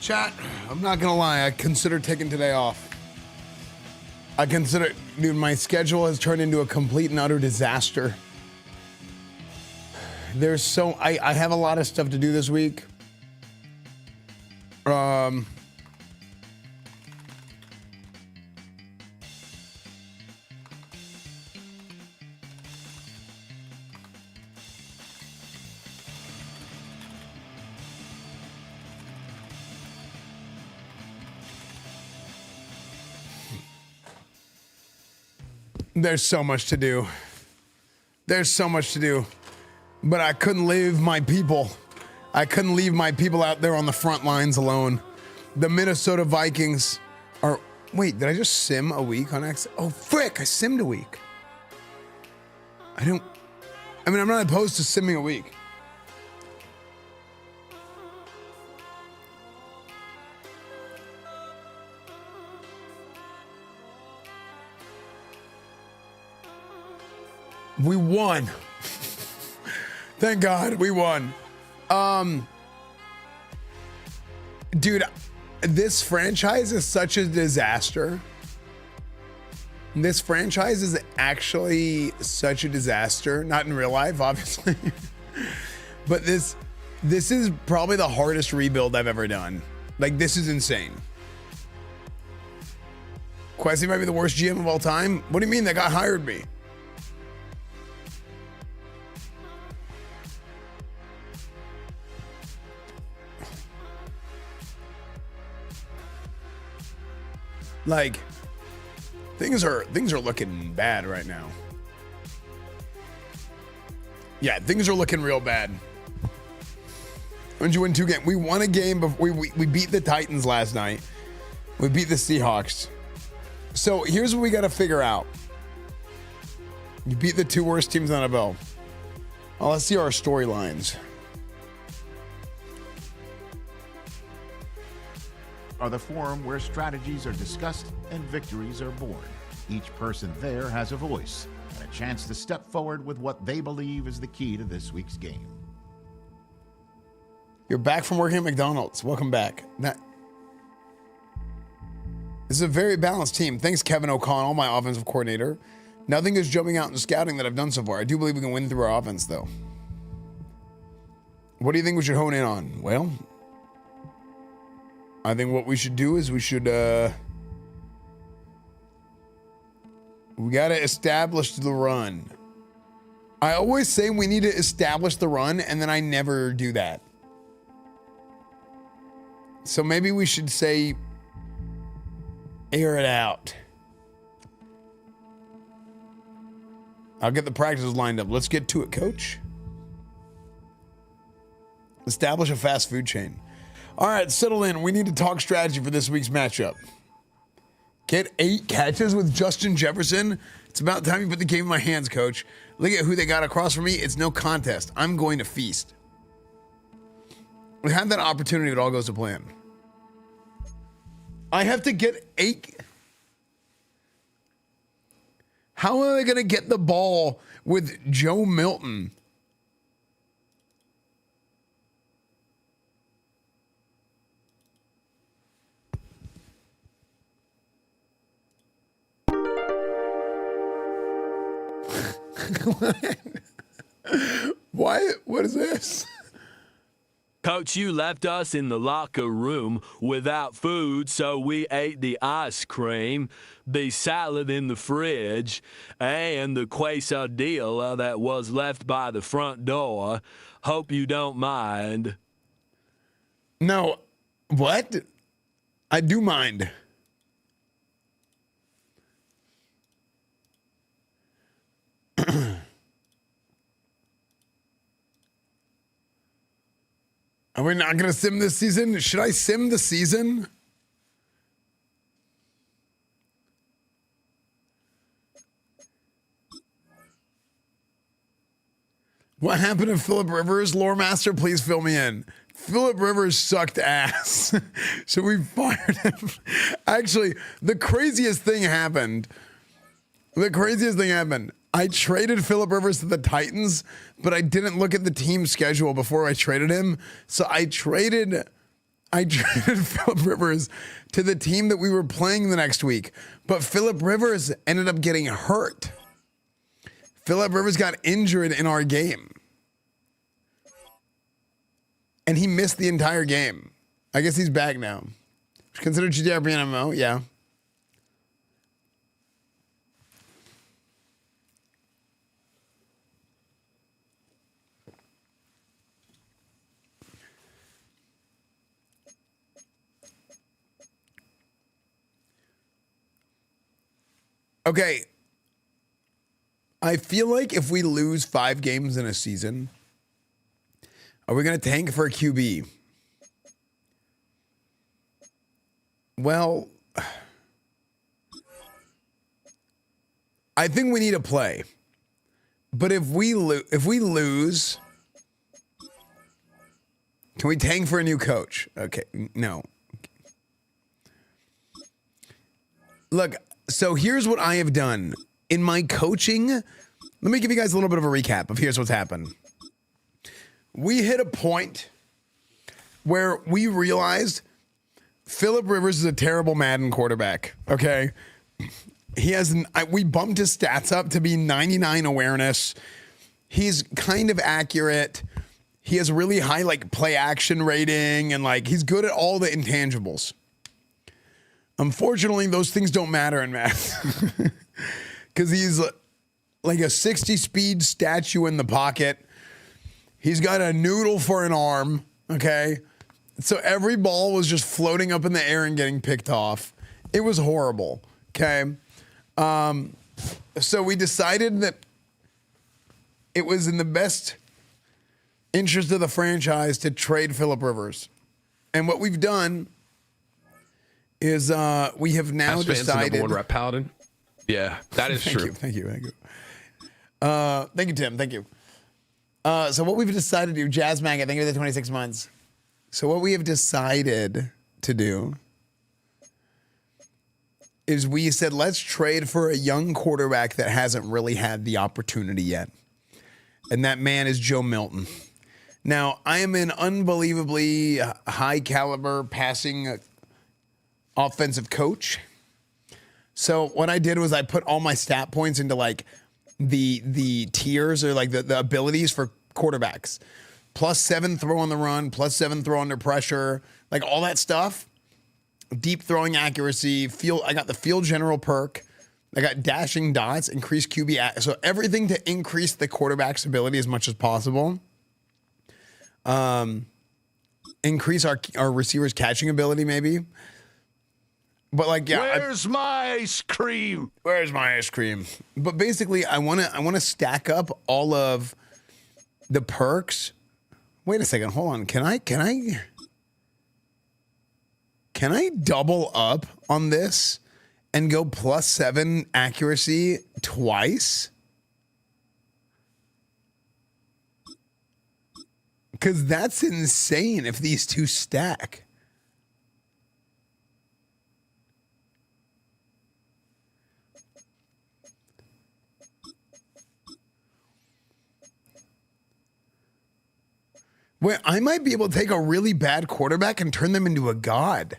Chat, I'm not gonna lie, I consider taking today off. Dude, my schedule has turned into a complete and utter disaster. I have a lot of stuff to do this week. There's so much to do. There's so much to do. But I couldn't leave my people. I couldn't leave my people out there on the front lines alone. The Minnesota Vikings are... Wait, did I just sim a week on X? Oh, frick, I simmed a week. I'm not opposed to simming a week. We won. Thank God we won. Dude, this franchise is such a disaster. This franchise is actually such a disaster. Not in real life, obviously. But this is probably the hardest rebuild I've ever done. Like, this is insane. Quessy might be the worst GM of all time. What do you mean? That guy hired me. Like, things are looking bad right now. Yeah, things are looking real bad. When you win 2 games, we won a game before we beat the Titans last night. We beat the Seahawks. So here's what we got to figure out. You beat the 2 worst teams in the NFL. Well, let's see our storylines. Are the forum where strategies are discussed and victories are born. Each person there has a voice and a chance to step forward with what they believe is the key to this week's game. You're back from working at McDonald's. Welcome back. This is a very balanced team. Thanks, Kevin O'Connell, my offensive coordinator. Nothing is jumping out in scouting that I've done so far. I do believe we can win through our offense, though. What do you think we should hone in on? Well, I think what we should do is we got to establish the run. I always say we need to establish the run, and then I never do that. So maybe we should say, air it out. I'll get the practices lined up. Let's get to it, coach. Establish a fast food chain. All right, settle in. We need to talk strategy for this week's matchup. Get 8 catches with Justin Jefferson. It's about time you put the game in my hands, coach. Look at who they got across from me. It's no contest. I'm going to feast. We have that opportunity. It all goes to plan. I have to get 8. How am I going to get the ball with Joe Milton? What? What is this? Coach, you left us in the locker room without food, so we ate the ice cream, the salad in the fridge, and the quesadilla that was left by the front door. Hope you don't mind. No. What? I do mind. Are we not going to sim this season? Should I sim the season? What happened to Phillip Rivers? Lore Master, please fill me in. Phillip Rivers sucked ass. So we fired him. Actually, the craziest thing happened. I traded Phillip Rivers to the Titans, but I didn't look at the team schedule before I traded him. So I traded I traded Phillip Rivers to the team that we were playing the next week, but Phillip Rivers ended up getting hurt. Phillip Rivers got injured in our game. And he missed the entire game. I guess he's back now. Considered GTR being MMO? Yeah. Okay. I feel like if we lose 5 games in a season, are we going to tank for a QB? Well, I think we need a play. But if we lose, can we tank for a new coach? Okay, no. Look, so here's what I have done. In my coaching, let me give you guys a little bit of a recap of here's what's happened. We hit a point where we realized Phillip Rivers is a terrible Madden quarterback, okay? We bumped his stats up to be 99 awareness. He's kind of accurate. He has really high like play action rating and like he's good at all the intangibles. Unfortunately, those things don't matter in math because he's like a 60 speed statue in the pocket. He's got a noodle for an arm, okay? So every ball was just floating up in the air and getting picked off. It was horrible, okay? So we decided that it was in the best interest of the franchise to trade Phillip Rivers. And what we've done is we have now decided... Number 1 rep Paladin. Yeah, that is true. Thank you. Thank you, Tim. Thank you. So what we've decided to do, Jazz Mag, thank you for the 26 months. So what we have decided to do is we said, let's trade for a young quarterback that hasn't really had the opportunity yet. And that man is Joe Milton. Now, I am an unbelievably high caliber passing offensive coach. So what I did was I put all my stat points into like the tiers or like the abilities for quarterbacks. +7 throw on the run, +7 throw under pressure, like all that stuff. Deep throwing accuracy, I got the field general perk. I got dashing dots, increased QB. So everything to increase the quarterback's ability as much as possible. Increase our receivers' catching ability maybe. But like, yeah. Where's my ice cream? Where's my ice cream? But basically, I want to stack up all of the perks. Wait a second, hold on. Can I double up on this and go +7 accuracy twice? Because that's insane if these two stack. Where I might be able to take a really bad quarterback and turn them into a god.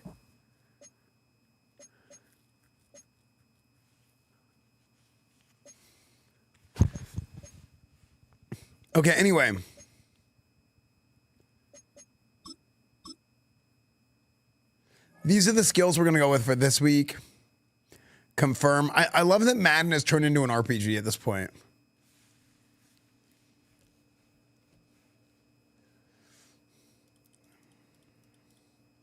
Okay, anyway. These are the skills we're going to go with for this week. Confirm. I love that Madden has turned into an RPG at this point.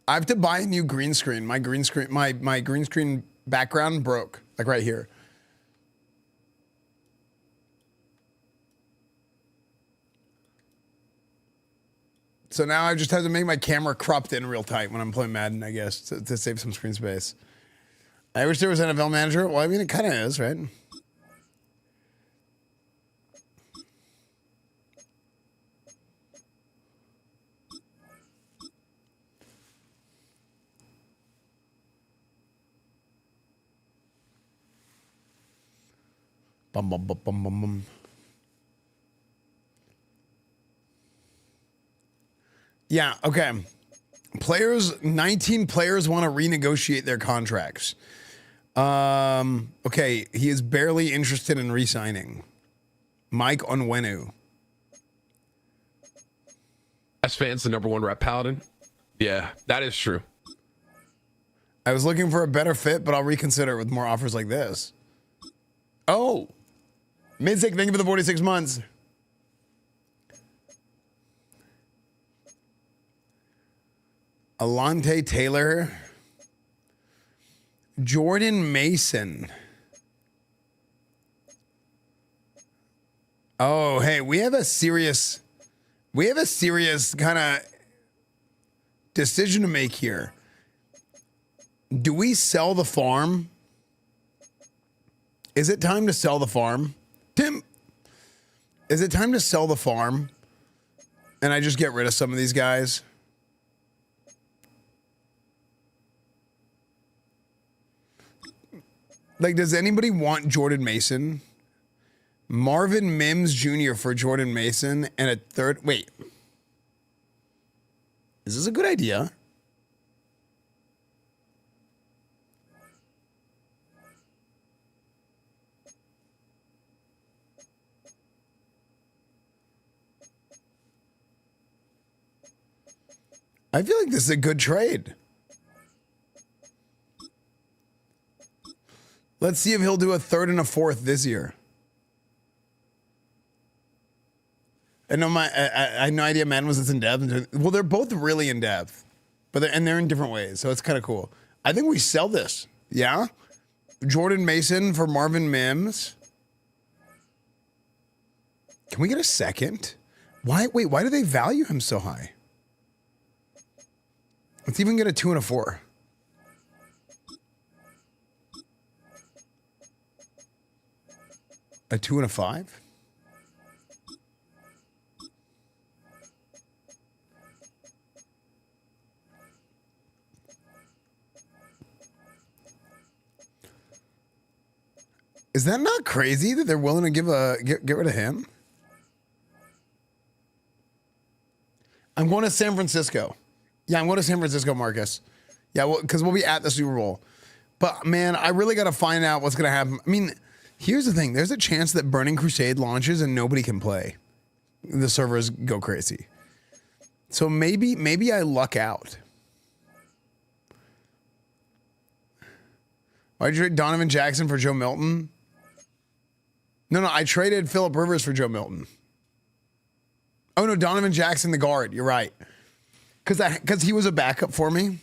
I have to buy a new green screen. My green screen background broke, like right here. So now I just have to make my camera cropped in real tight when I'm playing Madden, I guess, to save some screen space. I wish there was NFL Manager. Well, I mean, it kind of is, right? Bum, bum, bum, bum, bum, bum. Yeah, okay. 19 players want to renegotiate their contracts. Okay, he is barely interested in re-signing. Mike Onwenu. Esfand's the #1 rep paladin. Yeah, that is true. I was looking for a better fit, but I'll reconsider it with more offers like this. Oh, Midzik, thank you for the 46 months. Alante Taylor. Jordan Mason. Oh, hey, we have a serious kind of decision to make here. Do we sell the farm? Is it time to sell the farm? Tim, is it time to sell the farm and I just get rid of some of these guys? Like, does anybody want Jordan Mason? Marvin Mims Jr. for Jordan Mason and a third. Wait. Is this a good idea? I feel like this is a good trade. Let's see if he'll do a third and a fourth this year. I know I had no idea Madden was this in depth. Well, they're both really in depth, but they're in different ways, so it's kind of cool. I think we sell this. Yeah, Jordan Mason for Marvin Mims. Can we get a second? Why? Wait, why do they value him so high? Let's even get a 2 and a 4. A 2 and a 5? Is that not crazy that they're willing to get rid of him? I'm going to San Francisco. Yeah, I'm going to San Francisco, Marcus. Yeah, well, because we'll be at the Super Bowl. But, man, I really got to find out what's going to happen. I mean, here's the thing. There's a chance that Burning Crusade launches and nobody can play. The servers go crazy. So maybe I luck out. Why'd you trade Donovan Jackson for Joe Milton? No, I traded Phillip Rivers for Joe Milton. Oh, no, Donovan Jackson, the guard. You're right. Because he was a backup for me.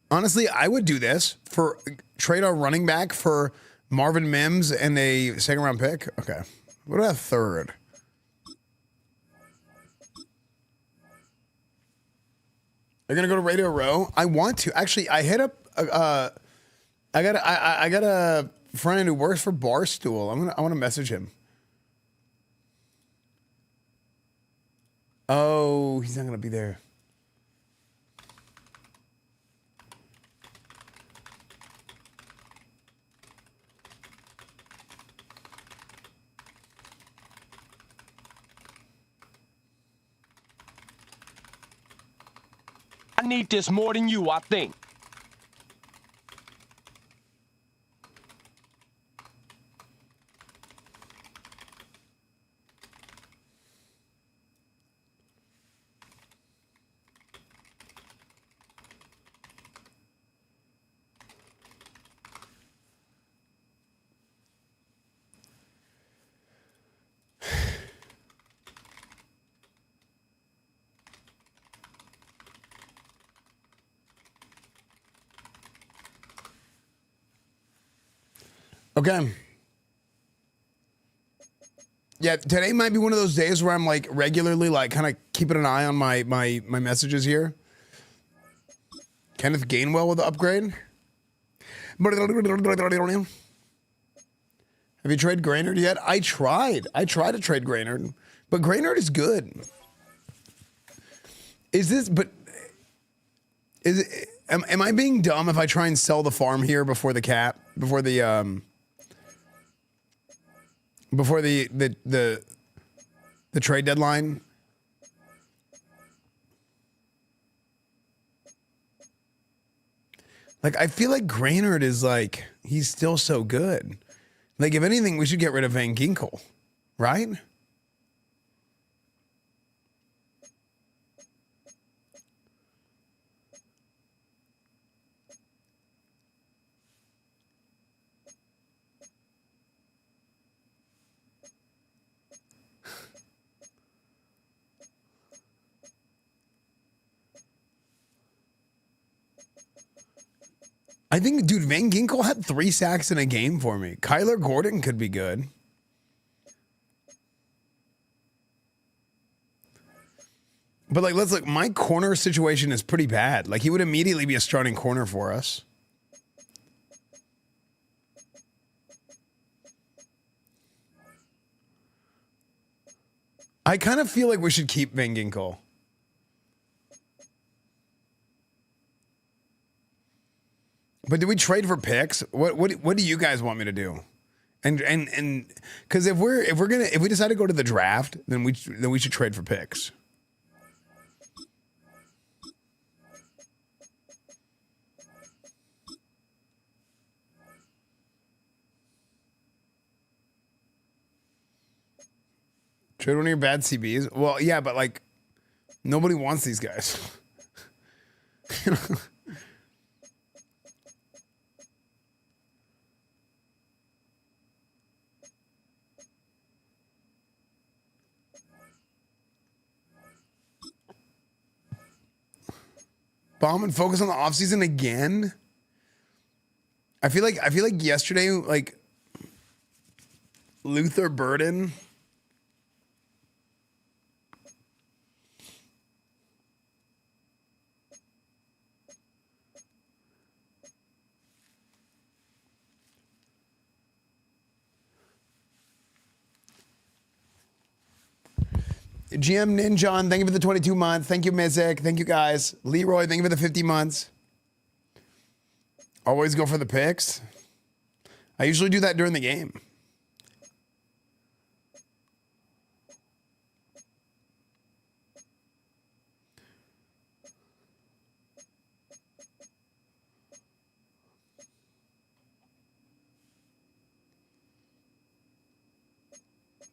Honestly, I would do this for trade our running back for Marvin Mims and a second round pick. Okay. What about a third? You're gonna go to Radio Row? I want to. Actually, I hit up I got a friend who works for Barstool. I want to message him. Oh, he's not gonna be there. I need this more than you, I think. Okay. Yeah, today might be one of those days where I'm like regularly like kind of keeping an eye on my messages here. Kenneth Gainwell with the upgrade. Have you traded Graynard yet? I tried to trade Graynard, but Graynard is good. Am I being dumb if I try and sell the farm here before the cap, before the before the trade deadline. Like, I feel like Graynard is like, he's still so good. Like, if anything, we should get rid of Van Ginkel, right? I think, dude, Van Ginkel had 3 sacks in a game for me. Kyler Gordon could be good. But, like, let's look. My corner situation is pretty bad. Like, he would immediately be a starting corner for us. I kind of feel like we should keep Van Ginkel. But do we trade for picks? What do you guys want me to do? And because if we decide to go to the draft, then we should trade for picks. Trade one of your bad CBs? Well, yeah, but like nobody wants these guys. You know? Bomb and focus on the offseason again. I feel like yesterday, like Luther Burden. GM Ninjon, thank you for the 22 months. Thank you, Mizik. Thank you, guys. Leroy, thank you for the 50 months. Always go for the picks. I usually do that during the game.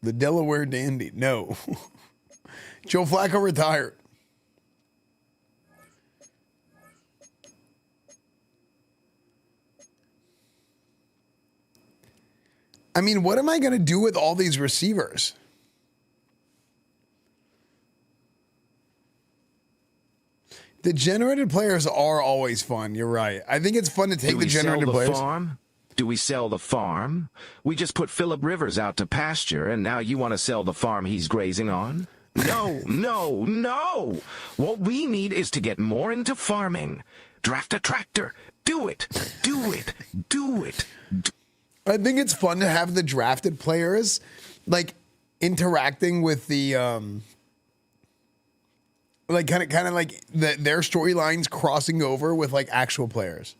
The Delaware Dandy. No. Joe Flacco retired. I mean, what am I going to do with all these receivers? The generated players are always fun. You're right. I think it's fun to take the generated players. Farm? Do we sell the farm? We just put Phillip Rivers out to pasture, and now you want to sell the farm he's grazing on? No, no, no. What we need is to get more into farming. Draft a tractor. Do it. Do it. Do it. I think it's fun to have the drafted players like interacting with the like kind of like their storylines crossing over with like actual players.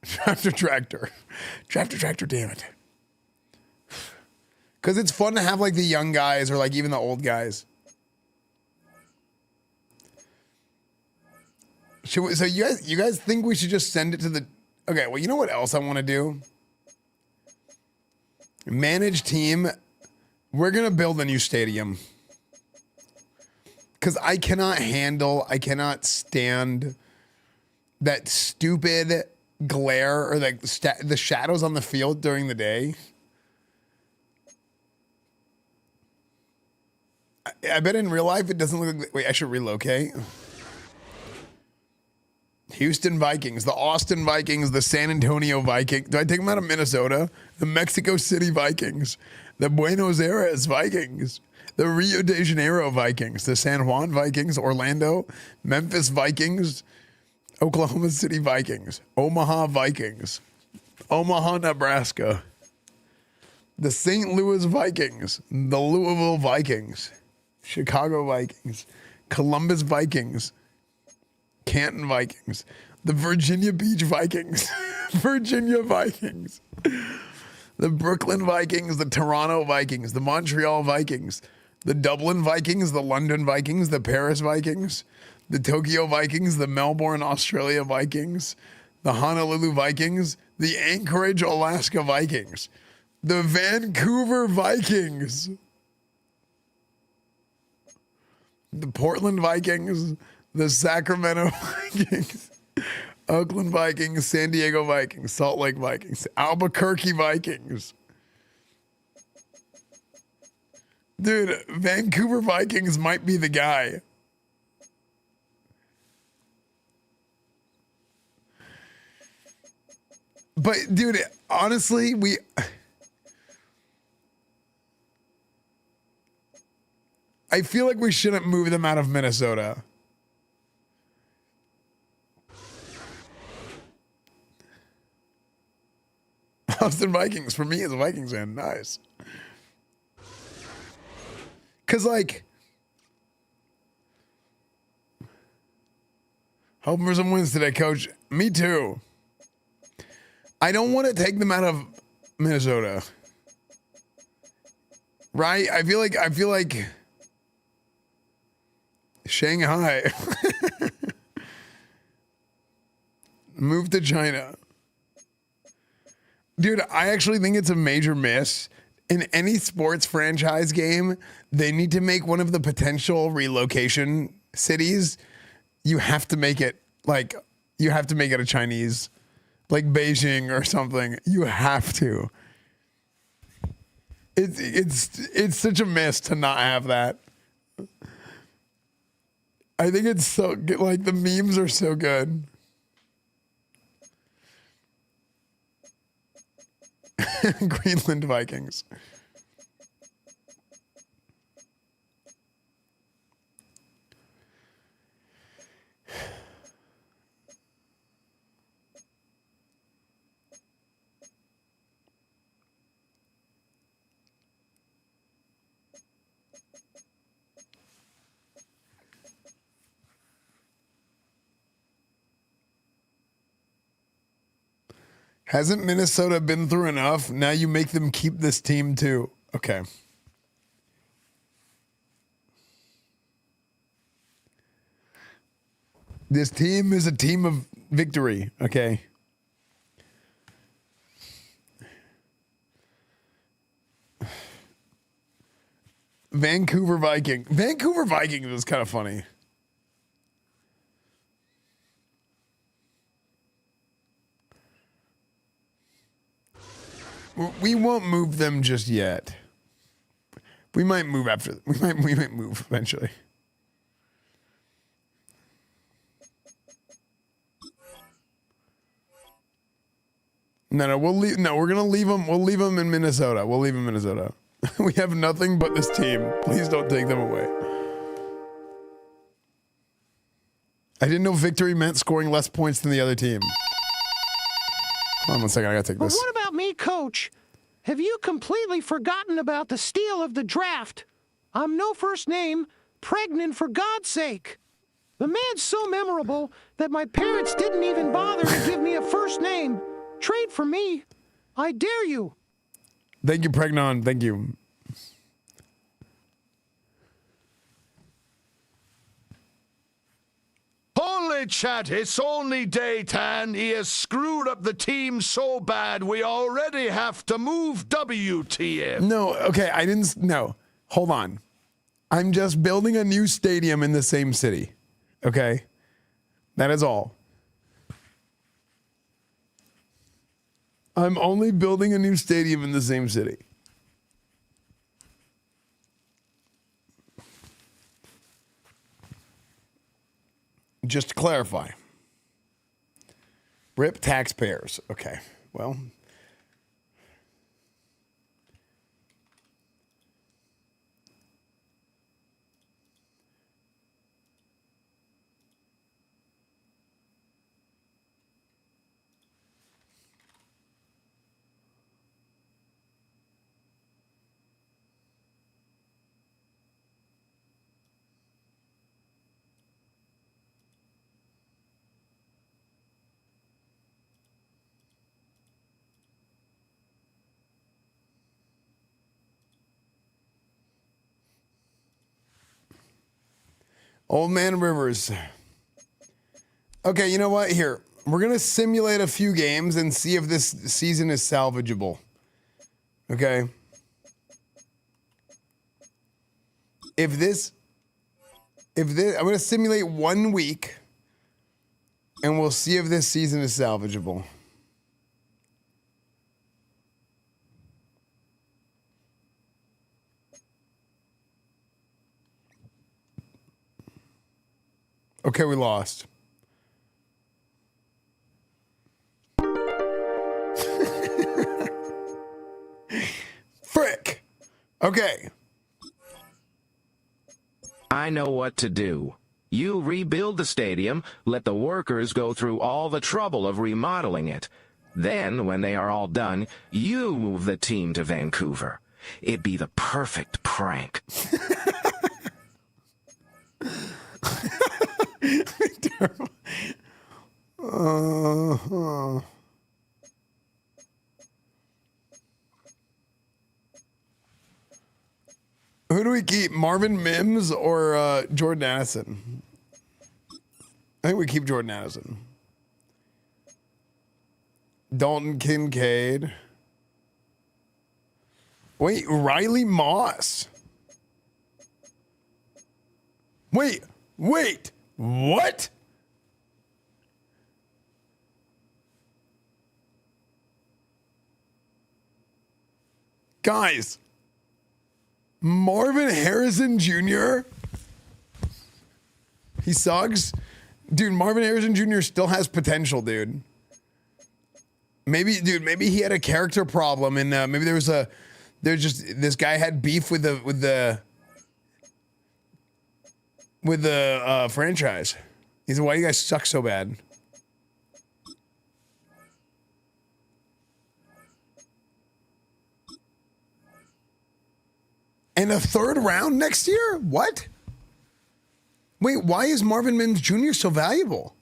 Draft a tractor. Draft a tractor, damn it. Because it's fun to have like the young guys or like even the old guys. So you guys think we should just send it to the... Okay, well, you know what else I want to do? Manage team. We're going to build a new stadium. Because I cannot stand that stupid glare or like the shadows on the field during the day. I bet in real life it doesn't look like... Wait, I should relocate. Houston Vikings, the Austin Vikings, the San Antonio Vikings. Do I take them out of Minnesota? The Mexico City Vikings, the Buenos Aires Vikings, the Rio de Janeiro Vikings, the San Juan Vikings, Orlando, Memphis Vikings, Oklahoma City Vikings, Omaha Vikings, Omaha, Nebraska, the St. Louis Vikings, the Louisville Vikings, Chicago Vikings, Columbus Vikings, Canton Vikings, the Virginia Beach Vikings, Virginia Vikings. the Brooklyn Vikings, the Toronto Vikings, the Montreal Vikings, the Dublin Vikings, the London Vikings, the Paris Vikings, the Tokyo Vikings, the Melbourne, Australia Vikings, the Honolulu Vikings, the Anchorage, Alaska Vikings, the Vancouver Vikings, the Portland Vikings, the Sacramento Vikings, Oakland Vikings, San Diego Vikings, Salt Lake Vikings, Albuquerque Vikings. Dude, Vancouver Vikings might be the guy. But dude, honestly, I feel like we shouldn't move them out of Minnesota. Austin Vikings for me as a Vikings fan, nice. Cause like, hoping for some wins today, Coach. Me too. I don't want to take them out of Minnesota. Right? I feel like Shanghai. Move to China. Dude, I actually think it's a major miss. In any sports franchise game, they need to make one of the potential relocation cities. You have to make it a Chinese, like Beijing or something. You have to. It's such a miss to not have that. I think it's so good. Like the memes are so good. Greenland Vikings. Hasn't Minnesota been through enough? Now you make them keep this team too. Okay. This team is a team of victory. Okay. Vancouver Vikings was kind of funny. We won't move them just yet. We might move after. We might move eventually. No, we'll leave. No, we're gonna leave them. We'll leave them in Minnesota. We'll leave them in Minnesota. We have nothing but this team. Please don't take them away. I didn't know victory meant scoring less points than the other team. Hold on 1 second. I gotta take this. But what about me, Coach? Have you completely forgotten about the steal of the draft? I'm no first name, pregnant for God's sake. The man's so memorable that my parents didn't even bother to give me a first name. Trade for me. I dare you. Thank you, Pregnon. Thank you. Holy chat, it's only Daytan. He has screwed up the team so bad we already have to move WTF. No, okay, I didn't. No, hold on. I'm just building a new stadium in the same city. Okay? That is all. I'm only building a new stadium in the same city. Just to clarify. RIP taxpayers. Okay, well. Old Man Rivers. Okay, you know what? Here, we're going to simulate a few games and see if this season is salvageable. Okay? If this, I'm going to simulate 1 week and we'll see if this season is salvageable. Okay, we lost. Frick. Okay. I know what to do. You rebuild the stadium, let the workers go through all the trouble of remodeling it. Then, when they are all done, you move the team to Vancouver. It'd be the perfect prank. Who do we keep? Marvin Mims or Jordan Addison? I think we keep Jordan Addison. Dalton Kincaid. Wait, Riley Moss. Wait, what? Guys, Marvin Harrison Jr. He sucks. Dude, Marvin Harrison Jr. still has potential, dude. Maybe he had a character problem and maybe this guy had beef with the franchise. He said, why do you guys suck so bad? And a 3rd round next year? What? Wait, why is Marvin Mims Jr. so valuable?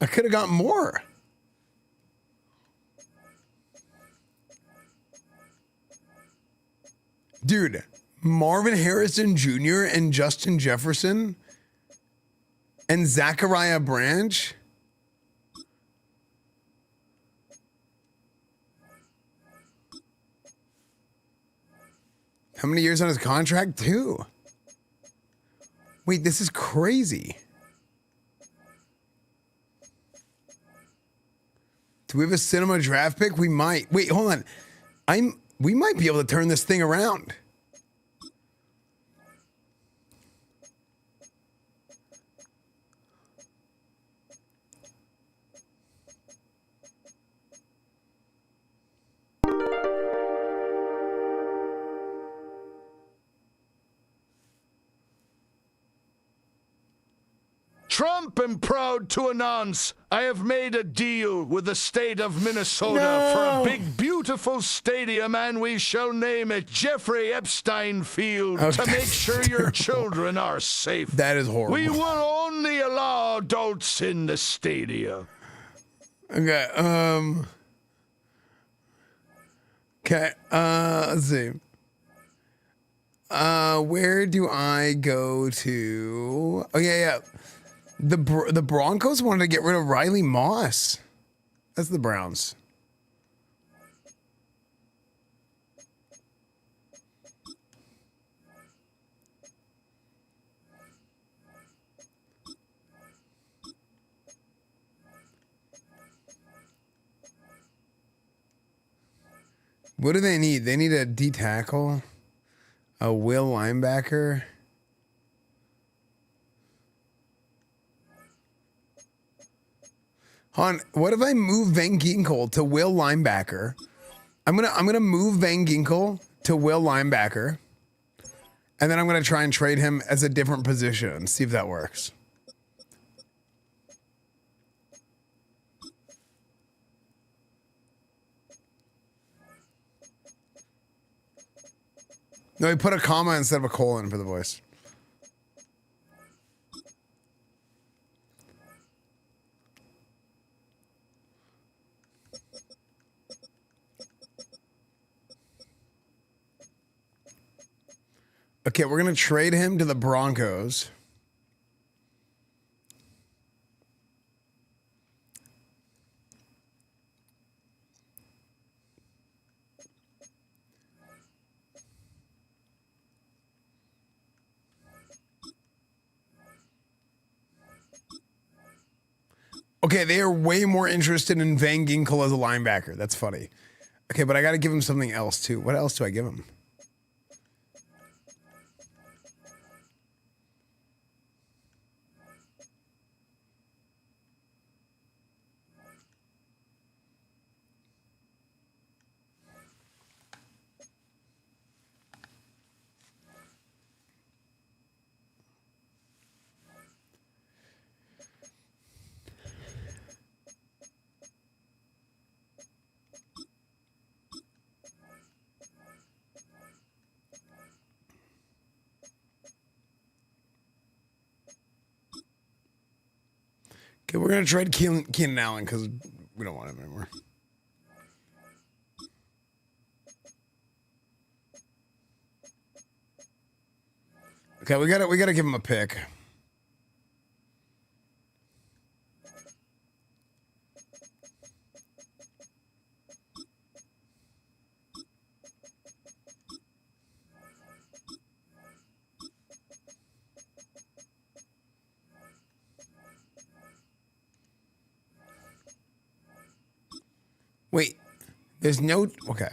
I could have got more. Dude, Marvin Harrison Jr. and Justin Jefferson and Zachariah Branch. How many years on his contract? 2. Wait, this is crazy. Do we have a cinema draft pick? We might. Wait, hold on. We might be able to turn this thing around. Trump am proud to announce I have made a deal with the state of Minnesota for a big, beautiful stadium, and we shall name it Jeffrey Epstein Field to make sure your children are safe. That is horrible. We will only allow adults in the stadium. Okay, let's see. Where do I go to? Oh, yeah. The Broncos wanted to get rid of Riley Moss. That's the Browns. What do they need? They need a D tackle, a will linebacker. Hon, what if I move Van Ginkel to will linebacker? I'm gonna move Van Ginkel to will linebacker, and then I'm gonna try and trade him as a different position and see if that works. No, he put a comma instead of a colon for the voice. Okay, we're going to trade him to the Broncos. Okay, they are way more interested in Van Ginkel as a linebacker. That's funny. Okay, but I got to give him something else too. What else do I give him? Okay, we're going to trade Keenan Allen because we don't want him anymore. Okay, we got to give him a pick. Wait, there's no... Okay.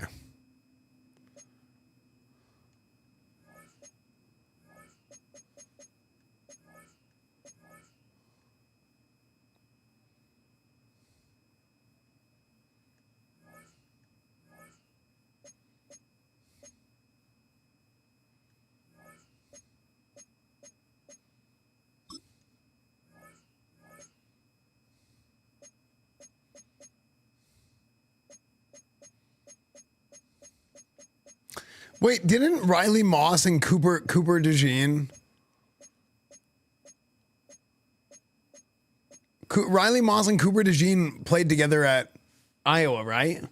Wait, didn't Riley Moss and Cooper DeJean... Riley Moss and Cooper DeJean played together at Iowa, right?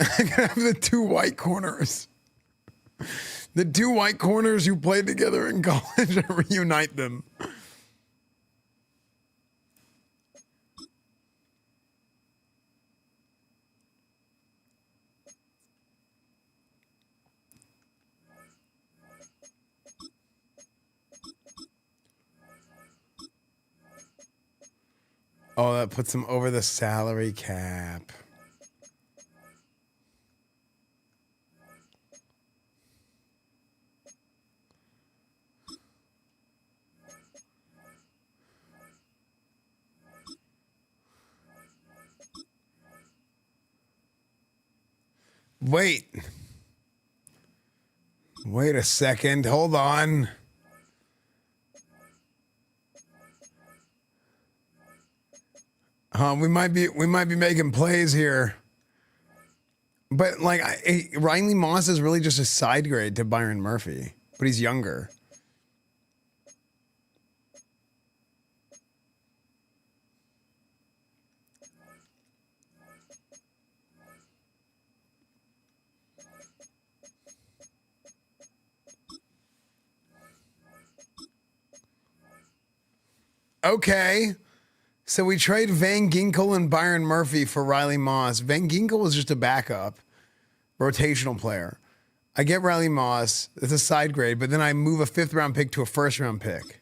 I'm gonna have the two white corners. The two white corners who played together in college and reunite them. Oh, that puts him over the salary cap. Wait a second. Hold on. We might be making plays here. But like Riley Moss is really just a side grade to Byron Murphy, but he's younger. Okay. So we trade Van Ginkel and Byron Murphy for Riley Moss. Van Ginkel was just a backup, rotational player. I get Riley Moss. It's a side grade, but then I move a 5th round pick to a 1st round pick.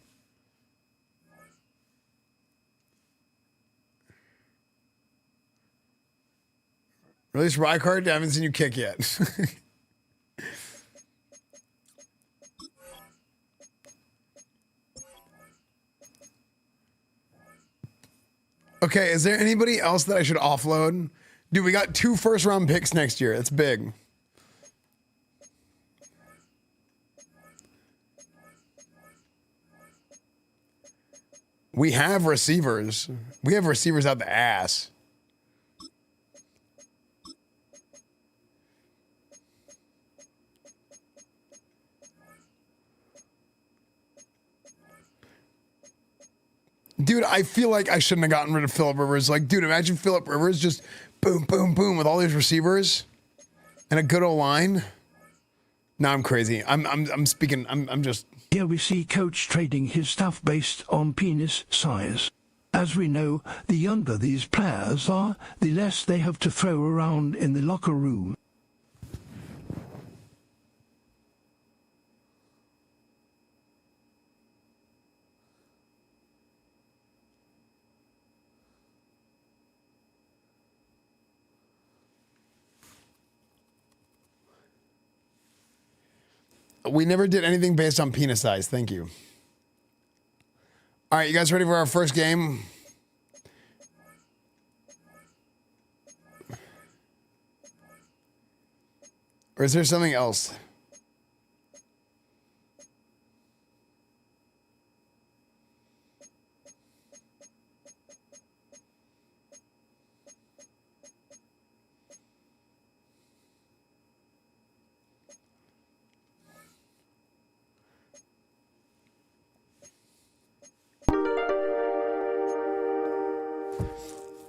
Release Rycard. I haven't seen you kick yet. Okay, is there anybody else that I should offload? Dude, we got 2 1st round picks next year. It's big. We have receivers. We have receivers out the ass. Dude, I feel like I shouldn't have gotten rid of Phillip Rivers. Like, dude, imagine Phillip Rivers just boom, boom, boom with all these receivers and a good old line. No, I'm crazy. I'm speaking. I'm just. Here we see Coach trading his stuff based on penis size. As we know, the younger these players are, the less they have to throw around in the locker room. We never did anything based on penis size. Thank you. All right, you guys ready for our first game? Or is there something else?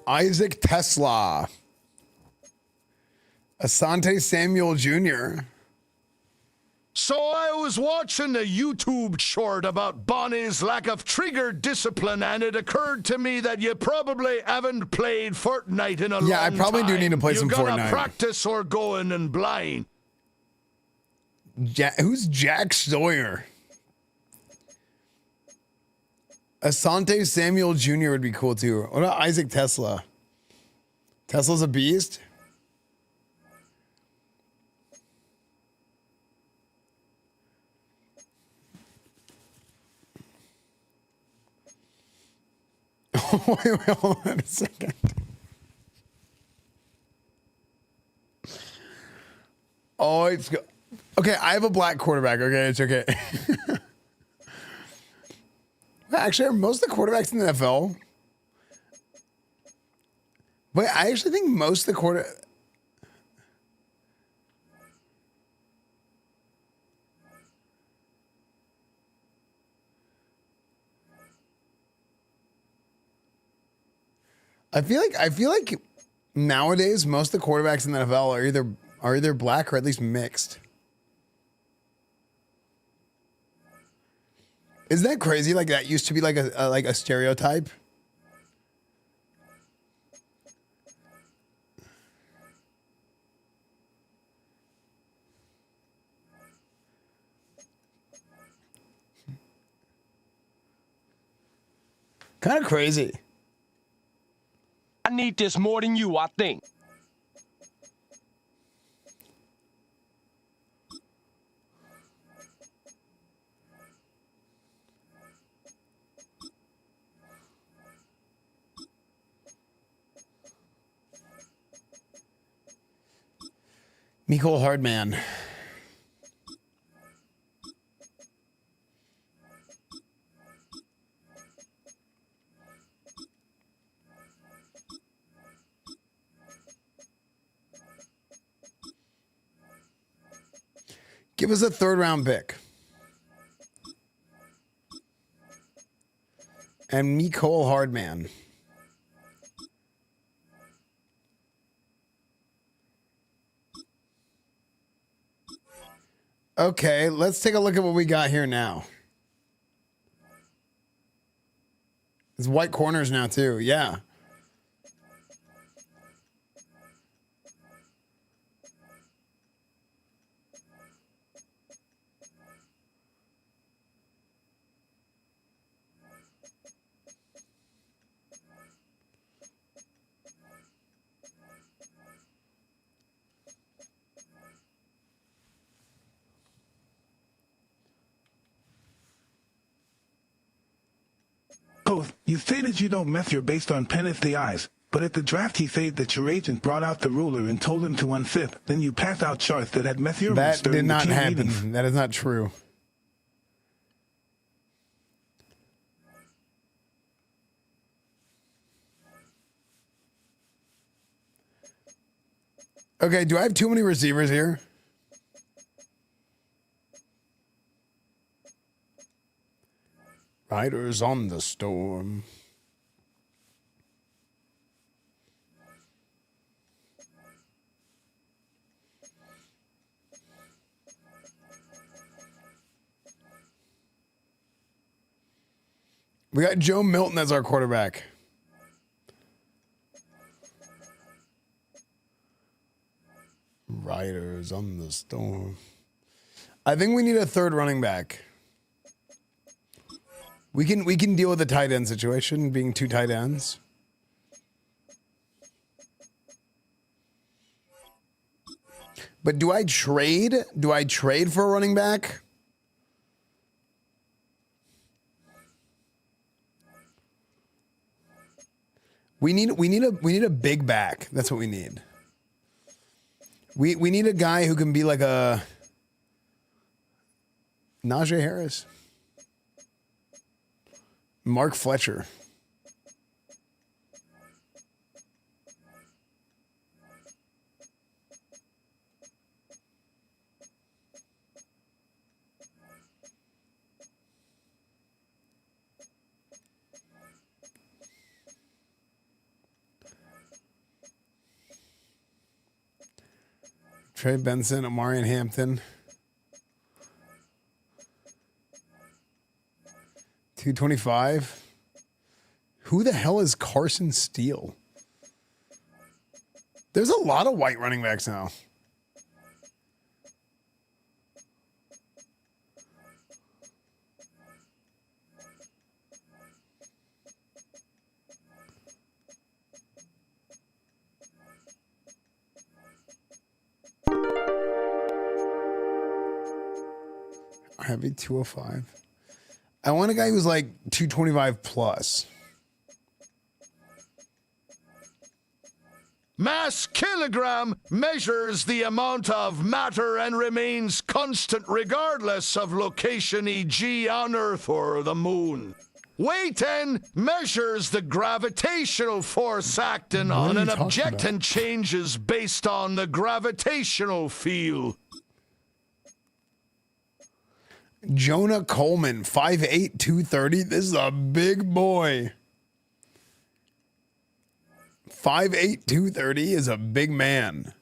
Isaac Tesla. Asante Samuel Jr. So I was watching a YouTube short about Bonnie's lack of trigger discipline, and it occurred to me that you probably haven't played Fortnite in a long time. Yeah, I probably do need to play some Fortnite. You gotta practice or go in and blind. Who's Jack Sawyer? Asante Samuel Jr. would be cool too. What about Isaac Tesla? Tesla's a beast? Wait, hold on a second. Oh, it's go. Okay, I have a black quarterback. Okay, it's okay. Actually, are most of the quarterbacks in the NFL? Wait, I actually think most of the I feel like nowadays most of the quarterbacks in the NFL are either black or at least mixed. Isn't that crazy? Like that used to be like a stereotype. Kind of crazy. I need this more than you, I think. Mecole Hardman. Give us a third-round pick. And Mecole Hardman. Okay, let's take a look at what we got here now. It's white corners now, too. Yeah. You say that you don't mess your based on penis the eyes, but at the draft he said that your agent brought out the ruler and told him to unzip. Then you passed out charts that had measurements. That did not happen. Meetings. That is not true. Okay, do I have too many receivers here? Riders on the storm. We got Joe Milton as our quarterback. Riders on the storm. I think we need a third running back. We can deal with the tight end situation, being 2 tight ends. But do I trade? Do I trade for a running back? We need a big back. That's what we need. We need a guy who can be like a Najee Harris. Mark Fletcher. Trey Benson, Amari Hampton. 225. Who the hell is Carson Steele? There's a lot of white running backs now. Heavy 205. I want a guy who's like 225 plus. Mass kilogram measures the amount of matter and remains constant regardless of location, e.g. on Earth or the moon. Weight N measures the gravitational force acting on an object and changes based on the gravitational field. Jonah Coleman, 5'8", 230. This is a big boy. 5'8", 230 is a big man.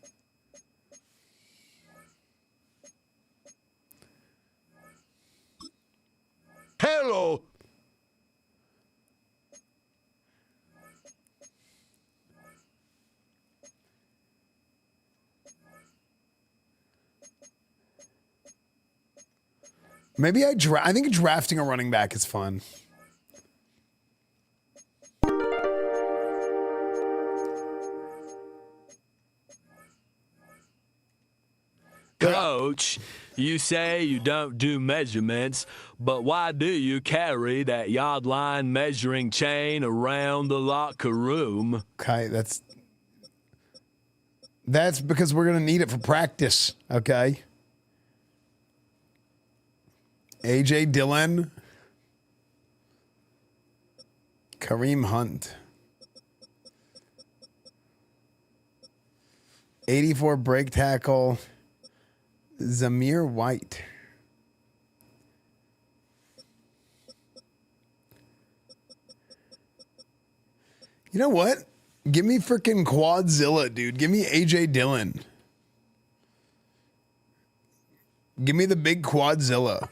Hello. Maybe I think drafting a running back is fun. Coach, you say you don't do measurements, but why do you carry that yard line measuring chain around the locker room? Okay, that's because we're going to need it for practice, okay? AJ Dillon. Kareem Hunt. 84 break tackle. Zamir White. You know what? Give me freaking Quadzilla, dude. Give me AJ Dillon. Give me the big Quadzilla.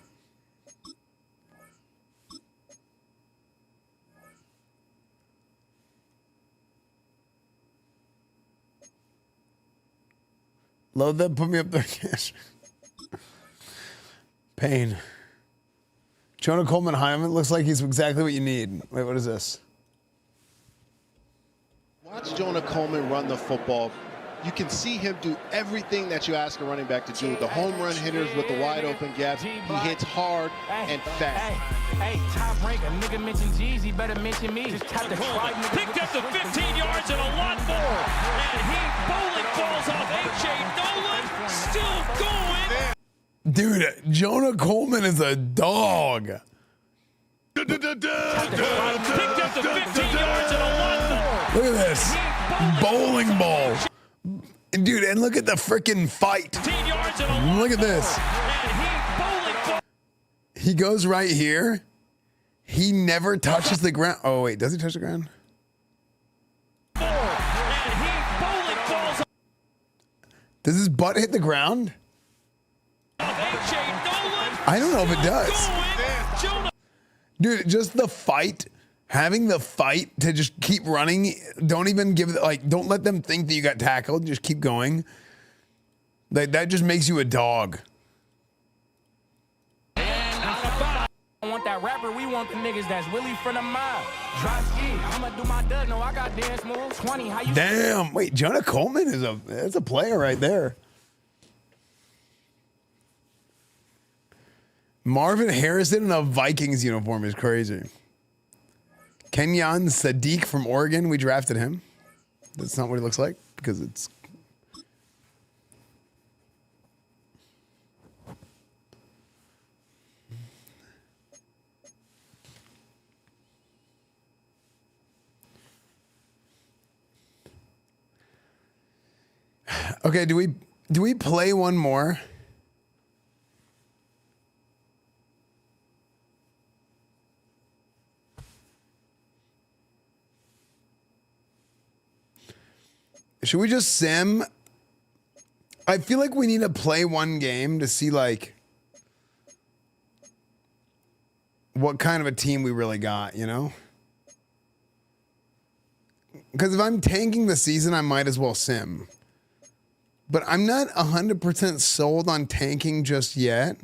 Load that, put me up there, cash. Pain. Jonah Coleman Hyman looks like he's exactly what you need. Wait, what is this? Watch Jonah Coleman run the football. You can see him do everything that you ask a running back to do. The home run hitters with the wide open gaps. He hits hard and fast. Hey, top rank, a nigga mentioned Jeezy, better mention me. Just tap the picked up the 15 yards and a lot more. And he bowling falls off A.J. Nolan, still going. Dude, Jonah Coleman is a dog. Picked up the 15 yards and a lot more. Look at this. Bowling ball. Dude, and look at the freaking fight. 15 yards and a Look at this. He goes right here. He never touches the ground. Oh, wait. Does he touch the ground? Does his butt hit the ground? I don't know if it does. Dude, just the fight. Having the fight to just keep running. Don't even give, like, don't let them think that you got tackled. Just keep going. That just makes you a dog. I want that rapper, we want the niggas that's really from the mob. Drop ski, I'ma do my dud, no, I got dance moves. 20, how you Damn, wait, Jonah Coleman is that's a player right there. Marvin Harrison in a Vikings uniform is crazy. Kenyon Sadiq from Oregon, we drafted him. That's not what he looks like because it's. Okay, do we play one more? Should we just sim? I feel like we need to play one game to see like what kind of a team we really got, you know? Because if I'm tanking the season, I might as well sim. But I'm not 100% sold on tanking just yet.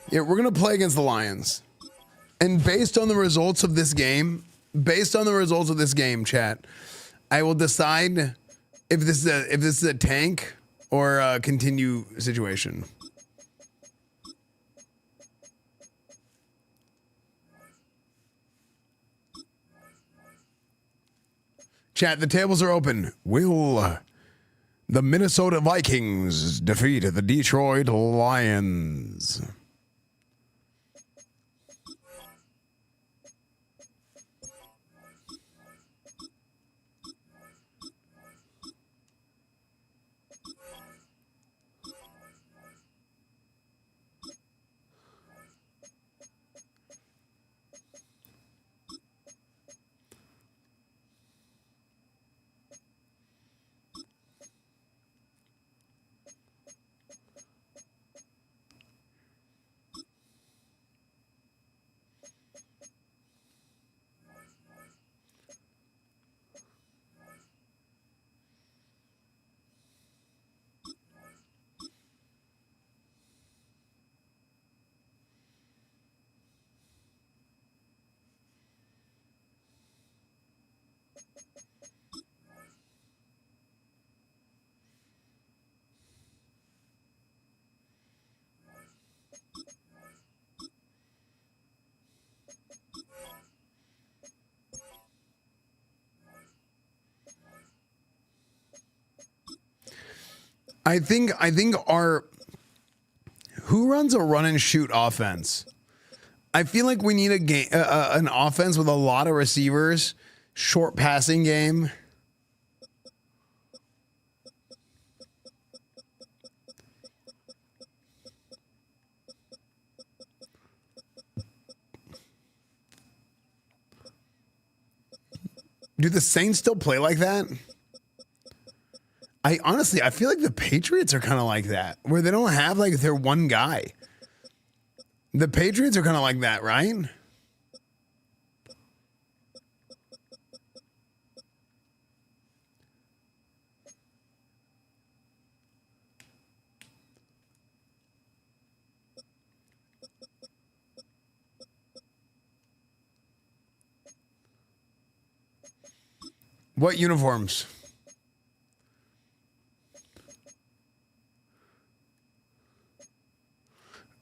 Yeah, we're going to play against the Lions. And based on the results of this game, chat, I will decide if this is a tank or a continue situation. Chat, the tables are open. Will the Minnesota Vikings defeat the Detroit Lions? I think our who runs a run and shoot offense? I feel like we need an offense with a lot of receivers, short passing game. Do the Saints still play like that? I feel like the Patriots are kind of like that, where they don't have like their one guy. The Patriots are kind of like that, right? What uniforms?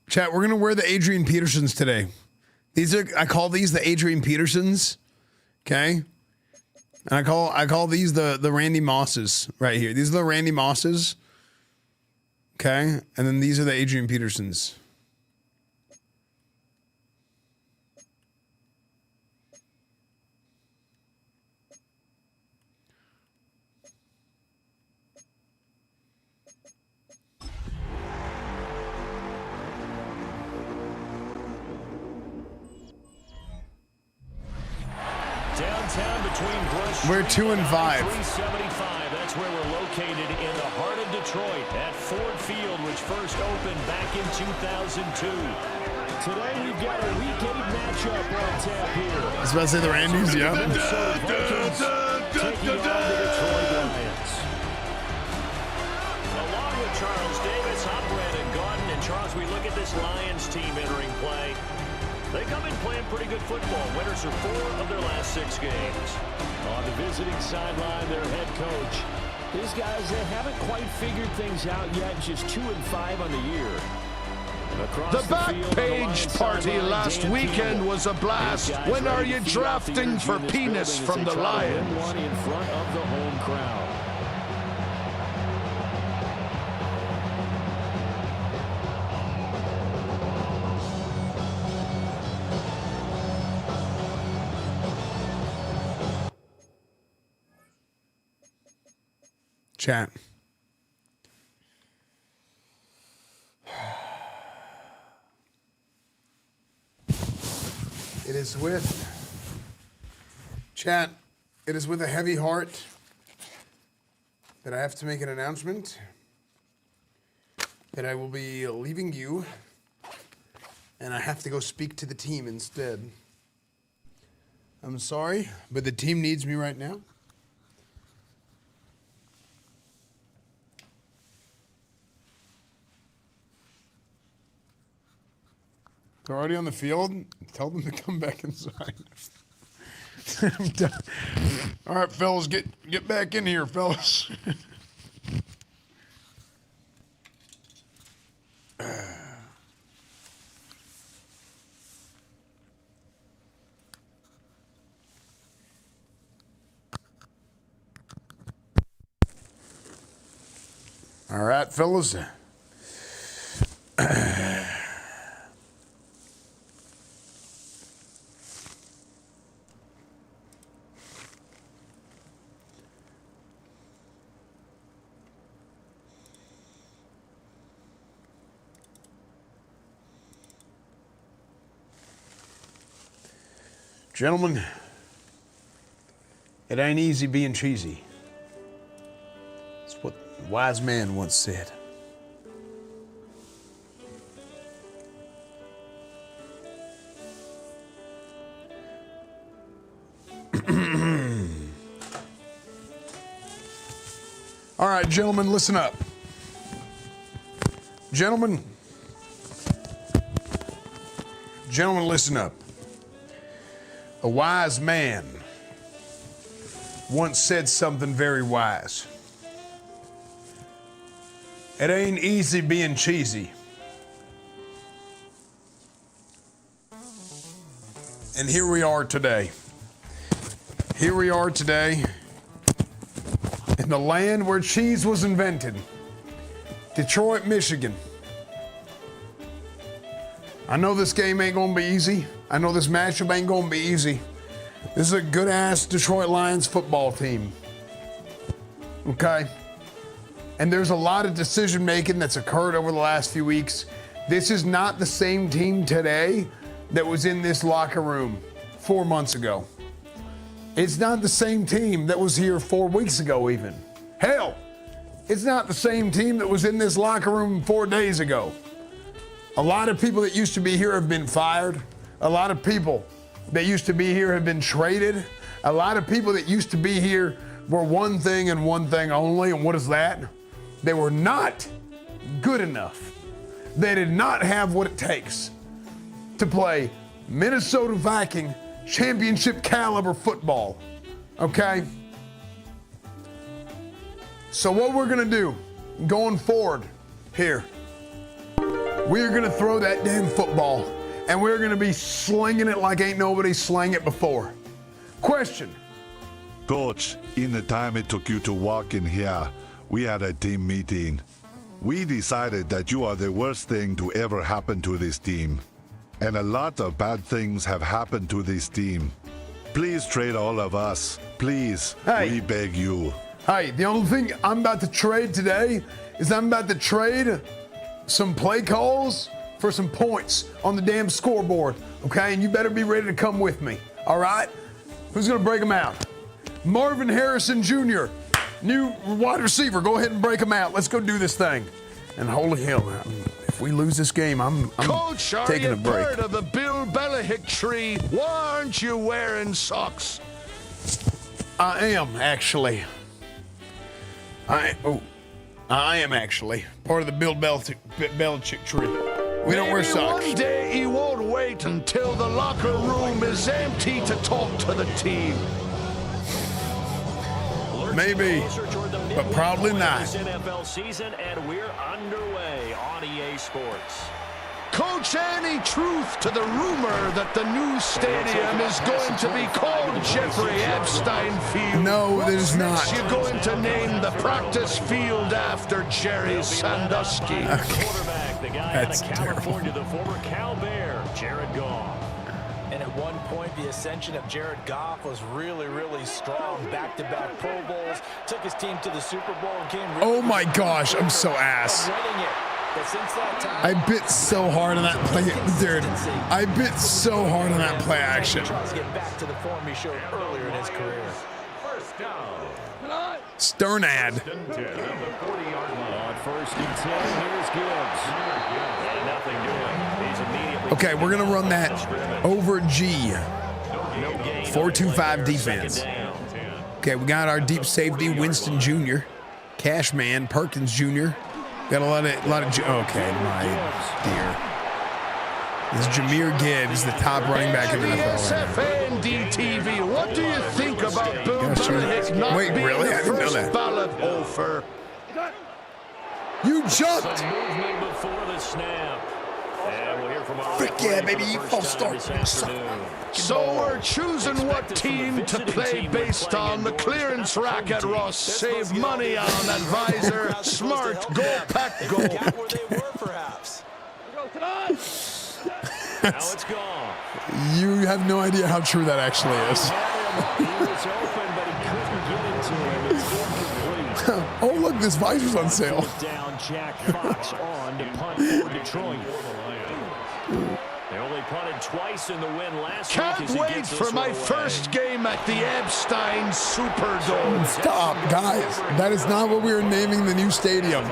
Chat, we're going to wear the Adrian Petersons today. I call these the Adrian Petersons. Okay? And I call these the Randy Mosses right here. These are the Randy Mosses. Okay? And then these are the Adrian Petersons. Downtown between Bush We're 2 and 5. 375. That's where we're located in the heart of Detroit at Ford Field, which first opened back in 2002. Today we've got a Week 8 matchup on tap here. I was about to say the Randys, yeah. Minnesota Vikings taking on the Detroit Lions. Along with Charles Davis, I'm Brandon Gaudin. And Charles, we look at this Lions team entering play. They come in playing pretty good football. Winners are 4 of their last 6 games. On the visiting sideline, their head coach. These guys, they haven't quite figured things out yet. Just 2 and 5 on the year. The back page party last weekend was a blast. When are you drafting for penis from the Lions? One in front of the home crowd. Chat. It is with chat. It is with a heavy heart that I have to make an announcement that I will be leaving you, and I have to go speak to the team instead. I'm sorry, but the team needs me right now. They're already on the field. Tell them to come back inside. I'm done. All right, fellas, get back in here, fellas. All right, fellas. Gentlemen, it ain't easy being cheesy. It's what a wise man once said. All right, gentlemen, listen up. Gentlemen, listen up. A wise man once said something very wise. It ain't easy being cheesy. And here we are today. Here we are today in the land where cheese was invented, Detroit, Michigan. I know this game ain't gonna be easy. I know this matchup ain't gonna be easy. This is a good-ass Detroit Lions football team. Okay? And there's a lot of decision-making that's occurred over the last few weeks. This is not the same team today that was in this locker room 4 months ago. It's not the same team that was here 4 weeks ago even. Hell, it's not the same team that was in this locker room 4 days ago. A lot of people that used to be here have been fired. A lot of people that used to be here have been traded. A lot of people that used to be here were one thing and one thing only, and what is that? They were not good enough. They did not have what it takes to play Minnesota Viking championship caliber football, okay? So what we're gonna do going forward here, we're gonna throw that damn football and we're gonna be slinging it like ain't nobody slang it before. Question. Coach, in the time it took you to walk in here, we had a team meeting. We decided that you are the worst thing to ever happen to this team. And a lot of bad things have happened to this team. Please trade all of us. Please, we beg you. Hey, the only thing I'm about to trade today is I'm about to trade some play calls for some points on the damn scoreboard, okay? And you better be ready to come with me, all right? Who's going to break them out? Marvin Harrison Jr., new wide receiver. Go ahead and break them out. Let's go do this thing. And holy hell, if we lose this game, I'm Coach, taking a break. are you part of the Bill Belichick tree? Why aren't you wearing socks? I am actually. I am actually part of the Bill Belichick tree. We don't wear socks. One day he won't wait until the locker room is empty to talk to the team. Maybe, but probably not. NFL season, and we're underway on EA Sports. Coach, any truth to the rumor that the new stadium is going to be called Jeffrey Epstein Field? No, there's not. You're going to name the practice field after Jerry Sandusky. Quarterback, the guy out of California, the former Cal Bear, Jared Goff. And at one point, the ascension of Jared Goff was really, really strong. Back-to-back Pro Bowls, took his team to the Super Bowl, and came really Oh my gosh, I'm so ass. But since that time, I bit so hard on that play, dude. I bit so hard on that play action. tries to get back to the form he showed earlier in his career. Stern ad. On first and 10, here's Gibbs. And nothing doing. He's immediately Okay, we're gonna run that over G. 4-2-5 defense. Okay, we got our deep safety, Winston Jr., Cashman, Perkins Jr. Got a lot of. Okay, my dear. This is Jahmyr Gibbs, the top running back in the NFL. EsfandTV, what do you think about Bill Belichick not Wait, being really? the I didn't know first that. ballot offer? You jumped! Some movement before the snap. And we'll hear from our Frick yeah, baby, false start. So we're choosing what team to play based on the clearance rack at Ross. Save money on advisor. Smart. Go pack go. Where they were, perhaps. Now it's gone. You have no idea how true that actually is. He was open, but he couldn't get it to him. It's incomplete. Oh, look, this visor's on sale. Down Jack Fox on to punt for Detroit. They only punted twice in the win last week. Can't wait for my first game at the Epstein Superdome. Stop, guys. That is not what we are naming the new stadium.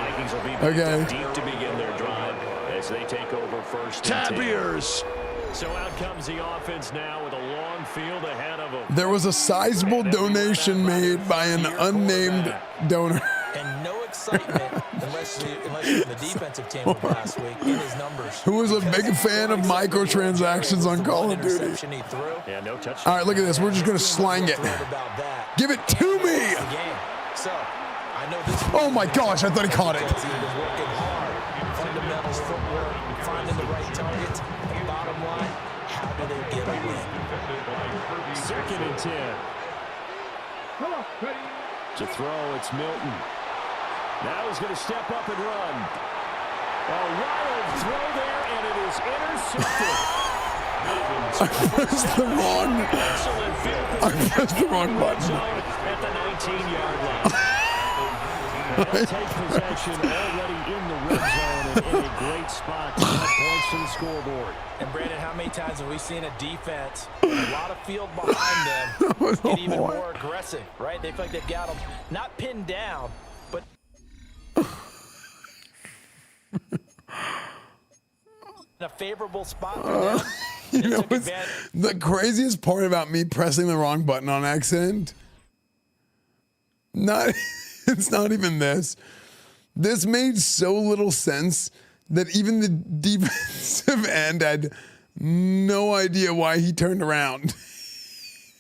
Okay. Deep to begin their drive as they take over first. Tabiers. So out comes the offense now with a long field ahead of them. There was a sizable donation made by an unnamed donor. And no excitement unless you're in the defensive team of last week in his numbers. Who was a big fan of microtransactions on Call of Duty. Yeah, no touch. All right, look at this. We're just going to slang it. Give it to me. So, I know this. Oh my gosh, I thought he caught it. He's been working hard. Fundamentals, footwork, finding the right targets. And bottom line, how do they get a win? 2nd and 10. To throw, it's Milton. Now he's going to step up and run. A wild throw there, and it is intercepted. I pressed the wrong button. At the 19-yard line. They'll take possession already in the red zone and in a great spot to add points to the scoreboard. And Brandon, how many times have we seen a defense, a lot of field behind them, get even more aggressive, right? They feel like they've got them not pinned down, but in a favorable spot for them. You know what's the craziest part about me pressing the wrong button on accident? It's not even this. This made so little sense that even the defensive end had no idea why he turned around.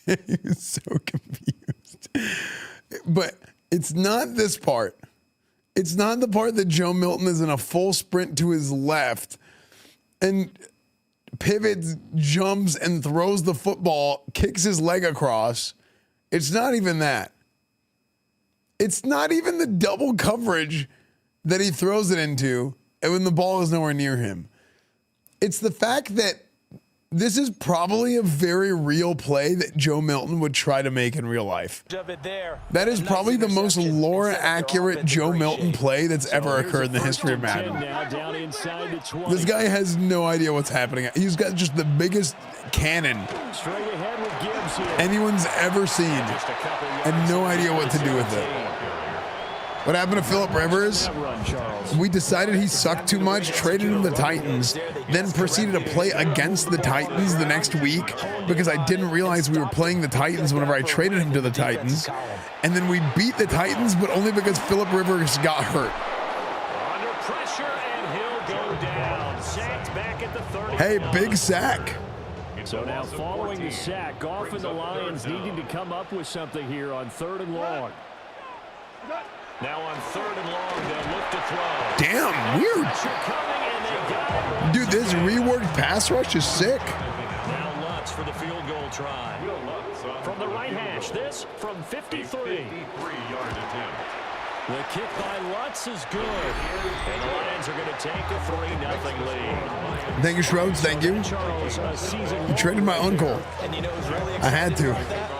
He was so confused. But it's not this part. It's not the part that Joe Milton is in a full sprint to his left and pivots, jumps, and throws the football, kicks his leg across. It's not even that. It's not even the double coverage that he throws it into and when the ball is nowhere near him. It's the fact that this is probably a very real play that Joe Milton would try to make in real life. That is probably the most lore-accurate Joe Milton play that's ever occurred in the history of Madden. This guy has no idea what's happening. He's got just the biggest cannon. Straight ahead with Gibbs anyone's ever seen, and no idea what to do with it. What happened to Phillip Rivers? We decided he sucked too much, traded him to the Titans, then proceeded to play against the Titans the next week because I didn't realize we were playing the Titans whenever I traded him to the Titans. And then we beat the Titans, but only because Phillip Rivers got hurt. Under pressure, and he'll go down. Sacked back at the 30. Hey, big sack. So now following the sack, Goff and the Lions needing to come up with something here on 3rd and long. Now on 3rd and long, they'll look to throw. Damn, weird. Dude, this reworked pass rush is sick. Now Lutz for the field goal try. From the right hash, this from 53. The kick by Lutz is good. And the Lions are going to take a 3-0 lead. Thank you, Schroeds. Thank you. You traded my uncle. I had to.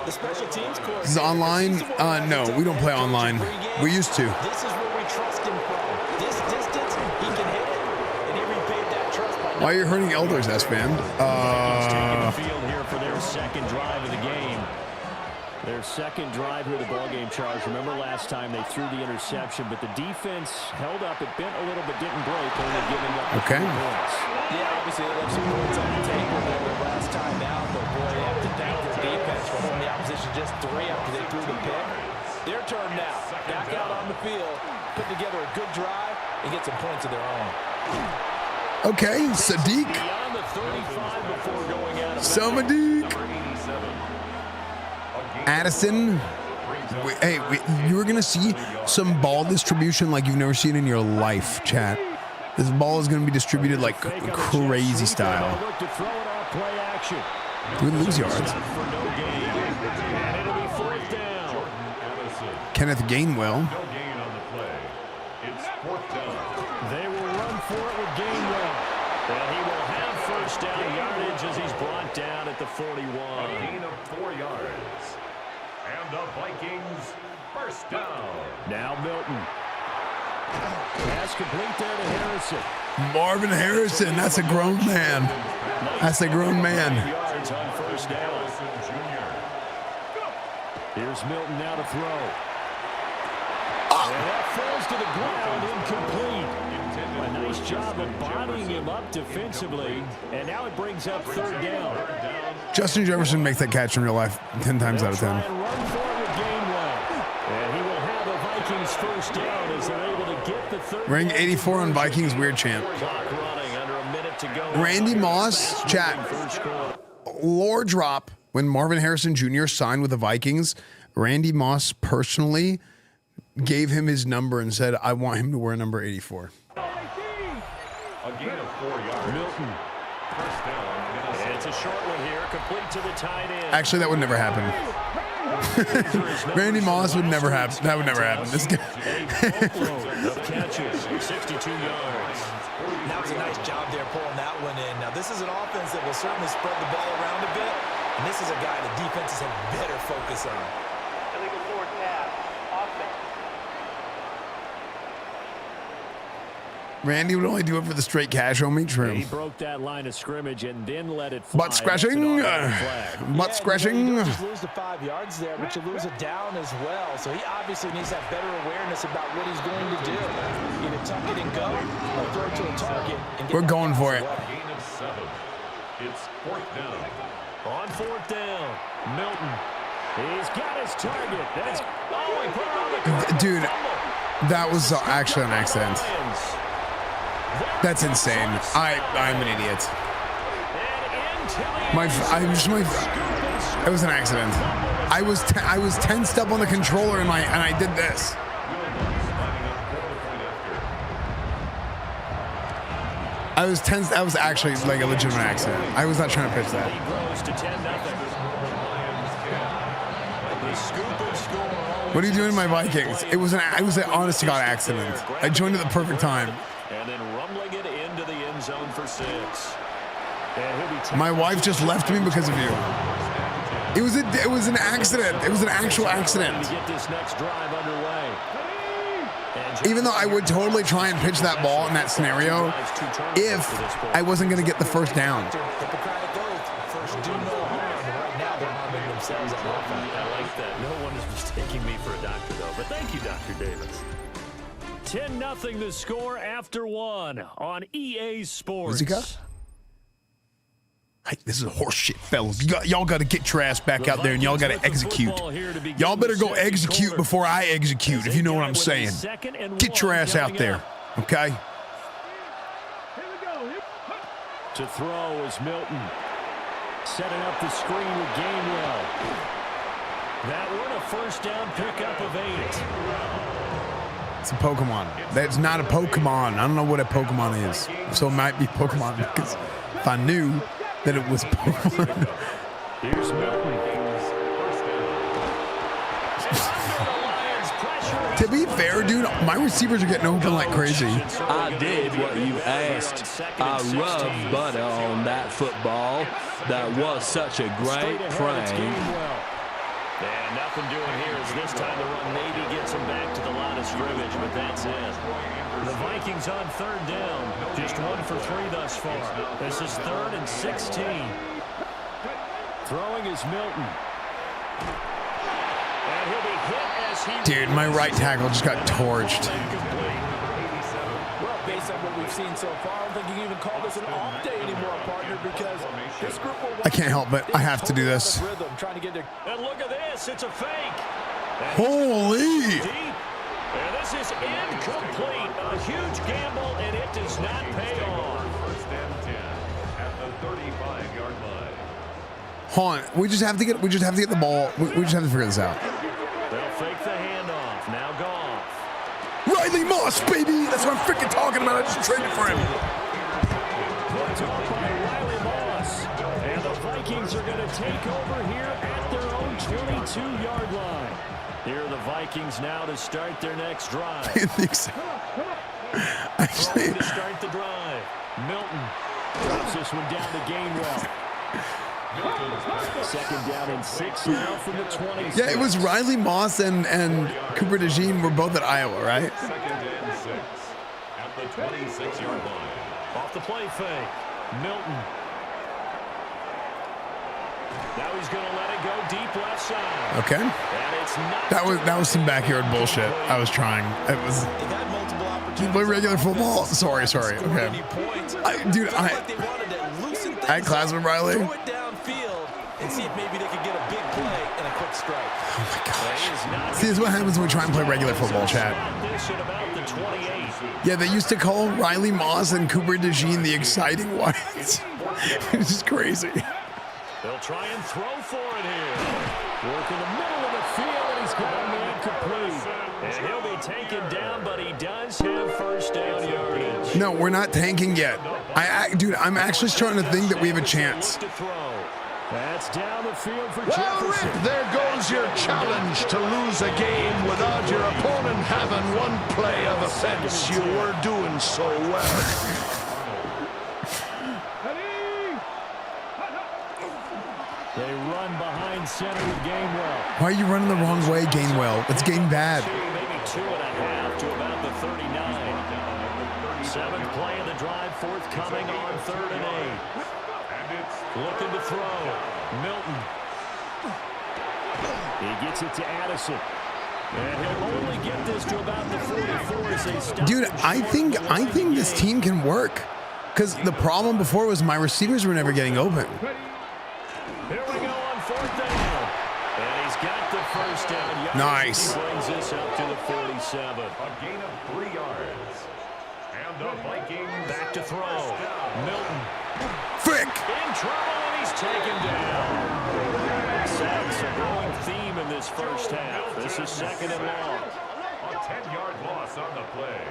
This is online? No, we don't play online. We used to. Why are you hurting elders, Esfand? Field here for their second drive of the game. Their second drive here of the ballgame, Charles. Remember last time they threw the interception, but the defense held up. It bent a little, but didn't break, only giving up 3 points. Yeah, obviously they left some points on the table there the last time out, but boy, they have to thank their defense for holding the opposition just 3 after they threw the pick. Their turn now. Back out on the field, put together a good drive, and get some points of their own. Okay, Sadiq. Sadiq. Addison. You're going to see some ball distribution like you've never seen in your life, chat. This ball is going to be distributed like crazy style. We lose yards. Kenneth Gainwell. They will run for it with Gainwell. And he will have first down yardage as he's brought down at the 41. A gain of 4 yards. And the Vikings first down. Now Milton. Pass complete there to Harrison. Marvin Harrison, that's a grown man. That's a grown man. Yards on first down. Here's Milton now to throw. And that falls to the ground, incomplete. A nice job of bodying him up defensively, and now it brings up 3rd down. Justin Jefferson makes that catch in real life 10 times out of 10. And he will have the Vikings first down as they're able to get the 3rd. Ring 84 on Vikings, weird champ. Randy Moss, chat. Lore drop. When Marvin Harrison Jr. signed with the Vikings, Randy Moss personally gave him his number and said, I want him to wear number 84. A gain of 4 yards. Milton. First down. And it's a short one here, complete to the tight end. Actually, that would never happen. Randy Moss would never happen. That would never happen. This guy. Catches, 62 yards. That was a nice job there pulling that one in. Now, this is an offense that will certainly spread the ball around a bit, and this is a guy the defenses have better focus on. Illegal forward pass. Offense. Randy would only do it for the straight cash on each room. He broke that line of scrimmage and then let it fly. Butt scratching. Butt scratching. You don't just lose the 5 yards there, but you lose it down as well. So he obviously needs that better awareness about what he's going to do. Either tuck it and go, or throw it to a target. And get We're going for it. Gain of 7. It's 4th down. On 4th down, Milton. He's got his target. That's he put it on the Dude, that was actually an accident. That's insane. I'm an idiot. It was an accident. I was tensed up on the controller and I did this. I was tense. That was actually like a legitimate accident. I was not trying to pitch that. What are you doing, my Vikings? It was an honest to God accident. I joined at the perfect time. And then rumbling it into the end zone for 6. My wife just left me because of you. It was an accident. It was an actual accident. To get this next drive underway. Even though I would totally try and pitch that ball in that scenario if I wasn't going to get the first down. themselves on offense. I like that. No one is mistaking me for a doctor, though. But thank you, Dr. Davis. 10-0 the score after one on EA Sports. What's he got? Hey, this is horse shit, fellas. Y'all got to get your ass back out there, and y'all got to execute. Y'all better go execute before I execute, if you know what I'm saying. Get your ass out there, okay? To throw is Milton. Setting up the screen with Gainwell. That one a first down pickup of 8. It's a Pokemon. That's not a Pokemon. I don't know what a Pokemon is. So it might be Pokemon, because if I knew that it was Pokemon. Here's Milton. To be fair, dude, my receivers are getting open like crazy. I did what you asked. I rubbed butter on that football. That was such a great prank. And nothing doing here as this time the run maybe gets him back to the line of scrimmage, but that's it. The Vikings on third down. Just 1 for 3 thus far. This is 3rd and 16. Throwing is Milton. And he'll be hit as he... Dude, my right tackle just got torched. Well, based on what we've seen so far, I don't think you can even call this an off day anymore, partner, because this group will... I can't help it. I have to do this. And look at this. It's a fake. Holy! And this is incomplete. A huge gamble, and it does not pay off. First and 10 at the 35-yard line. Hold on. We just have to get the ball. We just have to figure this out. They'll fake the handoff. Now Goff. Riley Moss, baby! That's what I'm freaking talking about. I just traded for him. Put off by Riley Moss. And the Vikings are going to take over here at their own 22-yard line. Here are the Vikings now to start their next drive. I think so. Actually, to start the drive. Milton drops this one down to Gainwell. Second down and 6 now from the 20. yeah, it was Riley Moss and Cooper DeJean were both at Iowa, right? Second and 6 at the 26-yard line. Off the play fake. Milton. Now he's going to let it go deep left side. Okay. That was some backyard bullshit. I was trying. It was. Do you play regular football? Sorry. Okay. I had class with Riley. Throw it downfield and see if maybe they could get a big play and a quick strike. Oh my gosh. See, this is what happens when we try and play regular football, chat. Yeah, they used to call Riley Moss and Cooper DeJean the exciting ones. It's just crazy. They'll try and throw for it here. Work in the middle of the field, and he's got him incomplete. And he'll be taken down, but he does have first down yardage. No, we're not tanking yet. Dude, I'm actually starting to think that we have a chance. That's down the field for Well, Jefferson. Rick, there goes your challenge to lose a game without your opponent having one play of offense. You were doing so well. They run behind center with Gainwell. Why are you running the wrong way, Gainwell? It's game bad. Maybe 2.5 to about the 39. 7th play of the drive, forthcoming on 3rd and 8. Looking to throw. Milton. He gets it to Addison. And he'll only get this to about the 44 as they stop. Dude, I think this team can work. Because the problem before was my receivers were never getting open. Here we go on 4th down. And he's got the first down. Nice. He brings this up to the 47. A gain of 3 yards. And the Vikings back to throw. Milton. Frick. In trouble, and he's taken down. Sacks a growing theme in this first half. This is 2nd and long. A 10-yard loss on the play.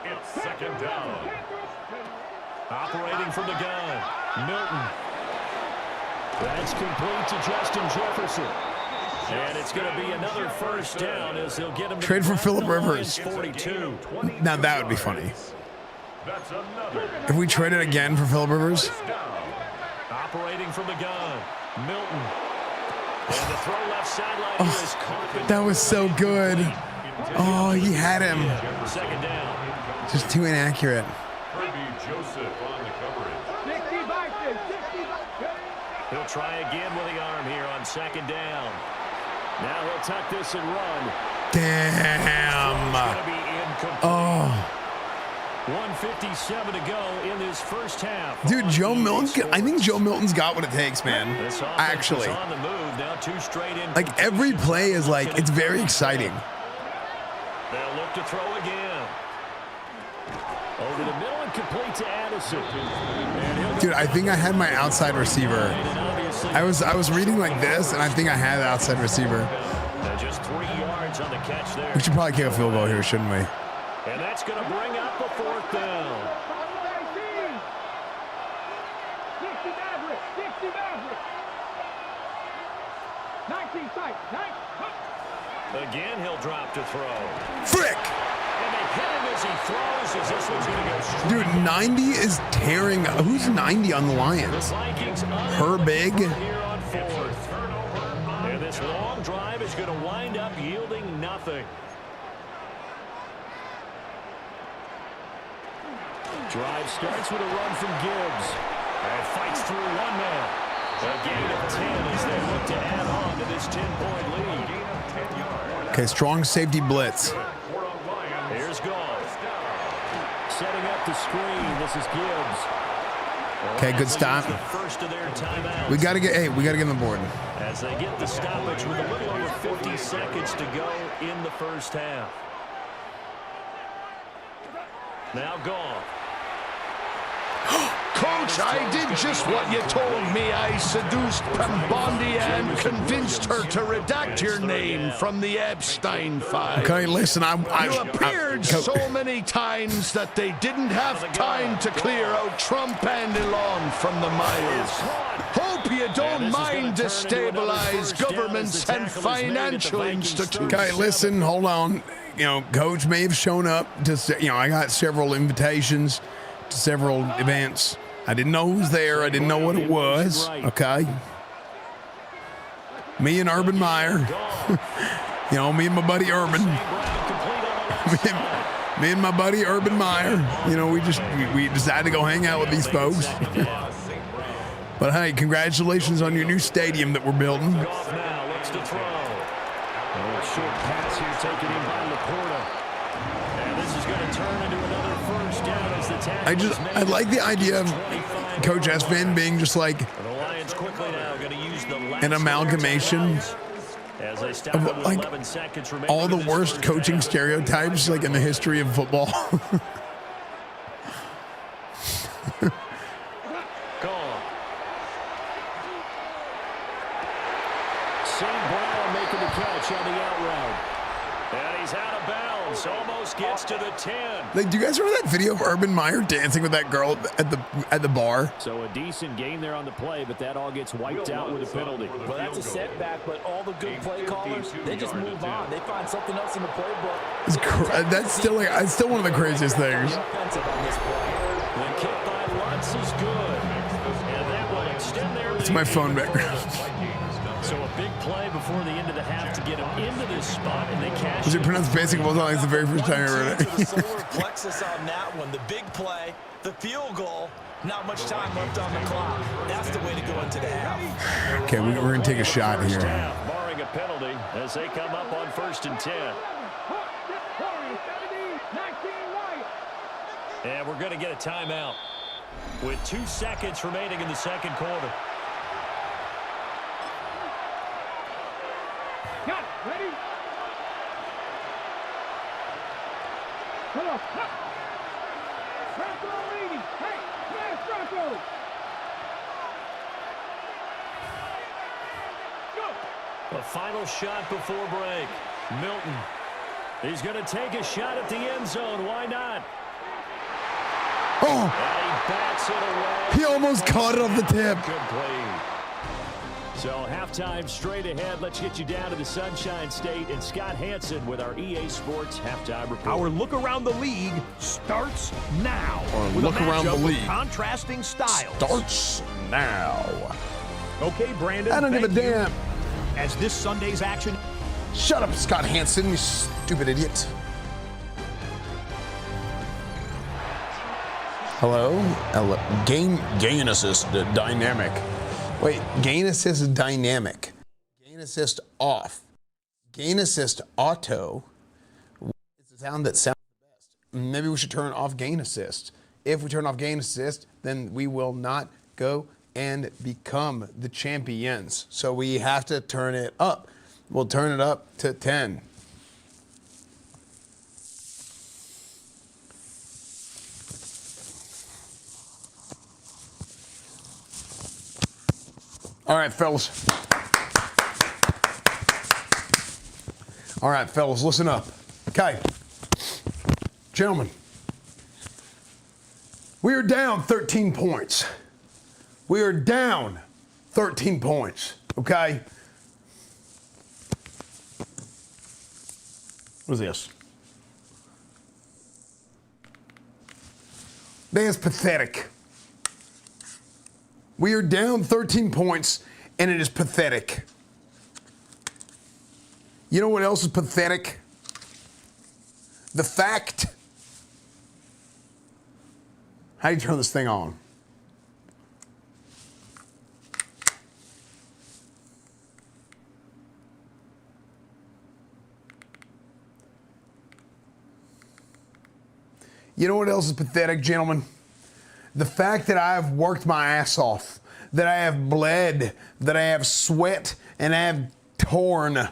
It's 2nd down. Operating from the gun. Milton. That's complete to Justin Jefferson. And it's going to be another first down as they'll get him. Trade for Phillip Rivers. 42. Now that would be funny. If we traded again for Phillip Rivers. Operating from the gun. Milton. And the throw left sideline is caught. That was so good. Oh, he had him. 2nd down. Just too inaccurate. Joseph on the coverage. He'll try again with the arm here on second down. Now he'll tuck this and run. Damn. Oh. 1:57 to go in this first half. Dude, Joe Milton, I think Joe Milton's got what it takes, man. Actually. On the move. Now 2 straight in. Like, every play is like, it's very exciting. They'll look to throw again. Over the middle and complete to Addison. Dude, I think I had my outside receiver. I was reading like this, and I think I had the outside receiver. Just 3 yards on the catch there. We should probably kick a field goal here, shouldn't we? And that's going to bring up a 4th down. Again, he'll drop to throw. Frick! And they hit him as he throws, as this one's going to go straight. Dude, 90 is tearing. Who's 90 on the Lions? Her big. Here on 4th. And this long drive is going to wind up yielding nothing. Drive starts with a run from Gibbs. And fights through one man. A gain of 10 as they look to add on to this 10-point lead. Okay, strong safety blitz. Here's Goff. Setting up the screen. This is Gibbs. Okay, good stop. First of their timeouts. We gotta get on the board. As they get the stoppage with a little over 50 seconds to go in the first half. Now Goff. Coach, I did just what you told me. I seduced Bondi and convinced her to redact your name from the Epstein file. Okay, listen, You appeared so many times that they didn't have time to clear out Trump and Elon from the miles. Hope you don't mind destabilize governments and financial institutions. Okay, listen, hold on. You know, Coach may have shown up to, I got several invitations to several events. I didn't know who was there. I didn't know what it was. Okay. Me and Urban Meyer. Me and my buddy Urban. me and my buddy Urban Meyer. We decided to go hang out with these folks. But hey, congratulations on your new stadium that we're building. Now looks to throw. A short pass here taken in by Laporta. And this is going to turn into another first down as the tackle. I like the idea of Coach Esfand being just like an amalgamation of like all the worst coaching stereotypes like in the history of football. Making the catch on the out route. And he's out of bounds. Almost gets to the 10. Like, do you guys remember that video of Urban Meyer dancing with that girl at the bar? So a decent gain there on the play, but that all gets wiped out with a penalty. Well, that's a setback, but all the good play callers, they just move on. They find something else in the playbook. That's still it's still one of the craziest things. Offensive on this play. The kick by Lutz is good. And that will extend their lead. It's my phone background. So a big play before the end of the half to get him into this spot, and they cash. Was it pronounced basic? Well, it's the very first time I heard it. The solar plexus on that one. The big play, the field goal. Not much time left on the clock. That's the way to go into the half. Okay, we're going to take a shot here. Barring a penalty as they come up on 1st and 10. And we're going to get a timeout with 2 seconds remaining in the second quarter. Got it. Ready? Come on. Bronco leading. Hey, smash Bronco. Go. The final shot before break. Milton. He's going to take a shot at the end zone. Why not? Oh! And he bats it away. He almost caught it off the tip. So halftime straight ahead. Let's get you down to the Sunshine State and Scott Hansen with our EA Sports halftime report. Our look around the league starts now. Or with look a around the matchup with league contrasting styles. starts now. Okay, Brandon. I don't give a damn. As this Sunday's action. Shut up, Scott Hansen, you stupid idiot. Hello? Gain assist, dynamic. Wait, gain assist is dynamic. Gain assist off. Gain assist auto. It's the sound that sounds the best. Maybe we should turn off gain assist. If we turn off gain assist, then we will not go and become the champions. So we have to turn it up. We'll turn it up to 10. All right, fellas. All right, fellas, listen up. Okay. Gentlemen, we are down 13 points. We are down 13 points, okay? What is this? That's pathetic. We are down 13 points, and it is pathetic. You know what else is pathetic? The fact. How do you turn this thing on? You know what else is pathetic, gentlemen? The fact that I have worked my ass off, that I have bled, that I have sweat, and I have torn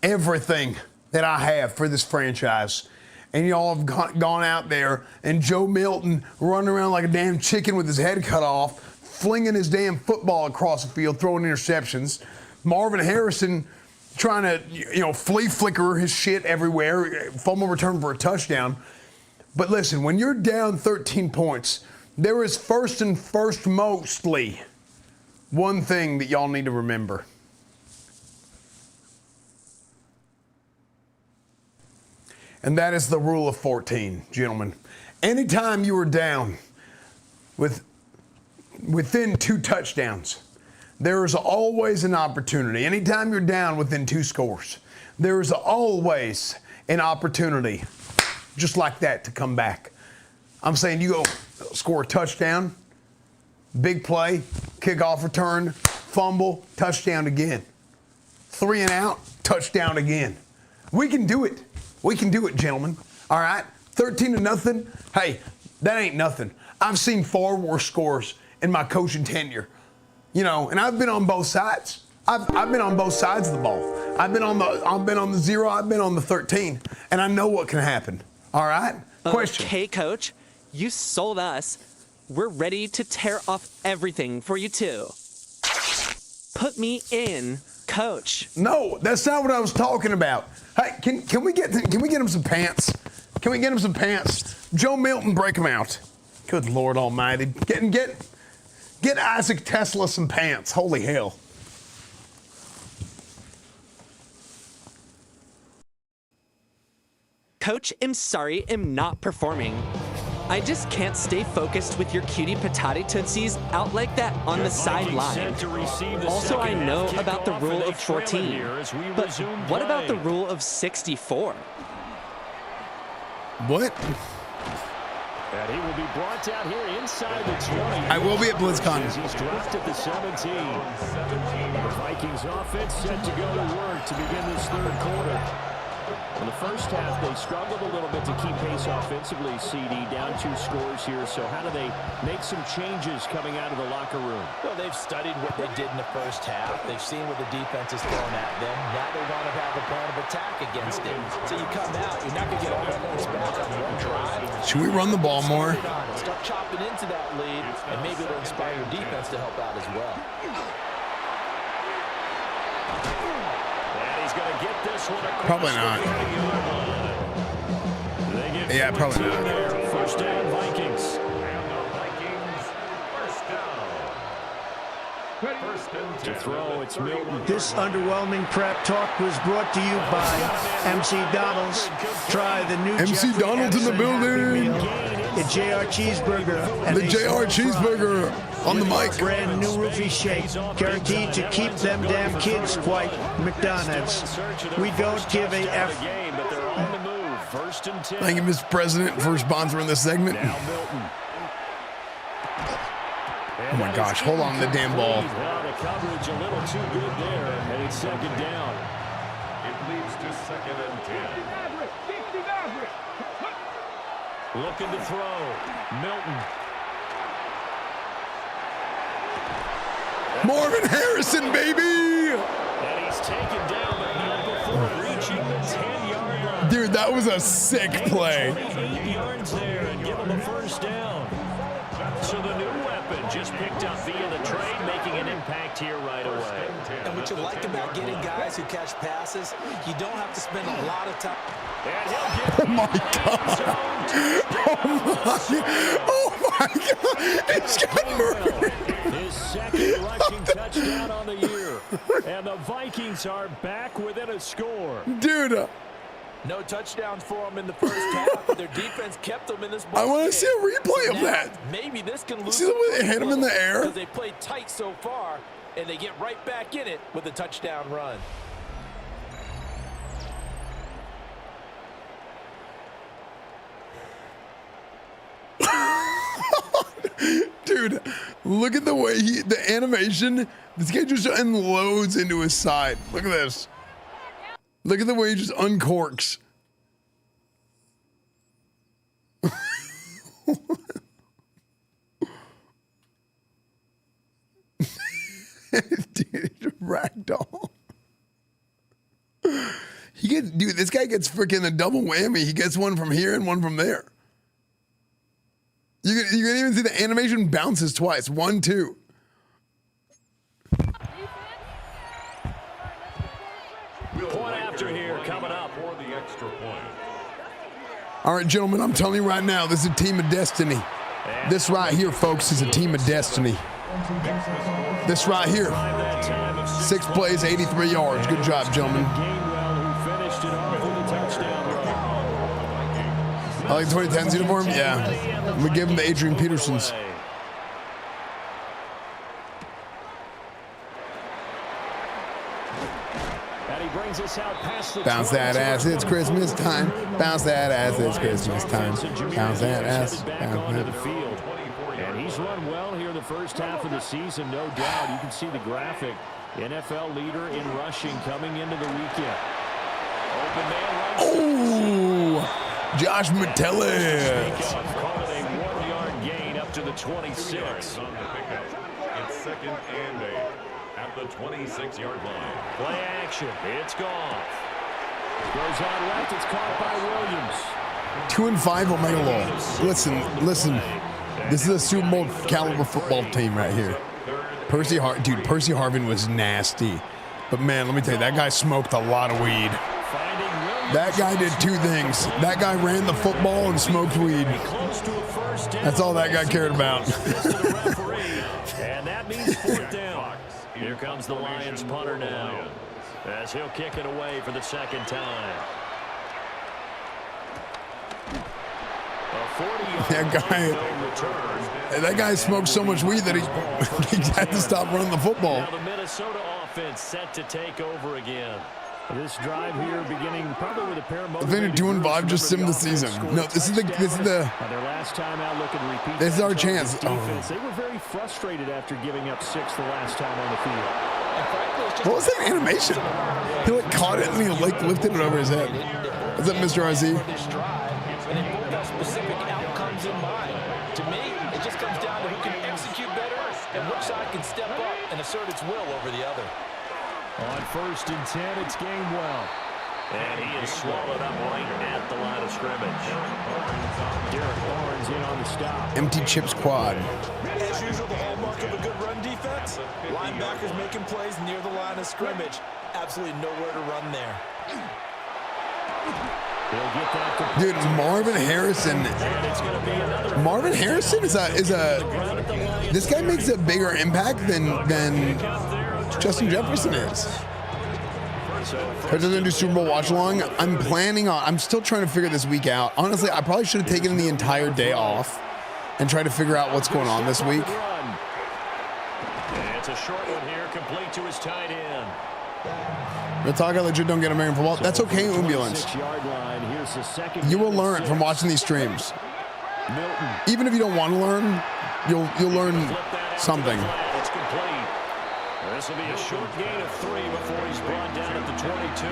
everything that I have for this franchise. And y'all have gone out there, and Joe Milton running around like a damn chicken with his head cut off, flinging his damn football across the field, throwing interceptions. Marvin Harrison trying to, flea flicker his shit everywhere, fumble return for a touchdown. But listen, when you're down 13 points, there is first and mostly one thing that y'all need to remember. And that is the rule of 14, gentlemen. Anytime you are down within 2 touchdowns, there is always an opportunity. Anytime you're down within 2 scores, there is always an opportunity just like that to come back. I'm saying you go score a touchdown, big play, kickoff return, fumble, touchdown again. 3 and out, touchdown again. We can do it. We can do it, gentlemen. All right? 13-0. Hey, that ain't nothing. I've seen far worse scores in my coaching tenure. And I've been on both sides. I've been on both sides of the ball. I've been on the 0, I've been on the 13, and I know what can happen. All right? Question. Okay, coach. You sold us. We're ready to tear off everything for you too. Put me in, coach. No, that's not what I was talking about. Hey, can we get him some pants? Can we get him some pants? Joe Milton, break him out. Good Lord Almighty. Get Isaac Tesla some pants. Holy hell. Coach, I'm sorry, I'm not performing. I just can't stay focused with your cutie patati tootsies out like that on the sideline. Also, I know about the rule of 14, but what about the rule of 64? What? And he will be brought down here inside the 20. I will be at BlizzCon. He's dropped at the 17. The Vikings offense set to go to work to begin this third quarter. In the first half, they struggled a little bit to keep pace offensively, CD, down 2 scores here. So how do they make some changes coming out of the locker room? Well, they've studied what they did in the first half. They've seen what the defense is throwing at them. Now they want to have a plan of attack against it. So you come out, you're not going to get all points back on one drive. Should we run the ball more? Start chopping into that lead, and maybe it'll inspire your defense to help out as well. Probably not. Yeah, probably not. First down, Vikings. To throw, it's Milton. This underwhelming prep talk was brought to you by MC Donald's. Try the new MC Jeffrey Donald's in the building. The JR Cheeseburger. And the JR Cheeseburger on the mic. Brand new roofie shake. Guaranteed to keep them damn kids quiet. McDonald's. We don't give a F. Thank you, Mr. President, for sponsoring this segment. Oh my gosh, hold on to the damn ball. Well, the coverage a little too good there, and it's second down. It leads to 2nd and 10. Looking to throw. Milton. Marvin Harrison, baby! And he's taken down before reaching the 10-yard line. Dude, that was a sick play. 28 yards there and give him a first down. So the new weapon just picked up via the trade, making an impact here right away. And what you like about getting guys who catch passes, you don't have to spend a lot of time. Oh my God. Oh my God. It's got murdered. His second rushing touchdown on the year. And the Vikings are back within a score. Dude. No touchdowns for them in the first half, but their defense kept them in this ball. I want to see a replay of that. Maybe this can lose. See the way they hit him in the air? Because they played tight so far, and they get right back in it with a touchdown run. Dude, look at the way the animation, this guy just unloads into his side. Look at this. Look at the way he just uncorks. Dude, ragdoll. Dude, this guy gets freaking a double whammy. He gets one from here and one from there. You can even see the animation bounces twice. 1, 2. Point after here coming up. For the extra point. All right, gentlemen, I'm telling you right now, this is a team of destiny. This right here, folks, is a team of destiny. This right here. 6 plays, 83 yards. Good job, gentlemen. I like 2010's uniform? Yeah. We give him the Adrian Peterson's. Bounce that ass, it's Christmas time. Bounce that ass, it's Christmas time. Bounce that ass. Bounce that. And he's run well here the first half of the season, no doubt. You can see the graphic. NFL leader in rushing coming into the weekend. Open man right. Oh, Josh Metellus. Called a 1-yard gain up to the 26. It's 2nd and 8 at the 26-yard line. Play action. It's gone. Goes out left. It's caught by Williams. 2 and 5 Omega Law. Listen. This is a Super Bowl caliber football team right here. Percy Harvin was nasty. But man, let me tell you, that guy smoked a lot of weed. That guy did 2 things. That guy ran the football and smoked weed. That's all that guy cared about. And that means 4th down. Here comes the Lions punter now, as he'll kick it away for the 2nd time. That guy smoked so much weed that he had to stop running the football. Now the Minnesota offense set to take over again. This drive here beginning probably with a pair of. I think 2 and 5 just simmed the season. No, this is the their last time out looking to repeat. This is our chance. Defense. They were very frustrated after giving up 6 the last time on the field. What was that animation? He like caught it and he like lifted it over his head. Is that Mr. RZ? And they both have specific outcomes in mind. To me, it just comes down to who can execute better and which side can step up and assert its will over the other. On 1st and 10, it's Gainwell. And he is swallowed up right at the line of scrimmage. Derek Barnes in on the stop. Empty chips quad. As usual, the hallmark of a good run defense. Linebackers making plays near the line of scrimmage. Absolutely nowhere to run there. Dude, Marvin Harrison. Marvin Harrison is a. This guy makes a bigger impact than Justin Jefferson is. Because they're gonna do Super Bowl watch along. I'm still trying to figure this week out. Honestly, I probably should have taken the entire day off and tried to figure out what's going on this week. It's a short one here, complete to his tight end. Real talk, I legit don't get American football. That's okay, Ambulance. You will learn from watching these streams. Even if you don't want to learn, you'll learn something. It's complete. This will be a short gain of 3 before he's brought down at the 22.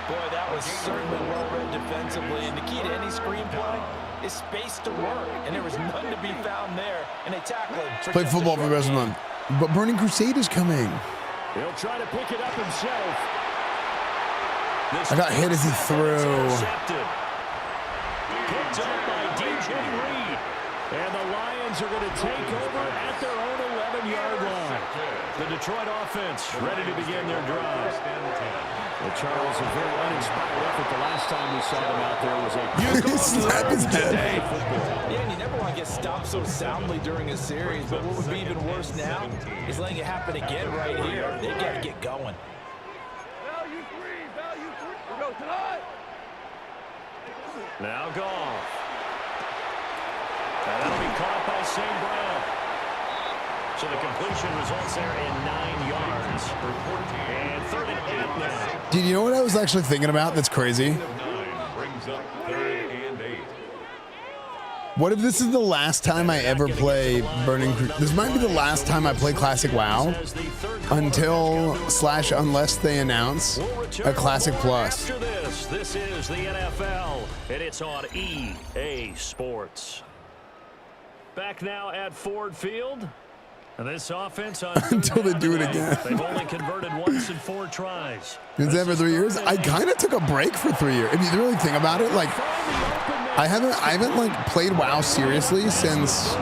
Boy, that was certainly well read defensively, and the key to any screenplay is space to work, and there was none to be found there, and they tackled him. Play football for the rest of the month. But Burning Crusade is coming. He'll try to pick it up himself. I got hit as he threw. Picked up by DJ Reed. And the Lions are going to take over at their own 11-yard line. The Detroit offense ready to begin their drive. Well, Charles, a very uninspired effort. The last time we saw them out there was a slap his head. Yeah, and you never want to get stopped so soundly during a series, but what would be even worse now is letting it happen again right here. They got to get going. Now Goff. And that'll be caught by St. Brown. So the completion results there in 9 yards. And 3rd and 8 now. Dude, you know what I was actually thinking about that's crazy? What if this is the last time I ever play Burning Crusade? This might be the last time I play Classic WoW unless they announce a Classic Plus. After this is the NFL, and it's on EA Sports. Back now at Ford Field. And this offense on until they do it again. They've only converted once in 4 tries. Is that for 3 years? I kind of took a break for 3 years. If you really think about it, like I haven't like played WoW seriously since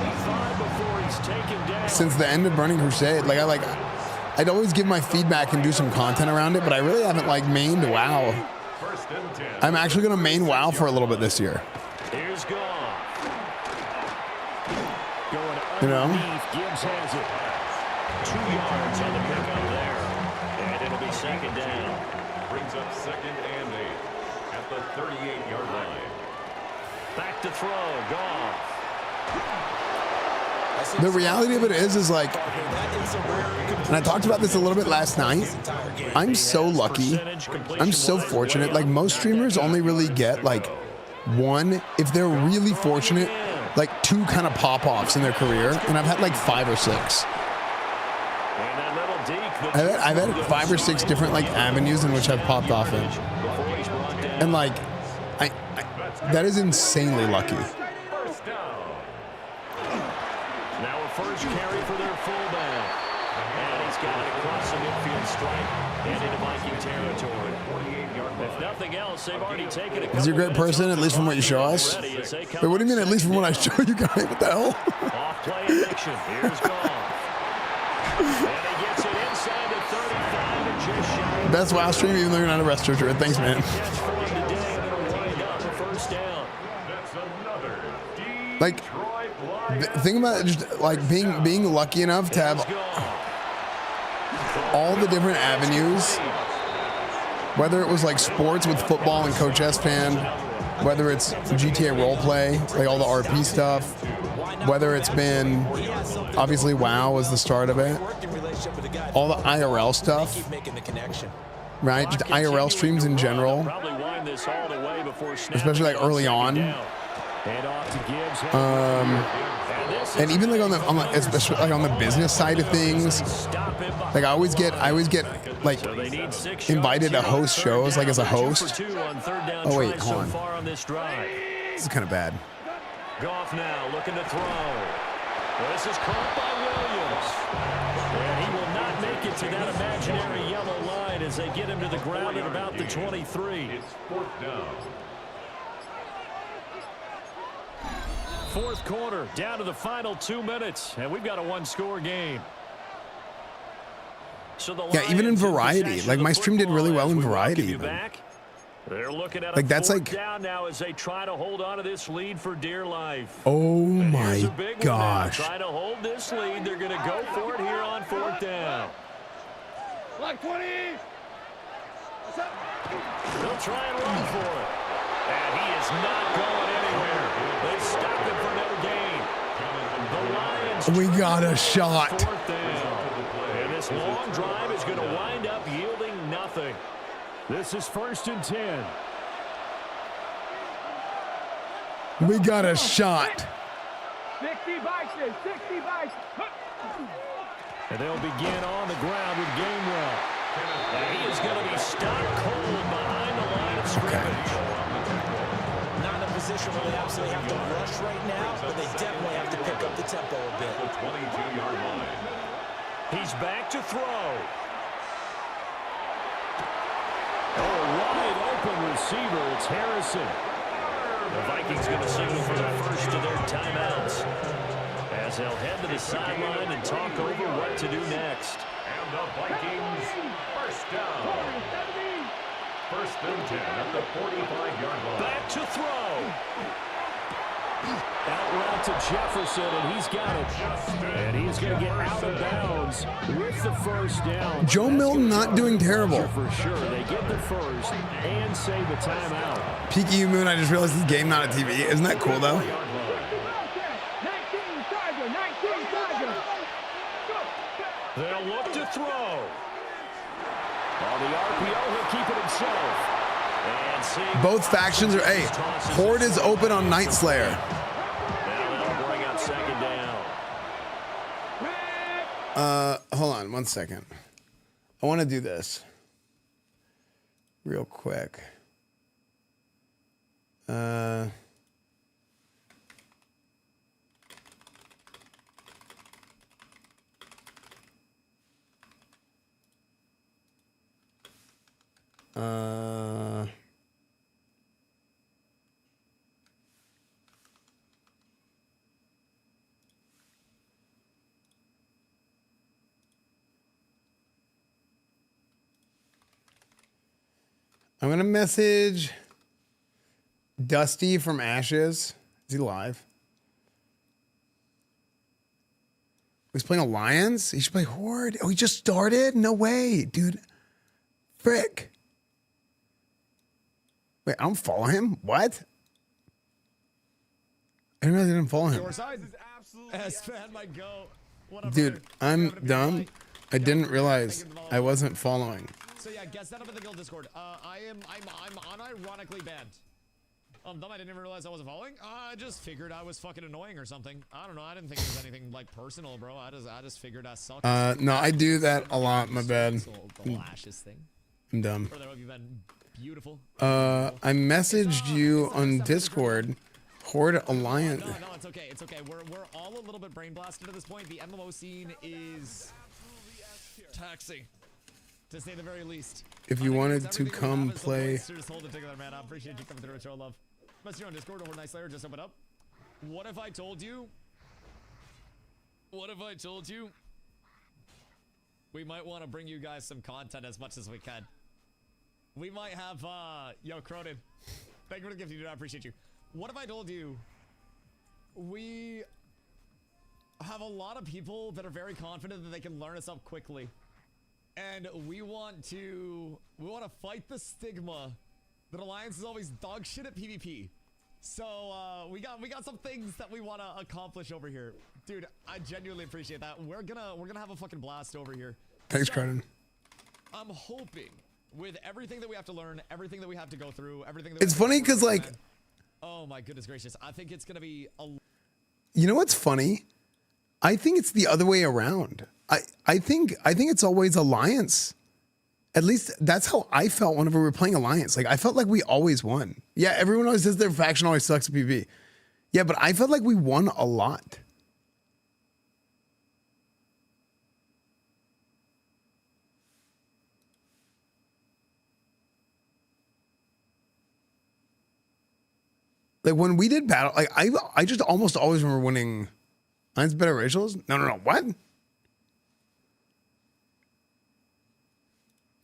the end of Burning Crusade. Like I'd always give my feedback and do some content around it, but I really haven't like mained WoW. I'm actually gonna main WoW for a little bit this year. Here's Goff. You know? Gibbs has it. 2 yards on the pickup there. And it'll be 2nd down. Brings up 2nd and 8 at the 38-yard line. Back to throw. Goff. The reality of it is like, and I talked about this a little bit last night, I'm so lucky. I'm so fortunate. Like most streamers only really get like 1, if they're really fortunate, like 2 kind of pop-offs in their career, and I've had like 5 or 6. I've had 5 or 6 different like avenues in which I've popped off in, and like I that is insanely lucky. Now a first carry for their fullback, and he's got it across the midfield stripe and into Viking territory. 48-yard line. If nothing else, they've already taken it. He's a great person, at least from what you show us. Wait, what do you mean, at least from what I show you guys? What the hell? Off play action. Here's Goff. And he gets it inside the 35 and just shy. Best WoW stream, even though you're not a restorer. Thanks, man. Like, think about it, just like being lucky enough to have all the different avenues, whether it was like sports with football and Coach Esfand, whether it's GTA roleplay, like all the RP stuff, whether it's been, obviously WoW was the start of it, all the IRL stuff, right? Just IRL streams in general, especially like early on. And even like on the especially like on the business side of things, like I always get like invited to host shows, like as a host. Oh wait, hold on. This is kind of bad. Goff now looking to throw. This is caught by Williams. And he will not make it to that imaginary yellow line as they get him to the ground at about the 23. It's 4th down. 4th quarter, down to the final 2 minutes, and we've got a 1-score game. So the yeah, even in variety, like my stream did really well in variety. Even. They're looking at like that's like down now as they try to hold on to this lead for dear life. Oh my gosh! Try to hold this lead. They're going to go for it here on 4th down. Like 20. They'll try and run for it, and he is not going anywhere. They stopped him for no gain. The Lions. We got a shot. 4th down. And this long drive is going to wind up yielding nothing. This is 1st and 10. We got a shot. 60 Vikings, 60 Vikings. And they'll begin on the ground with Gainwell. And he is going to be stopped cold behind the line of scrimmage. Not in a position where they absolutely have to rush right now, but they definitely have to pick up the tempo a bit. The 22-yard line. He's back to throw. Oh, wide open receiver. It's Harrison. The Vikings going to signal for the first of their timeouts, as they'll head to the sideline and talk over what to do next. And the Vikings first down. First and 10 at the 45-yard line. Back to throw. Out route to Jefferson, and he's got it. And he's going to get out of bounds with the first down. Joe Milton not doing terrible. For sure, they get the first and save the timeout. Peaky You Moon, I just realized this game not a TV. Isn't that cool, though? They'll look to throw. On the RPO, he'll keep it himself. And Both factions are, hey, Horde is open on Night Slayer. That'll bring up second down. Hold on 1 second. I want to do this real quick. I'm going to message Dusty from Ashes. Is he live? He's playing Alliance? He should play Horde. Oh, he just started? No way, dude. Frick. Wait, I don't follow him? What? I didn't realize I didn't follow him. Esfand might go. Dude, I'm dumb. I didn't realize I wasn't following. So yeah, guess that up in the guild Discord. I'm unironically banned. Dumb, I didn't even realize I wasn't following. I just figured I was fucking annoying or something. I don't know. I didn't think it was anything like personal, bro. I just figured I sucked. No, I do that a lot. My bad. The lashes thing. I'm dumb. Brother, have you been beautiful? I messaged you on Discord. Horde Alliance. No, it's okay. It's okay. We're all a little bit brain blasted at this point. The MMO scene is taxing, to say the very least. If you wanted to come play. Just hold it together, man. I appreciate you coming through and show love. Message you on Discord or Nice Slayer, just open up. What if I told you? What if I told you? We might want to bring you guys some content as much as we can. We might have, yo, Cronin. Thank you for the gift, dude. I appreciate you. What if I told you we have a lot of people that are very confident that they can learn us up quickly, and we want to fight the stigma that Alliance is always dog shit at PvP. So we got some things that we want to accomplish over here, dude. I genuinely appreciate that. We're gonna have a fucking blast over here. Thanks, Cronin. I'm hoping with everything that we have to learn, everything that we have to go through, everything. That It's funny because like. Oh my goodness gracious! I think it's gonna be a. You know what's funny? I think it's the other way around. I think it's always Alliance. At least that's how I felt whenever we were playing Alliance. Like I felt like we always won. Yeah, everyone always says their faction always sucks at PvP. Yeah, but I felt like we won a lot. Like when we did battle, like I just almost always remember winning. Alliance better racials? No. What?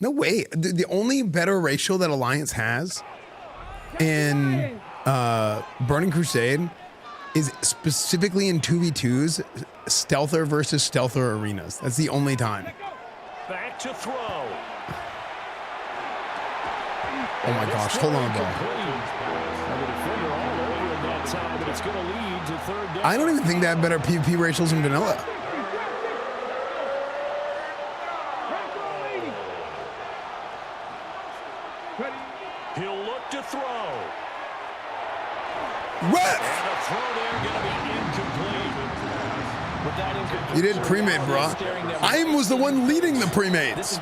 No way. The only better racial that Alliance has in Burning Crusade is specifically in 2v2s, stealther versus stealther arenas. That's the only time. Back to throw. Oh my gosh, hold on, bro. I don't even think they have better PvP racials in vanilla. He'll look to throw. You did pre-made, bro. I was the one leading the pre-mates.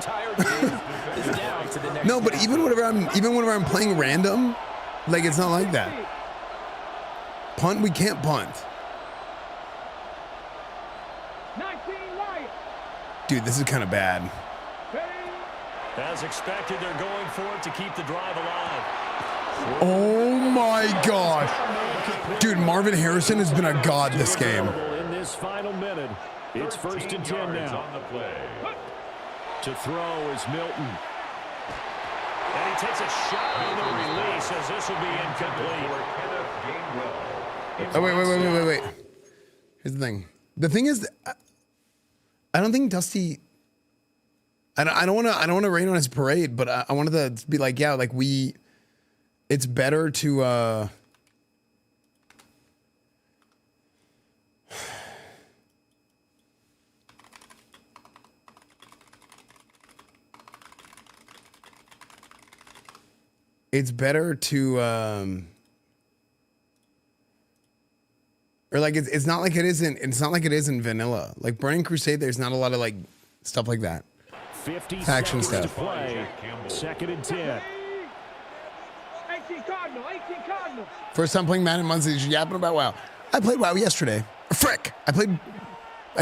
No, but even whenever I'm playing random, like it's not like that. Punt, we can't punt. Dude, this is kind of bad. As expected, they're going for it to keep the drive alive. Oh my gosh. Dude, Marvin Harrison has been a god this game. In this final minute, it's 1st and 10 now. To throw is Milton. And he takes a shot on the release as this will be incomplete. Oh, wait. Here's the thing. The thing is, I don't think Dusty. I don't want to rain on his parade, but I wanted to be like, yeah, like it's better to. It's better to, or like it's not like it isn't. It's not like it isn't vanilla. Like Burning Crusade, there's not a lot of like stuff like that. 50 Faction seconds stuff. to play. 2nd and 10. 18 Cardinal. First time playing Madden months. You're yapping about WoW. I played WoW yesterday. Frick! I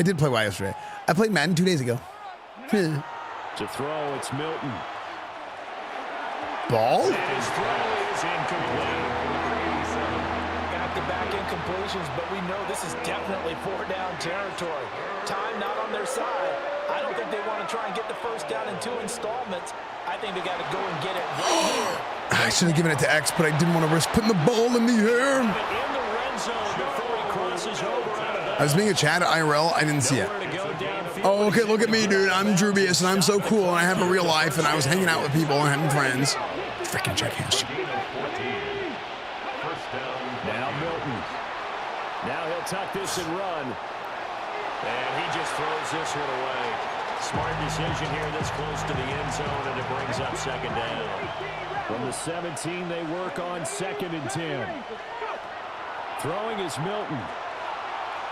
did play WoW yesterday. I played Madden 2 days ago. To throw, it's Milton. Ball? His throw is incomplete. Back-to-back incompletions, but we know this is definitely 4-down territory. Time not on their side. I don't think they want to try and get the first down in 2 installments. I think they got to go and get it right here. I should have given it to X, but I didn't want to risk putting the ball in the air. In the red zone before he crosses over out of I was being a Chad IRL. I didn't see it. Oh, okay. Look at me, dude. I'm Drubius, and I'm so cool, and I have a real life, and I was hanging out with people and having friends. Freaking jackass. Now Milton. Now he'll tuck this and run. And he just throws this one away. Smart decision here this close to the end zone, and it brings up 2nd down. From the 17, they work on 2nd and 10. Throwing is Milton.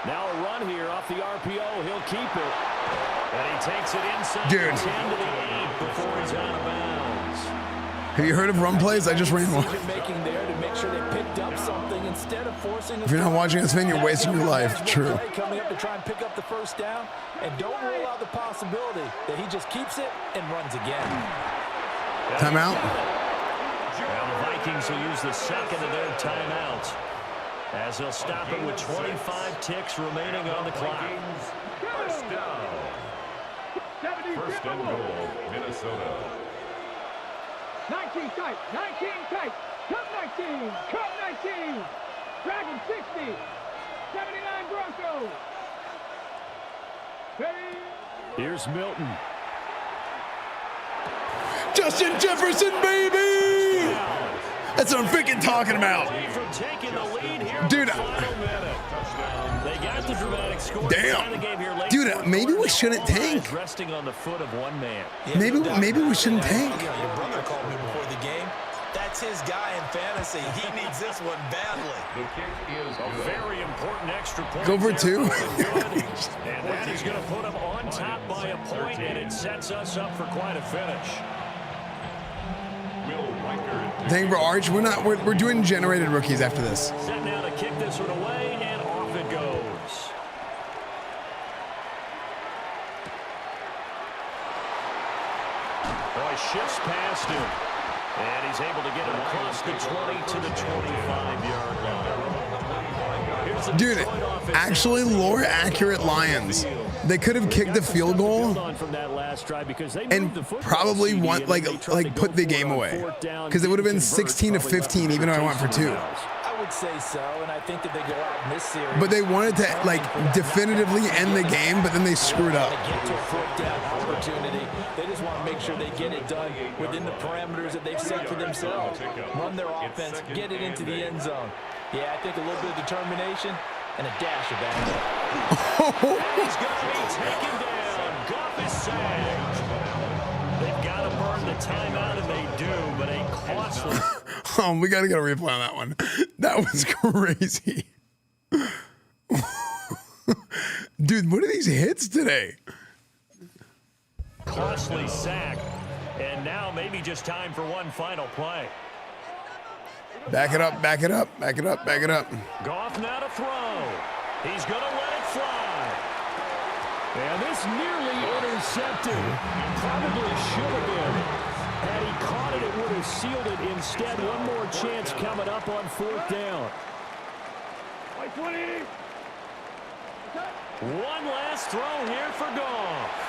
Now a run here off the RPO. He'll keep it. And he takes it inside the 10 to the 8 before he's out of bounds. Have you heard of run plays? I just ran one. Making there to make sure they picked up something instead of forcing. If you're not watching this, man, you're wasting your life. True. Coming up to try and pick up the first down, and don't rule out the possibility that he just keeps it and runs again. Timeout. Well, the Vikings will use the second of their timeouts as they'll stop it with 25 ticks remaining on the clock. First down. 1st and goal, Minnesota. 19 tight. Cut 19. Dragon 60. 79 Broncos. Here's Milton. Justin Jefferson, baby! That's what I'm freaking talking about. Dude. They got the dramatic score. Damn. Dude, maybe we shouldn't tank. Resting on the foot of one man. Maybe we shouldn't tank. Your brother called me before the game. That's his guy in fantasy. He needs this one badly. The kick is a very important extra point. Go for 2. And that is going to put him on top by a point, and it sets us up for quite a finish. Dang, bro, Arch, we're doing generated rookies after this. Set now to kick this one away, and off it goes. Boy, shifts past him. And he's able to get it across the 20 to the 25-yard line. Dude, actually, lore accurate Lions. They could have kicked the field goal and probably put the game away, because it would have been 16 to 15 even if I went for 2. I would say so, and I think that they go out in this series. But they wanted to definitively end the game, but then they screwed up. Get to a 4th down opportunity. They just want to make sure they get it done within the parameters that they've set for themselves. Run their offense, get it into the end zone. Yeah, I think a little bit of determination and a dash of anger. He's going to be taken down. Goff is sacked. They've got to burn the timeout, and they do, but a costly. We got to get a replay on that one. That was crazy. Dude, what are these hits today? Costly sack. And now maybe just time for one final play. Back it up, back it up, back it up, back it up. Goff now to throw. He's going to let it fly. And this nearly intercepted. Probably should have been. Had he caught it, it would have sealed it. Instead, one more chance coming up on 4th down. One last throw here for Goff.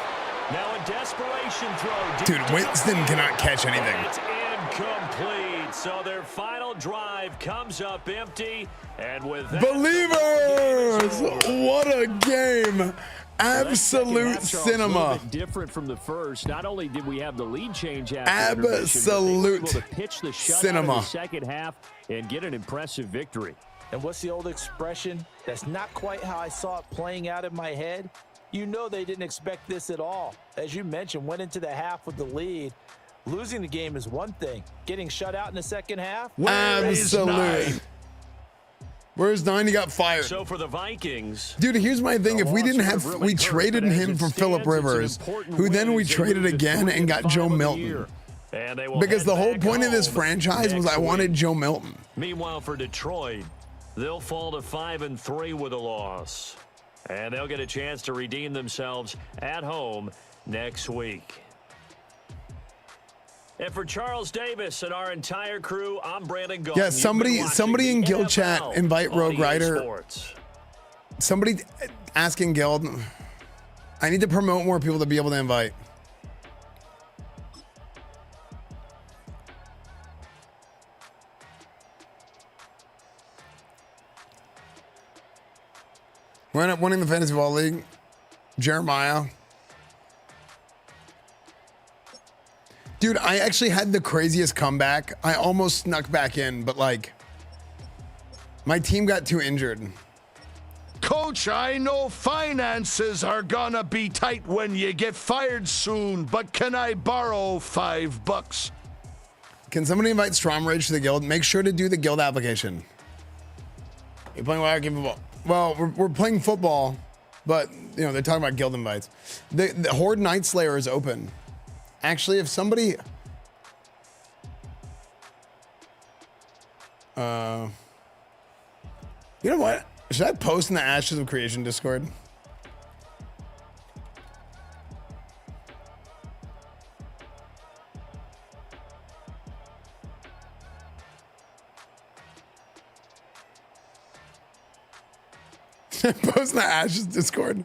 Now a desperation throw. Dude, Winston cannot catch anything. It's incomplete. So their final drive comes up empty. And with that, Believers! What a game. Absolute cinema. Different from the first. Not only did we have the lead change after absolute to pitch the shutout cinema. In the second half and get an impressive victory. And what's the old expression? That's not quite how I saw it playing out in my head. You know they didn't expect this at all. As you mentioned, went into the half with the lead. Losing the game is one thing. Getting shut out in the second half? Absolute. Where's 9? He got fired. So for the Vikings, dude, here's my thing. If we didn't have, we traded him for Phillip Rivers, who then we traded again and got Joe Milton. Because the whole point of this franchise was I wanted Joe Milton. Meanwhile, for Detroit, they'll fall to 5-3 with a loss. And they'll get a chance to redeem themselves at home next week. And for Charles Davis and our entire crew, I'm Brandon Gordon. Yeah, somebody in Guild chat invite Rogue Rider. Somebody asking Guild. I need to promote more people to be able to invite. We're up winning the Fantasy Football League. Jeremiah. Dude, I actually had the craziest comeback. I almost snuck back in, but like, my team got too injured. Coach, I know finances are gonna be tight when you get fired soon, but can I borrow $5? Can somebody invite Stromrage to the guild? Make sure to do the guild application. You're playing wire game football. Well, we're playing football, but you know they're talking about guild invites. The Horde Night Slayer is open. Actually, if somebody, you know what? Should I post in the Ashes of Creation Discord? Post in the Ashes Discord.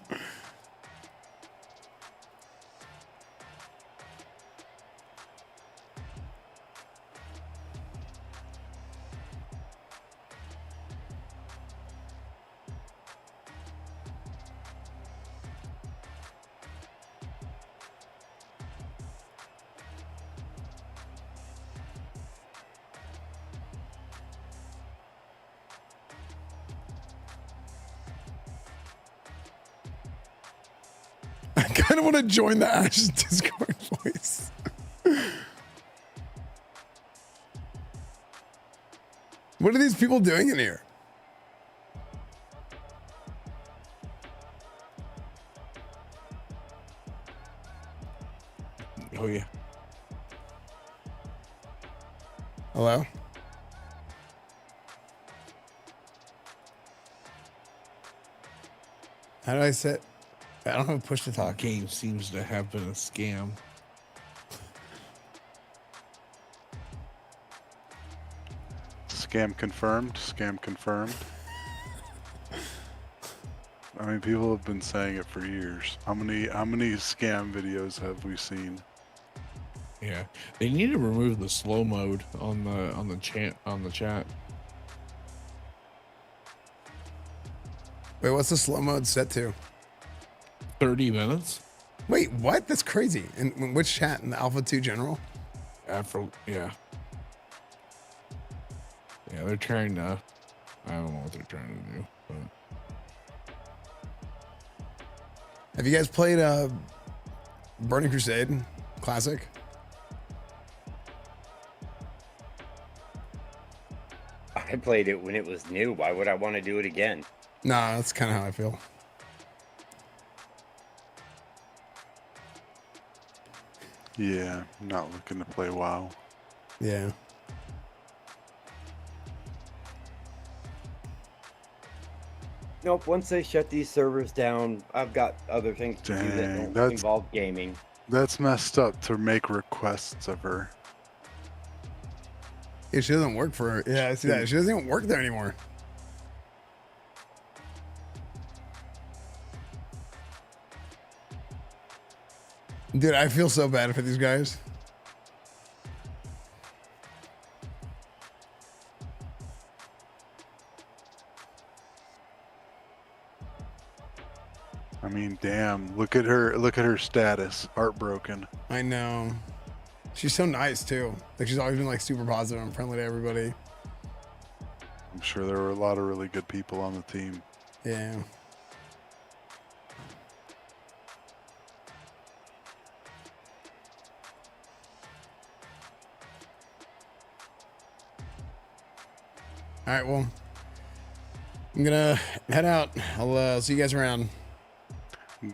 I kind of want to join the Ashes Discord, boys. What are these people doing in here? Oh, yeah. Hello? How do I sit? I don't have push to talk. Game seems to have been a scam. Scam confirmed. Scam confirmed. I mean, people have been saying it for years. How many scam videos have we seen? Yeah, they need to remove the slow mode on the chat. Wait, what's the slow mode set to? 30 minutes. Wait, what? That's crazy. In which chat? In the Alpha 2 General? Yeah, they're trying to. I don't know what they're trying to do. But. Have you guys played Burning Crusade Classic? I played it when it was new. Why would I want to do it again? Nah, that's kind of how I feel. Yeah, not looking to play WoW. Yeah. Nope, once they shut these servers down, I've got other things to do that don't involve gaming. That's messed up to make requests of her. Yeah, she doesn't work for her. Yeah, I see that. She doesn't even work there anymore. Dude, I feel so bad for these guys. I mean, damn, look at her status. Heartbroken. I know. She's so nice too. Like she's always been like super positive and friendly to everybody. I'm sure there were a lot of really good people on the team. Yeah. All right, well, I'm gonna head out. I'll see you guys around.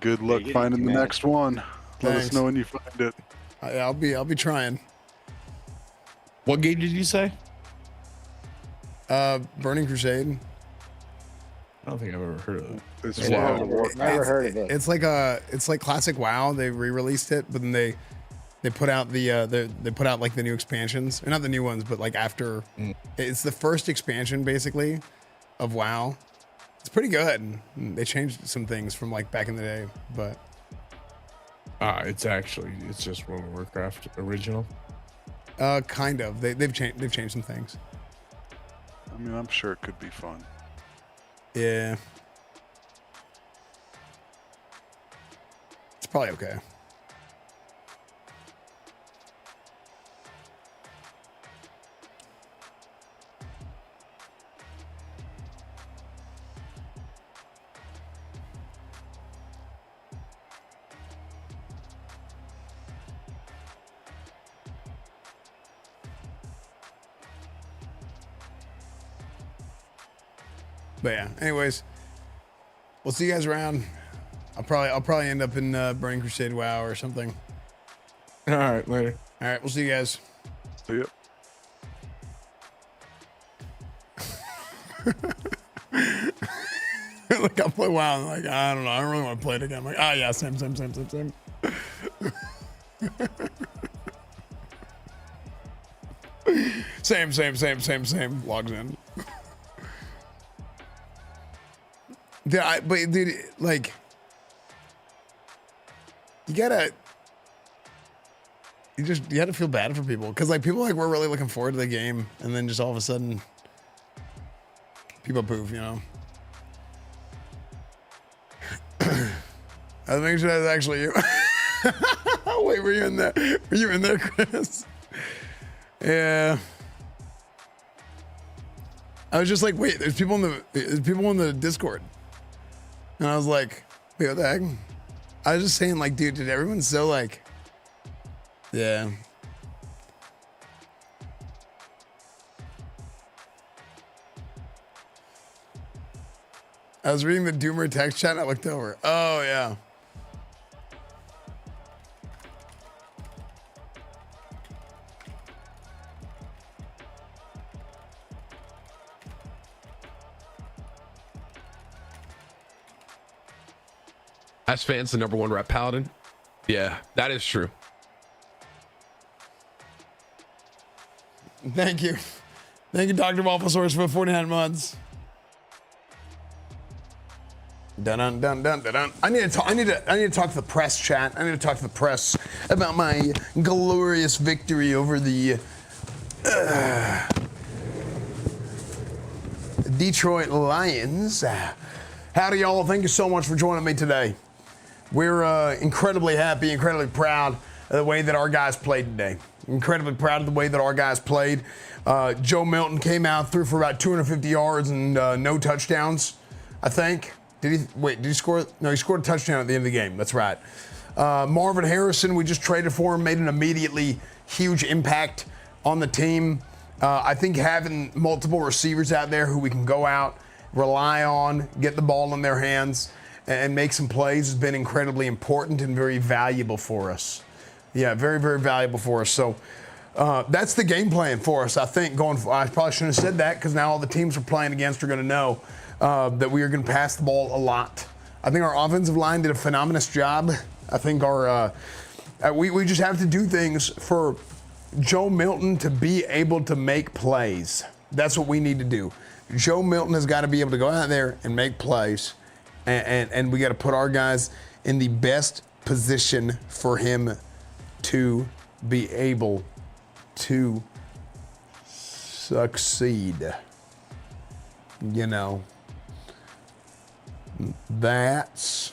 Good luck finding the next one. Let us know when you find it. I'll be trying. What game did you say? Burning Crusade. I don't think I've ever heard of it. It's Never heard of it. It's like classic WoW. They re-released it, but then they put out they put out like the new expansions, or not the new ones, but like after. It's the first expansion basically of WoW. It's pretty good. They changed some things from like back in the day, but it's just World of Warcraft original. Kind of. They've changed some things. I mean, I'm sure it could be fun. Yeah. It's probably okay. But yeah, anyways, we'll see you guys around. I'll probably end up in Burning Crusade WoW or something. All right, later. All right, we'll see you guys. See ya. Like I'll play WoW and like I don't know, I don't really want to play it again. I'm like, oh yeah, same. Same. Logs in. Dude, like, you gotta feel bad for people, because like people like we're really looking forward to the game, and then just all of a sudden, people poof, you know. I make sure that's actually you. Wait, were you in there? Were you in there, Chris? Yeah. I was just like, wait, there's people in the Discord. And I was like, wait, what the heck? I was just saying, like, dude, everyone's so like, yeah. I was reading the Doomer text chat and I looked over. Oh, yeah. Esfand's the #1 rep paladin. Yeah, that is true. Thank you, Dr. Wafflesaurus, for 49 months. Dun dun dun dun dun. I need to talk to the press, chat. I need to talk to the press about my glorious victory over the Detroit Lions. Howdy, y'all. Thank you so much for joining me today. We're incredibly happy, incredibly proud of the way that our guys played today. Incredibly proud of the way that our guys played. Joe Milton came out, threw for about 250 yards and no touchdowns, I think. Did he score? No, he scored a touchdown at the end of the game. That's right. Marvin Harrison, we just traded for him, made an immediately huge impact on the team. I think having multiple receivers out there who we can go out, rely on, get the ball in their hands, and make some plays has been incredibly important and very valuable for us. Yeah, very, very valuable for us. So that's the game plan for us, I think. I probably shouldn't have said that because now all the teams we're playing against are going to know that we are going to pass the ball a lot. I think our offensive line did a phenomenal job. I think we just have to do things for Joe Milton to be able to make plays. That's what we need to do. Joe Milton has got to be able to go out there and make plays, and we got to put our guys in the best position for him to be able to succeed. You know, that's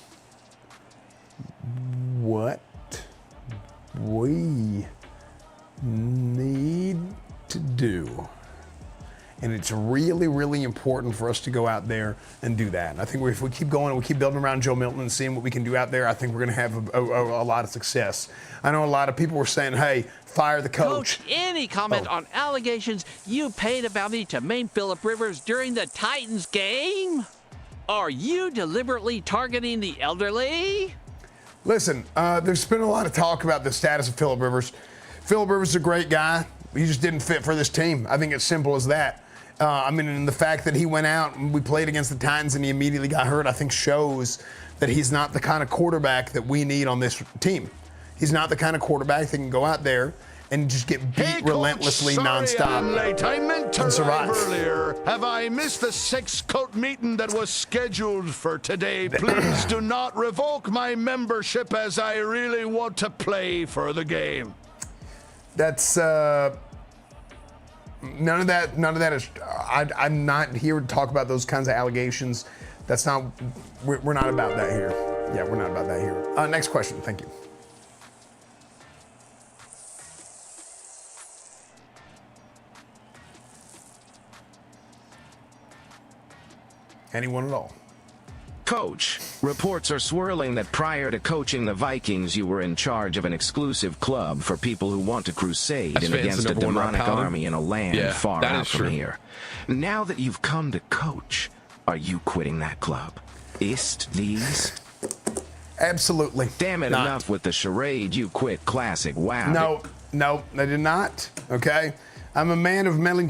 what we need to do. And it's really, really important for us to go out there and do that. And I think if we keep going and we keep building around Joe Milton and seeing what we can do out there, I think we're going to have a lot of success. I know a lot of people were saying, hey, fire the coach. Coach, any comment on allegations you paid a bounty to main Phillip Rivers during the Titans game? Are you deliberately targeting the elderly? Listen, there's been a lot of talk about the status of Phillip Rivers. Phillip Rivers is a great guy. He just didn't fit for this team. I think it's simple as that. I mean, and the fact that he went out and we played against the Titans and he immediately got hurt, I think shows that he's not the kind of quarterback that we need on this team. He's not the kind of quarterback that can go out there and just get beat relentlessly nonstop. I'm late. I meant to survive earlier. Have I missed the 6-coat meeting that was scheduled for today? Please do not revoke my membership as I really want to play for the game. That's none of that is. I'm not here to talk about those kinds of allegations. That's not. We're not about that here. Yeah, we're not about that here. Next question. Thank you. Anyone at all? Coach, reports are swirling that prior to coaching the Vikings, you were in charge of an exclusive club for people who want to crusade in against a demonic army in a land far out from here. Now that you've come to coach, are you quitting that club? Ist these? Absolutely. Damn it, enough with the charade. You quit classic. Wow. No, I did not. Okay? I'm a man of many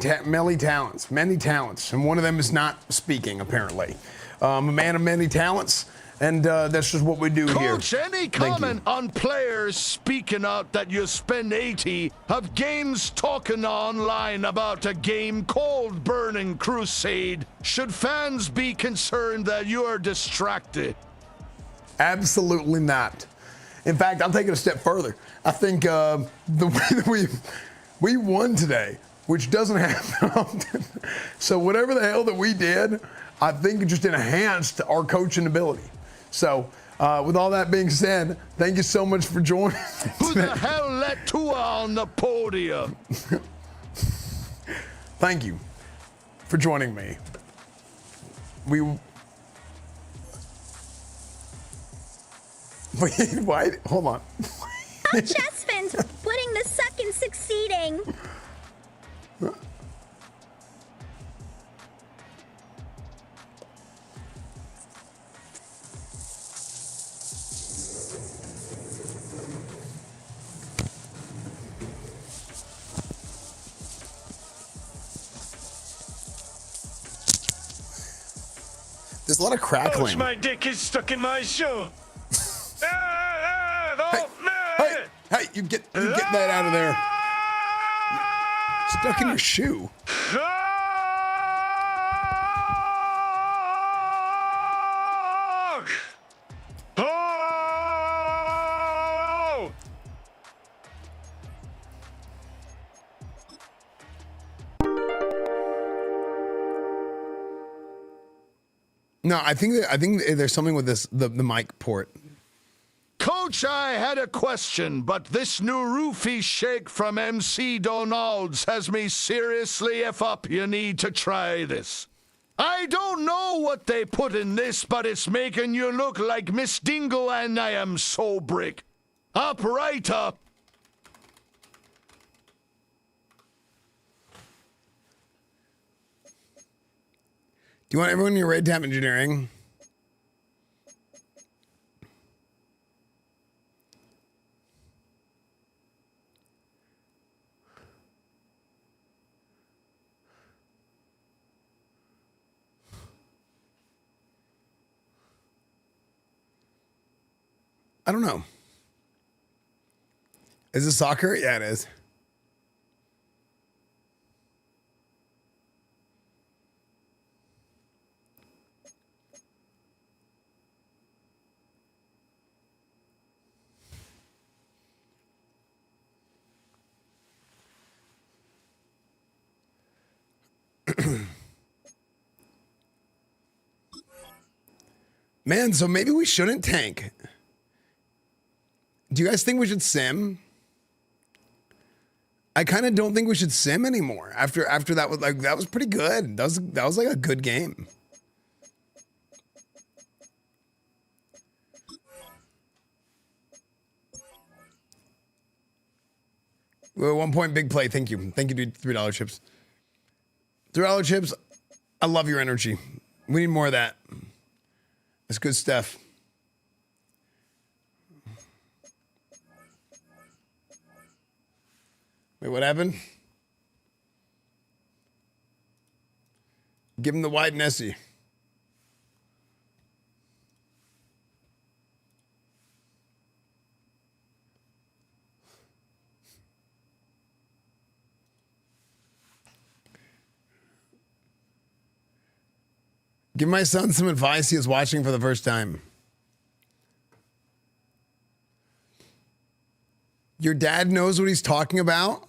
talents, and one of them is not speaking, apparently. I'm a man of many talents, and that's just what we do here. Coach, any comment on players speaking out that you spend 80 of games talking online about a game called Burning Crusade? Should fans be concerned that you are distracted? Absolutely not. In fact, I'll take it a step further. I think the way that we won today, which doesn't happen often. So whatever the hell that we did, I think it just enhanced our coaching ability. So with all that being said, thank you so much for joining. Who the hell let Tua on the podium? Thank you for joining me. Wait, hold on. Coach Esfand, putting the suck in succeeding. There's a lot of crackling. Coach, my dick is stuck in my shoe. Hey, you get that out of there. Stuck in your shoe. No, I think there's something with this the mic port. Coach, I had a question, but this new roofie shake from MC Donald's has me seriously F up. You need to try this. I don't know what they put in this, but it's making you look like Miss Dingle, and I am so brick. Up right up. Do you want everyone in your raid to have engineering? I don't know. Is it soccer? Yeah, it is. Man, so maybe we shouldn't tank. Do you guys think we should sim? I kind of don't think we should sim anymore. After that was like that was pretty good. That was like a good game. Well, 1 point big play. Thank you, dude. $3 chips. $3 chips. I love your energy. We need more of that. That's good stuff. Wait, what happened? Give him the wide Nessie. Give my son some advice. He is watching for the first time. Your dad knows what he's talking about.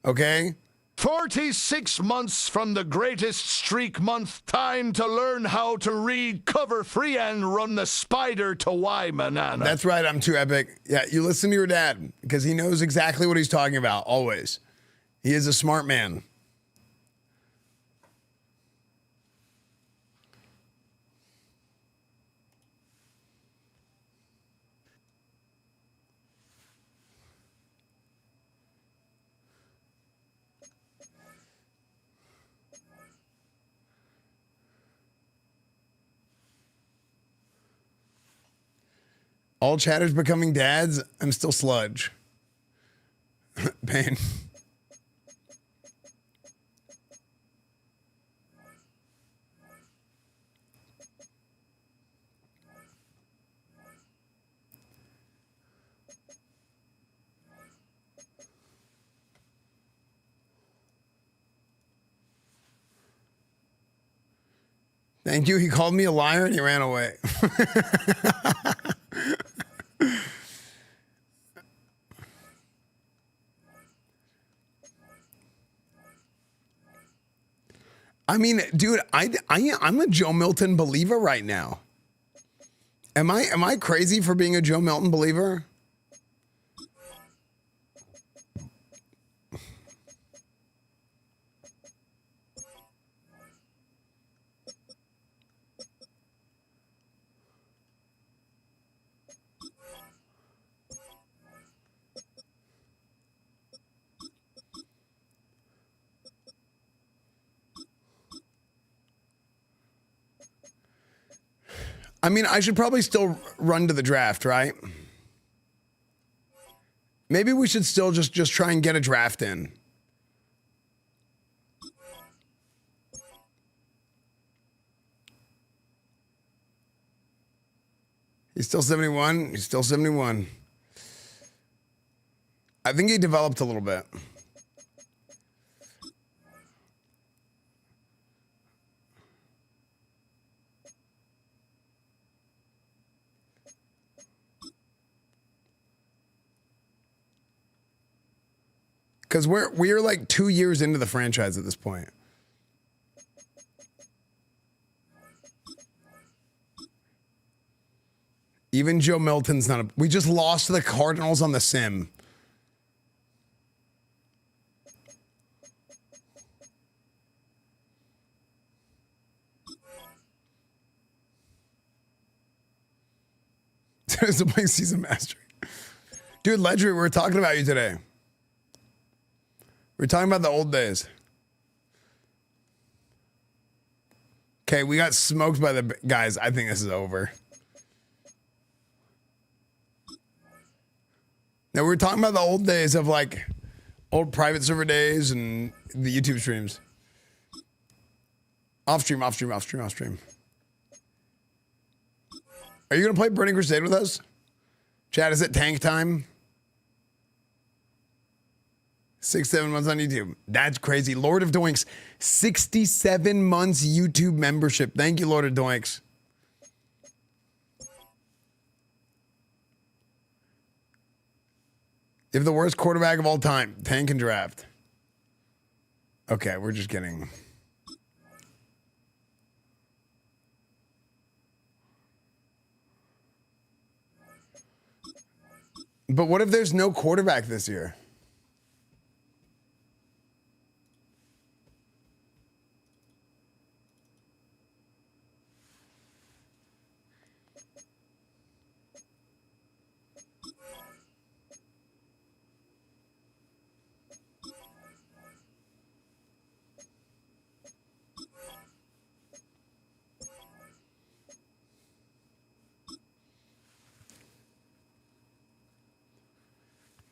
Okay? 46 months from the greatest streak month. Time to learn how to read cover free and run the spider to Y banana. That's right. I'm too epic. Yeah, you listen to your dad because he knows exactly what he's talking about. Always. He is a smart man. All chatters becoming dads. I'm still sludge. Pain. Thank you. He called me a liar and he ran away. I mean, dude, I'm a Joe Milton believer right now. Am I crazy for being a Joe Milton believer? I mean, I should probably still run to the draft, right? Maybe we should still just try and get a draft in. He's still 71. He's still 71. I think he developed a little bit. Because we're like 2 years into the franchise at this point. Even Joe Milton's not a... We just lost to the Cardinals on the sim. There's a big season mastery. Dude, Ledger, we were talking about you today. We were talking about the old days. Okay, we got smoked by the guys. I think this is over. Now, we were talking about the old days of like old private server days and the YouTube streams. Off stream. Are you going to play Burning Crusade with us? Chad, is it tank time? 6-7 months on YouTube. That's crazy. Lord of Doinks, 67 months YouTube membership. Thank you, Lord of Doinks. If the worst quarterback of all time, tank and draft. Okay, we're just kidding. But what if there's no quarterback this year?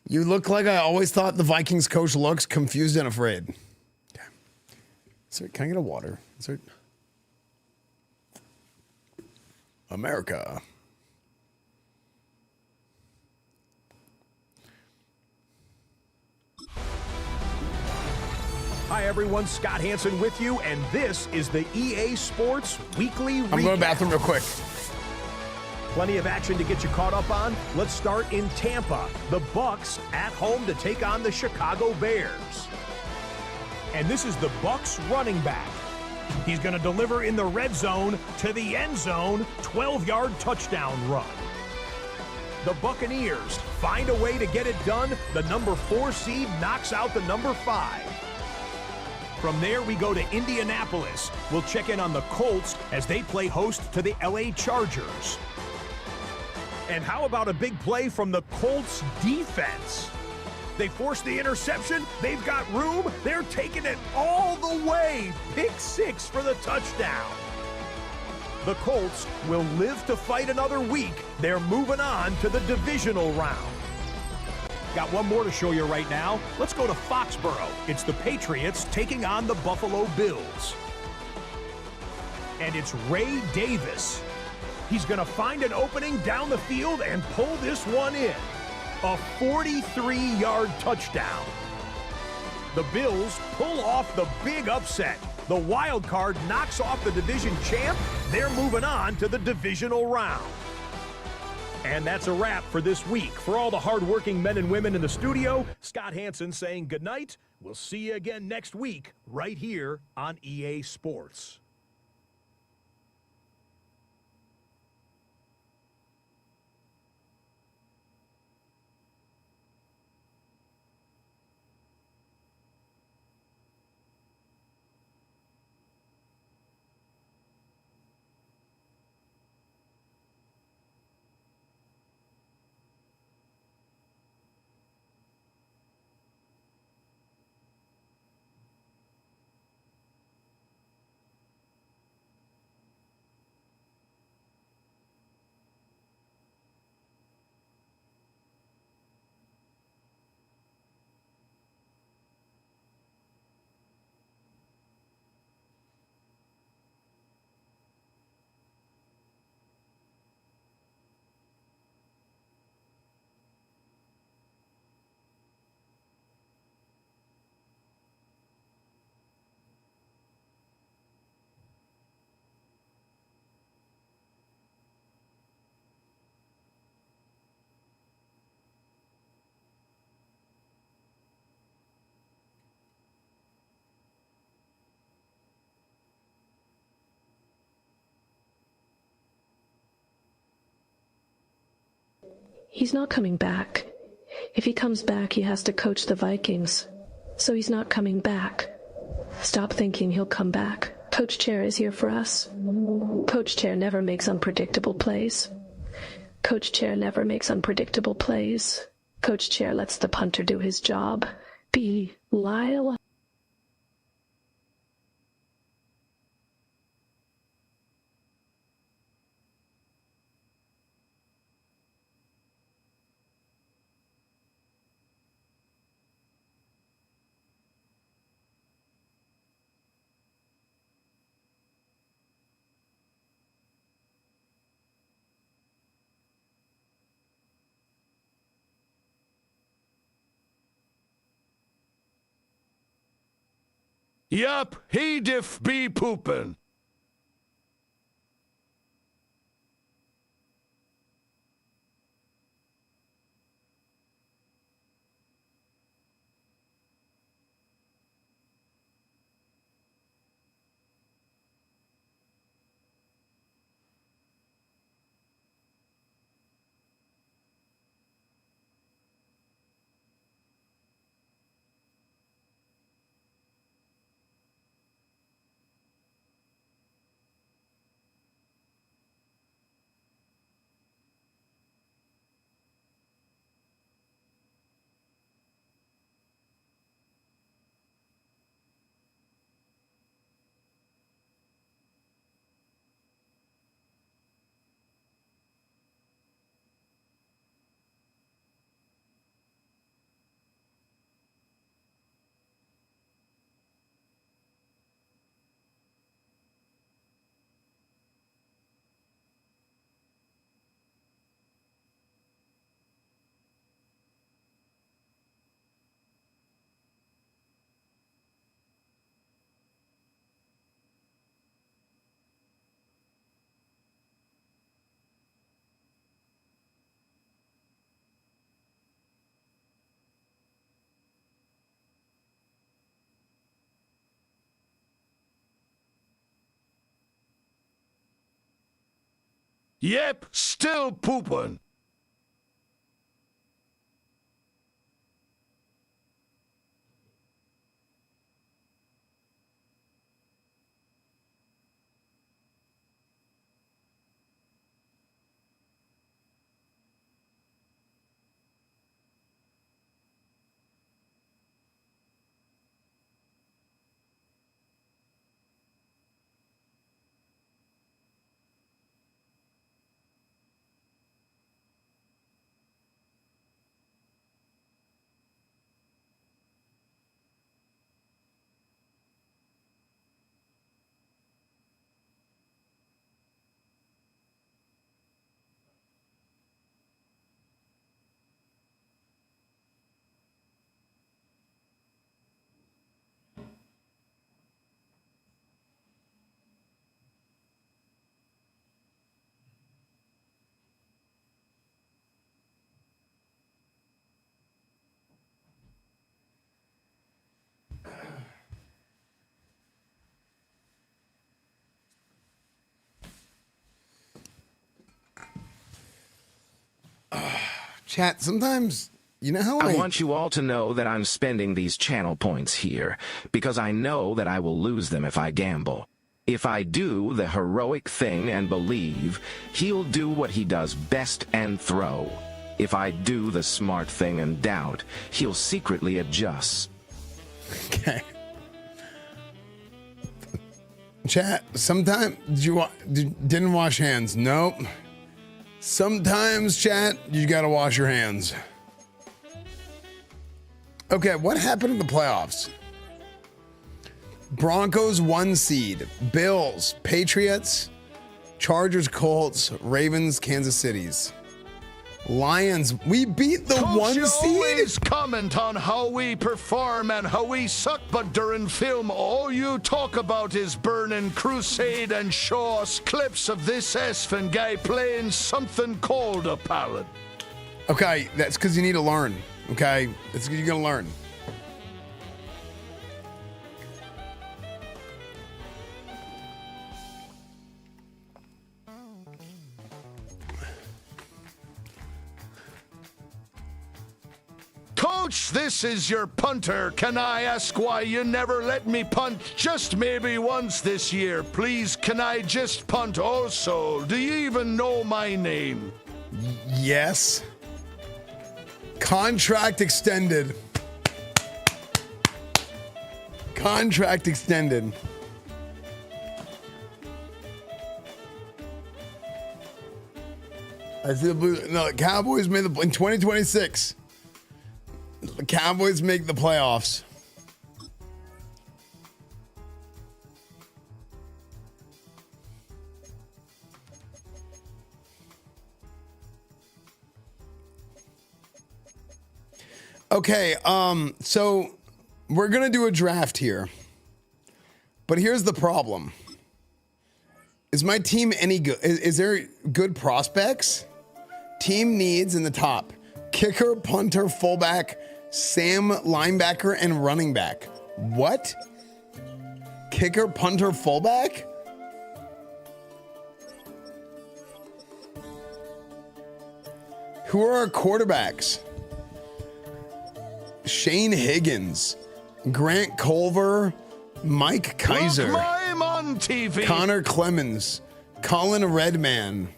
You look like I always thought the Vikings coach looks, confused and afraid. Okay. So, can I get a water? Is there... America. Hi everyone, Scott Hansen with you, and this is the EA Sports Weekly Recap. I'm going to the bathroom real quick. Plenty of action to get you caught up on. Let's start in Tampa. The Bucks at home to take on the Chicago Bears. And this is the Bucks running back. He's going to deliver in the red zone to the end zone, 12-yard touchdown run. The Buccaneers find a way to get it done. The number 4 seed knocks out the number 5. From there, we go to Indianapolis. We'll check in on the Colts as they play host to the LA Chargers. And how about a big play from the Colts defense? They force the interception. They've got room. They're taking it all the way. Pick 6 for the touchdown. The Colts will live to fight another week. They're moving on to the divisional round. Got one more to show you right now. Let's go to Foxborough. It's the Patriots taking on the Buffalo Bills. And it's Ray Davis. He's going to find an opening down the field and pull this one in. A 43-yard touchdown. The Bills pull off the big upset. The wild card knocks off the division champ. They're moving on to the divisional round. And that's a wrap for this week. For all the hardworking men and women in the studio, Scott Hansen saying goodnight. We'll see you again next week right here on EA Sports. He's not coming back. If he comes back, he has to coach the Vikings. So he's not coming back. Stop thinking he'll come back. Coach Chair is here for us. Coach Chair never makes unpredictable plays. Coach Chair never makes unpredictable plays. Coach Chair lets the punter do his job. Be Lyle. Yup, he diff be poopin'. Yep, still poopin'. Chat, sometimes, you know how I want you all to know that I'm spending these channel points here, because I know that I will lose them if I gamble. If I do the heroic thing and believe, he'll do what he does best and throw. If I do the smart thing and doubt, he'll secretly adjust. Okay. Chat, sometimes didn't wash hands. Nope. Sometimes, chat, you gotta wash your hands. Okay, what happened in the playoffs? Broncos 1 seed, Bills, Patriots, Chargers, Colts, Ravens, Kansas City's. Lions, we beat the Coach, 1 you seed. always comment on how we perform and how we suck, but during film, all you talk about is burning Crusade and show us clips of this Esfand guy playing something called a pallet. Okay, that's because you need to learn. Okay, that's because you're gonna learn. Coach, this is your punter. Can I ask why you never let me punt just maybe once this year? Please, can I just punt also? Do you even know my name? Yes. Contract extended. Contract extended. I see the Blue. No, the Cowboys made the in 2026. The Cowboys make the playoffs. Okay, so we're gonna do a draft here. But here's the problem. Is my team any good? Is there good prospects? Team needs in the top. Kicker, punter, fullback, Sam, linebacker, and running back. What? Kicker, punter, fullback? Who are our quarterbacks? Shane Higgins, Grant Culver, Mike Kaiser, Look, I'm on TV. Connor Clemens, Colin Redman.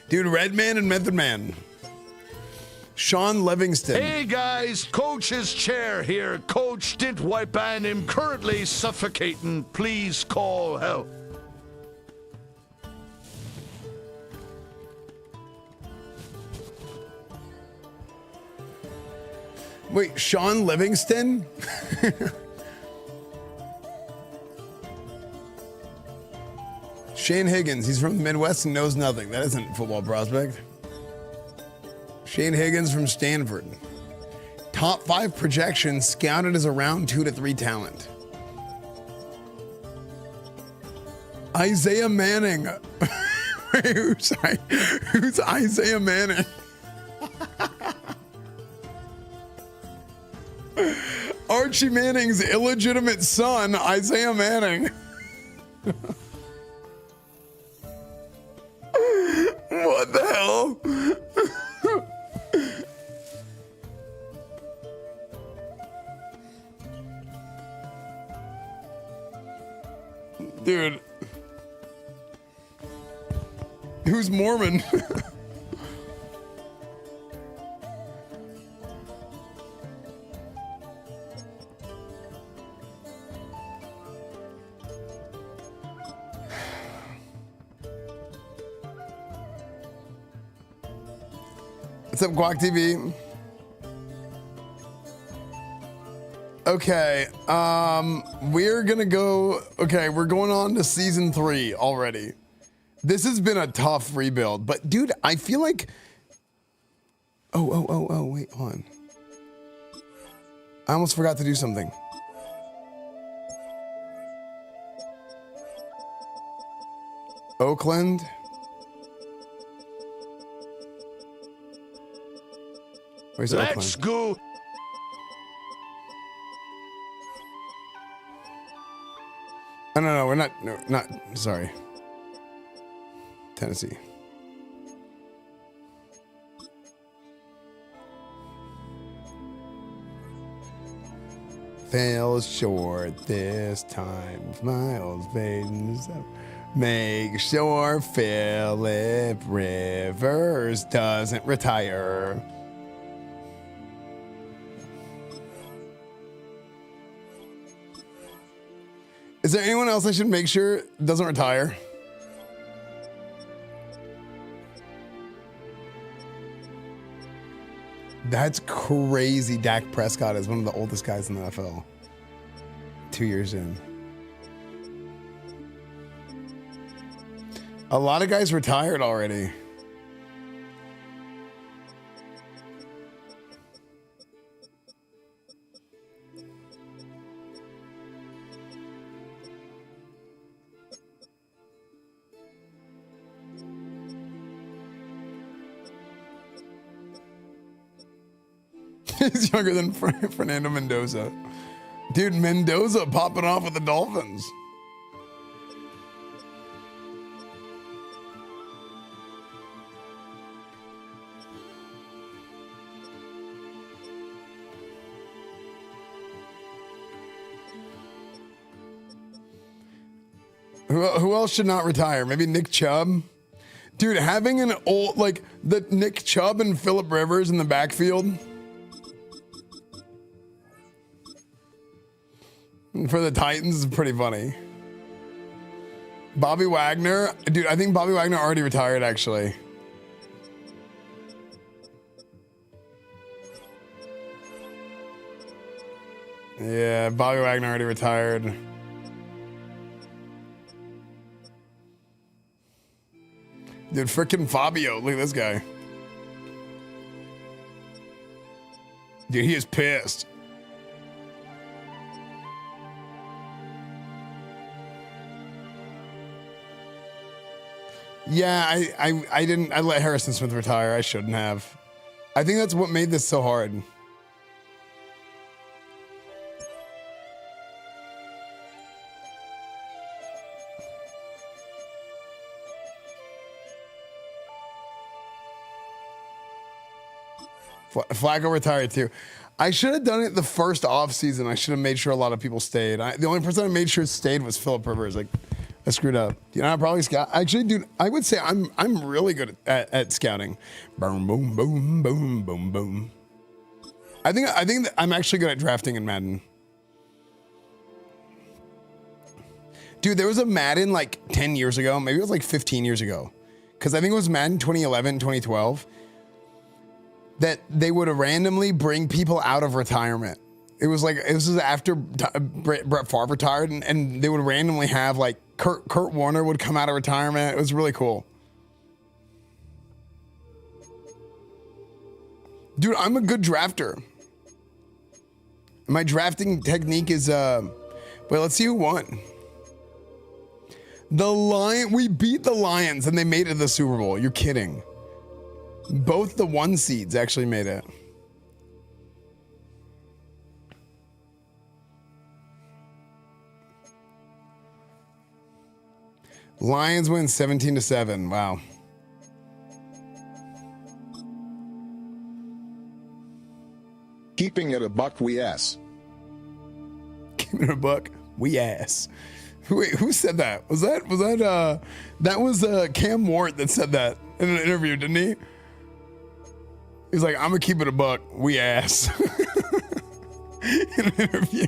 Dude, Redman and Method Man. Sean Livingston. Hey guys, coach's chair here. Coach didn't wipe on him, currently suffocating. Please call help. Wait, Sean Livingston? Shane Higgins, he's from the Midwest and knows nothing. That isn't a football prospect. Shane Higgins from Stanford. Top 5 projections, scouted as around 2 to 3 talent. Isaiah Manning. Wait, who's Isaiah Manning? Archie Manning's illegitimate son, Isaiah Manning. What the hell? Dude. Who's Mormon? What's up, Guac TV? Okay, we're gonna go. Okay, we're going on to season 3 already. This has been a tough rebuild, but dude, I feel like. Oh, wait, hold on. I almost forgot to do something. Oakland. Where's Let's Oakland? go. Oh, no, we're not. No, not. Sorry. Tennessee. Fell short this time. Miles Baden's up. Make sure Phillip Rivers doesn't retire. Is there anyone else I should make sure doesn't retire? That's crazy. Dak Prescott is one of the oldest guys in the NFL. 2 years in. A lot of guys retired already. He's younger than Fernando Mendoza. Dude, Mendoza popping off with the Dolphins. Who else should not retire? Maybe Nick Chubb? Dude, having an old, like, the Nick Chubb and Phillip Rivers in the backfield for the Titans is pretty funny. Bobby Wagner. Dude, I think Bobby Wagner already retired, actually. Yeah, Bobby Wagner already retired. Dude, frickin' Fabio. Look at this guy. Dude, he is pissed. Yeah, I let Harrison Smith retire. I shouldn't have. I think that's what made this so hard. Flacco retired too. I should have done it the first off season. I should have made sure a lot of people stayed. The only person I made sure stayed was Philip Rivers. Like, I screwed up. You know, I probably scout. Actually, dude, I would say I'm really good at scouting. Boom, boom, boom, boom, boom, boom. I think that I'm actually good at drafting in Madden. Dude, there was a Madden like 10 years ago. Maybe it was like 15 years ago. Because I think it was Madden 2011, 2012. That they would randomly bring people out of retirement. It was like, this was after Brett Favre retired, and they would randomly have like Kurt Warner would come out of retirement. It was really cool. Dude, I'm a good drafter. My drafting technique is, wait, let's see who won. We beat the Lions and they made it to the Super Bowl. You're kidding. Both the 1 seeds actually made it. Lions win 17-7. Wow. Keeping it a buck, we ass. Keeping it a buck, we ass. Wait, who said that? That was Cam Ward that said that in an interview, didn't he? He's like, I'm gonna keep it a buck, we ass. In an interview.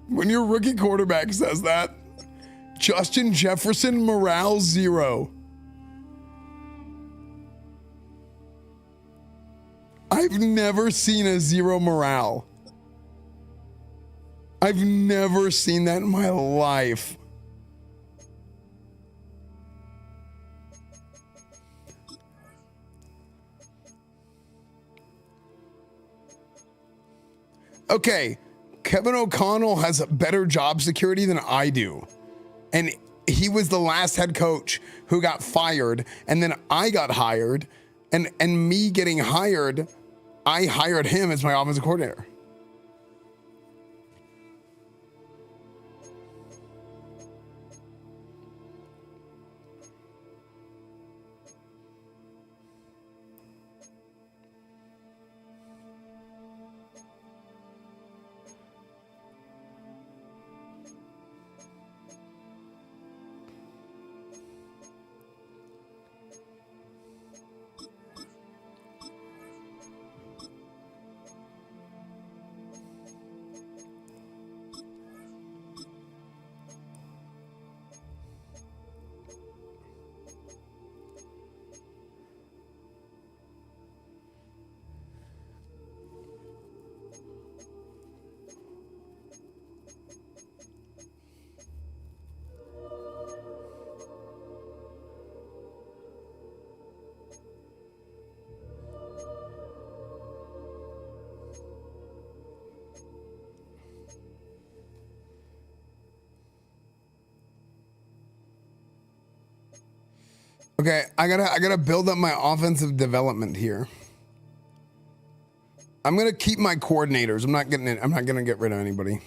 When your rookie quarterback says that, Justin Jefferson, morale 0. I've never seen a 0 morale. I've never seen that in my life. Okay, Kevin O'Connell has a better job security than I do. And he was the last head coach who got fired, and then I got hired, and me getting hired, I hired him as my offensive coordinator. Okay, I gotta build up my offensive development here. I'm gonna keep my coordinators. I'm not gonna get rid of anybody.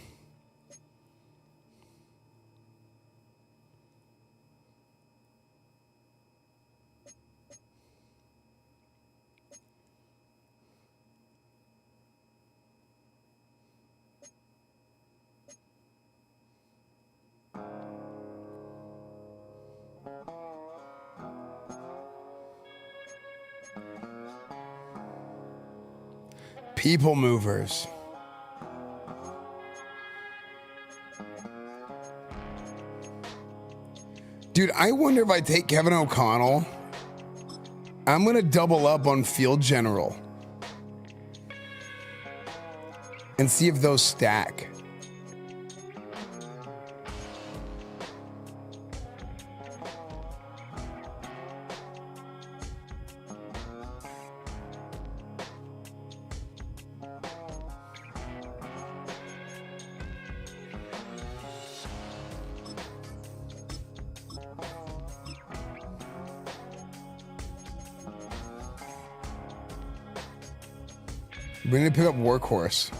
People movers. Dude, I wonder if I take Kevin O'Connell, I'm going to double up on field general and see if those stack. We need to pick up Workhorse.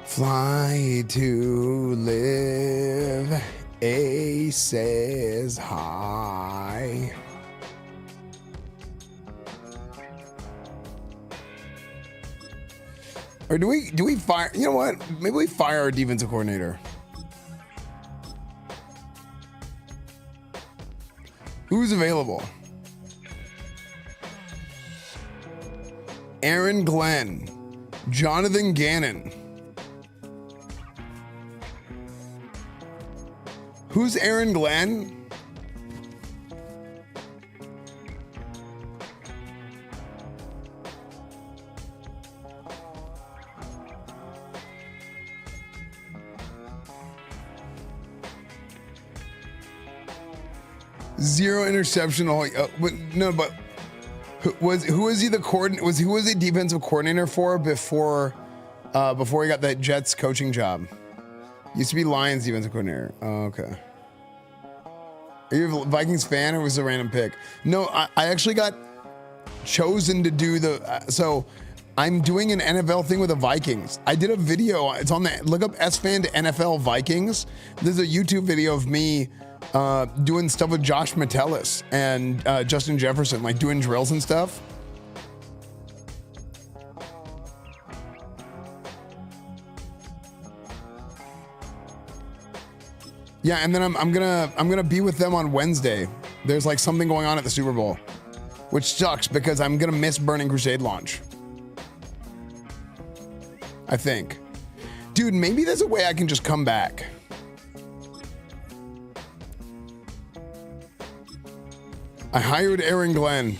Fly to live, aces high. Or do we fire? You know what? Maybe we fire our defensive coordinator. Who's available? Aaron Glenn, Jonathan Gannon. Who's Aaron Glenn? Zero interception. No, but who was he the coordinator? Who was he defensive coordinator for before he got that Jets coaching job? Used to be Lions defensive coordinator. Oh, okay. Are you a Vikings fan or was it a random pick? No, I actually got chosen to do the. So I'm doing an NFL thing with the Vikings. I did a video. It's on the. Look up Esfand NFL Vikings. There's a YouTube video of me doing stuff with Josh Metellus and Justin Jefferson, like doing drills and stuff. Yeah, and then I'm gonna be with them on Wednesday. There's like something going on at the Super Bowl, which sucks because I'm gonna miss Burning Crusade launch. I think, dude, maybe there's a way I can just come back. I hired Aaron Glenn.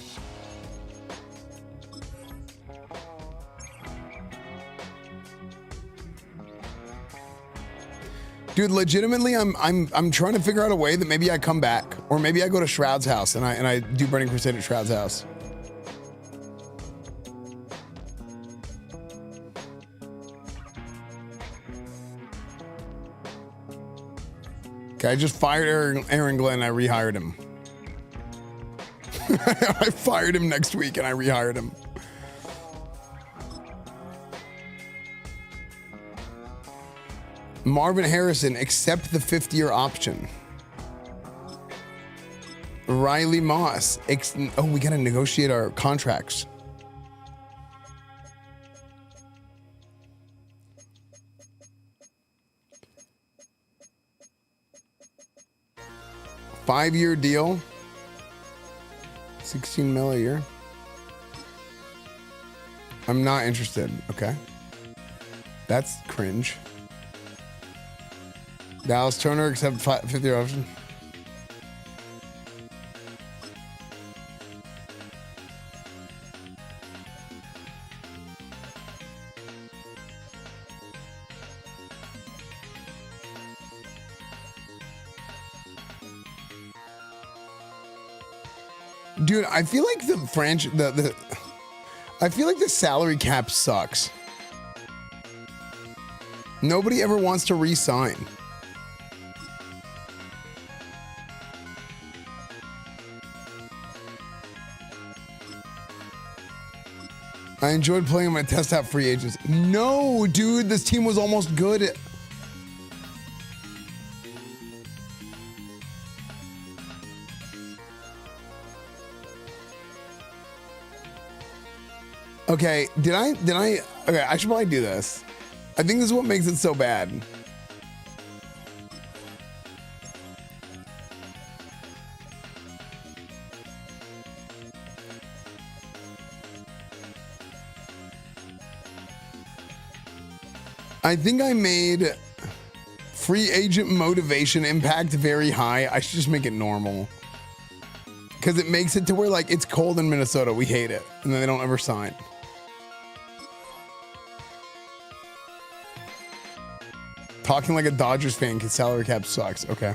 Dude, legitimately, I'm trying to figure out a way that maybe I come back, or maybe I go to Shroud's house and I do Burning Crusade at Shroud's house. Okay, I just fired Aaron Glenn. I rehired him. I fired him next week and I rehired him. Marvin Harrison, accept the 5th-year option. Riley Moss. Oh, we gotta negotiate our contracts. Five-year deal. 16 mil a year. I'm not interested. Okay. That's cringe. Dallas Turner, accept 5th-year option. Dude, I feel like I feel like the salary cap sucks. Nobody ever wants to re-sign. I enjoyed playing my test out free agents. No, dude, this team was almost good. Okay, did I, okay, I should probably do this. I think this is what makes it so bad. I think I made free agent motivation impact very high. I should just make it normal. Because it makes it to where, like, it's cold in Minnesota. We hate it. And then they don't ever sign. Talking like a Dodgers fan because salary cap sucks. Okay.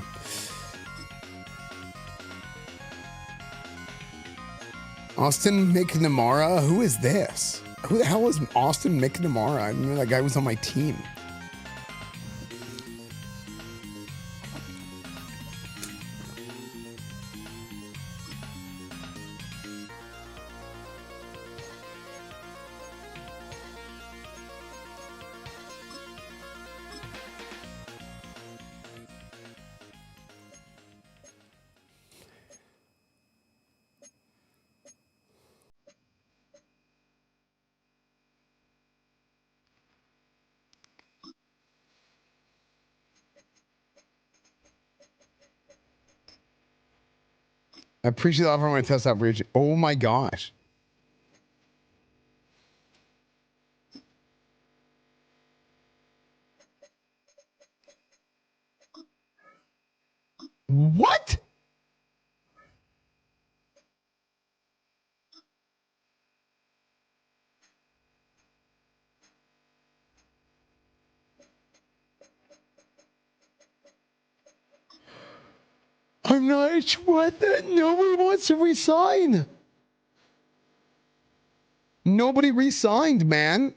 Austin McNamara? Who is this? Who the hell is Austin McNamara? I didn't know that guy was on my team. I appreciate the offer. I'm going to test out Breach. Oh my gosh. What? I'm not sure what the nobody wants to resign. Nobody resigned, man.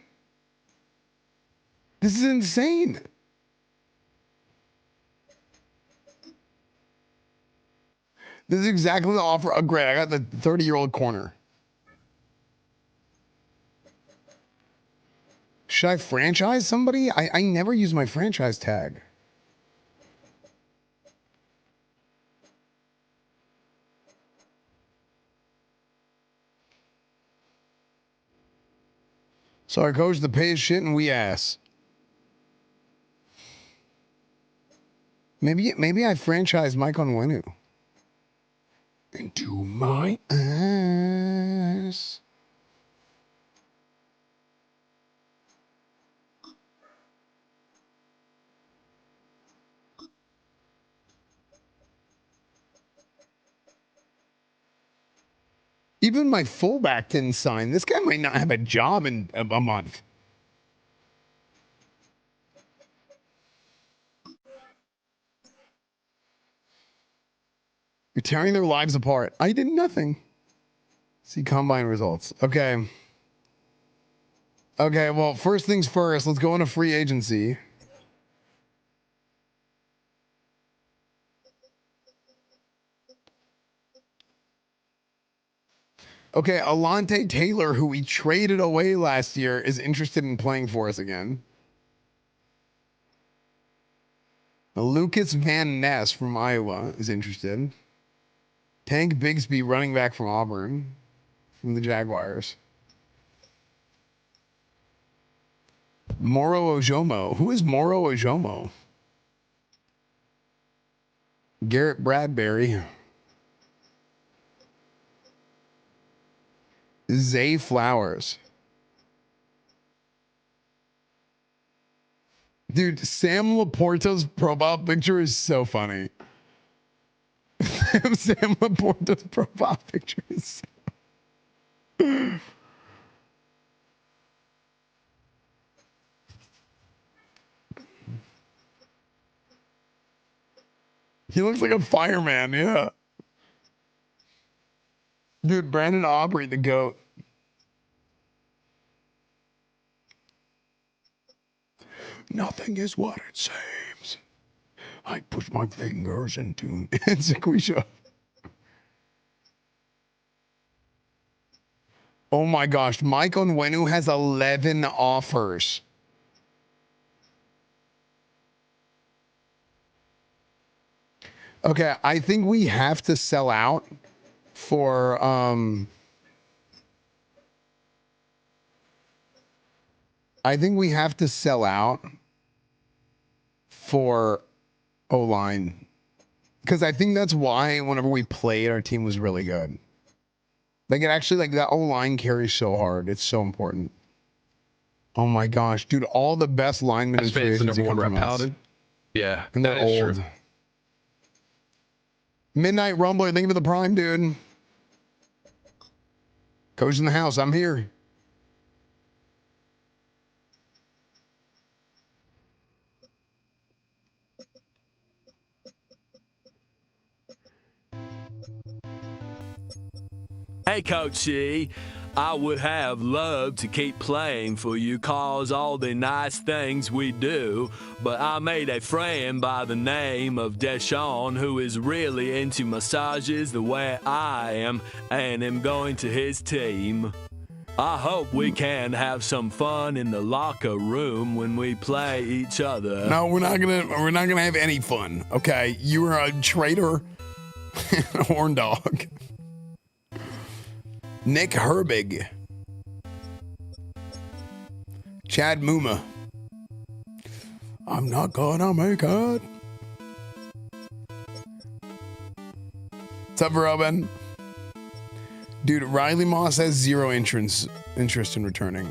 This is insane. This is exactly the offer. Oh, great. I got the 30-year-old corner. Should I franchise somebody? I never use my franchise tag. Sorry, coach. The pay is shit and we ass. Maybe I franchise Mike Onwenu. Into my ass. Even my fullback didn't sign. This guy might not have a job in a month. You're tearing their lives apart. I did nothing. See combine results. Okay. Okay, well, first things first, let's go into free agency. Okay, Alante Taylor, who we traded away last year, is interested in playing for us again. Lucas Van Ness from Iowa is interested. Tank Bigsby, running back from Auburn, from the Jaguars. Moro Ojomo. Who is Moro Ojomo? Garrett Bradbury. Zay Flowers. Dude, Sam Laporta's profile picture is so funny. Sam Laporta's profile picture is so... He looks like a fireman, yeah. Dude, Brandon Aubrey, the GOAT. Nothing is what it seems. I push my fingers into Sequisha. Oh my gosh, Mike Onwenu has 11 offers. Okay, I think we have to sell out for I think we have to sell out for O-line. Because I think that's why whenever we played, our team was really good. Like, it actually, like, that O-line carries so hard. It's so important. Oh my gosh, dude, all the best linemen in free agency come from us. Paladin. Yeah, And they're old. True. Midnight Rumbler, thank you for the prime, dude. Coach in the house, I'm here. Hey, Coachy, I would have loved to keep playing for you cause all the nice things we do, but I made a friend by the name of Deshaun who is really into massages the way I am and am going to his team. I hope we can have some fun in the locker room when we play each other. No, we're not gonna have any fun. Okay, you are a traitor and a horn dog. Nick Herbig. Chad Muma. I'm not gonna make it. What's up, Robin? Dude, Riley Moss has zero interest in returning.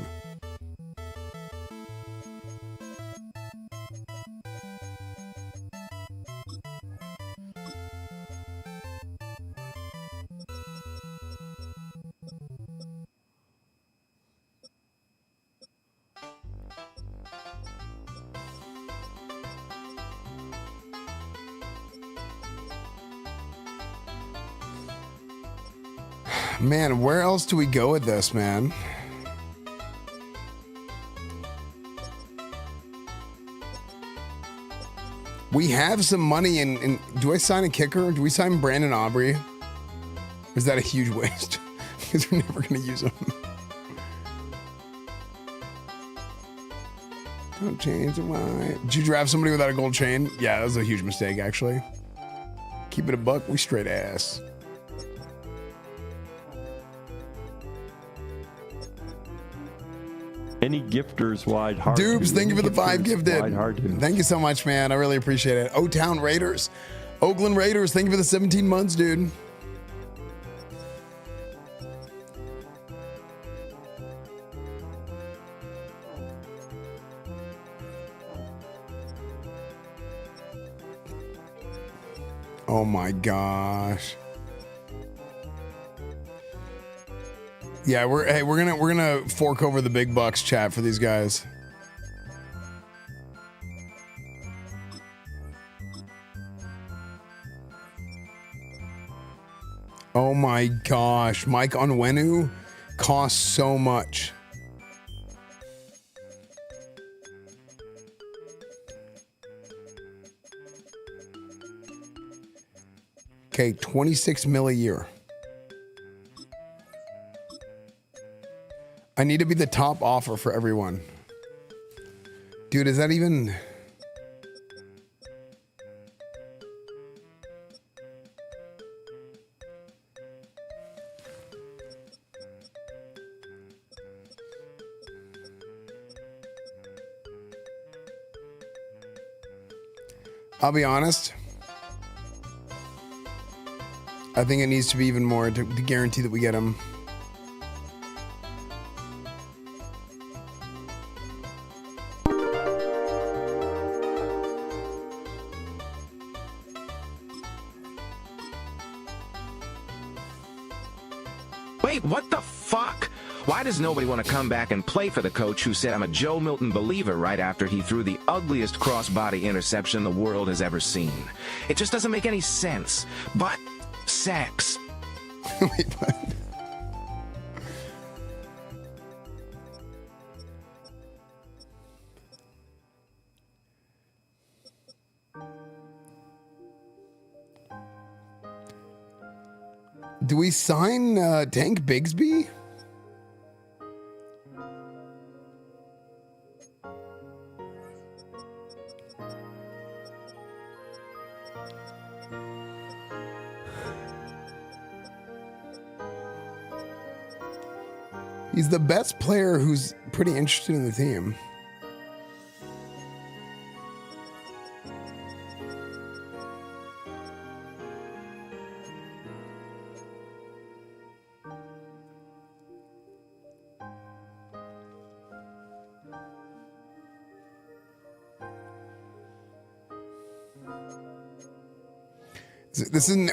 Man, where else do we go with this, man? We have some money in do I sign a kicker? Do we sign Brandon Aubrey? Or is that a huge waste? Because we're never going to use him. Don't change the why. Did you draft somebody without a gold chain? Yeah, that was a huge mistake, actually. Keep it a buck, we straight ass. Any gifters wide heart. Dubes, thank you for the 5 gifted. Thank you so much, man. I really appreciate it. O-Town Raiders. Oakland Raiders, thank you for the 17 months, dude. Oh my gosh. Yeah, we're gonna fork over the big bucks, chat, for these guys. Oh my gosh, Mike Onwenu costs so much. Okay, 26 mil a year. I need to be the top offer for everyone. Dude, is that even... I'll be honest. I think it needs to be even more to guarantee that we get him. Wait, what the fuck? Why does nobody want to come back and play for the coach who said I'm a Joe Milton believer right after he threw the ugliest crossbody interception the world has ever seen? It just doesn't make any sense. But sex. Wait, what? Do we sign Tank Bigsby? He's the best player who's pretty interested in the team.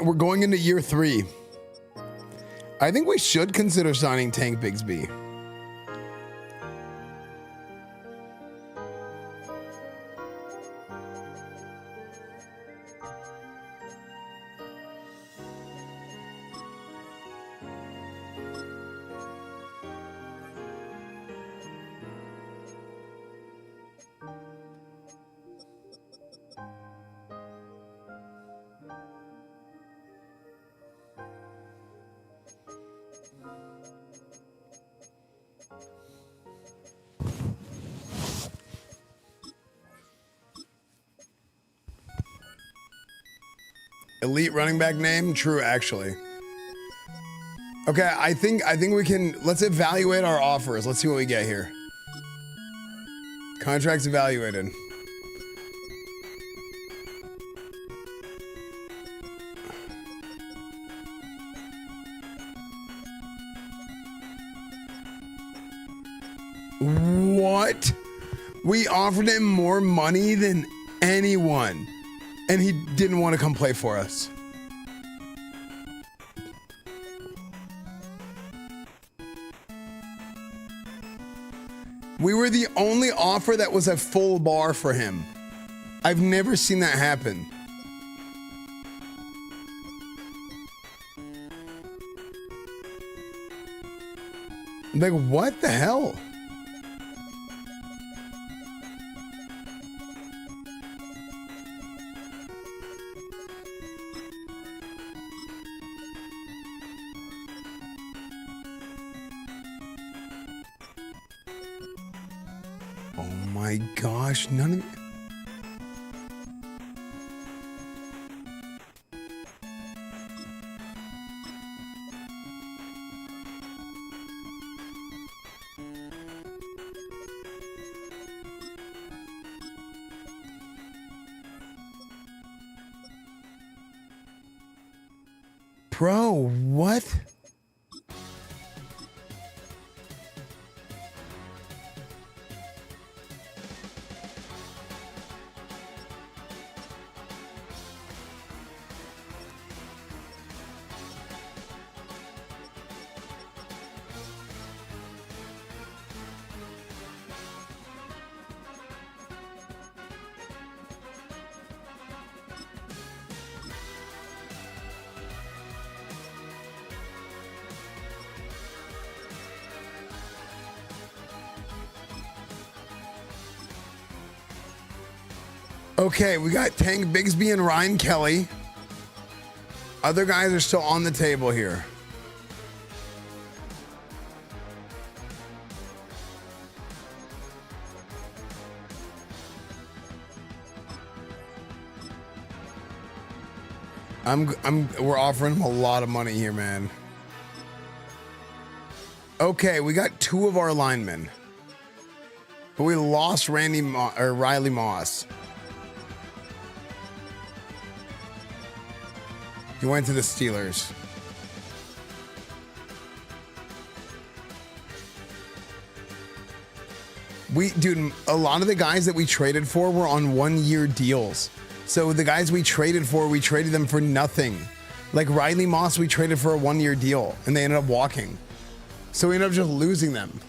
We're going into year 3. I think we should consider signing Tank Bigsby. Elite running back name? True, actually. Okay, I think we can, let's evaluate our offers. Let's see what we get here. Contracts evaluated. What? We offered him more money than anyone, and he didn't want to come play for us. We were the only offer that was a full bar for him. I've never seen that happen. Like, what the hell? Oh my gosh, none of... Bro, what? Okay, we got Tank Bigsby and Ryan Kelly. Other guys are still on the table here. We're offering him a lot of money here, man. Okay, we got 2 of our linemen, but we lost Riley Moss. He went to the Steelers. Dude, a lot of the guys that we traded for were on 1-year deals. So the guys we traded for, we traded them for nothing. Like Riley Moss, we traded for a 1-year deal and they ended up walking. So we ended up just losing them.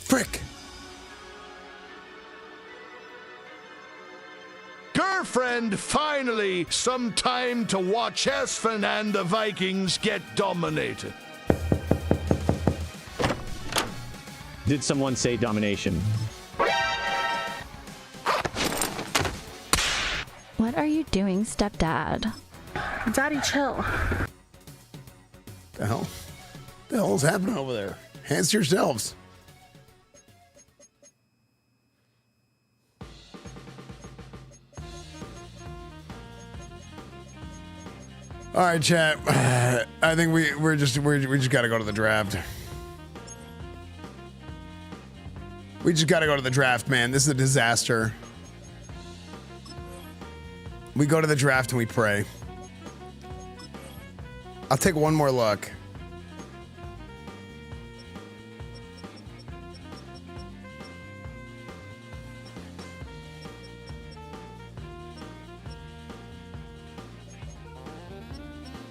Frick. Girlfriend, finally, some time to watch Esfand and the Vikings get dominated. Did someone say domination? What are you doing, stepdad? Daddy, chill. The hell? The hell is happening over there? Hands to yourselves. All right, chat. I think we just got to go to the draft. We just got to go to the draft, man. This is a disaster. We go to the draft and we pray. I'll take one more look.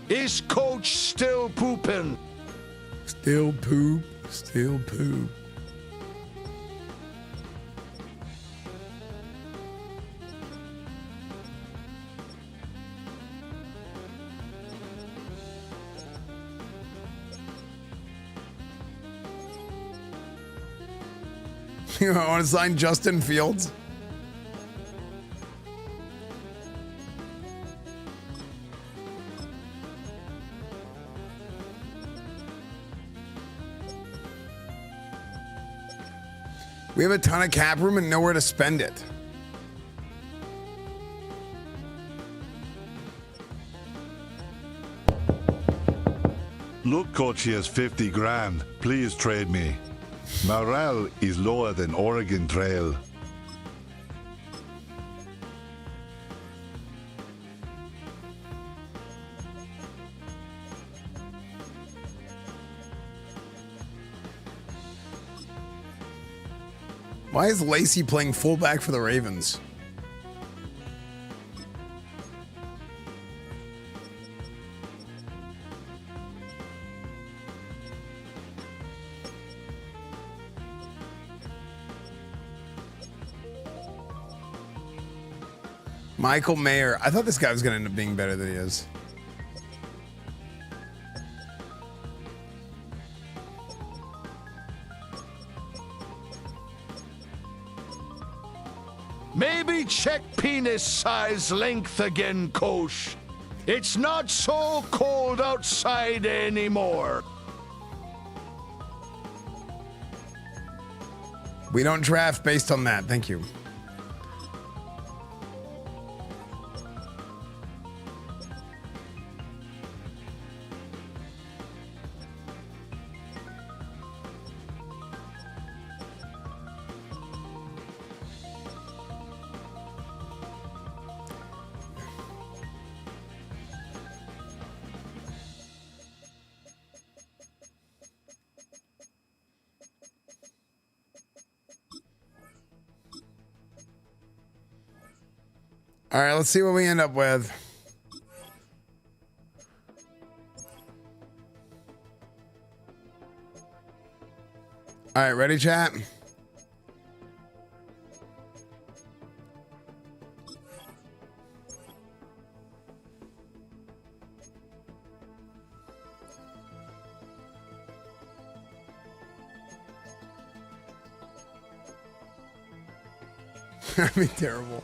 Is coach still pooping? Still poop. Still poop. You want to sign Justin Fields? We have a ton of cap room and nowhere to spend it. Look, coach, he has 50 grand. Please trade me. Morale is lower than Oregon Trail. Why is Lacey playing fullback for the Ravens? Michael Mayer. I thought this guy was going to end up being better than he is. Maybe check penis size length again, coach. It's not so cold outside anymore. We don't draft based on that. Thank you. All right, let's see what we end up with. All right, ready, chat? That'd be terrible.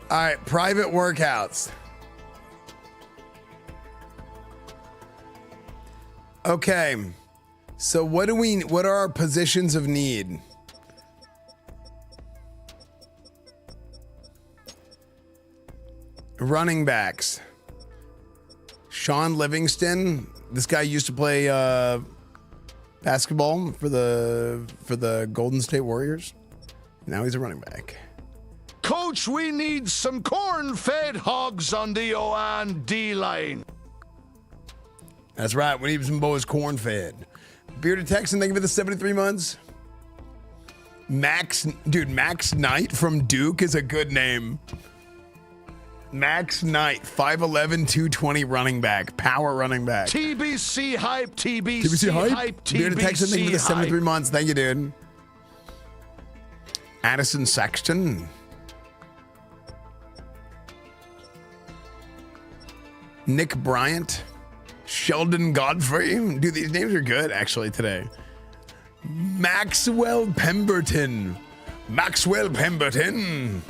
All right, private workouts. Okay. So what are our positions of need? Running backs. Sean Livingston. This guy used to play basketball for the Golden State Warriors. Now he's a running back. Coach, we need some corn-fed hogs on the O&D line. That's right. We need some boys corn-fed. Bearded Texan, thank you for the 73 months. Max Knight from Duke is a good name. Max Knight, 5'11", 220 running back, power running back. TBC hype, TBC hype, TBC Bearded Texan, thank you for the 73 hype. months. Thank you, dude. Addison Sexton. Nick Bryant, Sheldon Godfrey. Dude, these names are good actually today. Maxwell Pemberton. Maxwell Pemberton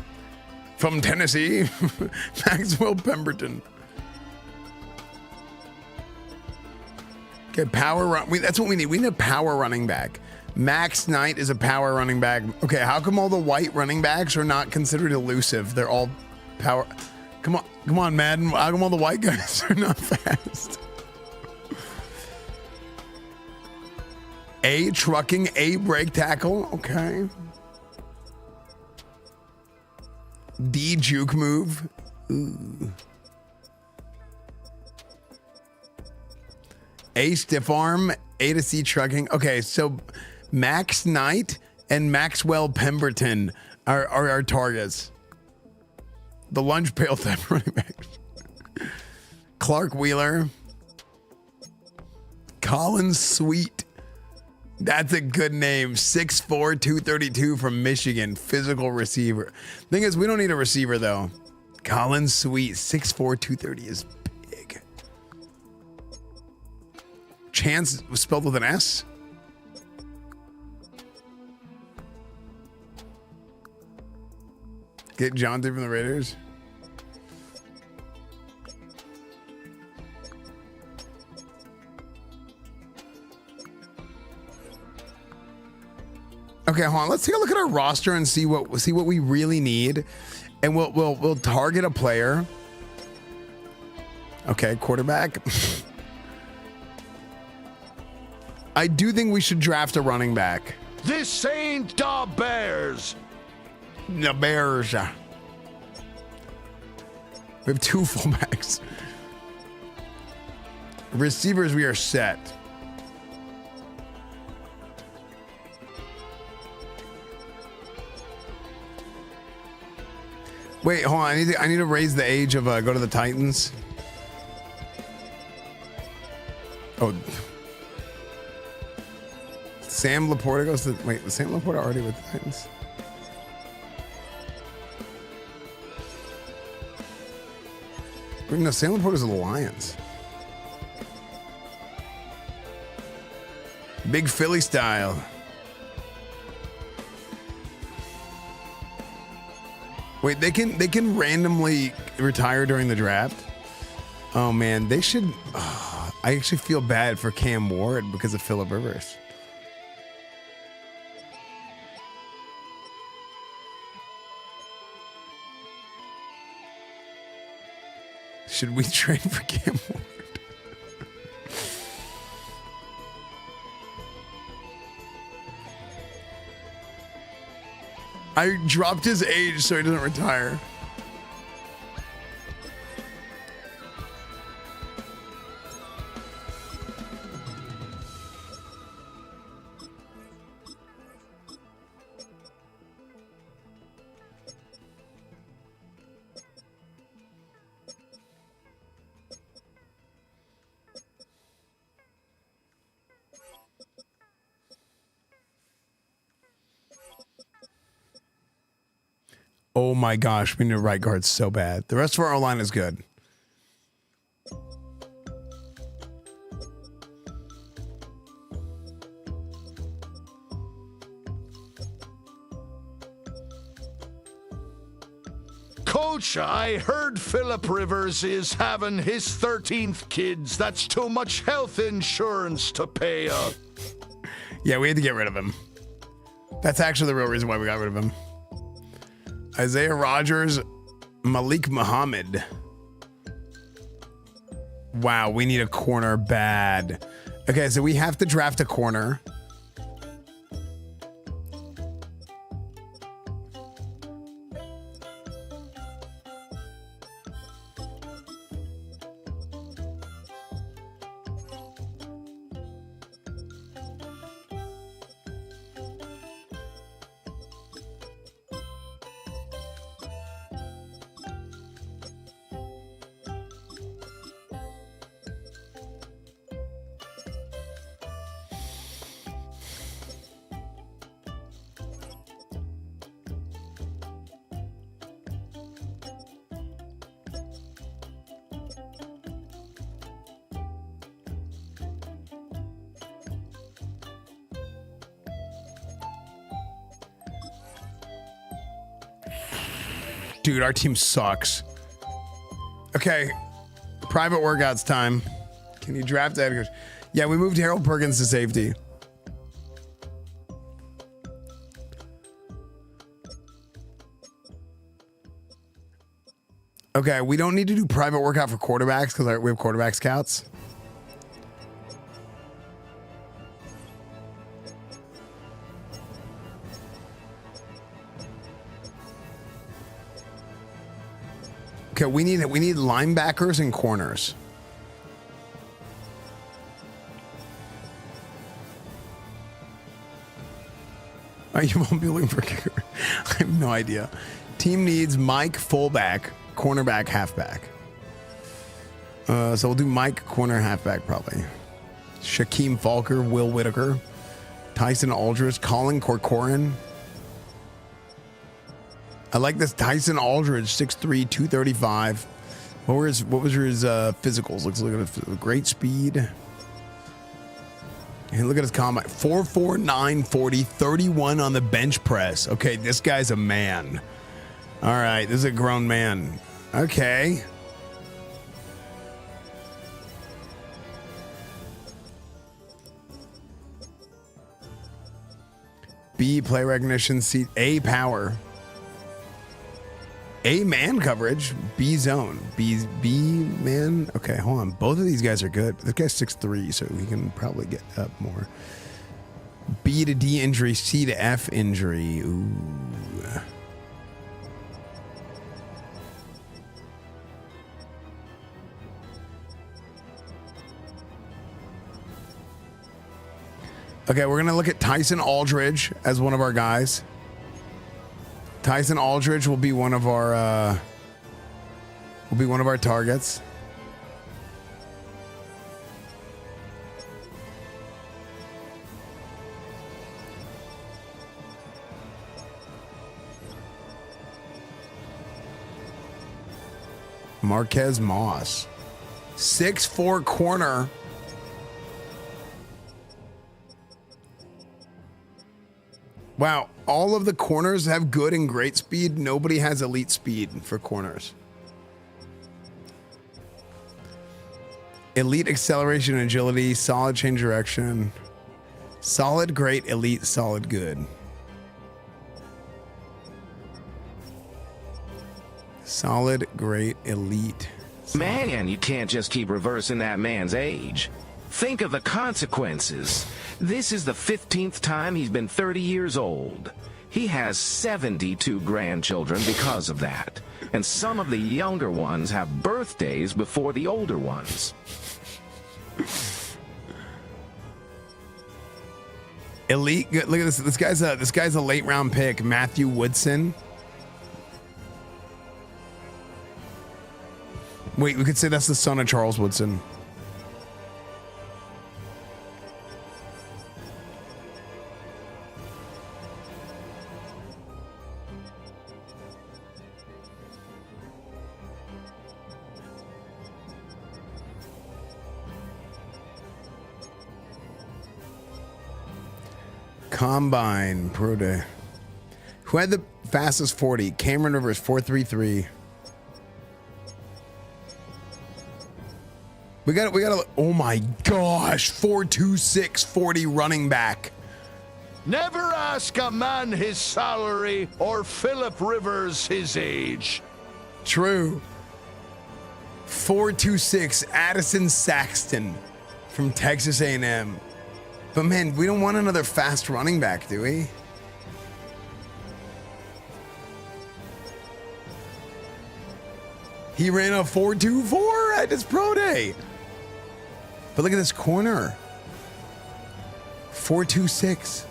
from Tennessee. Maxwell Pemberton. Okay, power run. That's what we need. We need a power running back. Max Knight is a power running back. Okay, how come all the white running backs are not considered elusive? They're all power. Come on, Madden. How come all the white guys are not fast? A trucking, A brake tackle. Okay. D juke move. Ooh. A stiff arm, A to C trucking. Okay, so Max Knight and Maxwell Pemberton are our targets. The lunge pail type running backs. Clark Wheeler. Colin Sweet. That's a good name. 6'4", 232 from Michigan. Physical receiver. Thing is, we don't need a receiver, though. Colin Sweet, 6'4", 230 is big. Chance was spelled with an S. Get Jonte from the Raiders. Okay, hold on. Let's take a look at our roster and see what we really need, and we'll target a player. Okay, quarterback. I do think we should draft a running back. This ain't the Bears. The Bears. We have 2 fullbacks. Receivers, we are set. Wait, hold on. I need to raise the age of go to the Titans. Oh, Sam Laporta goes to. Wait, was Sam Laporta already with the Titans? Wait, no, Sam Laporta's with the Lions. Big Philly style. Wait, they can randomly retire during the draft. Oh man, they should. I actually feel bad for Cam Ward because of Phillip Rivers. Should we trade for Cam Ward? I dropped his age so he doesn't retire. Oh my gosh, we need a right guard so bad. The rest of our O-line is good. Coach, I heard Phillip Rivers is having his 13th kids. That's too much health insurance to pay up. Yeah, we had to get rid of him. That's actually the real reason why we got rid of him. Isaiah Rodgers, Malik Muhammad. Wow, we need a corner bad. Okay, so we have to draft a corner. Dude, our team sucks. Okay, private workouts time. Can you draft Edgar? Yeah, we moved Harold Perkins to safety. Okay, we don't need to do private workout for quarterbacks because we have quarterback scouts. Okay, we need linebackers and corners. Oh, you won't be looking for a kicker. I have no idea. Team needs Mike fullback, cornerback, halfback. So we'll do Mike corner, halfback probably. Shaquem Falker, Will Whitaker, Tyson Aldridge, Colin Corcoran. I like this Tyson Aldridge, 6'3", 235. What was his physicals? Let's look at it. Great speed. And look at his combine. 4'4", 940, 31 on the bench press. Okay, this guy's a man. All right, this is a grown man. Okay. B, play recognition. C, A, power. A, man coverage. B, zone. B, man. Okay, hold on. Both of these guys are good. This guy's 6'3", so he can probably get up more. B to D injury. C to F injury. Ooh. Okay, we're gonna look at Tyson Aldridge as one of our guys. Tyson Aldridge will be one of our targets. Marquez Moss, 6'4" corner. Wow, all of the corners have good and great speed. Nobody has elite speed for corners. Elite acceleration and agility, solid change direction. Solid, great, elite, solid, good. Solid, great, elite. Man, you can't just keep reversing that man's age. Think of the consequences. This is the 15th time he's been 30 years old. He has 72 grandchildren because of that. And some of the younger ones have birthdays before the older ones. Elite, look at this. This guy's a late round pick, Matthew Woodson. Wait, we could say that's the son of Charles Woodson. Combine pro day. Who had the fastest 40? Cameron Rivers 4.33. We got. Oh my gosh, 4.26 40 running back. Never ask a man his salary or Philip Rivers his age. True. 4.26 Addison Saxton from Texas A&M. But man, we don't want another fast running back, do we? He ran a 4.24 at his pro day. But look at this corner. 4.26.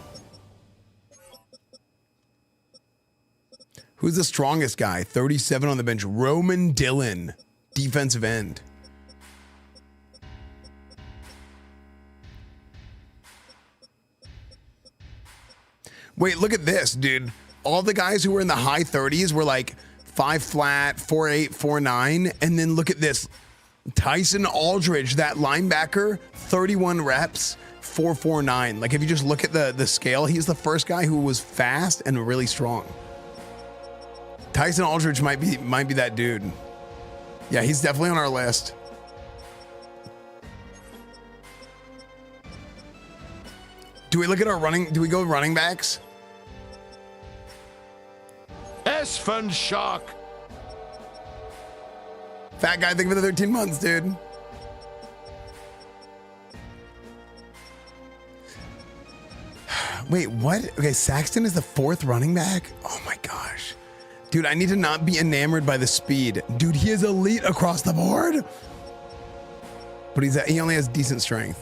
Who's the strongest guy? 37 on the bench. Roman Dillon, defensive end. Wait, look at this, dude. All the guys who were in the high 30s were like 5 flat, 4.8, 4.9. And then look at this. Tyson Aldridge, that linebacker, 31 reps, 4.49. Like if you just look at the scale, he's the first guy who was fast and really strong. Tyson Aldridge might be that dude. Yeah, he's definitely on our list. Do we look at our running? Do we go running backs? Esfand shock. Fat guy, thank you for the 13 months, dude. Wait, what? Okay, Saxton is the 4th running back? Oh my gosh. Dude, I need to not be enamored by the speed. Dude, he is elite across the board. But he only has decent strength.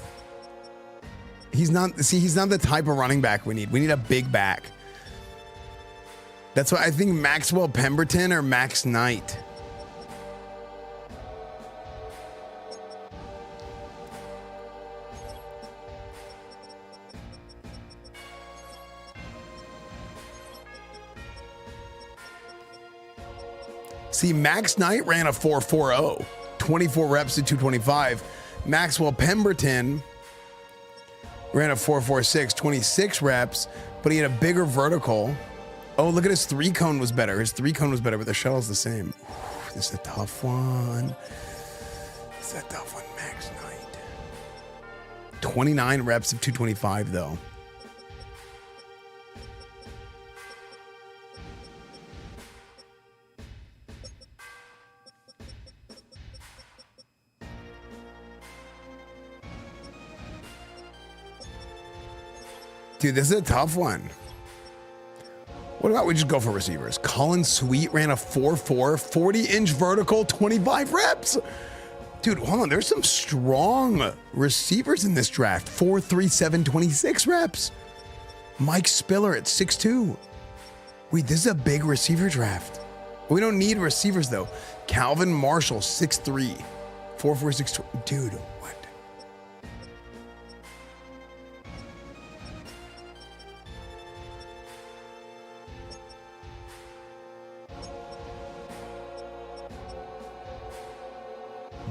He's not the type of running back we need. We need a big back. That's why I think Maxwell Pemberton or Max Knight. See, Max Knight ran a 4.40, 24 reps to 225. Maxwell Pemberton ran a 4.46, 26 reps, but he had a bigger vertical Oh, look at his 3-cone was better. His 3-cone was better, but the shuttle is the same. This is a tough one. This is a tough one, Max Knight. 29 reps of 225, though. Dude, this is a tough one. What about we just go for receivers? Colin Sweet ran a 4.4, 40-inch vertical, 25 reps. Dude, hold on. There's some strong receivers in this draft. 4.37, 26 reps. Mike Spiller at 6'2". Wait, this is a big receiver draft. We don't need receivers, though. Calvin Marshall, 6'3", 4.4, 6'2". Dude, what?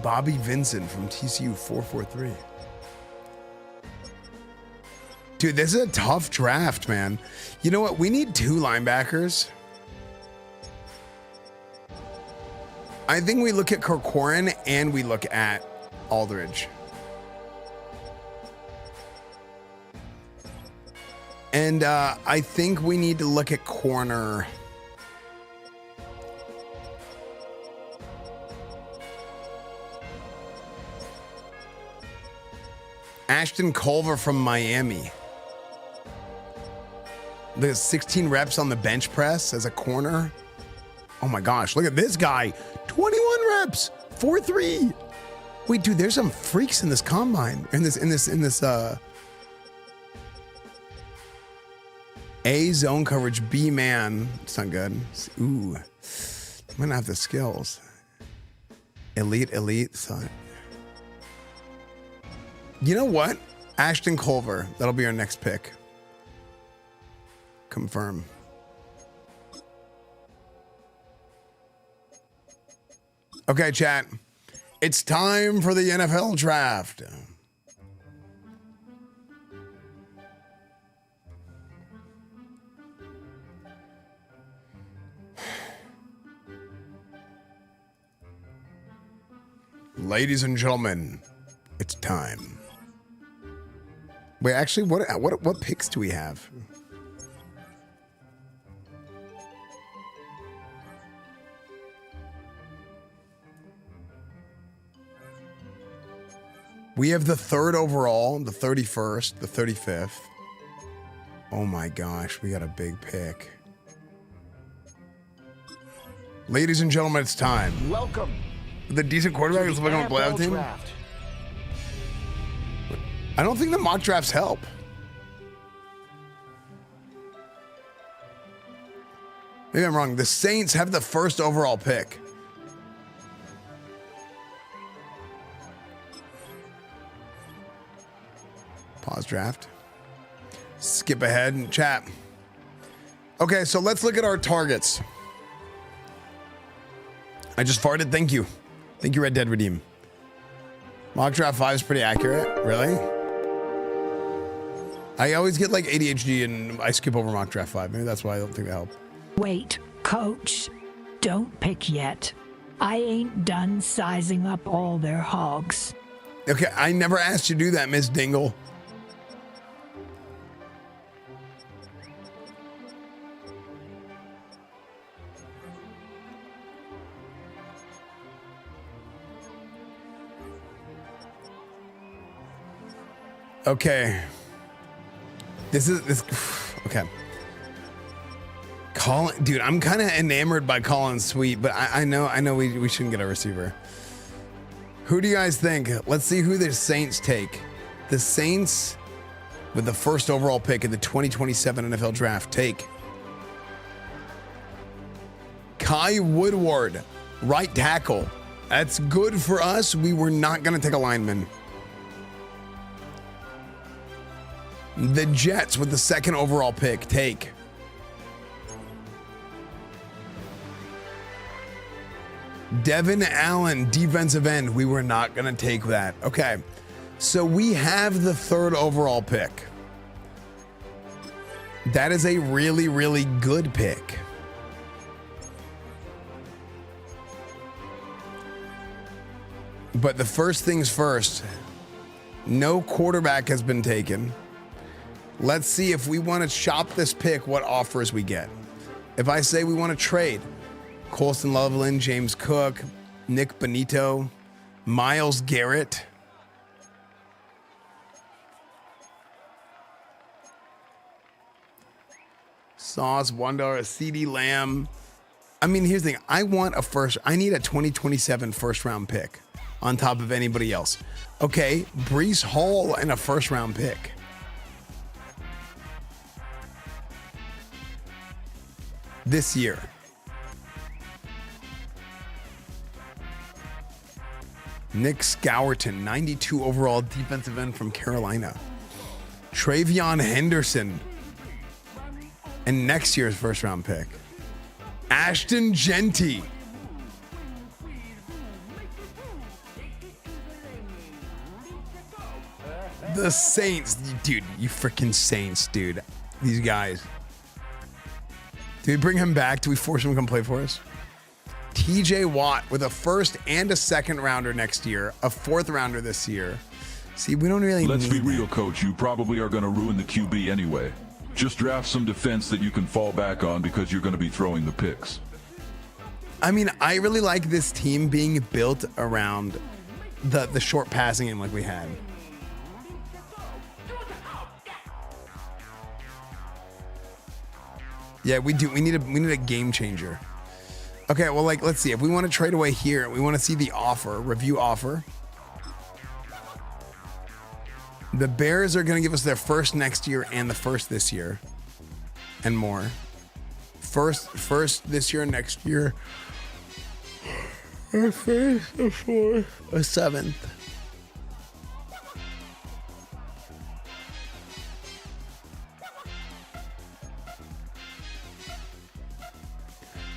Bobby Vincent from TCU, 4.43. Dude, this is a tough draft, man. You know what? We need 2 linebackers. I think we look at Corcoran and we look at Aldridge. And I think we need to look at corner. Ashton Culver from Miami. Look at 16 reps on the bench press as a corner. Oh my gosh, look at this guy. 21 reps, 4.3. Wait, dude, there's some freaks in this combine. In this A zone coverage, B man. It's not good. Ooh. I'm gonna have the skills. Elite. So. You know what? Ashton Culver. That'll be our next pick. Confirm. Okay, chat. It's time for the NFL draft. Ladies and gentlemen, it's time. Wait, actually, what picks do we have? We have the 3rd overall, the 31st, the 35th. Oh my gosh, we got a big pick. Ladies and gentlemen, it's time. Welcome. The decent quarterback is looking on the playoff team. Draft. I don't think the mock drafts help. Maybe I'm wrong. The Saints have the 1st overall pick. Pause draft. Skip ahead and chat. Okay, so let's look at our targets. I just farted. Thank you. Thank you, Red Dead Redeem. Mock draft 5 is pretty accurate. Really? I always get like ADHD and I skip over mock draft 5. Maybe that's why I don't think they help. Wait, coach. Don't pick yet. I ain't done sizing up all their hogs. Okay, I never asked you to do that, Miss Dingle. Okay. This. Okay. Colin, dude, I'm kind of enamored by Colin Sweet, but I know we shouldn't get a receiver. Who do you guys think? Let's see who the Saints take. The Saints, with the 1st overall pick in the 2027 NFL draft, take Kai Woodward, right tackle. That's good for us. We were not going to take a lineman. The Jets, with the 2nd overall pick, take Devin Allen, defensive end. We were not going to take that. Okay, so we have the 3rd overall pick. That is a really, really good pick. But the first things first, no quarterback has been taken. Let's see if we want to shop this pick, what offers we get. If I say we want to trade Colston Loveland, James Cook, Nick Benito, Myles Garrett, Sauce, $1, CeeDee Lamb. I mean, here's the thing. I need a 2027 first round pick on top of anybody else. Okay, Breece Hall and a first round pick. This year. Nick Scourton, 92 overall defensive end from Carolina. Travion Henderson. And next year's first round pick. Ashton Genty. The Saints. Dude, you freaking Saints, dude. These guys. Do we bring him back? Do we force him to come play for us? TJ Watt with a first and a second rounder next year, a fourth rounder this year. See, we don't really Let's need be real, coach. You probably are going to ruin the QB anyway. Just draft some defense that you can fall back on because you're going to be throwing the picks. I mean, I really like this team being built around the short passing game like we had. Yeah, we do. We need a game changer. Okay, well, like, let's see. If we want to trade away here, we want to see the offer, review offer. The Bears are going to give us their first next year and the first this year and more. First this year, next year. A first, a fourth, a seventh.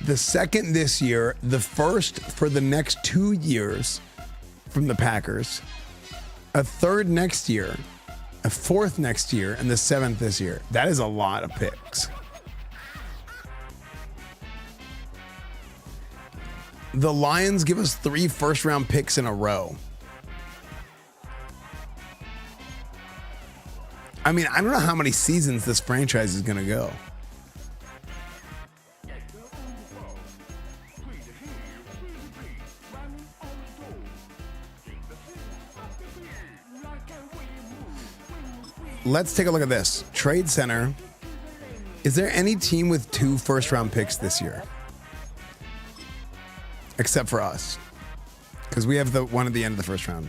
The second this year, the first for the next 2 years from the Packers, a third next year, a fourth next year, and the seventh this year. That is a lot of picks. The Lions give us 3 first-round picks in a row. I mean, I don't know how many seasons this franchise is going to go. Let's take a look at this. Trade Center. Is there any team with 2 first-round picks this year? Except for us. Because we have the one at the end of the first round.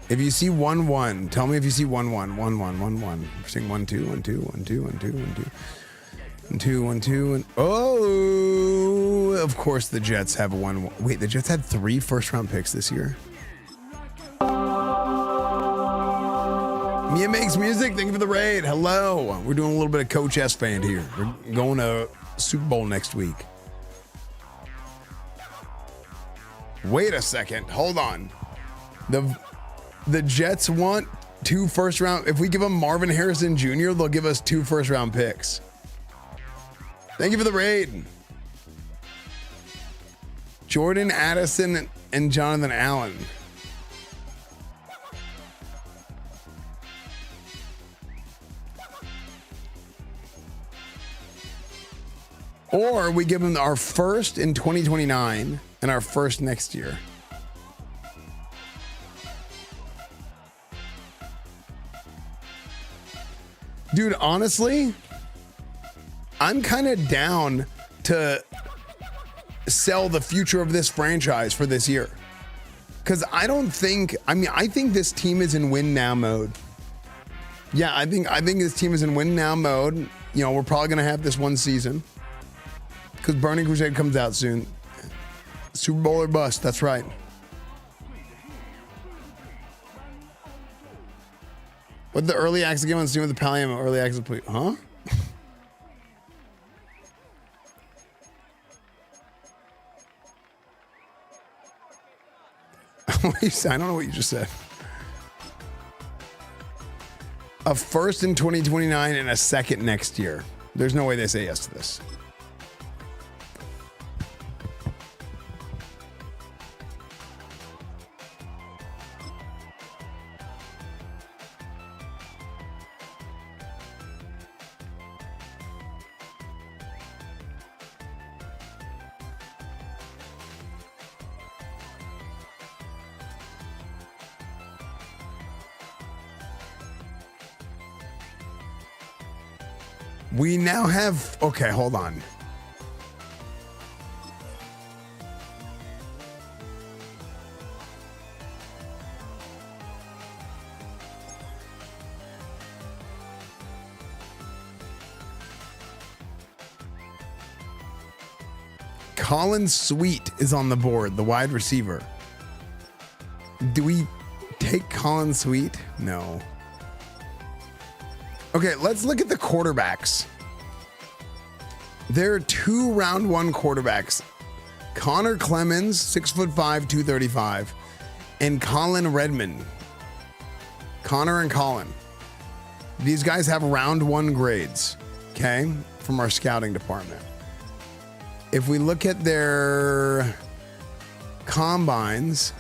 If you see 1-1, tell me if you see 1-1, 1-1, 1-1. We're seeing 1-2, 1-2, 1-2, 1-2, 1-2. 1-2, 1-2, and oh, of course the Jets have 1-1. Wait, the Jets had 3 first-round picks this year? Mia Makes Music, thank you for the raid. Hello. We're doing a little bit of Coach Esfand here. We're going to Super Bowl next week. Wait a second. Hold on. The Jets want 2 first round. If we give them Marvin Harrison Jr., they'll give us 2 first round picks. Thank you for the raid. Jordan Addison and Jonathan Allen. Or we give them our first in 2029 and our first next year. Dude, honestly, I'm kind of down to sell the future of this franchise for this year. Because I think this team is in win now mode. Yeah, I think this team is in win now mode. You know, we're probably going to have this one season. Because Burning Crusade comes out soon. Super Bowl or bust, that's right. What the early access game on Steam with the Pallium early access, please? Huh? What you say? I don't know what you just said. a first in 2029 and a second next year. There's no way they say yes to this. We now have, okay, hold on. Colin Sweet is on the board, the wide receiver. Do we take Colin Sweet? No. Okay, let's look at the quarterbacks. There are 2 round 1 quarterbacks. Connor Clemens, 6'5", 235, and Colin Redmond. Connor and Colin. These guys have round 1 grades, okay, from our scouting department. If we look at their combines,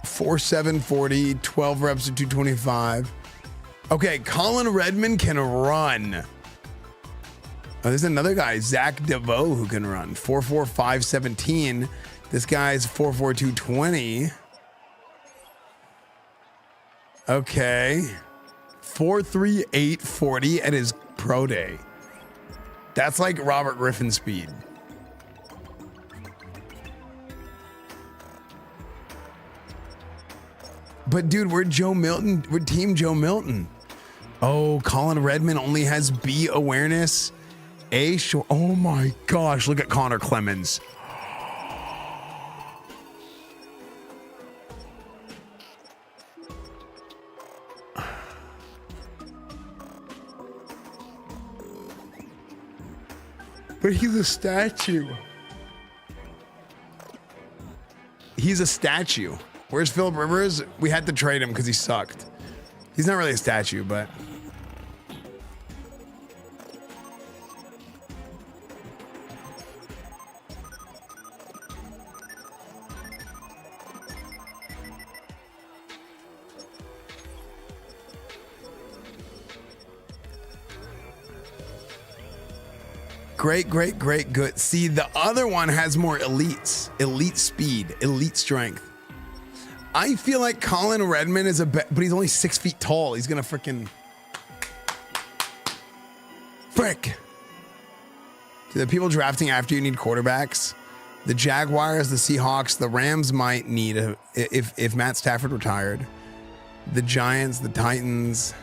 4.7 40, 12 reps of 225. Okay, Colin Redmond can run. Oh, there's another guy, Zach DeVoe, who can run. 4.4 517. This guy's 4.4 220. Okay. 4.3 840 at his pro day. That's like Robert Griffin speed. But dude, we're Joe Milton. We're team Joe Milton. Oh, Colin Redmond only has B awareness. A short. Oh my gosh, look at Connor Clemens. But he's a statue. He's a statue. Where's Phillip Rivers? We had to trade him because he sucked. He's not really a statue, but... Great, good. See, the other one has more elites. Elite speed, elite strength. I feel like Colin Redmond is but he's only 6 feet tall. He's gonna frick. Do the people drafting after you need quarterbacks? The Jaguars, the Seahawks, the Rams might need if Matt Stafford retired. The Giants, the Titans.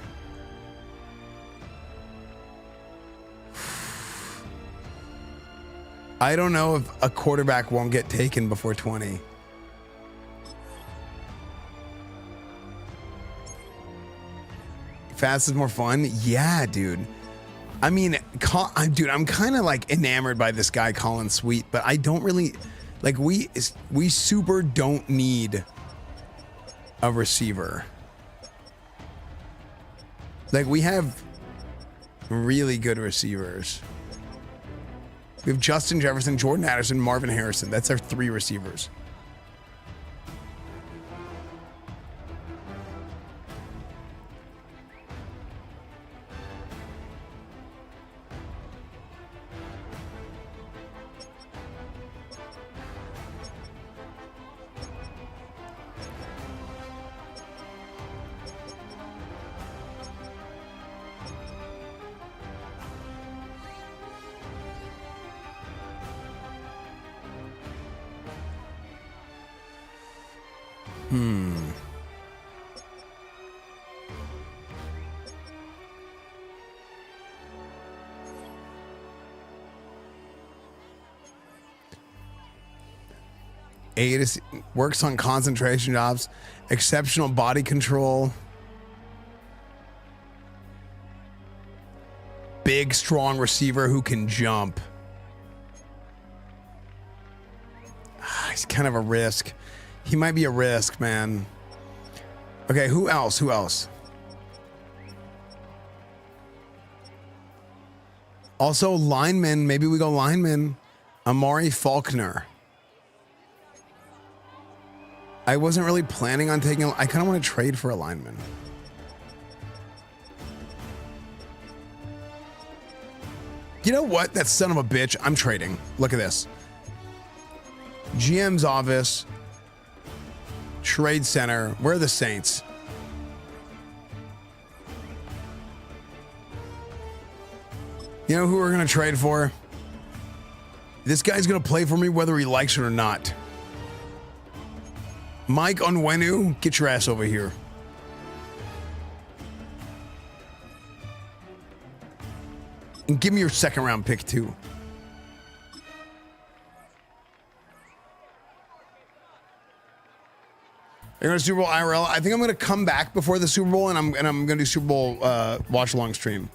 I don't know if a quarterback won't get taken before 20. Fast is more fun? Yeah, dude. I mean, dude, I'm kind of like enamored by this guy, Colin Sweet, but I don't really, like, we super don't need a receiver. Like, we have really good receivers. We have Justin Jefferson, Jordan Addison, Marvin Harrison. That's our 3 receivers. Works on concentration jobs, exceptional body control, big, strong receiver who can jump. He's kind of a risk. He might be a risk, man. Okay, who else? Also, lineman. Maybe we go lineman. Amari Faulkner. I wasn't really planning on taking. I kind of want to trade for a lineman. You know what? That son of a bitch. I'm trading. Look at this. GM's office. Trade center. Where are the Saints? You know who we're going to trade for? This guy's going to play for me whether he likes it or not. Mike Onwenu, get your ass over here. And give me your second round pick too. You're going to Super Bowl IRL. I think I'm going to come back before the Super Bowl, and I'm going to do Super Bowl watch along stream.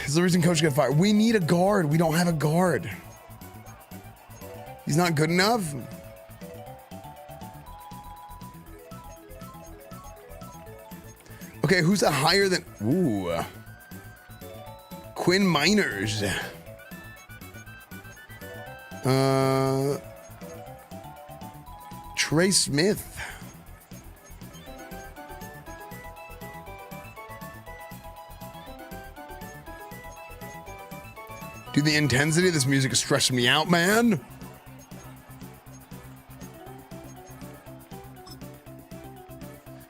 Is the reason coach got fired? We need a guard. We don't have a guard. He's not good enough. Okay, who's a higher than? Ooh, Quinn Miners. Trey Smith. Dude, the intensity of this music is stressing me out, man.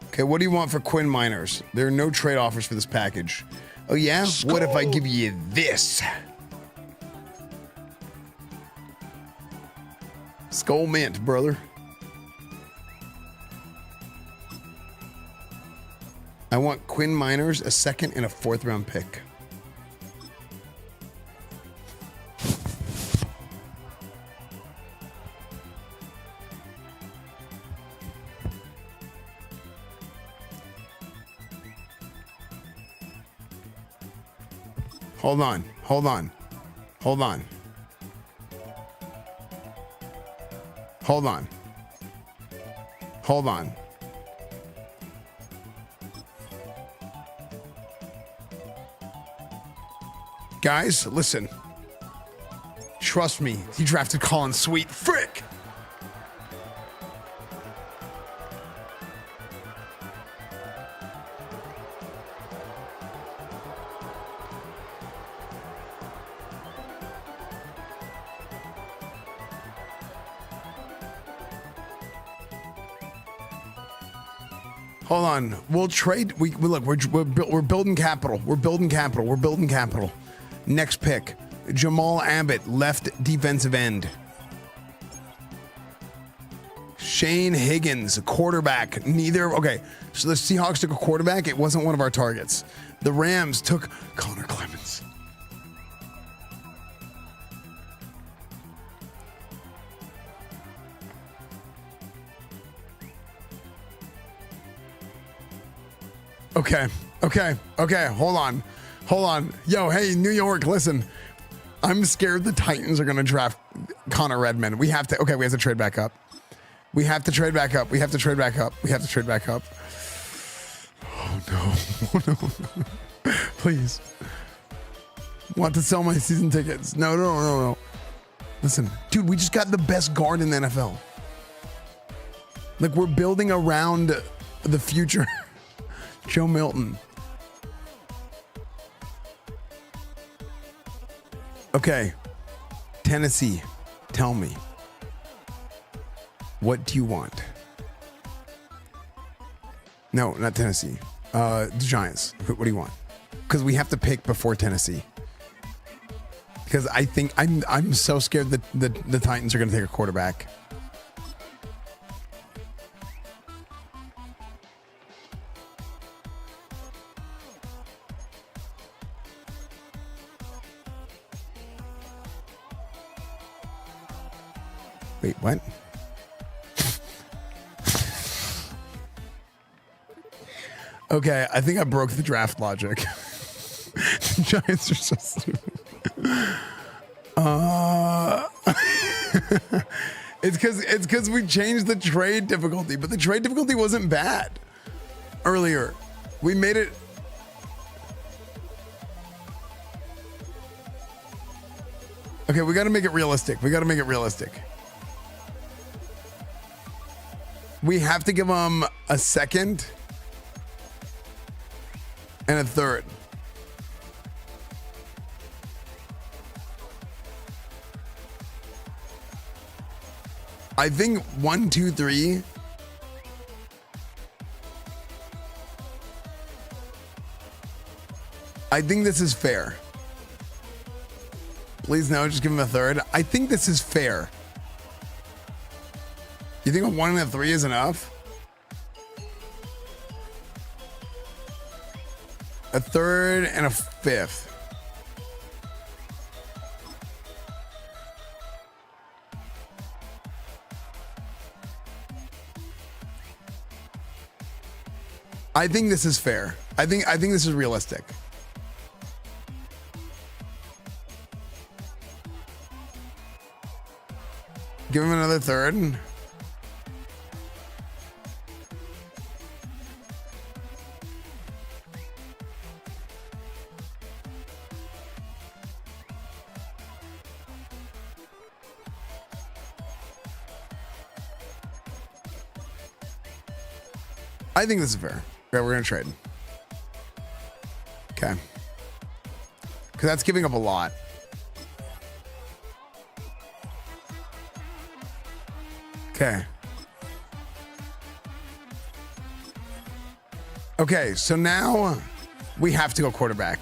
Okay, what do you want for Quinn Miners? There are no trade offers for this package. Oh yeah? Skull. What if I give you this? Skull Mint, brother. I want Quinn Miners, a second and a fourth round pick. Hold on, hold on, hold on. Hold on. Hold on. Guys, listen. Trust me, he drafted Colin Sweet. Frick! Hold on. We'll trade. We look. We're building capital. We're building capital. We're building capital. Next pick, Jamal Abbott, left defensive end. Shane Higgins, quarterback. Neither. Okay, so the Seahawks took a quarterback. It wasn't one of our targets. The Rams took Connor Clemens. Okay. Hold on. Yo, hey, New York, listen. I'm scared the Titans are going to draft Connor Redmond. We have to trade back up. We have to trade back up. Oh, no. Please. Want to sell my season tickets. No. Listen, dude, we just got the best guard in the NFL. Like, we're building around the future. Joe Milton. Okay. Tennessee, tell me. What do you want? No, not Tennessee. The Giants. What do you want? Because we have to pick before Tennessee. Because I think I'm so scared that the Titans are going to take a quarterback. Wait, what? Okay, I think I broke the draft logic. The Giants are so stupid. It's because we changed the trade difficulty, but the trade difficulty wasn't bad earlier. We made it. Okay, we got to make it realistic. We got to make it realistic. We have to give them a second and a third. I think 1, 2, 3. I think this is fair. Please no, just give him a third. I think this is fair. You think a 1 and a 3 is enough? A third and a fifth. I think this is fair. I think this is realistic. Give him another third. I think this is fair. Okay, we're gonna trade. Okay. Because that's giving up a lot. Okay. Okay, so now we have to go quarterback.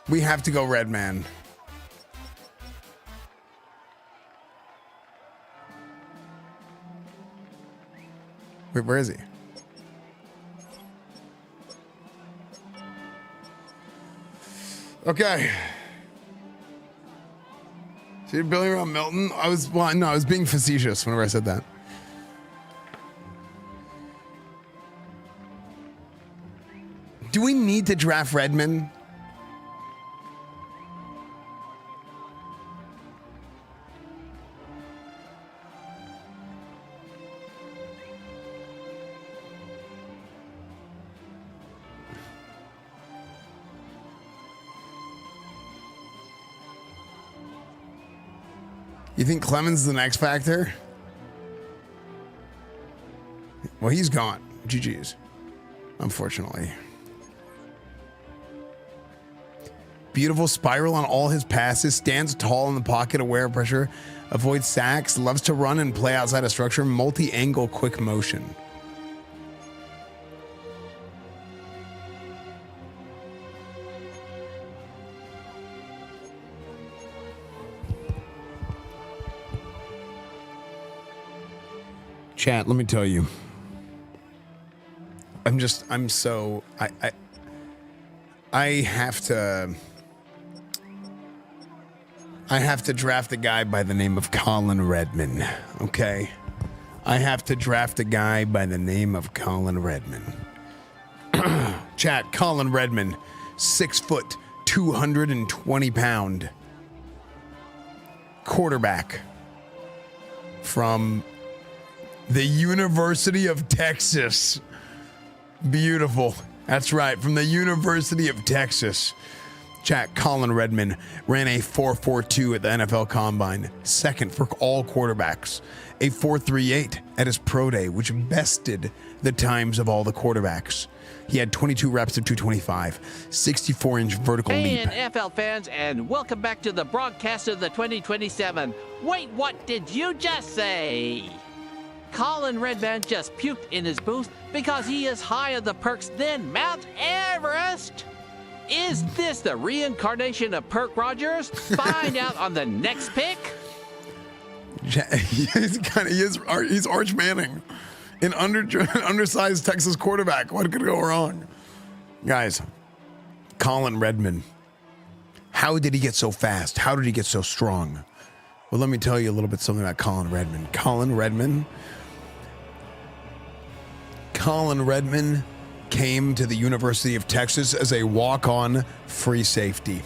We have to go red man. Wait, where is he? Okay. So you're building around Milton? I was being facetious whenever I said that. Do we need to draft Redmond? You think Clemens is the X factor? Well, he's gone. GG's. Unfortunately. Beautiful spiral on all his passes. Stands tall in the pocket, aware of pressure. Avoids sacks. Loves to run and play outside of structure. Multi-angle quick motion. Chat, let me tell you. I have to draft a guy by the name of Colin Redmond, okay? I have to draft a guy by the name of Colin Redmond. Chat, Colin Redmond, 6 foot, 220 pound quarterback from the University of Texas. Beautiful. That's right, from the University of Texas. Chat, Colin Redmond ran a 4.42 at the NFL Combine, second for all quarterbacks. A 4.38 at his pro day, which bested the times of all the quarterbacks. He had 22 reps of 225, 64-inch vertical leap. Hey, NFL fans, and welcome back to the broadcast of the 2027. Wait, what did you just say? Colin Redmond just puked in his booth because he is higher the perks than Mount Everest. Is this the reincarnation of Perk Rogers? Find out on the next pick. He's Arch Manning, an undersized Texas quarterback. What could go wrong? Guys, Colin Redmond. How did he get so fast? How did he get so strong? Well, let me tell you a little bit something about Colin Redmond. Colin Redmond came to the University of Texas as a walk-on free safety.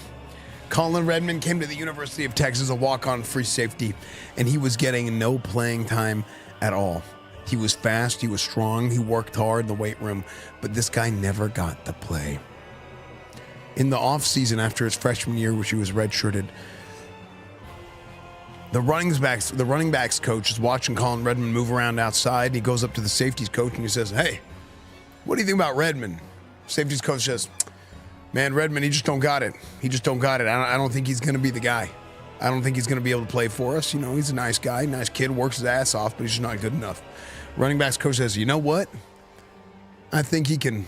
Colin Redmond came to the University of Texas as a walk-on free safety, and he was getting no playing time at all. He was fast, he was strong, he worked hard in the weight room, but this guy never got the play. In the offseason after his freshman year, which he was redshirted, the running backs coach is watching Colin Redmond move around outside. He goes up to the safeties coach and he says, "Hey, what do you think about Redmond?" Safeties coach says, "Man, Redmond, he just don't got it. He just don't got it. I don't think he's going to be the guy. I don't think he's going to be able to play for us. You know, he's a nice guy, nice kid, works his ass off, but he's just not good enough." Running backs coach says, "You know what? I think he can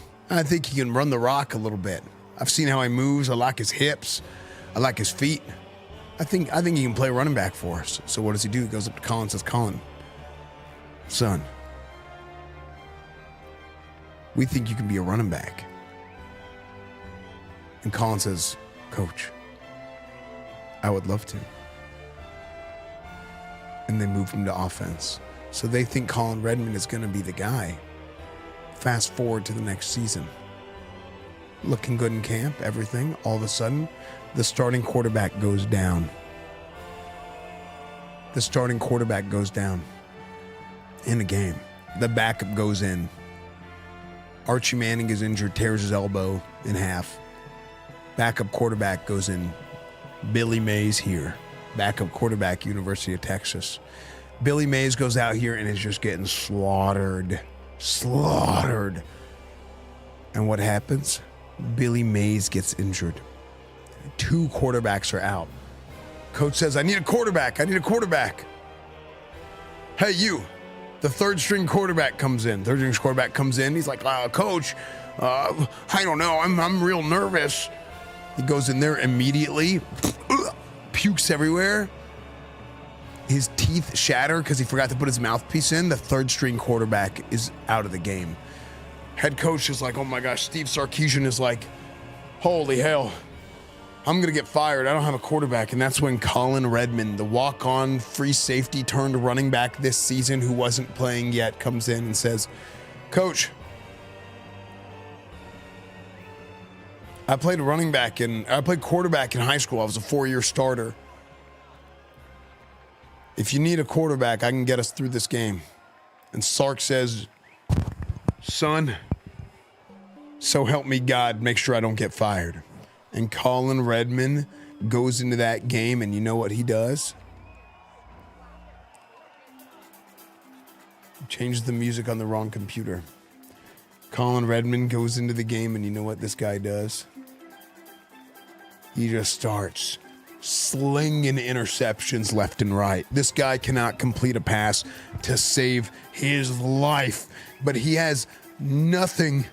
run the rock a little bit. I've seen how he moves. I like his hips. I like his feet. I think he can play running back for us." So what does he do? He goes up to Colin and says, "Colin, son, we think you can be a running back." And Colin says, "Coach, I would love to." And they move him to offense. So they think Colin Redmond is going to be the guy. Fast forward to the next season. Looking good in camp, everything. All of a sudden, the starting quarterback goes down. The starting quarterback goes down in a game. The backup goes in. Archie Manning is injured, tears his elbow in half. Backup quarterback goes in. Billy Mays here. Backup quarterback, University of Texas. Billy Mays goes out here and is just getting slaughtered. Slaughtered. And what happens? Billy Mays gets injured. 2 quarterbacks are out. Coach says, "I need a quarterback. I need a quarterback." "Hey, you." The third string quarterback comes in. He's like, "Coach, I don't know. I'm real nervous." He goes in there immediately, pukes everywhere. His teeth shatter because he forgot to put his mouthpiece in. The third string quarterback is out of the game. Head coach is like, "Oh my gosh." Steve Sarkisian is like, "Holy hell, I'm going to get fired. I don't have a quarterback." And that's when Colin Redmond, the walk-on free safety turned running back this season who wasn't playing yet, comes in and says, "Coach, I played quarterback in high school. I was a 4-year starter. If you need a quarterback, I can get us through this game." And Sark says, "Son, so help me God, make sure I don't get fired." And Colin Redmond goes into that game, and you know what he does? Changes the music on the wrong computer. Colin Redmond goes into the game, and you know what this guy does? He just starts slinging interceptions left and right. This guy cannot complete a pass to save his life, but he has nothing,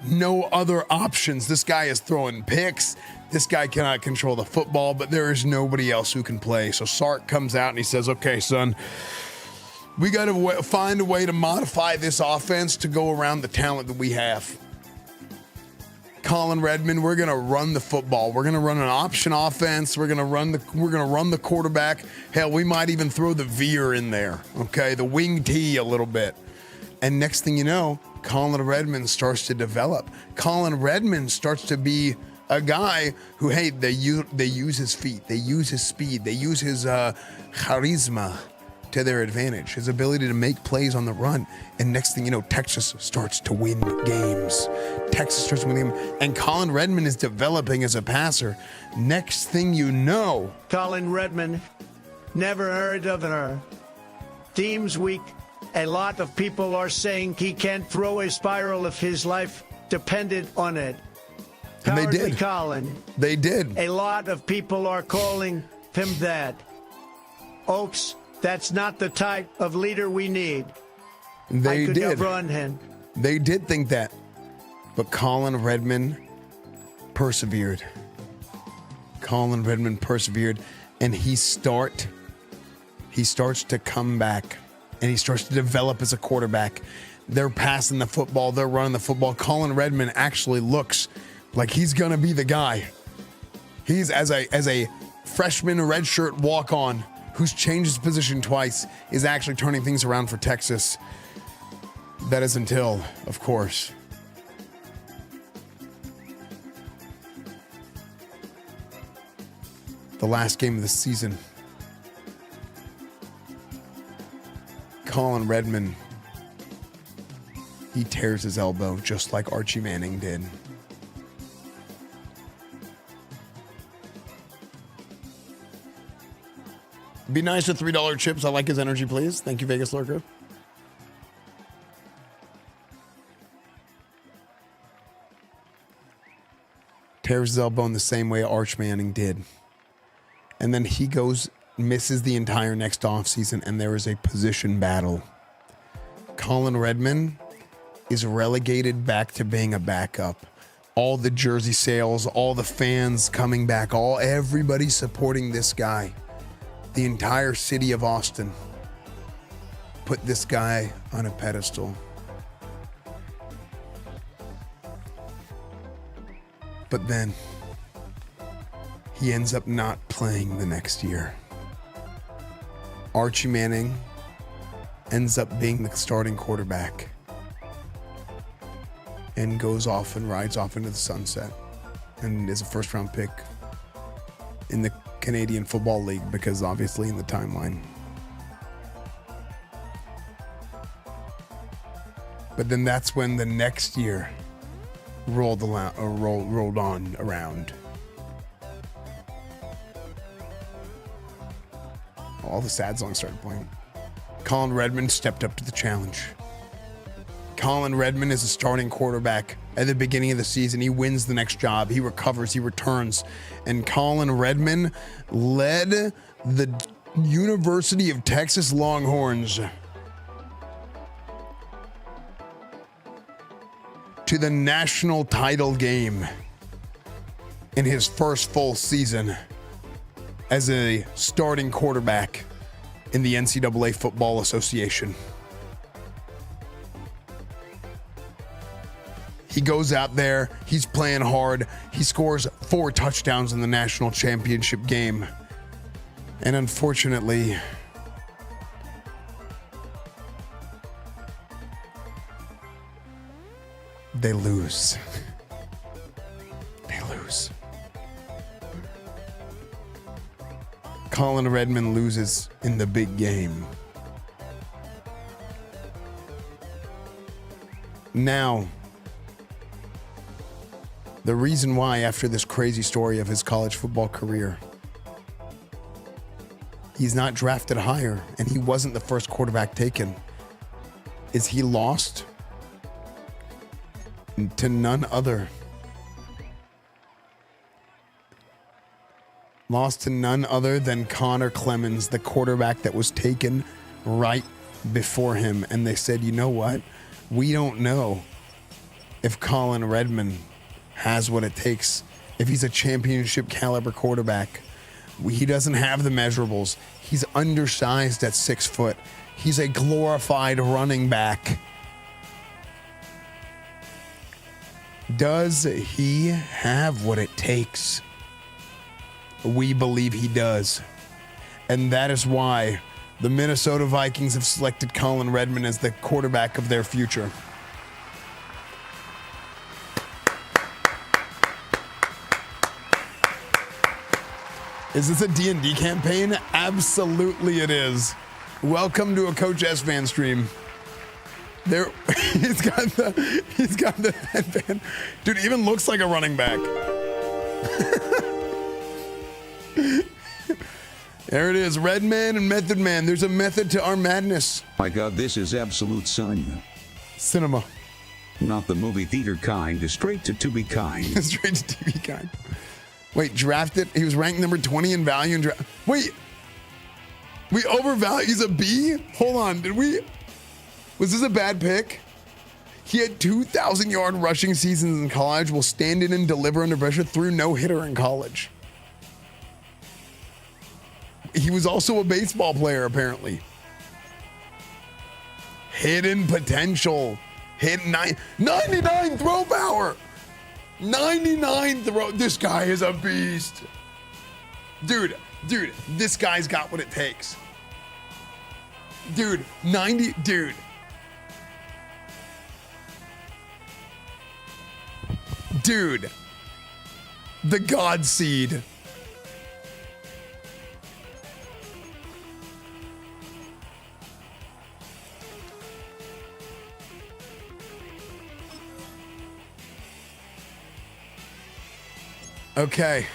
no other options. This guy is throwing picks. This guy cannot control the football, but there is nobody else who can play. So Sark comes out and he says, "Okay, son, we got to find a way to modify this offense to go around the talent that we have. Colin Redmond, we're going to run the football. We're going to run an option offense. We're going to run the quarterback. Hell, we might even throw the veer in there, okay? The wing tee a little bit." And next thing you know, Colin Redmond starts to develop. Colin Redmond starts to be a guy who, hey, they use his feet. They use his speed. They use his charisma to their advantage, his ability to make plays on the run. And next thing you know, Texas starts to win games. And Colin Redmond is developing as a passer. Next thing you know, Colin Redmond, never heard of her. Team's weak. A lot of people are saying he can't throw a spiral if his life depended on it. And they did. Colin. They did. A lot of people are calling him that. Oaks, that's not the type of leader we need. They did. Have run him. They did think that. But Colin Redmond persevered. Colin Redmond persevered, and he starts to come back, and he starts to develop as a quarterback. They're passing the football. They're running the football. Colin Redmond actually looks like he's going to be the guy. He's as a freshman redshirt walk-on who's changed his position twice, is actually turning things around for Texas. That is until, of course, the last game of the season. Colin Redmond he tears his elbow just like Archie Manning did. Be nice with $3 chips. I like his energy, please. Thank you, Vegas Lurker. Tears his elbow in the same way Arch Manning did. And then he goes, misses the entire next offseason, and there is a position battle. Colin Redmond is relegated back to being a backup. All the jersey sales, all the fans coming back, everybody supporting this guy. The entire city of Austin put this guy on a pedestal. But then he ends up not playing the next year. Archie Manning ends up being the starting quarterback and goes off and rides off into the sunset and is a first-round pick in the Canadian Football League, because obviously in the timeline. But then that's when the next year rolled on around. All the sad songs started playing. Colin Redmond stepped up to the challenge. Colin Redmond is a starting quarterback at the beginning of the season. He wins the next job. He recovers. He returns. And Colin Redmond led the University of Texas Longhorns to the national title game in his first full season as a starting quarterback in the NCAA Football Association. He goes out there, he's playing hard, he scores 4 touchdowns in the national championship game. And unfortunately, they lose. They lose. Colin Redmond loses in the big game. Now, the reason why, after this crazy story of his college football career, he's not drafted higher and he wasn't the first quarterback taken, is he lost to none other. Lost to none other than Connor Clemens, the quarterback that was taken right before him. And they said, you know what? We don't know if Colin Redmond has what it takes, if he's a championship caliber quarterback. He doesn't have the measurables. He's undersized at 6 foot. He's a glorified running back. Does he have what it takes? We believe he does. And that is why the Minnesota Vikings have selected Colin Redmond as the quarterback of their future. Is this a D&D campaign? Absolutely it is. Welcome to a Coach Esfand stream. There, he's got the headband. Dude, even looks like a running back. There it is, Red Man and Method Man. There's a method to our madness. My God, this is absolute cinema. Not the movie theater kind, straight to be kind. Straight to TV kind. Wait, drafted? He was ranked number 20 in value. Wait, we overvalued. He's a B? Hold on, was this a bad pick? He had 2,000-yard rushing seasons in college, will stand in and deliver under pressure, threw no-hitter in college. He was also a baseball player, apparently. Hidden potential. 99 throw power. 99 throw. This guy is a beast. Dude, this guy's got what it takes. Dude, Dude, the God seed. Okay.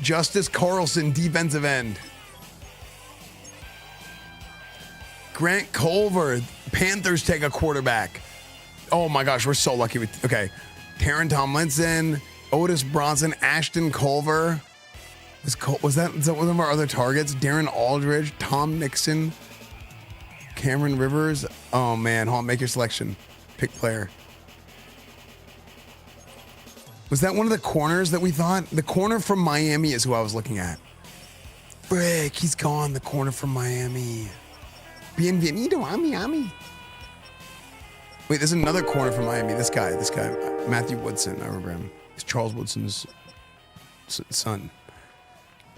Justice Carlson, defensive end. Grant Culver, Panthers take a quarterback. Oh my gosh, we're so lucky. Okay. Taron Tomlinson, Otis Bronson, Ashton Culver. Is that one of our other targets? Darren Aldridge, Tom Nixon, Cameron Rivers. Oh man, hold on, make your selection. Pick player. Was that one of the corners that we thought? The corner from Miami is who I was looking at. Frick, he's gone. The corner from Miami. Bienvenido a Miami. Wait, there's another corner from Miami. This guy, Matthew Woodson. I remember him. It's Charles Woodson's son.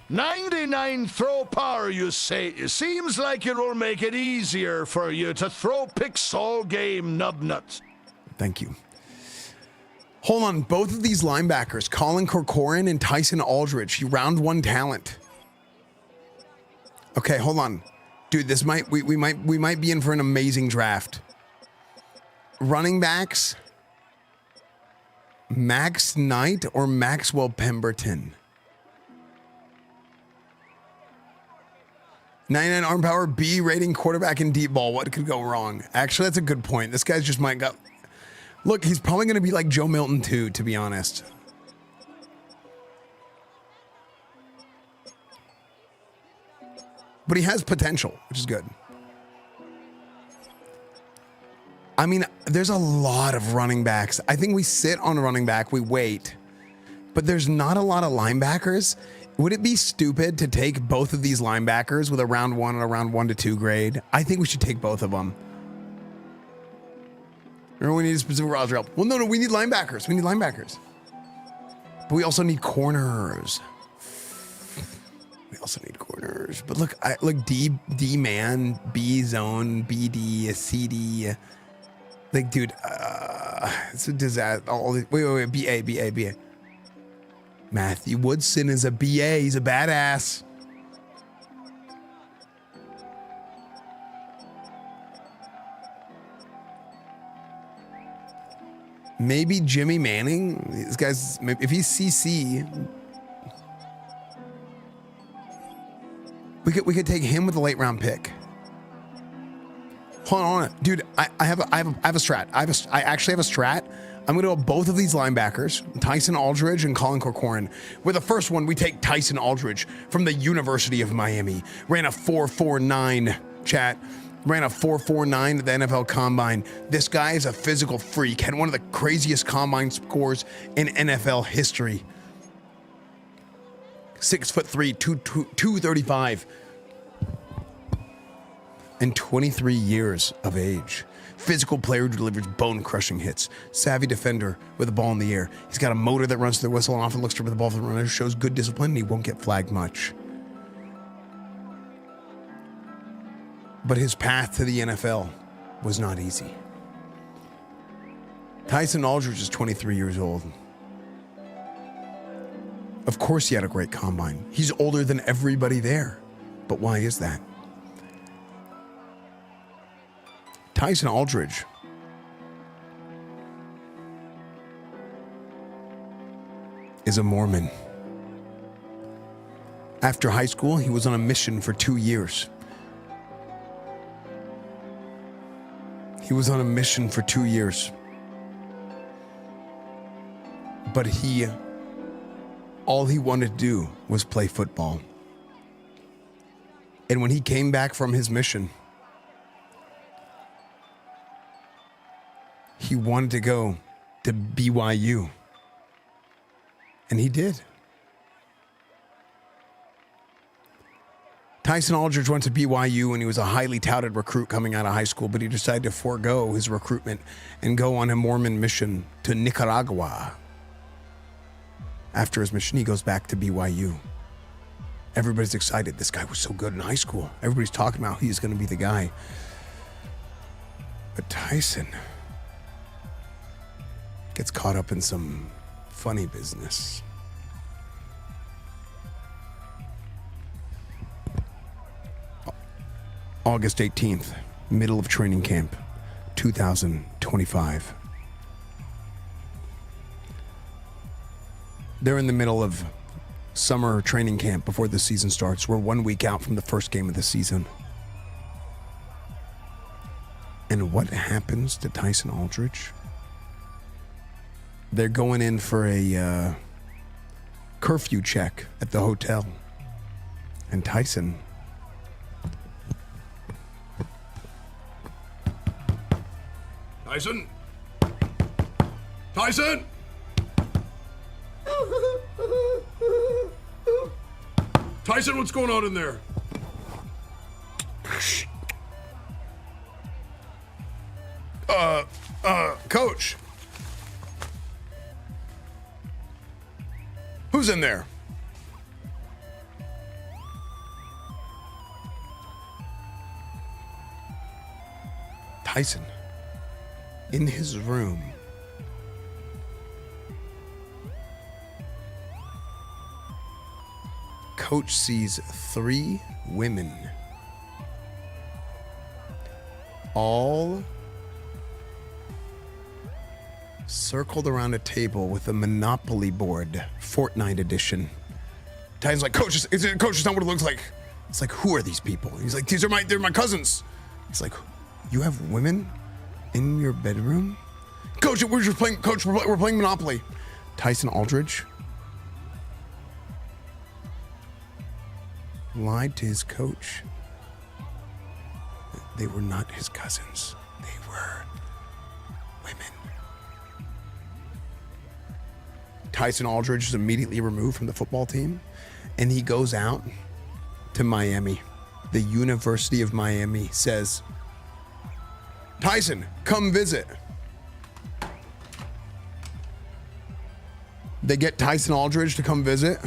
99 throw power, you say? It seems like it will make it easier for you to throw picks all game, nubnut. Thank you. Hold on, both of these linebackers, Colin Corcoran and Tyson Aldridge, round one talent. Okay, hold on. Dude, this might we might be in for an amazing draft. Running backs, Max Knight or Maxwell Pemberton? 99 arm power, B rating, quarterback and deep ball. What could go wrong? Actually, that's a good point. This guy's just might got. Look, he's probably going to be like Joe Milton too, to be honest. But he has potential, which is good. I mean, there's a lot of running backs. I think we sit on a running back, we wait, but there's not a lot of linebackers. Would it be stupid to take both of these linebackers with a round 1 and a round 1 to 2 grade? I think we should take both of them. Or we need a specific roster help. Well, no, we need linebackers. We need linebackers. But we also need corners. We also need corners. But look, D man, B zone, BD, CD. Like, dude, it's a disaster. Wait, BA. Matthew Woodson is a BA. He's a badass. Maybe Jimmy Manning. This guy's, if he's CC, we could take him with a late round pick. Hold on, dude. I have a strat. I actually have a strat. I'm going to go both of these linebackers, Tyson Aldridge and Colin Corcoran. With the first one, we take Tyson Aldridge from the University of Miami. Ran a 4.49, chat. Ran a 4.49 at the NFL Combine. This guy is a physical freak. Had one of the craziest combine scores in NFL history. 6'3", 235. And 23 years of age. Physical player who delivers bone-crushing hits. Savvy defender with the ball in the air. He's got a motor that runs to the whistle and often looks for the ball for the runner. Shows good discipline and he won't get flagged much. But his path to the NFL was not easy. Tyson Aldridge is 23 years old. Of course he had a great combine. He's older than everybody there. But why is that? Tyson Aldridge is a Mormon. After high school, he was on a mission for 2 years. But all he wanted to do was play football. And when he came back from his mission, he wanted to go to BYU. And he did. Tyson Aldridge went to BYU and he was a highly touted recruit coming out of high school, but he decided to forego his recruitment and go on a Mormon mission to Nicaragua. After his mission, he goes back to BYU. Everybody's excited. This guy was so good in high school. Everybody's talking about he's going to be the guy. But Tyson gets caught up in some funny business. August 18th, middle of training camp, 2025. They're in the middle of summer training camp before the season starts. We're 1 week out from the first game of the season. And what happens to Tyson Aldridge? They're going in for a curfew check at the hotel. And Tyson... Tyson? Tyson? Tyson, what's going on in there? Coach. Who's in there? Tyson. In his room. Coach sees 3 women. All circled around a table with a Monopoly board, Fortnite edition. Tyson's like, Coach, Coach, it's not what it looks like. It's like, who are these people? He's like, they're my cousins. He's like, you have women in your bedroom? Coach, we're just playing. Coach, we're playing Monopoly. Tyson Aldridge lied to his coach. They were not his cousins. They were women. Tyson Aldridge is immediately removed from the football team, and he goes out to Miami. The University of Miami says, Tyson, come visit. They get Tyson Aldridge to come visit.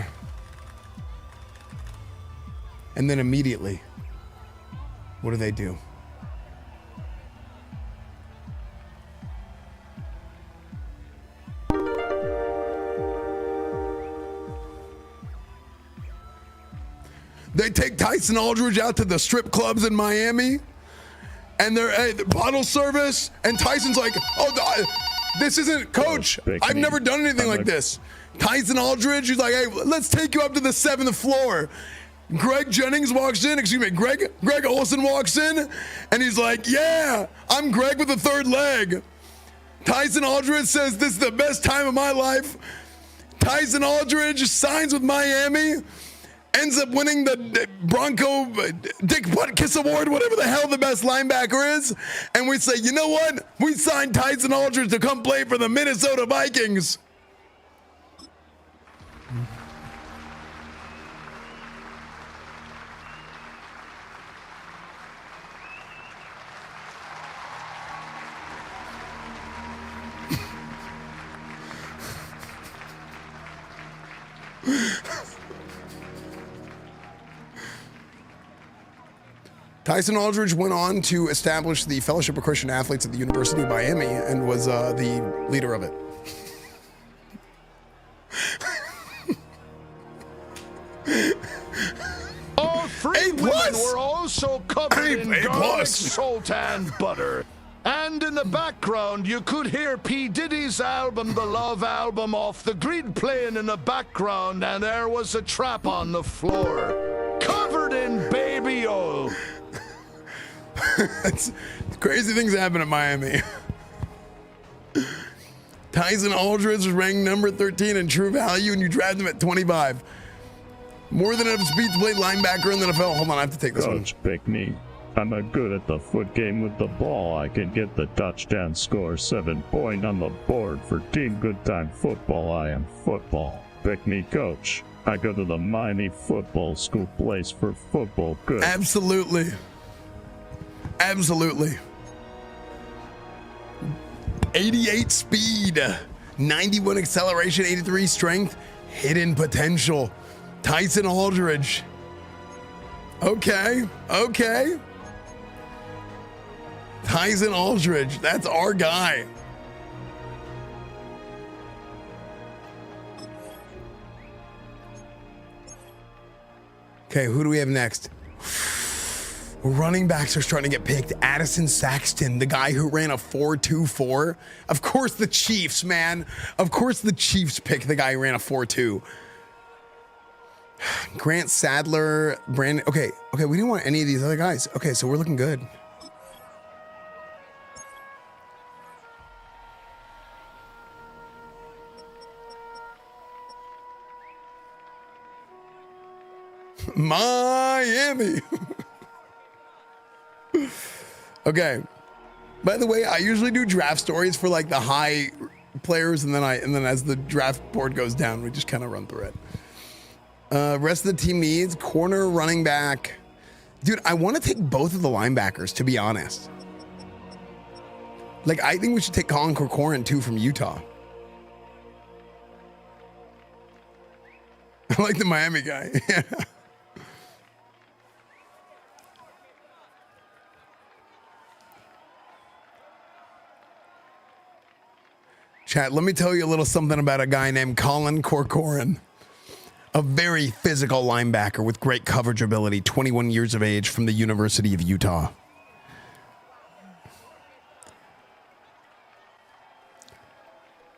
And then immediately, what do? They take Tyson Aldridge out to the strip clubs in Miami, and they're bottle service, and Tyson's like, oh, this isn't, Coach, I've never done anything like this. Tyson Aldridge, he's like, hey, let's take you up to the 7th floor. Greg Jennings walks in, Greg Olson walks in, and he's like, yeah, I'm Greg with the 3rd leg. Tyson Aldridge says, this is the best time of my life. Tyson Aldridge signs with Miami, ends up winning the Bronco Dick Butt Kiss Award, whatever the hell the best linebacker is. And we say, you know what? We signed Tyson Aldridge to come play for the Minnesota Vikings. Tyson Aldridge went on to establish the Fellowship of Christian Athletes at the University of Miami and was the leader of it. All 3 women were also covered in garlic sultan butter. And in the background, you could hear P. Diddy's album, The Love Album, off the grid playing in the background, and there was a trap on the floor, covered in baby oil. Crazy things happen in Miami. Tyson Aldridge was ranked number 13 in true value, and you draft him at 25. More than enough speed to play linebacker in the NFL. Hold on, I have to take this one. Coach, pick me. I'm a good at the foot game with the ball. I can get the touchdown score, 7-point on the board for Team Good Time Football. I am football. Pick me, Coach. I go to the Miami Football School, place for football good. Absolutely. Absolutely. 88 speed, 91 acceleration, 83 strength, hidden potential. Tyson Aldridge. Okay. Tyson Aldridge, that's our guy. Okay, who do we have next? Running backs are starting to get picked. Addison Saxton, the guy who ran a 4.24. Of course the Chiefs, man. Of course the Chiefs pick the guy who ran a 4.2. Grant Sadler, Brandon. Okay, we didn't want any of these other guys. Okay, so we're looking good. Miami. Okay. By the way, I usually do draft stories for like the high players, and then as the draft board goes down, we just kind of run through it. Rest of the team needs corner, running back. Dude, I want to take both of the linebackers, to be honest. Like, I think we should take Colin Corcoran too from Utah. I like the Miami guy. Yeah. Chat, let me tell you a little something about a guy named Colin Corcoran. A very physical linebacker with great coverage ability, 21 years of age, from the University of Utah.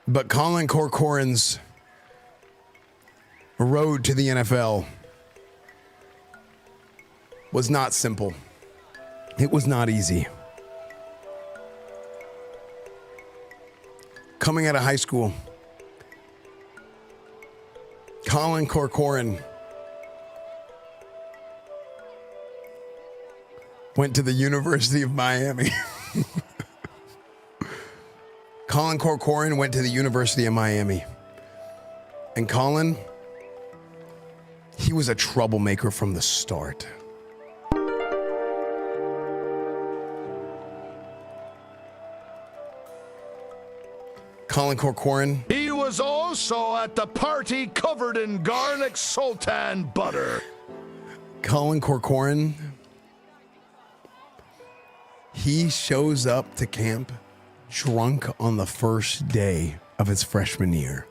But Colin Corcoran's road to the NFL was not simple. It was not easy. Coming out of high school, Colin Corcoran went to the University of Miami. Colin Corcoran went to the University of Miami. And Colin, he was a troublemaker from the start. Colin Corcoran. He was also at the party covered in garlic sultan butter. Colin Corcoran. He shows up to camp drunk on the first day of his freshman year.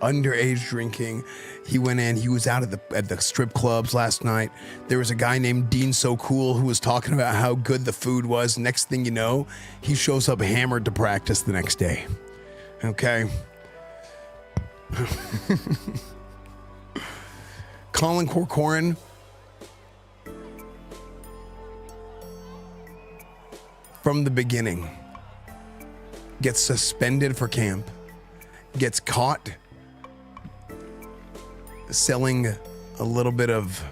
Underage drinking. He went in. He was out at the strip clubs last night. There was a guy named Dean So Cool who was talking about how good the food was. Next thing you know, he shows up hammered to practice the next day. Okay. Colin Corcoran from the beginning gets suspended for camp, gets caught selling a little bit of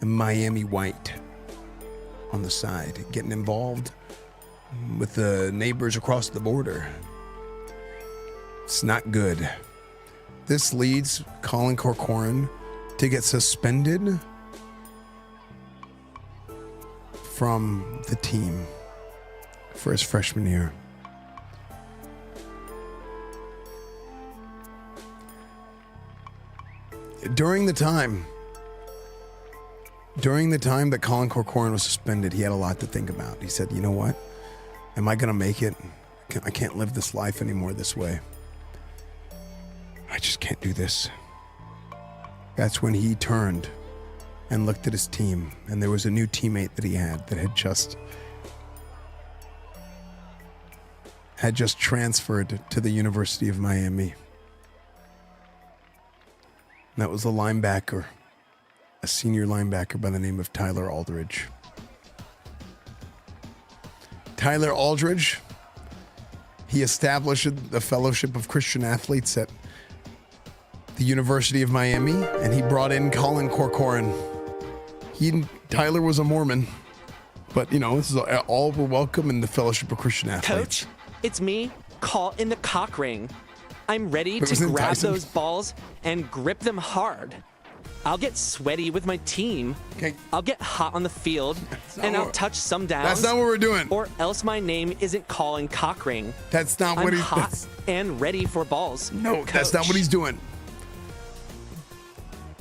Miami White on the side, getting involved with the neighbors across the border. It's not good. This leads Colin Corcoran to get suspended from the team for his freshman year. During the time that Colin Corcoran was suspended, he had a lot to think about. He said, you know what? Am I going to make it? I can't live this life anymore this way. I just can't do this. That's when he turned and looked at his team, and there was a new teammate that he had that had just transferred to the University of Miami. And that was a linebacker, a senior linebacker by the name of Tyler Aldridge. Tyler Aldridge, he established the Fellowship of Christian Athletes at the University of Miami, and he brought in Colin Corcoran. Tyler was a Mormon, but this is all were welcome in the Fellowship of Christian Athletes. Coach, it's me, caught in the cock ring. I'm ready to grab those balls and grip them hard. I'll get sweaty with my team. Okay. I'll get hot on the field, and I'll touch some downs. That's not what we're doing. Or else my name isn't Colin Cockring. That's not what he's hot and ready for balls. No, Coach. That's not what he's doing.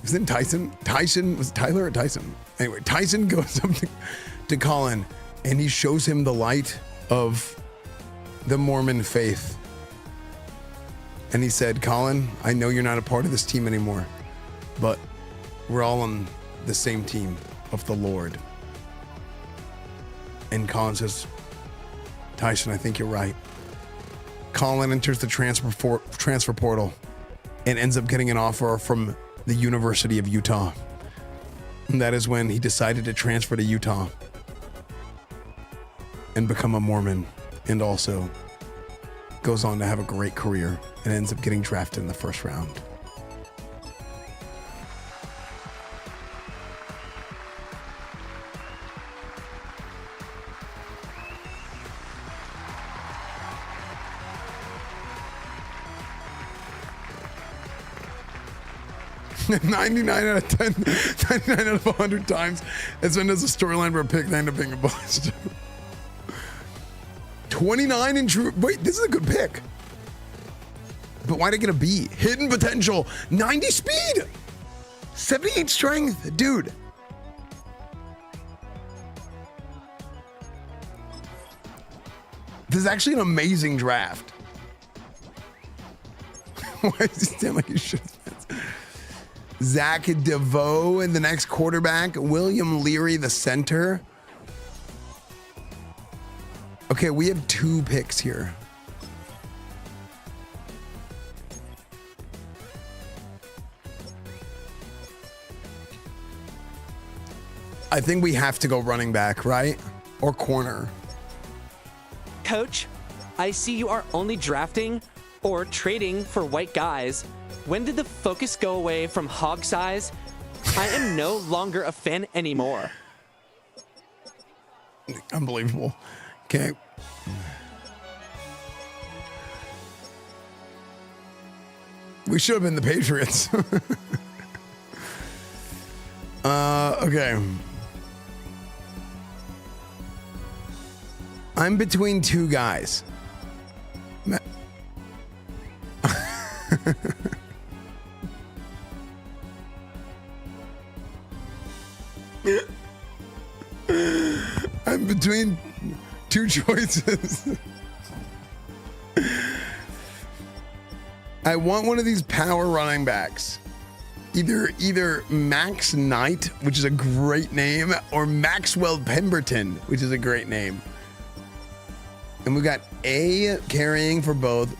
Isn't Tyson? Was it Tyler or Tyson? Anyway, Tyson goes up to Colin, and he shows him the light of the Mormon faith. And he said, Colin, I know you're not a part of this team anymore, but we're all on the same team of the Lord. And Colin says, Tyson, I think you're right. Colin enters the transfer portal and ends up getting an offer from the University of Utah. And that is when he decided to transfer to Utah and become a Mormon, and also goes on to have a great career and ends up getting drafted in the first round. $99 out of 10, 99 out of 100 times. That's when there's a storyline for a pick, they end up being a bust. 29 in true. Wait, this is a good pick. But why'd I get a B? Hidden potential, 90 speed, 78 strength, dude. This is actually an amazing draft. Why does he stand like he should? Zach DeVoe in the next quarterback. William Leary, the center. Okay, we have 2 picks here. I think we have to go running back, right? Or corner. Coach, I see you are only drafting or trading for white guys. When did the focus go away from hog size? I am no longer a fan anymore. Unbelievable. Okay. We should have been the Patriots. Okay. I'm between 2 guys. I'm between 2 choices. I want one of these power running backs. Either Max Knight, which is a great name, or Maxwell Pemberton, which is a great name. And we got A carrying for both,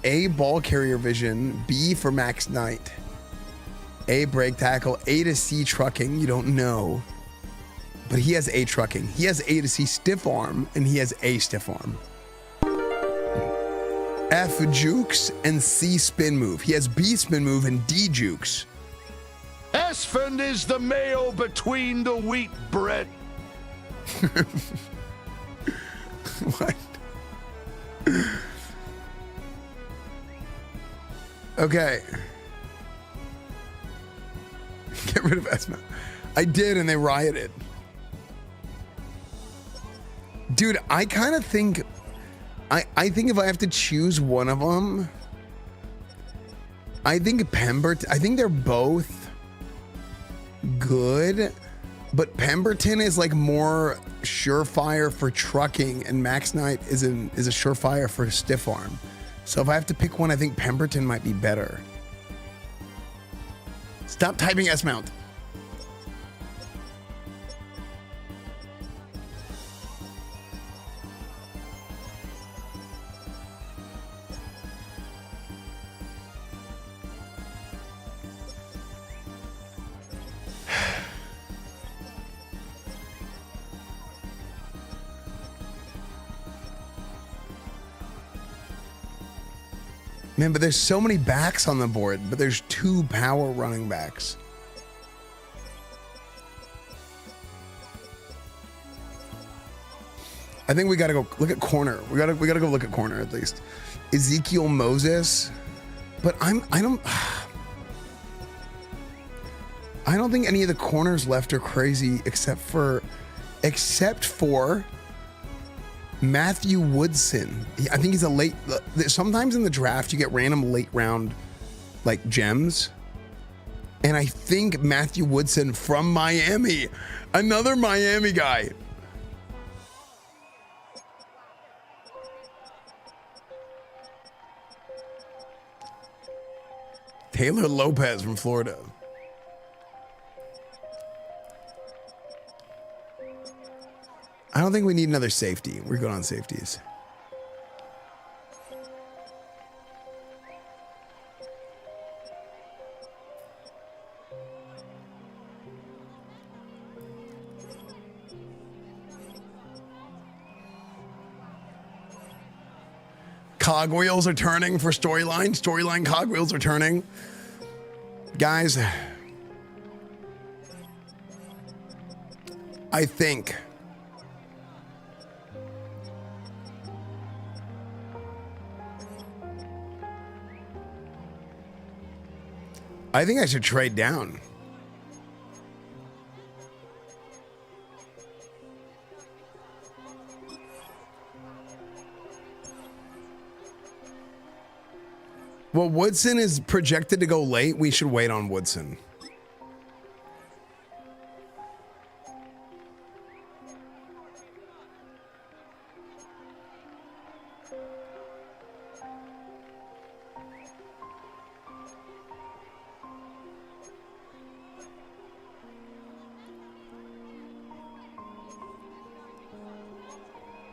A ball carrier vision, B for Max Knight, A break tackle, A to C trucking, you don't know. But he has A trucking. He has A to C stiff arm, and he has A stiff arm. F jukes and C spin move. He has B spin move and D jukes. Esfand is the mayo between the wheat bread. What? Okay. Get rid of Esma. I did, and they rioted. Dude, I kind of think... I think if I have to choose one of them, I think Pemberton... I think they're both good, but Pemberton is like more surefire for trucking, and Max Knight is a surefire for stiff arm. So if I have to pick one, I think Pemberton might be better. Stop typing S-mount. Man, but there's so many backs on the board, but there's 2 power running backs. I think we gotta go look at corner. We gotta go look at corner at least. Ezekiel Moses, but I don't think any of the corners left are crazy except for Matthew Woodson. I think he's a late. Sometimes in the draft you get random late round like gems, and I think Matthew Woodson from Miami, another Miami guy. Taylor Lopez from Florida. I don't think we need another safety. We're good on safeties. Cogwheels are turning for storyline. Storyline cogwheels are turning. Guys, I think I should trade down. Well, Woodson is projected to go late. We should wait on Woodson.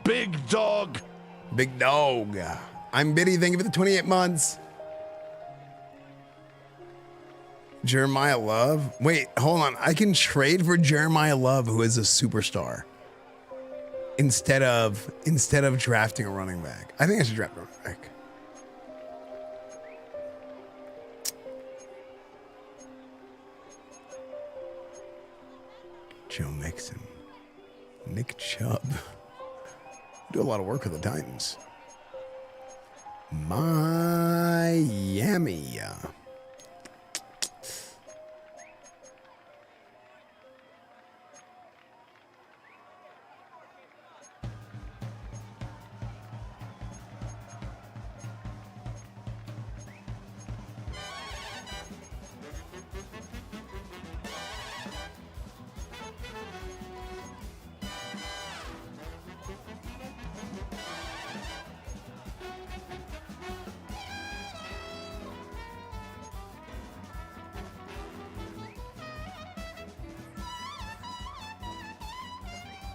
Big dog. Big dog. I'm Biddy. Thank you for the 28 months. Jeremiah Love. Wait, hold on. I can trade for Jeremiah Love, who is a superstar, instead of drafting a running back. I think I should draft a running back. Joe Mixon. Nick Chubb. Do a lot of work with the Titans. Miami.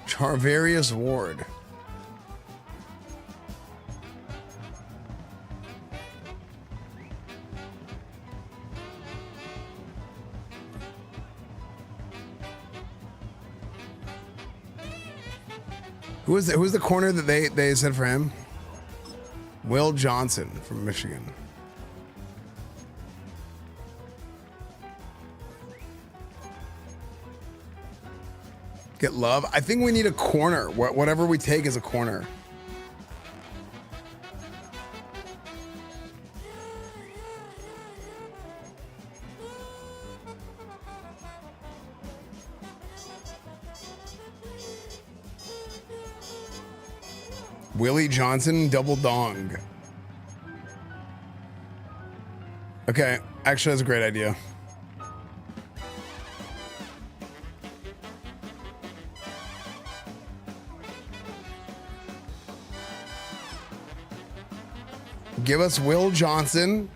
Charvarius Ward. Who was the corner that they said for him? Will Johnson from Michigan. Get Love. I think we need a corner. Whatever we take is a corner. Willie Johnson, double dong. Okay, actually that's a great idea. Give us Will Johnson.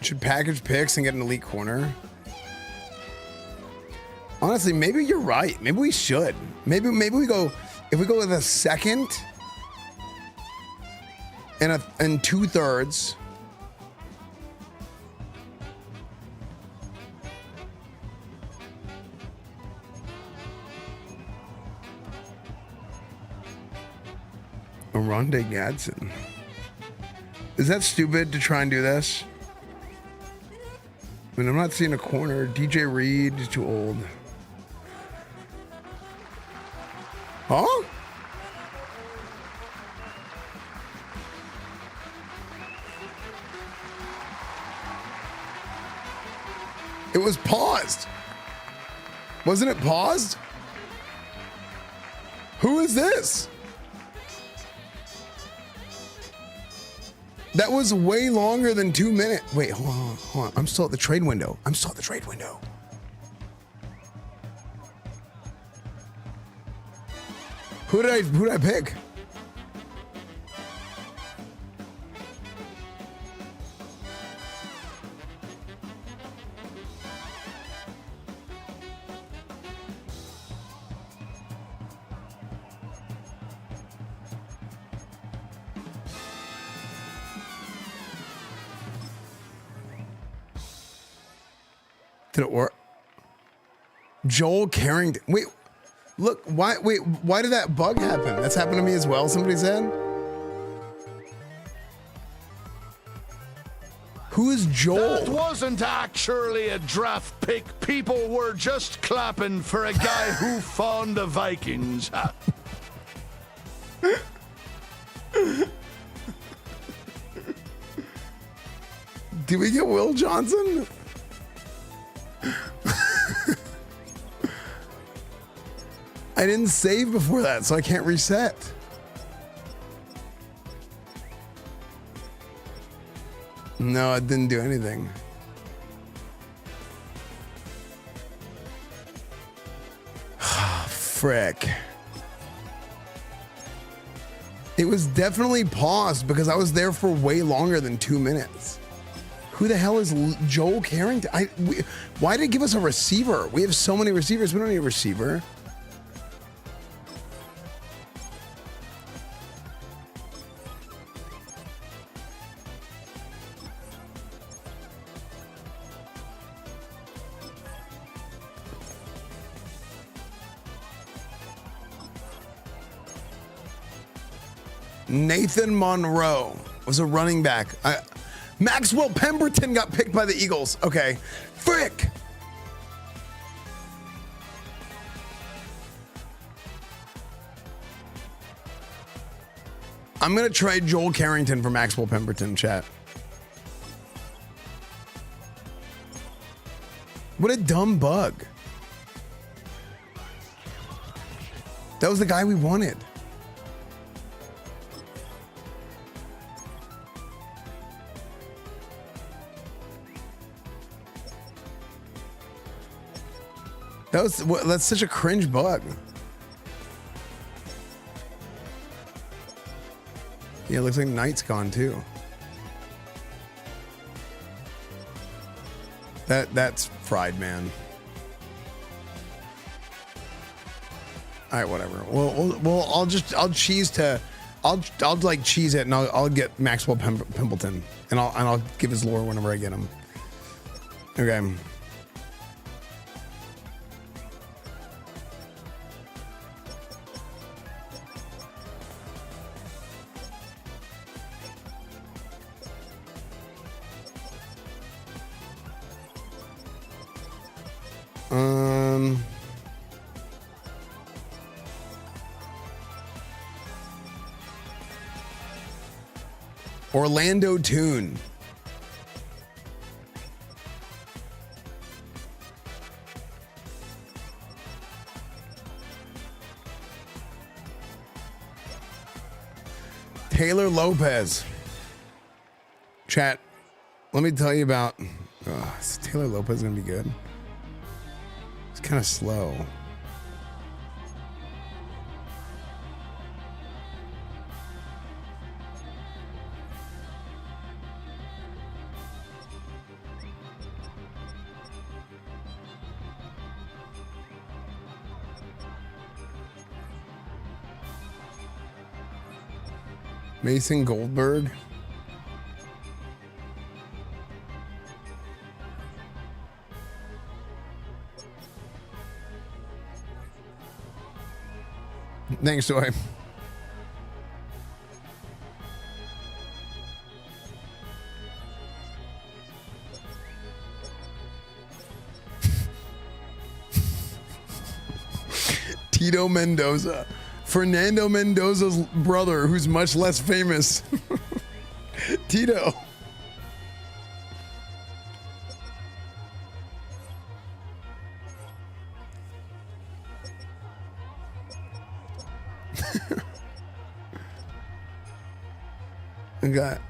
Should package picks and get an elite corner. Honestly, maybe you're right. Maybe we should. Maybe we go, if we go with a second and 2/3. Aronde Gadsden. Is that stupid to try and do this? I mean, I'm not seeing a corner. DJ Reed is too old. Huh? It was paused. Wasn't it paused? Who is this? That was way longer than 2 minutes. Wait, hold on. I'm still at the trade window. Who did I pick? Did it work? Joel Carrington. Wait, look, why did that bug happen? That's happened to me as well, somebody said. Who is Joel? That wasn't actually a draft pick. People were just clapping for a guy who found the Vikings. Did we get Will Johnson? I didn't save before that, so I can't reset. No, it didn't do anything. Frick. It was definitely paused because I was there for way longer than 2 minutes. Who the hell is Joel Carrington? Why did it give us a receiver? We have so many receivers. We don't need a receiver. Nathan Monroe was a running back. Maxwell Pemberton got picked by the Eagles. Okay. Frick. I'm going to trade Joel Carrington for Maxwell Pemberton, chat. What a dumb bug. That was the guy we wanted. That's such a cringe bug. Yeah, it looks like Knight's gone too. That's fried, man. All right, whatever. Well, I'll cheese it, and I'll get Maxwell Pimpleton, and I'll give his lore whenever I get him. Okay. Orlando Toon. Taylor Lopez. Chat, let me tell you about... is Taylor Lopez going to be good? It's kind of slow. Mason Goldberg. Thanks, Joy. Tito Mendoza. Fernando Mendoza's brother, who's much less famous. Tito. I got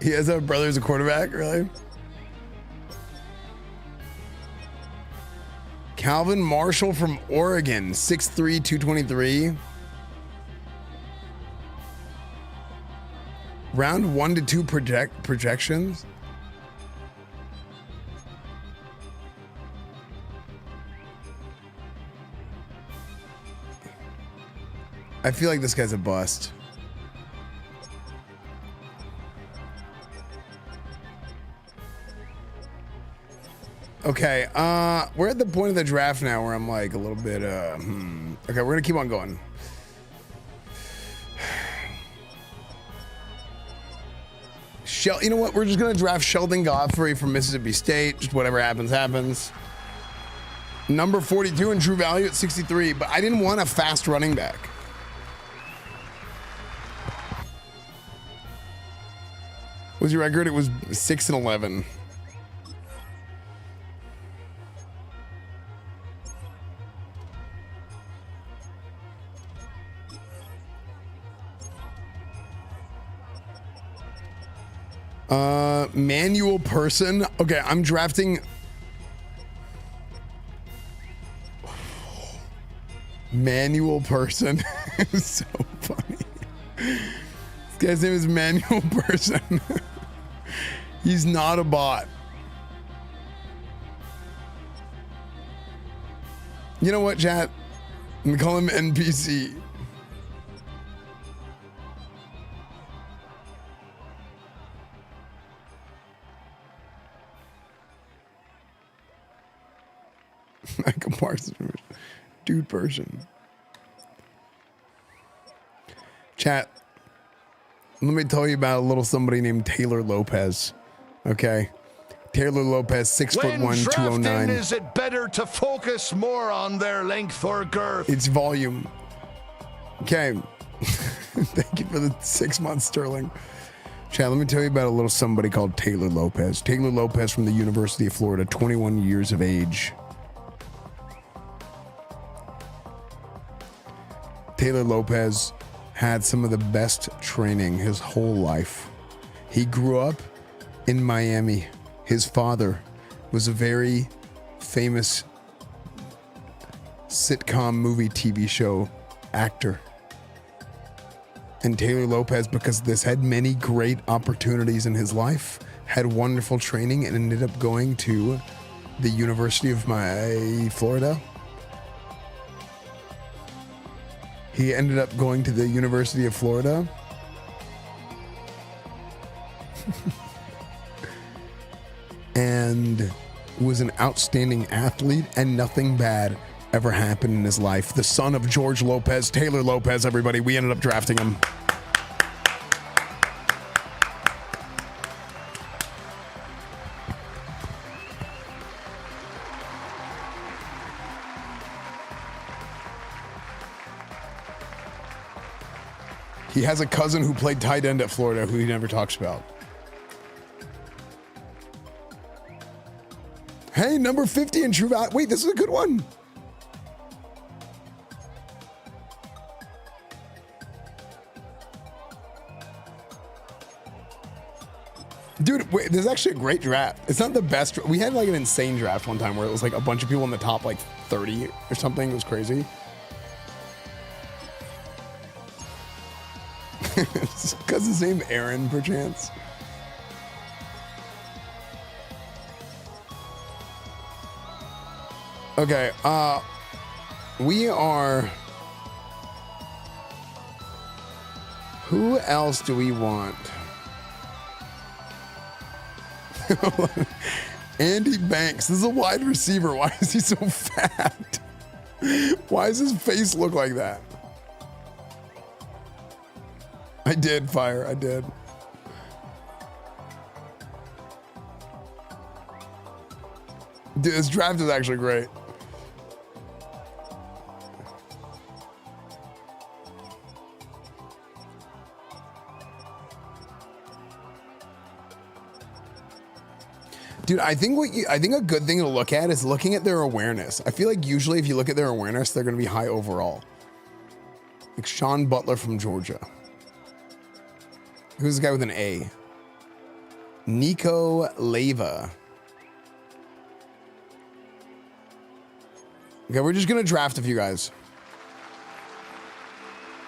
He has a brother as a quarterback, really? Calvin Marshall from Oregon, 6'3", 223. Round 1 to 2 projections. I feel like this guy's a bust. Okay, we're at the point of the draft now where I'm like a little bit, Okay, we're gonna keep on going. You know what? We're just gonna draft Sheldon Godfrey from Mississippi State. Just whatever happens, happens. Number 42 in true value at 63, but I didn't want a fast running back. What's your record? It was 6-11. Manual person. Okay, I'm drafting. Manual person. It's so funny. This guy's name is Manual Person. He's not a bot. You know what, chat? I'm gonna call him NPC. Like a Parsons, dude person. Chat, let me tell you about a little somebody named Taylor Lopez. Okay, Taylor Lopez, 6'1", 209. Is it better to focus more on their length or girth? It's volume. Okay. Thank you for the 6 months, Sterling. Chat, let me tell you about a little somebody called Taylor Lopez. Taylor Lopez from the University of Florida, 21 years of age. Taylor Lopez had some of the best training his whole life. He grew up in Miami. His father was a very famous sitcom movie TV show actor. And Taylor Lopez, because of this, had many great opportunities in his life, had wonderful training, and ended up going to the University of Florida. He ended up going to the University of Florida. And was an outstanding athlete, and nothing bad ever happened in his life. The son of George Lopez, Taylor Lopez, everybody. We ended up drafting him. He has a cousin who played tight end at Florida who he never talks about. Hey, number 50 in true value. Wait, this is a good one. Dude, wait, this is actually a great draft. It's not the best. We had like an insane draft one time where it was like a bunch of people in the top like 30 or something. It was crazy. Because his name Aaron, perchance. Okay, we are... Who else do we want? Andy Banks. This is a wide receiver. Why is he so fat? Why does his face look like that? I did, Fire. I did. Dude, this draft is actually great. Dude, I think a good thing to look at is looking at their awareness. I feel like usually if you look at their awareness, they're going to be high overall. Like Sean Butler from Georgia. Who's the guy with an A? Nico Leva. Okay, we're just gonna draft a few guys.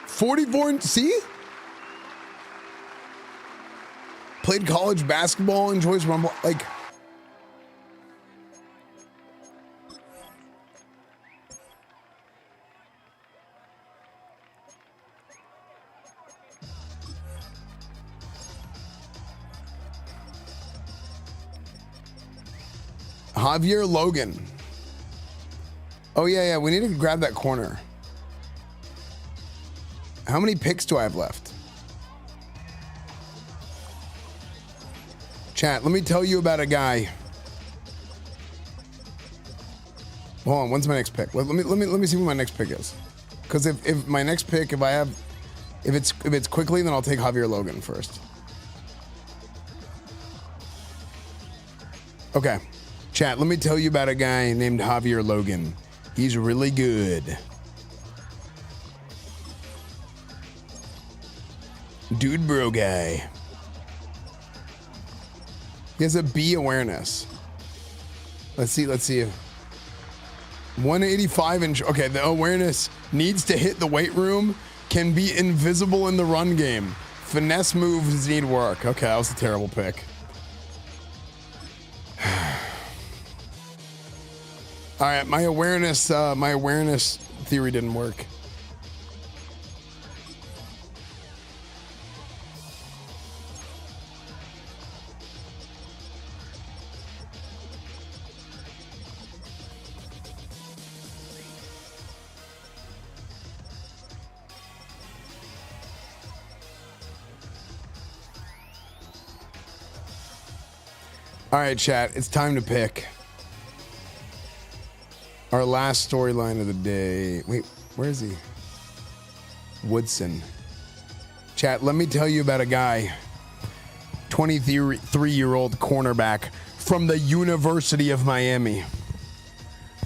44, see? Played college basketball, enjoys rumble, like. Javier Logan. Oh, yeah, we need to grab that corner. How many picks do I have left? Chat, let me tell you about a guy. Hold on, when's my next pick? Let me see what my next pick is. Because if my next pick, if it's quickly, then I'll take Javier Logan first. Okay. Chat, let me tell you about a guy named Javier Logan. He's really good. Dude bro guy. He has a B awareness. Let's see. 185 inch. Okay, the awareness needs to hit the weight room. Can be invisible in the run game. Finesse moves need work. Okay, that was a terrible pick. All right, my awareness theory didn't work. All right, chat, it's time to pick. Our last storyline of the day. Wait, where is he? Woodson. Chat, let me tell you about a guy, 23-year-old cornerback from the University of Miami.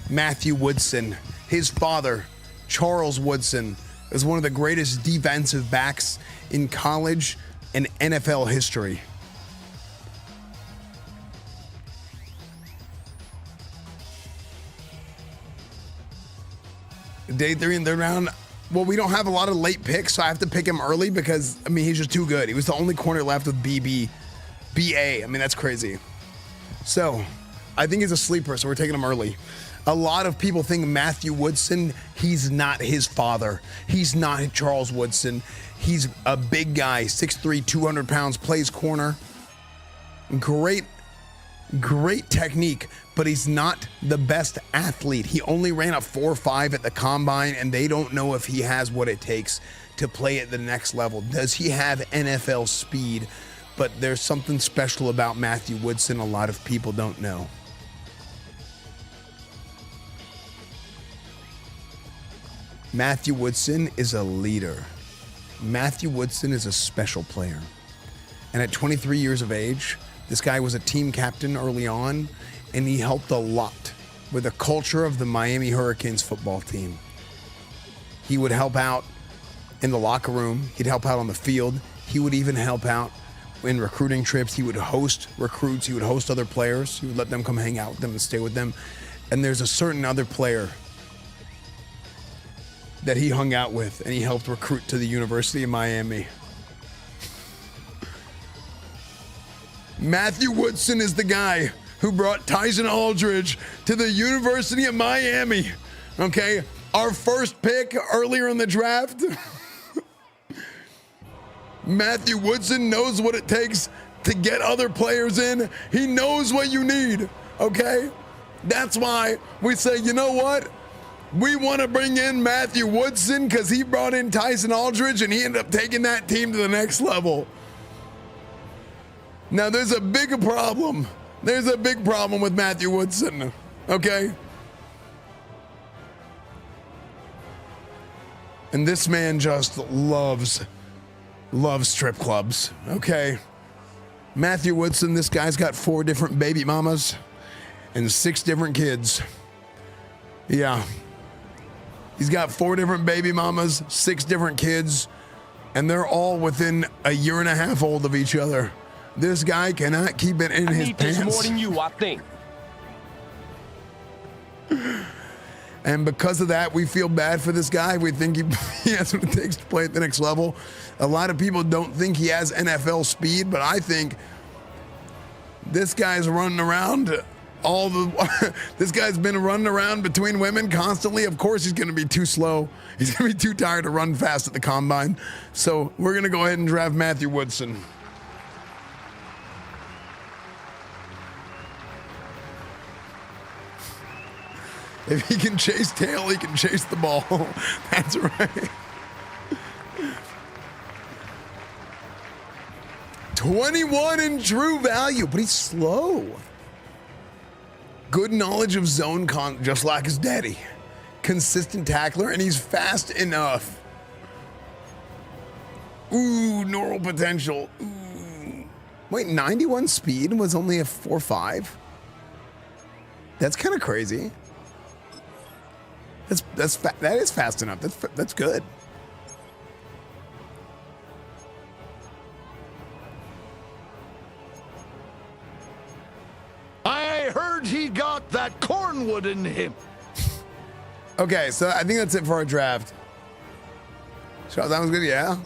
Matthew Woodson. His father, Charles Woodson, is one of the greatest defensive backs in college and NFL history. Day 3 and 3rd round. Well, we don't have a lot of late picks, so I have to pick him early because, I mean, he's just too good. He was the only corner left with BA. I mean, that's crazy. So, I think he's a sleeper, so we're taking him early. A lot of people think Matthew Woodson, he's not his father. He's not Charles Woodson. He's a big guy, 6'3", 200 pounds, plays corner. Great technique, but he's not the best athlete. He only ran a 4.5 at the combine, and they don't know if he has what it takes to play at the next level. Does he have NFL speed? But there's something special about Matthew Woodson a lot of people don't know. Matthew Woodson is a leader. Matthew Woodson is a special player. And at 23 years of age, this guy was a team captain early on, and he helped a lot with the culture of the Miami Hurricanes football team. He would help out in the locker room. He'd help out on the field. He would even help out in recruiting trips. He would host recruits. He would host other players. He would let them come hang out with them and stay with them. And there's a certain other player that he hung out with, and he helped recruit to the University of Miami. Matthew Woodson is the guy who brought Tyson Aldridge to the University of Miami. Okay, our first pick earlier in the draft. Matthew Woodson knows what it takes to get other players in. He knows what you need, okay? That's why we say, you know what? We want to bring in Matthew Woodson because he brought in Tyson Aldridge and he ended up taking that team to the next level. Now, there's a big problem. There's a big problem with Matthew Woodson, okay? And this man just loves strip clubs, okay? Matthew Woodson, this guy's got 4 different baby mamas and 6 different kids. Yeah. He's got 4 different baby mamas, 6 different kids, and they're all within a year and a half old of each other. This guy cannot keep it in his need this pants. more than you, I think. And because of that, we feel bad for this guy. We think he has what it takes to play at the next level. A lot of people don't think he has NFL speed, but I think this guy's running around this guy's been running around between women constantly. Of course he's going to be too slow. He's going to be too tired to run fast at the combine. So we're going to go ahead and draft Matthew Woodson. If he can chase tail, he can chase the ball. That's right. 21 in true value, but he's slow. Good knowledge of zone just like his daddy. Consistent tackler, and he's fast enough. Ooh, normal potential. Ooh. Wait, 91 speed was only a 4.5? That's kind of crazy. That is fast enough. That's good. I heard he got that cornwood in him. Okay, so I think that's it for our draft. So that was good, yeah.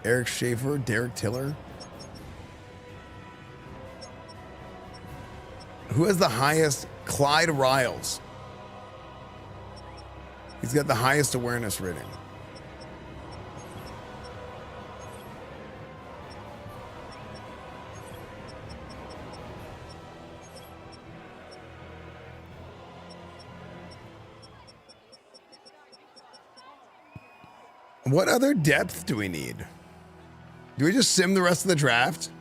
Eric Schaefer, Derek Tiller. Who has the highest? Clyde Riles. He's got the highest awareness rating. What other depth do we need? Do we just sim the rest of the draft?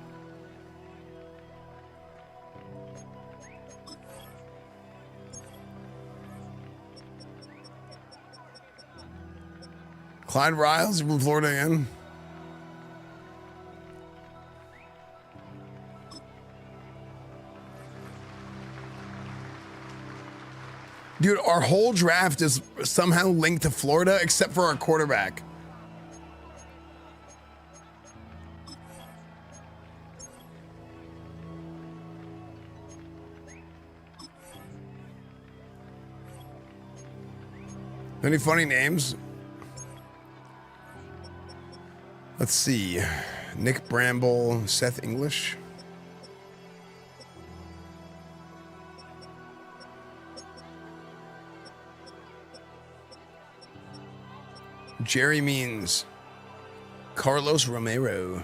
Clyde Riles from Florida again. Dude, our whole draft is somehow linked to Florida except for our quarterback. Any funny names? Let's see. Nick Bramble, Seth English. Jerry Means. Carlos Romero.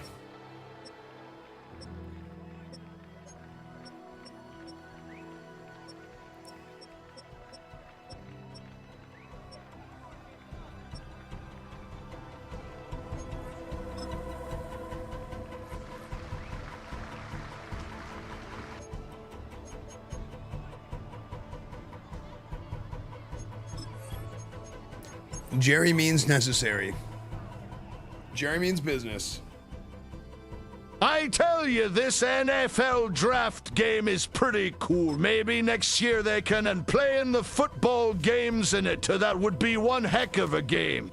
Jerry means necessary. Jerry means business. I tell you, this NFL draft game is pretty cool. Maybe next year they can play in the football games in it. That would be one heck of a game.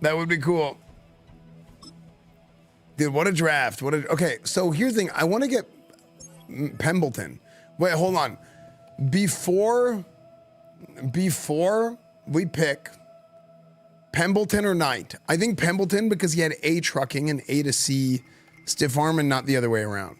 That would be cool. Dude, what a draft. Okay, so here's the thing. I want to get Pembleton. Wait, hold on. Before we pick Pembleton or Knight, I think Pembleton because he had A trucking and A to C stiff arm and not the other way around.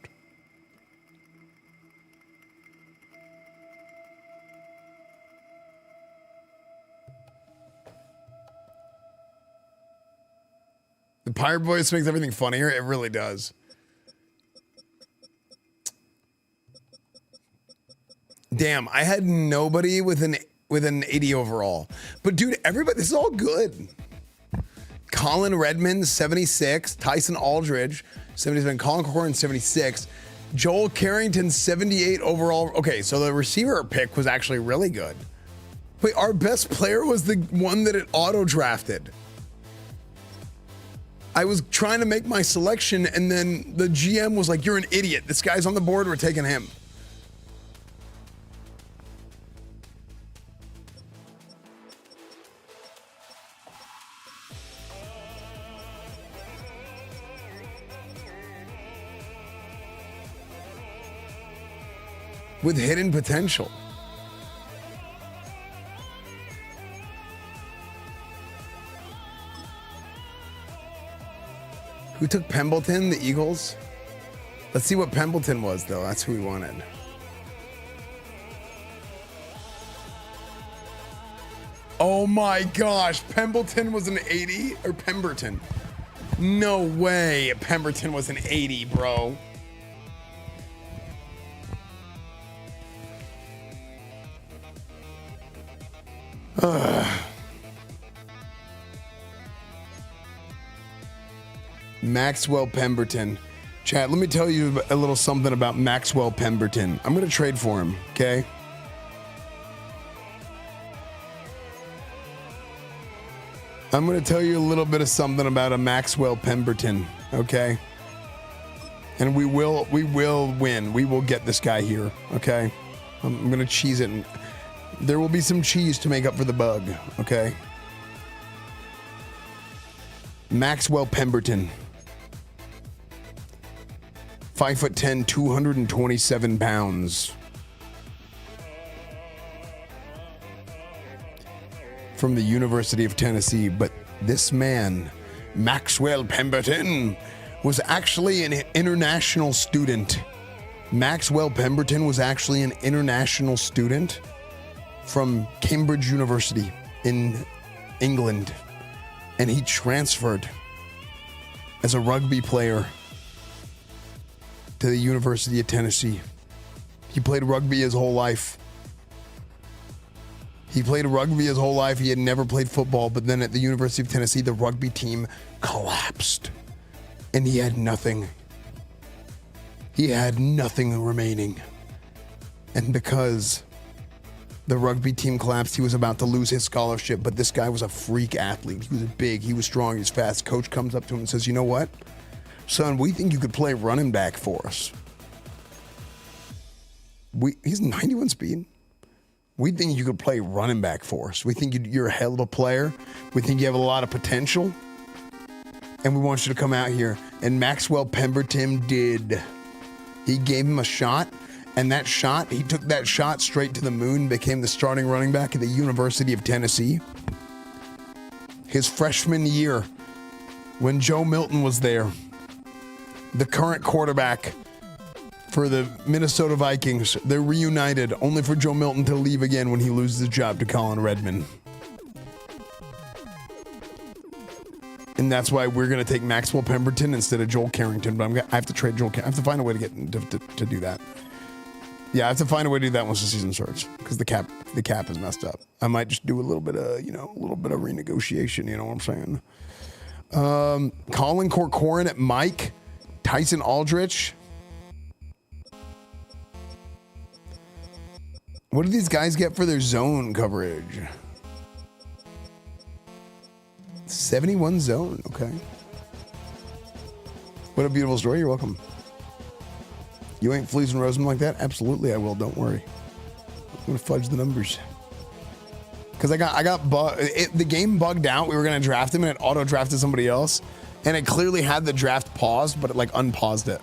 The pirate voice makes everything funnier. It really does. Damn, I had nobody with an 80 overall. But dude, everybody, this is all good. Colin Redmond, 76. Tyson Aldridge, 77. Colin Corcoran, 76. Joel Carrington, 78 overall. Okay, so the receiver pick was actually really good. Wait, our best player was the one that it auto-drafted. I was trying to make my selection, and then the GM was like, you're an idiot. This guy's on the board. We're taking him. With hidden potential. Who took Pembleton, the Eagles? Let's see what Pembleton was, though. That's who we wanted. Oh my gosh, Pembleton was an 80? Or Pemberton? No way, Pemberton was an 80, bro. Maxwell Pemberton. Chat, let me tell you a little something about Maxwell Pemberton. I'm going to trade for him, okay? I'm going to tell you a little bit of something about a Maxwell Pemberton, okay? And we will win. We will get this guy here, okay? I'm going to cheese it. There will be some cheese to make up for the bug, okay? Maxwell Pemberton. 5'10", 227 pounds. From the University of Tennessee. But this man, Maxwell Pemberton, was actually an international student. Maxwell Pemberton was actually an international student from Cambridge University in England. And he transferred as a rugby player to the University of Tennessee. He played rugby his whole life. He had never played football, but then at the University of Tennessee, the rugby team collapsed. And he had nothing. He had nothing remaining. And because the rugby team collapsed, he was about to lose his scholarship, but this guy was a freak athlete. He was big, he was strong, he was fast. Coach comes up to him and says, you know what? Son, we think you could play running back for us. He's 91 speed. We think you could play running back for us. We think you're a hell of a player. We think you have a lot of potential. And we want you to come out here. And Maxwell Pemberton did. He gave him a shot. And that shot, he took that shot straight to the moon, became the starting running back at the University of Tennessee. His freshman year, when Joe Milton was there, the current quarterback for the Minnesota Vikings, they're reunited, only for Joe Milton to leave again when he loses his job to Colin Redmond. And that's why we're going to take Maxwell Pemberton instead of Joel Carrington. But I have to trade Joel. I have to find a way to get to do that. Yeah, I have to find a way to do that once the season starts because the cap is messed up. I might just do a little bit of renegotiation. You know what I'm saying? Colin Corcoran at Mike, Tyson Aldrich. What do these guys get for their zone coverage? 71 zone. Okay. What a beautiful story. You're welcome. You ain't fleecing Roseman like that? Absolutely, I will. Don't worry. I'm gonna fudge the numbers because I got the game bugged out. We were gonna draft him and it auto drafted somebody else, and it clearly had the draft paused, but it like unpaused it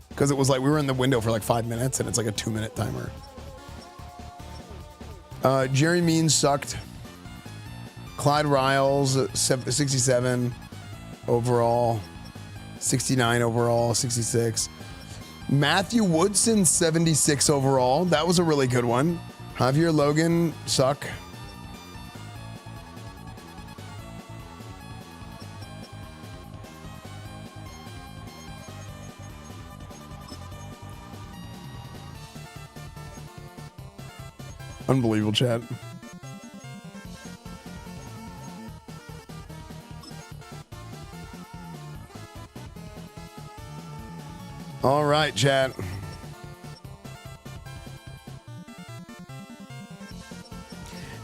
because it was like we were in the window for like 5 minutes and it's like a 2-minute timer. Jerry Means sucked. Clyde Riles 67 overall, 69 overall, 66. Matthew Woodson, 76 overall. That was a really good one. Javier Logan, suck. Unbelievable, chat. All right, chat.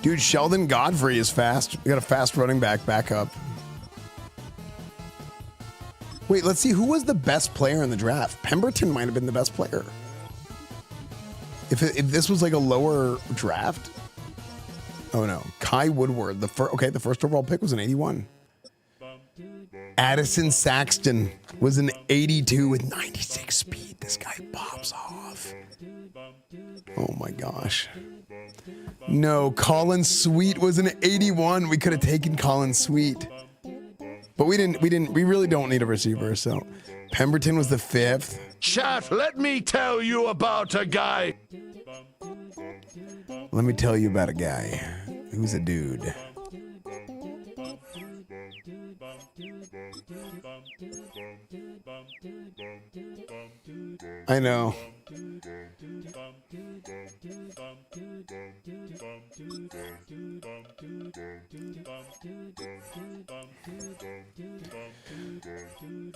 Dude, Sheldon Godfrey is fast. We got a fast running back up. Wait, let's see. Who was the best player in the draft? Pemberton might have been the best player. If this was like a lower draft. Oh no. Kai Woodward. The first overall pick was an 81. Addison Saxton was an 82 with 96 speed. This guy pops off. Oh my gosh. No, Colin Sweet was an 81. We could have taken Colin Sweet. But we really don't need a receiver, so Pemberton was the 5th. Chat, let me tell you about a guy. Let me tell you about a guy who's a dude. I know.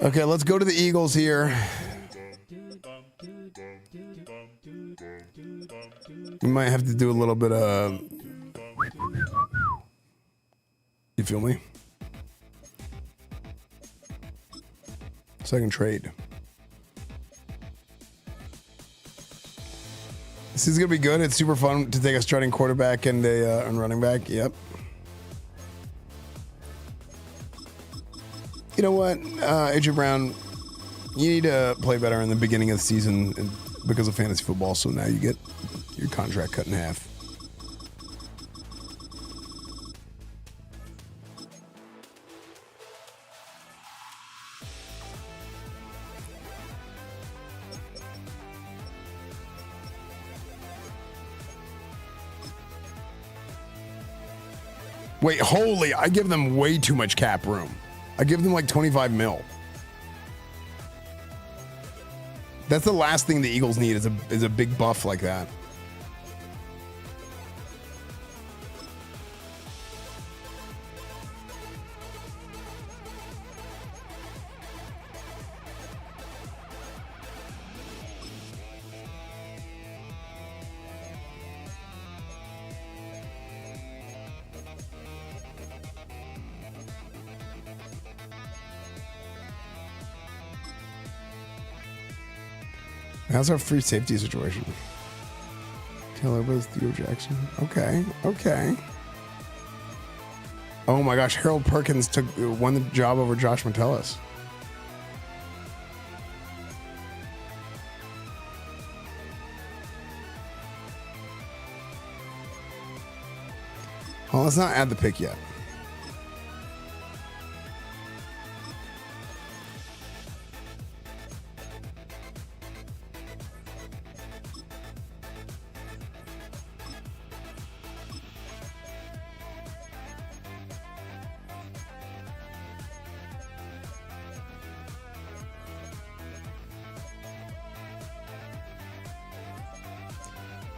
Okay, let's go to the Eagles here. We might have to do a little bit of... You feel me? Second trade. This is gonna be good. It's super fun to take a starting quarterback and a running back. Yep. You know what, AJ Brown, you need to play better in the beginning of the season because of fantasy football. So now you get your contract cut in half. Wait, holy, I give them way too much cap room. I give them like 25 mil. That's the last thing the Eagles need is a big buff like that. How's our free safety situation? Taylor was Theo Jackson. Okay, okay. Oh my gosh, Harold Perkins won the job over Josh Metellus. Well, let's not add the pick yet.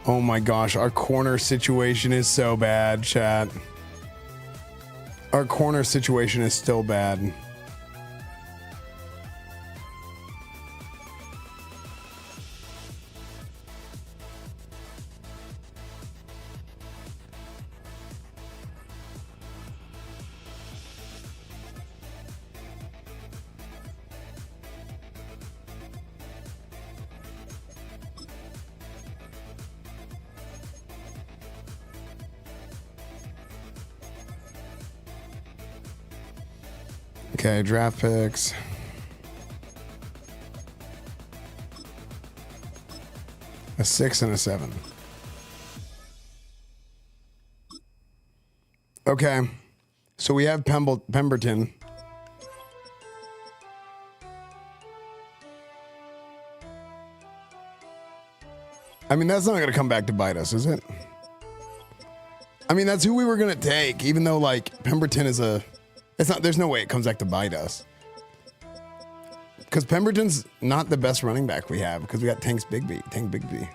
Oh my gosh, our corner situation is so bad, chat. Our corner situation is still bad. Okay, draft picks. A 6 and a 7. Okay, so we have Pemberton. I mean, that's not going to come back to bite us, is it? I mean, that's who we were going to take, even though, like, Pemberton is a... It's not. There's no way it comes back to bite us. Because Pemberton's not the best running back we have, because we got Tank Bigby.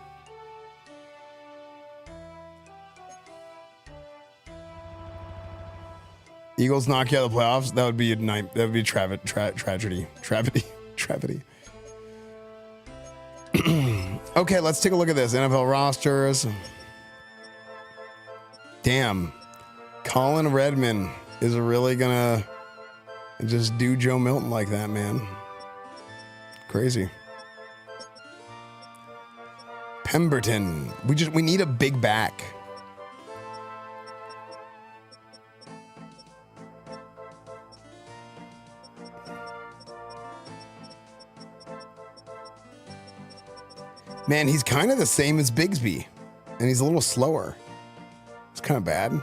Eagles knock you out of the playoffs. That would be a night. That would be tragedy. Okay, let's take a look at this NFL rosters. Damn. Colin Redmond is really gonna just do Joe Milton like that, man. Crazy. Pemberton. We need a big back. Man, he's kind of the same as Bigsby, and he's a little slower. It's kind of bad.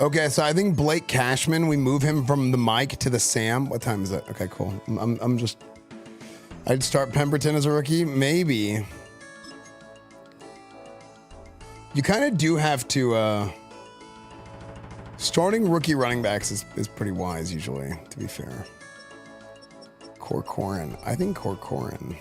Okay, so I think Blake Cashman, we move him from the Mike to the Sam. What time is it? Okay, cool. I'd start Pemberton as a rookie. Maybe. You kind of do have to, starting rookie running backs is pretty wise usually, to be fair. Corcoran. I think Corcoran.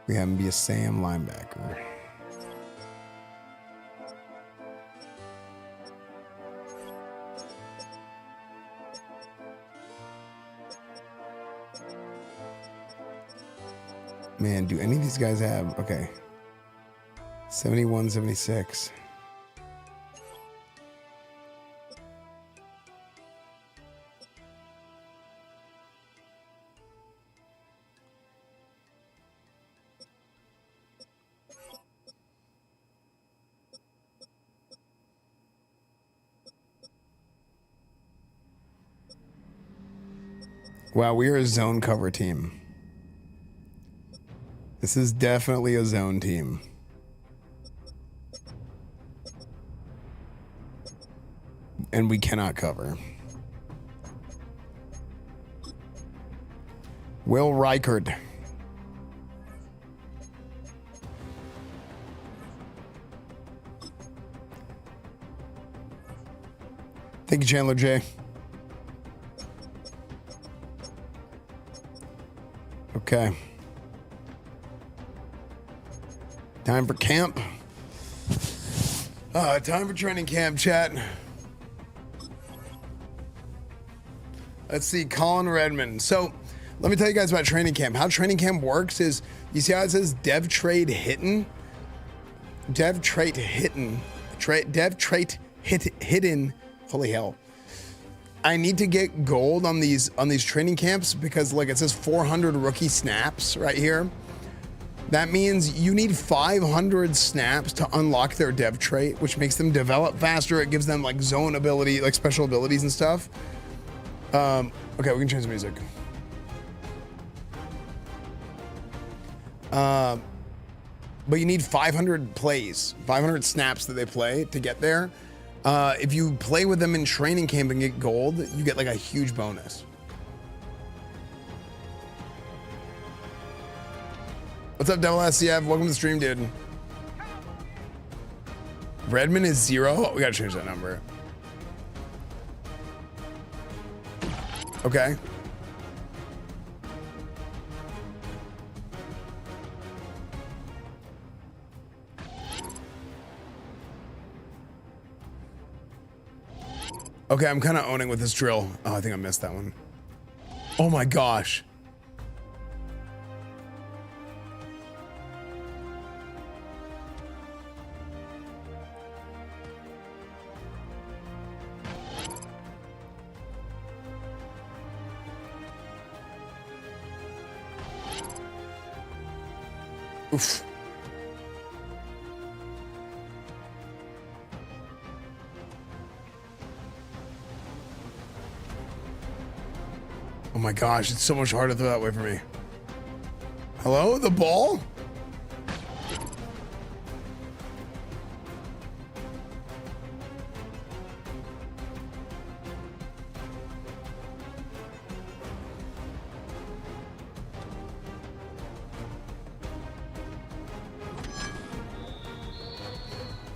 We have him be a Sam linebacker. Man, do any of these guys have? Okay. 71, 76. Wow, we are a zone cover team. This is definitely a zone team. And we cannot cover. Will Reichard. Thank you, Chandler J. Okay. Time for camp. Time for training camp, chat. Let's see, Colin Redmond. So, let me tell you guys about training camp. How training camp works is, you see how it says dev trade hidden? Dev trait hidden. Dev trait hidden. Holy hell. I need to get gold on these training camps because, like, it says 400 rookie snaps right here. That means you need 500 snaps to unlock their dev trait, which makes them develop faster. It gives them like zone ability, like special abilities and stuff. Okay, we can change the music. But you need 500 plays, 500 snaps that they play to get there. If you play with them in training camp and get gold, you get like a huge bonus. What's up, Devil SCF? Welcome to the stream, dude. Redmond is 0. We gotta change that number. Okay. Okay, I'm kind of owning with this drill. Oh, I think I missed that one. Oh my gosh. Oof. Oh my gosh, it's so much harder to throw that way for me. Hello, the ball?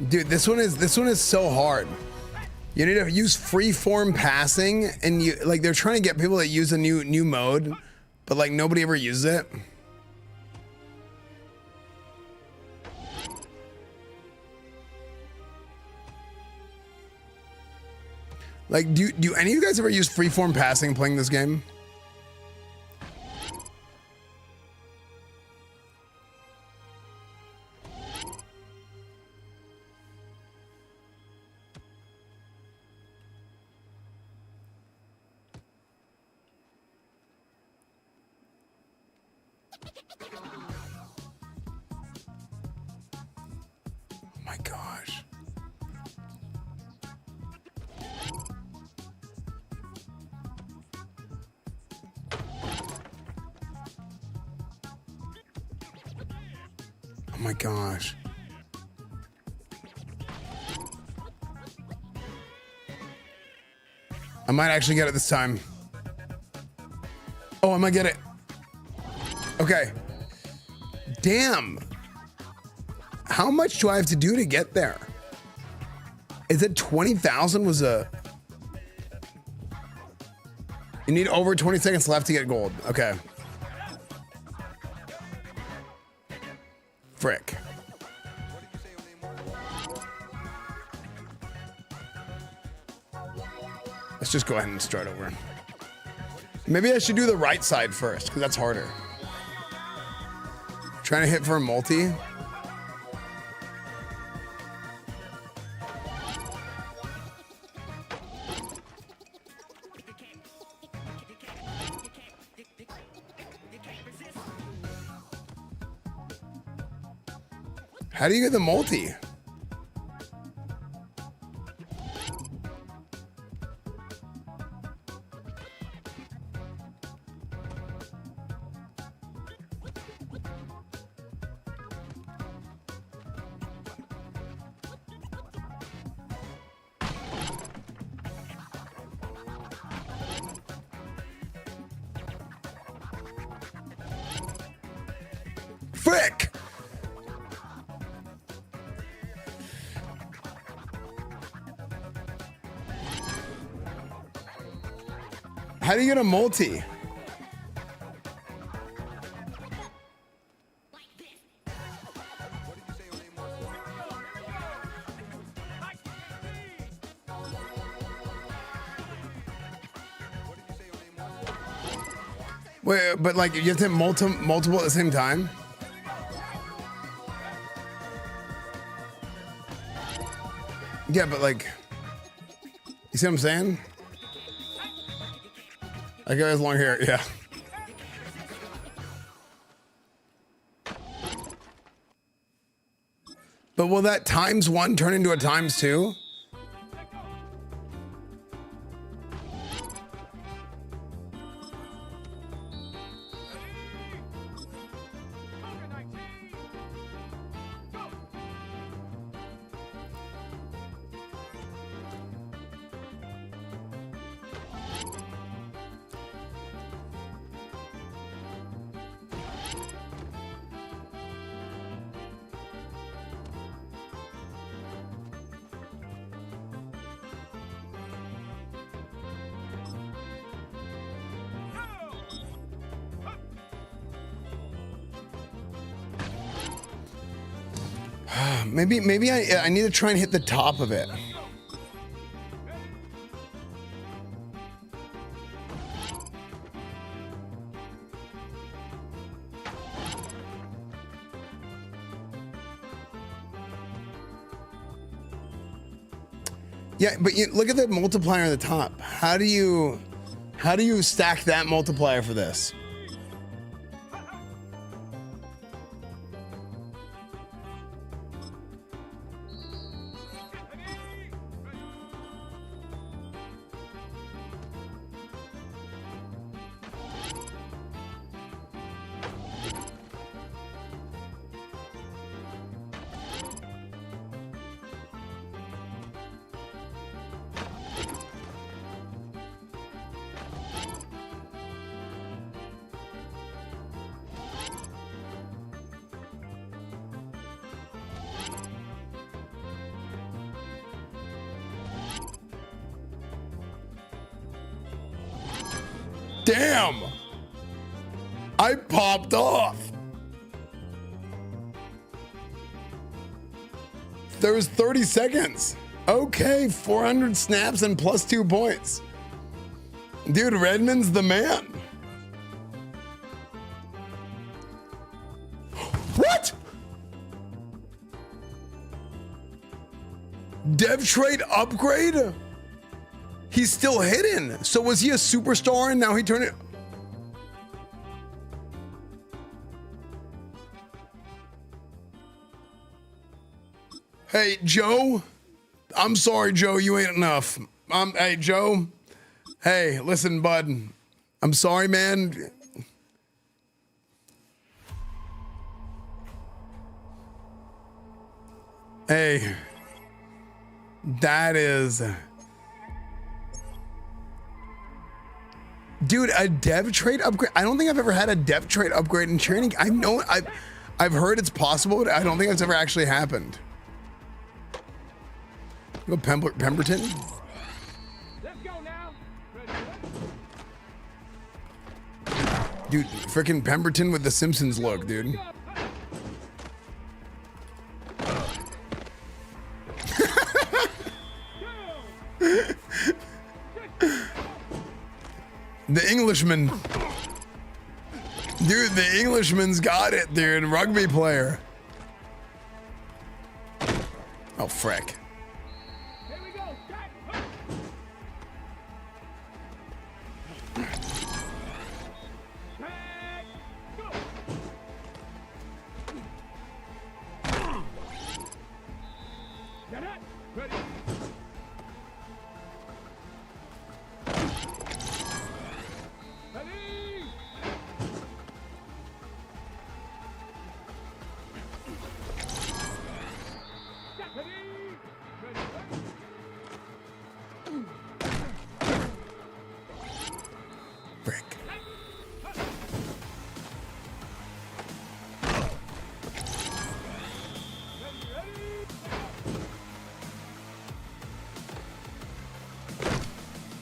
Dude, this one is so hard. You need to use free-form passing, and you like they're trying to get people that use a new mode, but like nobody ever uses it. Like, do any of you guys ever use free-form passing playing this game? My gosh. Oh my gosh. I might actually get it this time. Oh, I might get it. Okay. Damn. How much do I have to do to get there? Is it 20,000 was a... You need over 20 seconds left to get gold. Okay. Frick. Let's just go ahead and start over. Maybe I should do the right side first, because that's harder. Trying to hit for a multi. How do you get the multi? Frick! How do you get a multi? Wait, but like you have to hit multiple at the same time? Yeah, but like, you see what I'm saying? I got his long hair, yeah. But will that ×1 turn into a ×2? Maybe I need to try and hit the top of it. Yeah, but look at the multiplier at the top. How do you stack that multiplier for this? Damn. I popped off. There was 30 seconds. Okay, 400 snaps and plus 2 points. Dude, Redmond's the man. What? Dev trait upgrade? He's still hidden. So was he a superstar and now he turned it? Hey, Joe. I'm sorry, Joe. You ain't enough. Hey, Joe. Hey, listen, bud. I'm sorry, man. Hey. That is... Dude, a dev trait upgrade? I don't think I've ever had a dev trait upgrade in training. I know I've heard it's possible, but I don't think it's ever actually happened. Go Pemberton. Let's go now. Dude, freaking Pemberton with the Simpsons look, dude. The Englishman. Dude, the Englishman's got it, dude. Rugby player. Oh, frick.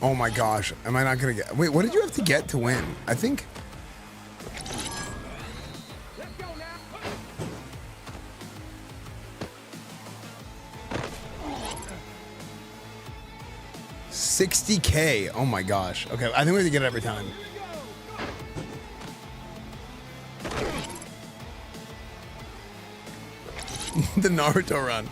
Oh my gosh, am I not gonna get... Wait, what did you have to get to win? I think... $60K. Oh my gosh. Okay, I think we have to get it every time. The Naruto run.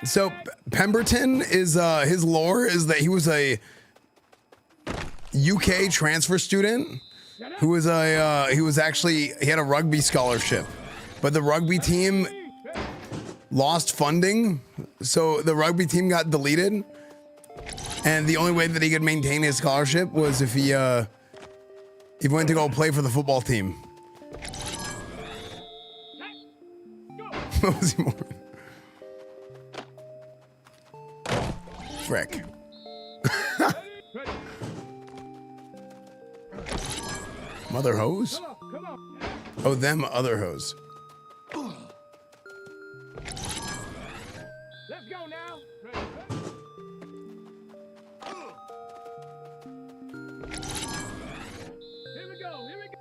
So Pemberton is his lore is that he was a UK transfer student who was he had a rugby scholarship, but the rugby team lost funding, so the rugby team got deleted, and the only way that he could maintain his scholarship was if he went to go play for the football team. What was he more? Frick. Mother hose? Oh, them other hose. Let's go now. Here we go. Here we go.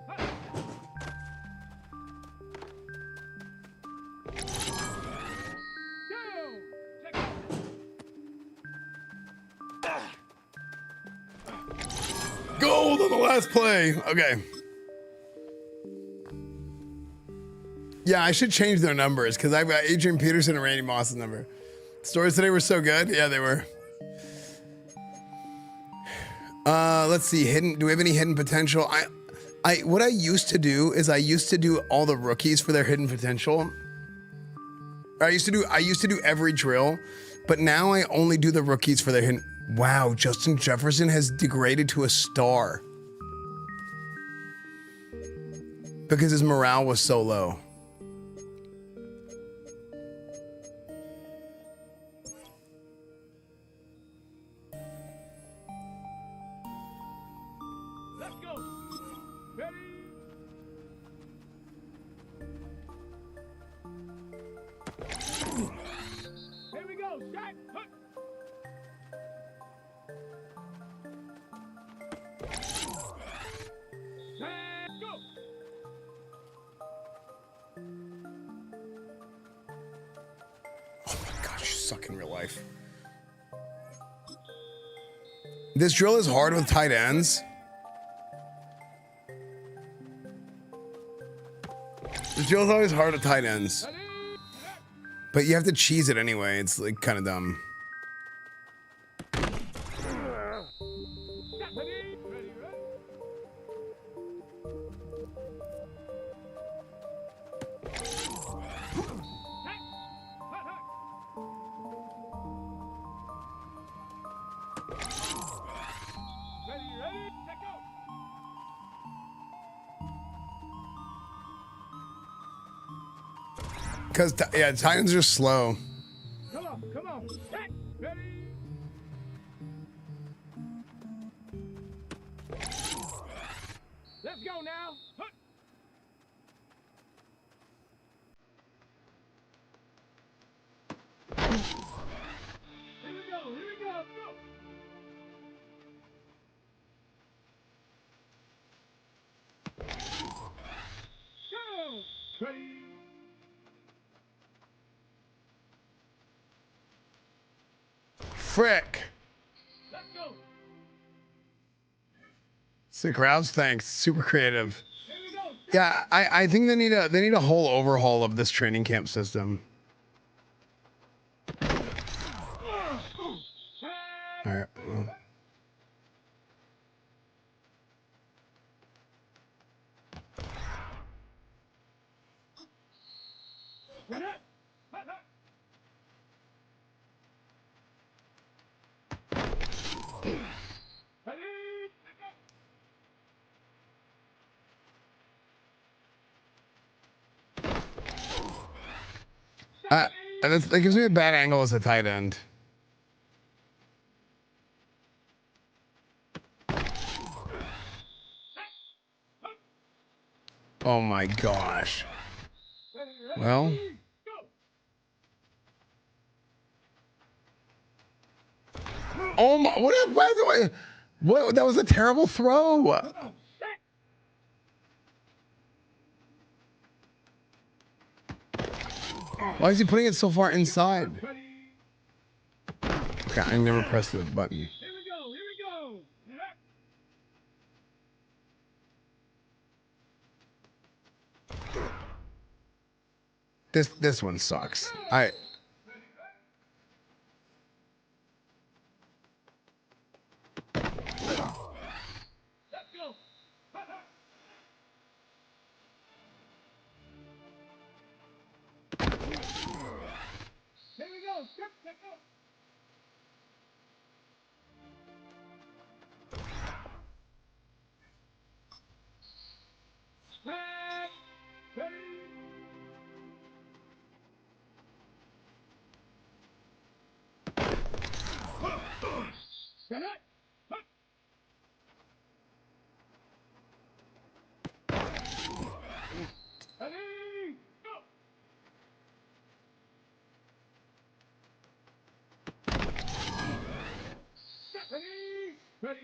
Gold on the last play. Okay. Yeah, I should change their numbers because I've got Adrian Peterson and Randy Moss's number. Stories today were so good. Yeah, they were. Let's see. Hidden. Do we have any hidden potential? What I used to do is I used to do all the rookies for their hidden potential. I used to do every drill, but now I only do the rookies for their hidden. Wow, Justin Jefferson has degraded to a star because his morale was so low. Oh my gosh, you suck in real life. This drill is hard with tight ends. This drill is always hard with tight ends. But you have to cheese it anyway. It's like kind of dumb. Because, yeah, Titans are slow. Come on, come on. Ready? Let's go now. Here we go, here we go. Go! Ready? Frick. Let's go. Sick routes, thanks. Super creative. Yeah, I think they need a whole overhaul of this training camp system. All right. Well. That gives me a bad angle as a tight end. Oh my gosh. Well. Oh my, what that was a terrible throw. Why is he putting it so far inside? Okay, I never pressed the button. Here we go, here we go. This one sucks. Let's go. Here we go. Let's go. Ready? Stand up. Ready? Go. Ready? Ready?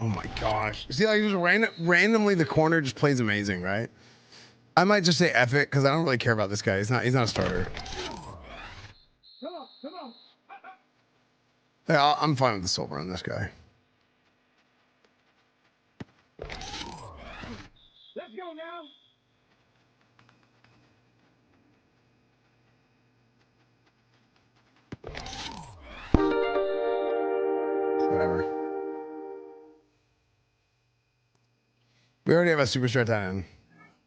Oh my gosh. See, like just randomly the corner just plays amazing, right? I might just say F it because I don't really care about this guy. He's not a starter. Come on, come on. Yeah, I'm fine with the silver on this guy. Let's go now. Whatever. We already have a superstar tight end.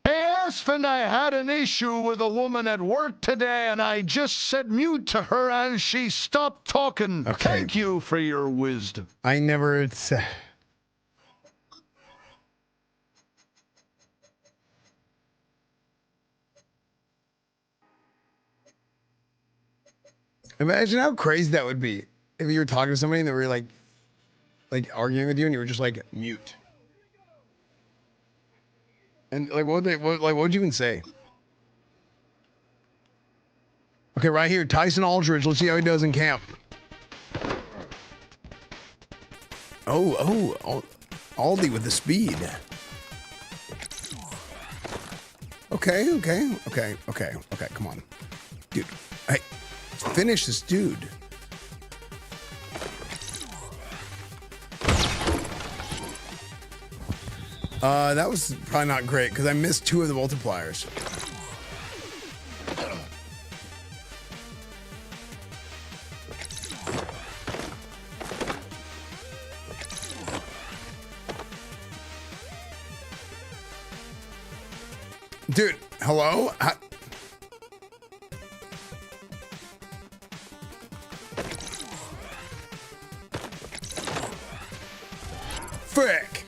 Hey, Esfand, I had an issue with a woman at work today, and I just said mute to her, and she stopped talking. Okay. Thank you for your wisdom. I never said. Imagine how crazy that would be. if you were talking to somebody and they were like arguing with you and you were just like mute. And like what would you even say? Okay, right here, Tyson Aldridge. Let's see how he does in camp. Oh, Aldi with the speed. Okay, come on. Dude, hey, finish this dude. That was probably not great because I missed 2 of the multipliers. Dude, hello? Frick.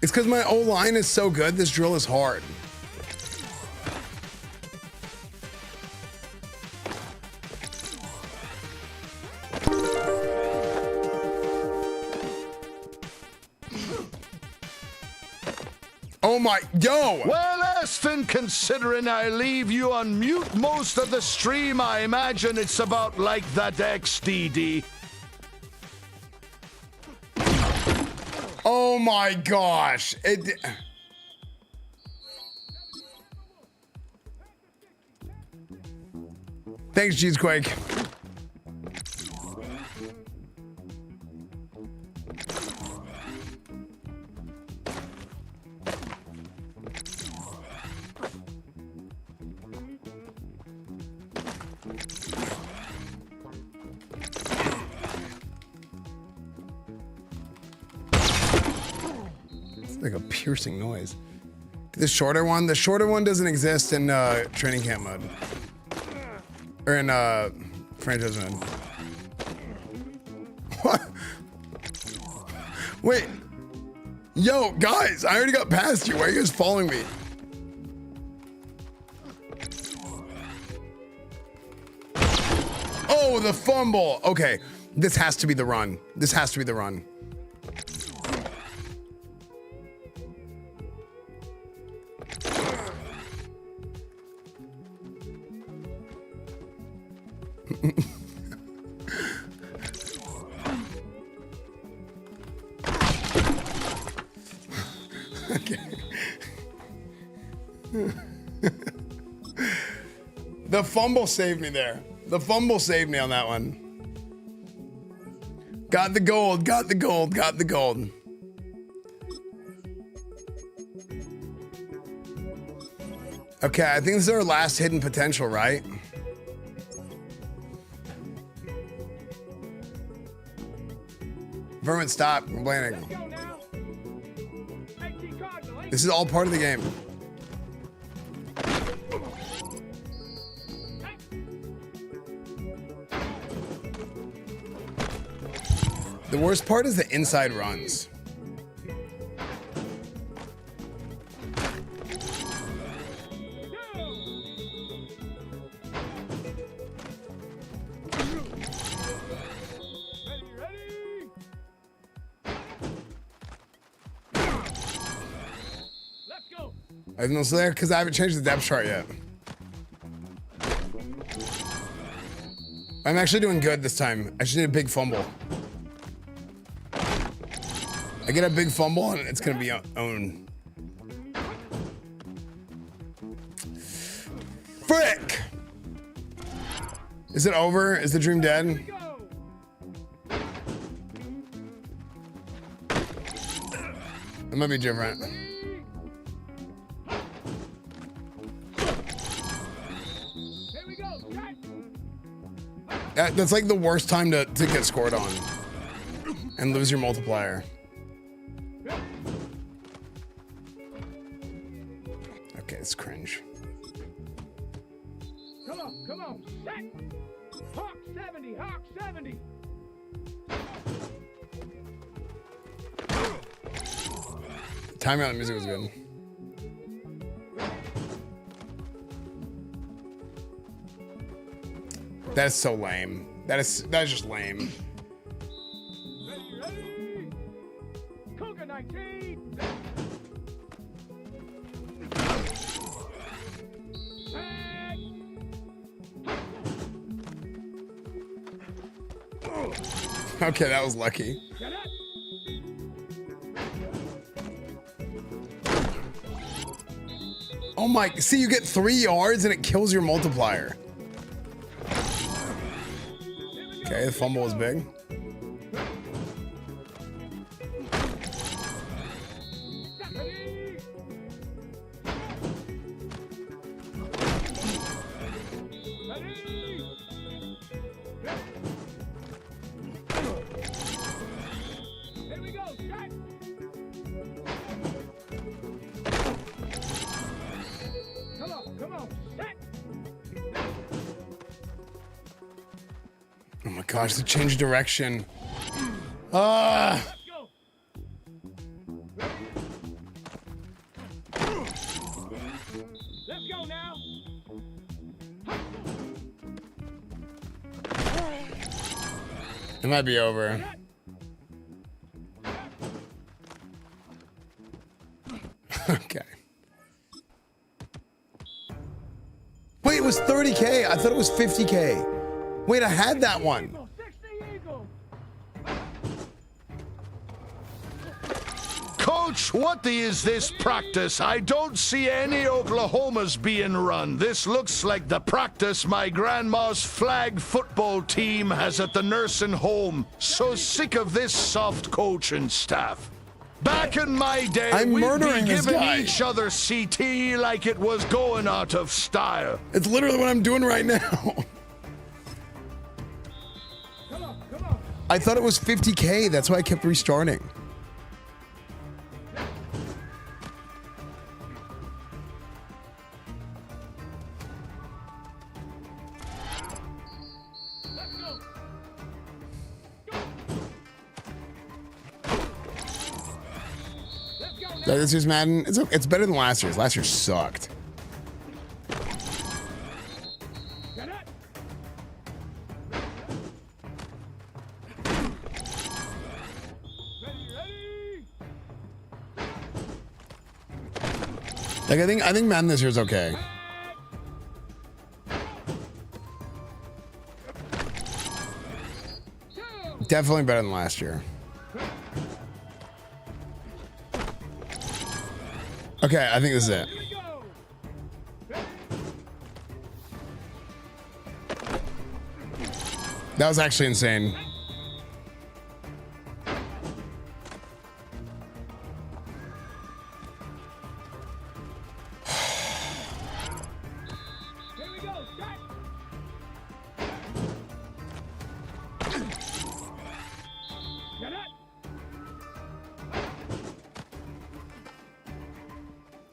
It's because my O-line is so good, this drill is hard. Oh my, yo! Well, Esfand, considering I leave you on mute most of the stream, I imagine it's about like that XDD. Oh my gosh. Thanks, Cheesequake. Like a piercing noise. The shorter one doesn't exist in training camp mode. Or in franchise mode. What? Wait. Yo, guys, I already got past you. Why are you guys following me? Oh, the fumble. Okay. This has to be the run. This has to be the run. Okay. The fumble saved me there. The fumble saved me on that one. Got the gold, got the gold, got the gold. Okay, I think this is our last hidden potential, right? Vermin, stop complaining. This is all part of the game. The worst part is the inside runs. I don't know, so there because I haven't changed the depth chart yet. I'm actually doing good this time. I just need a big fumble. I get a big fumble and it's gonna be owned. Frick! Is it over? Is the dream dead? It might be different. That's like the worst time to get scored on and lose your multiplier. Okay, it's cringe. Come on, set! Hawk 70, Hawk 70! Timeout music was good. That's so lame. That's just lame. Cougar 19. Okay, that was lucky. Oh my, see, you get 3 yards and it kills your multiplier. Okay, the fumble is big. Oh my gosh, the change direction. Ah. Let's go now. It might be over. Okay. Wait, it was 30K. I thought it was 50K. Wait, I had that one. Coach, what is this practice? I don't see any Oklahomas being run. This looks like the practice my grandma's flag football team has at the nursing home. So sick of this soft coaching staff. Back in my day, we'd be giving each other CT like it was going out of style. It's literally what I'm doing right now. I thought it was 50K. That's why I kept restarting. This year's Madden, it's better than last year's. Last year sucked. Like I think Madden this year's okay. Definitely better than last year. Okay, I think this is it. That was actually insane.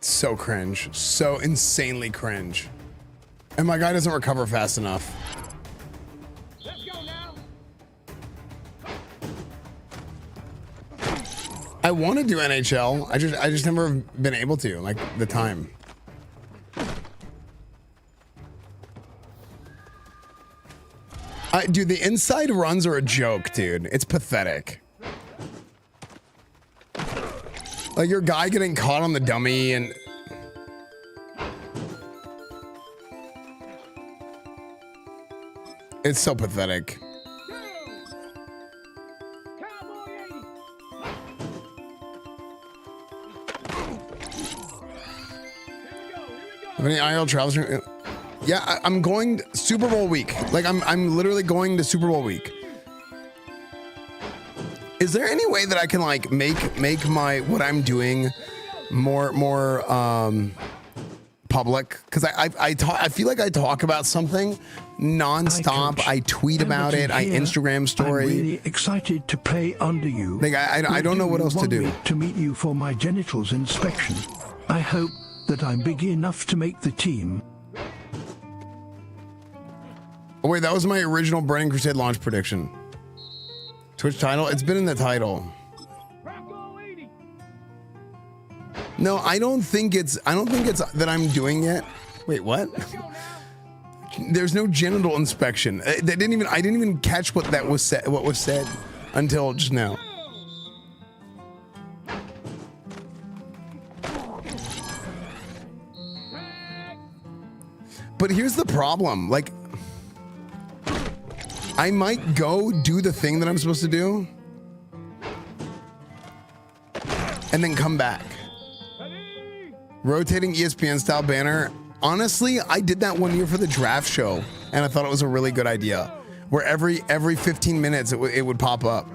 So cringe. So insanely cringe. And my guy doesn't recover fast enough. I want to do NHL. I just never been able to, like the time. Dude, the inside runs are a joke, dude. It's pathetic. Like your guy getting caught on the dummy and it's so pathetic. Have any IL travels? Yeah, I'm going Super Bowl week. Like I'm literally going to Super Bowl week. Is there any way that I can like make my what I'm doing more public? Because I feel like I talk about something nonstop. I tweet about it. I Instagram story. I'm really excited to play under you. Like I don't know what else to do. To meet you for my genitals inspection. I hope that I'm big enough to make the team. Oh wait, that was my original Burning Crusade launch prediction. Twitch title? It's been in the title. No, I don't think it's that I'm doing it. Wait, what? genital inspection. I didn't even catch what that was said. What was said until just now. But here's the problem. Like, I might go do the thing that I'm supposed to do and then come back. Rotating ESPN style banner. Honestly, I did that one year for the draft show, and I thought it was a really good idea. Where every 15 minutes it would pop up.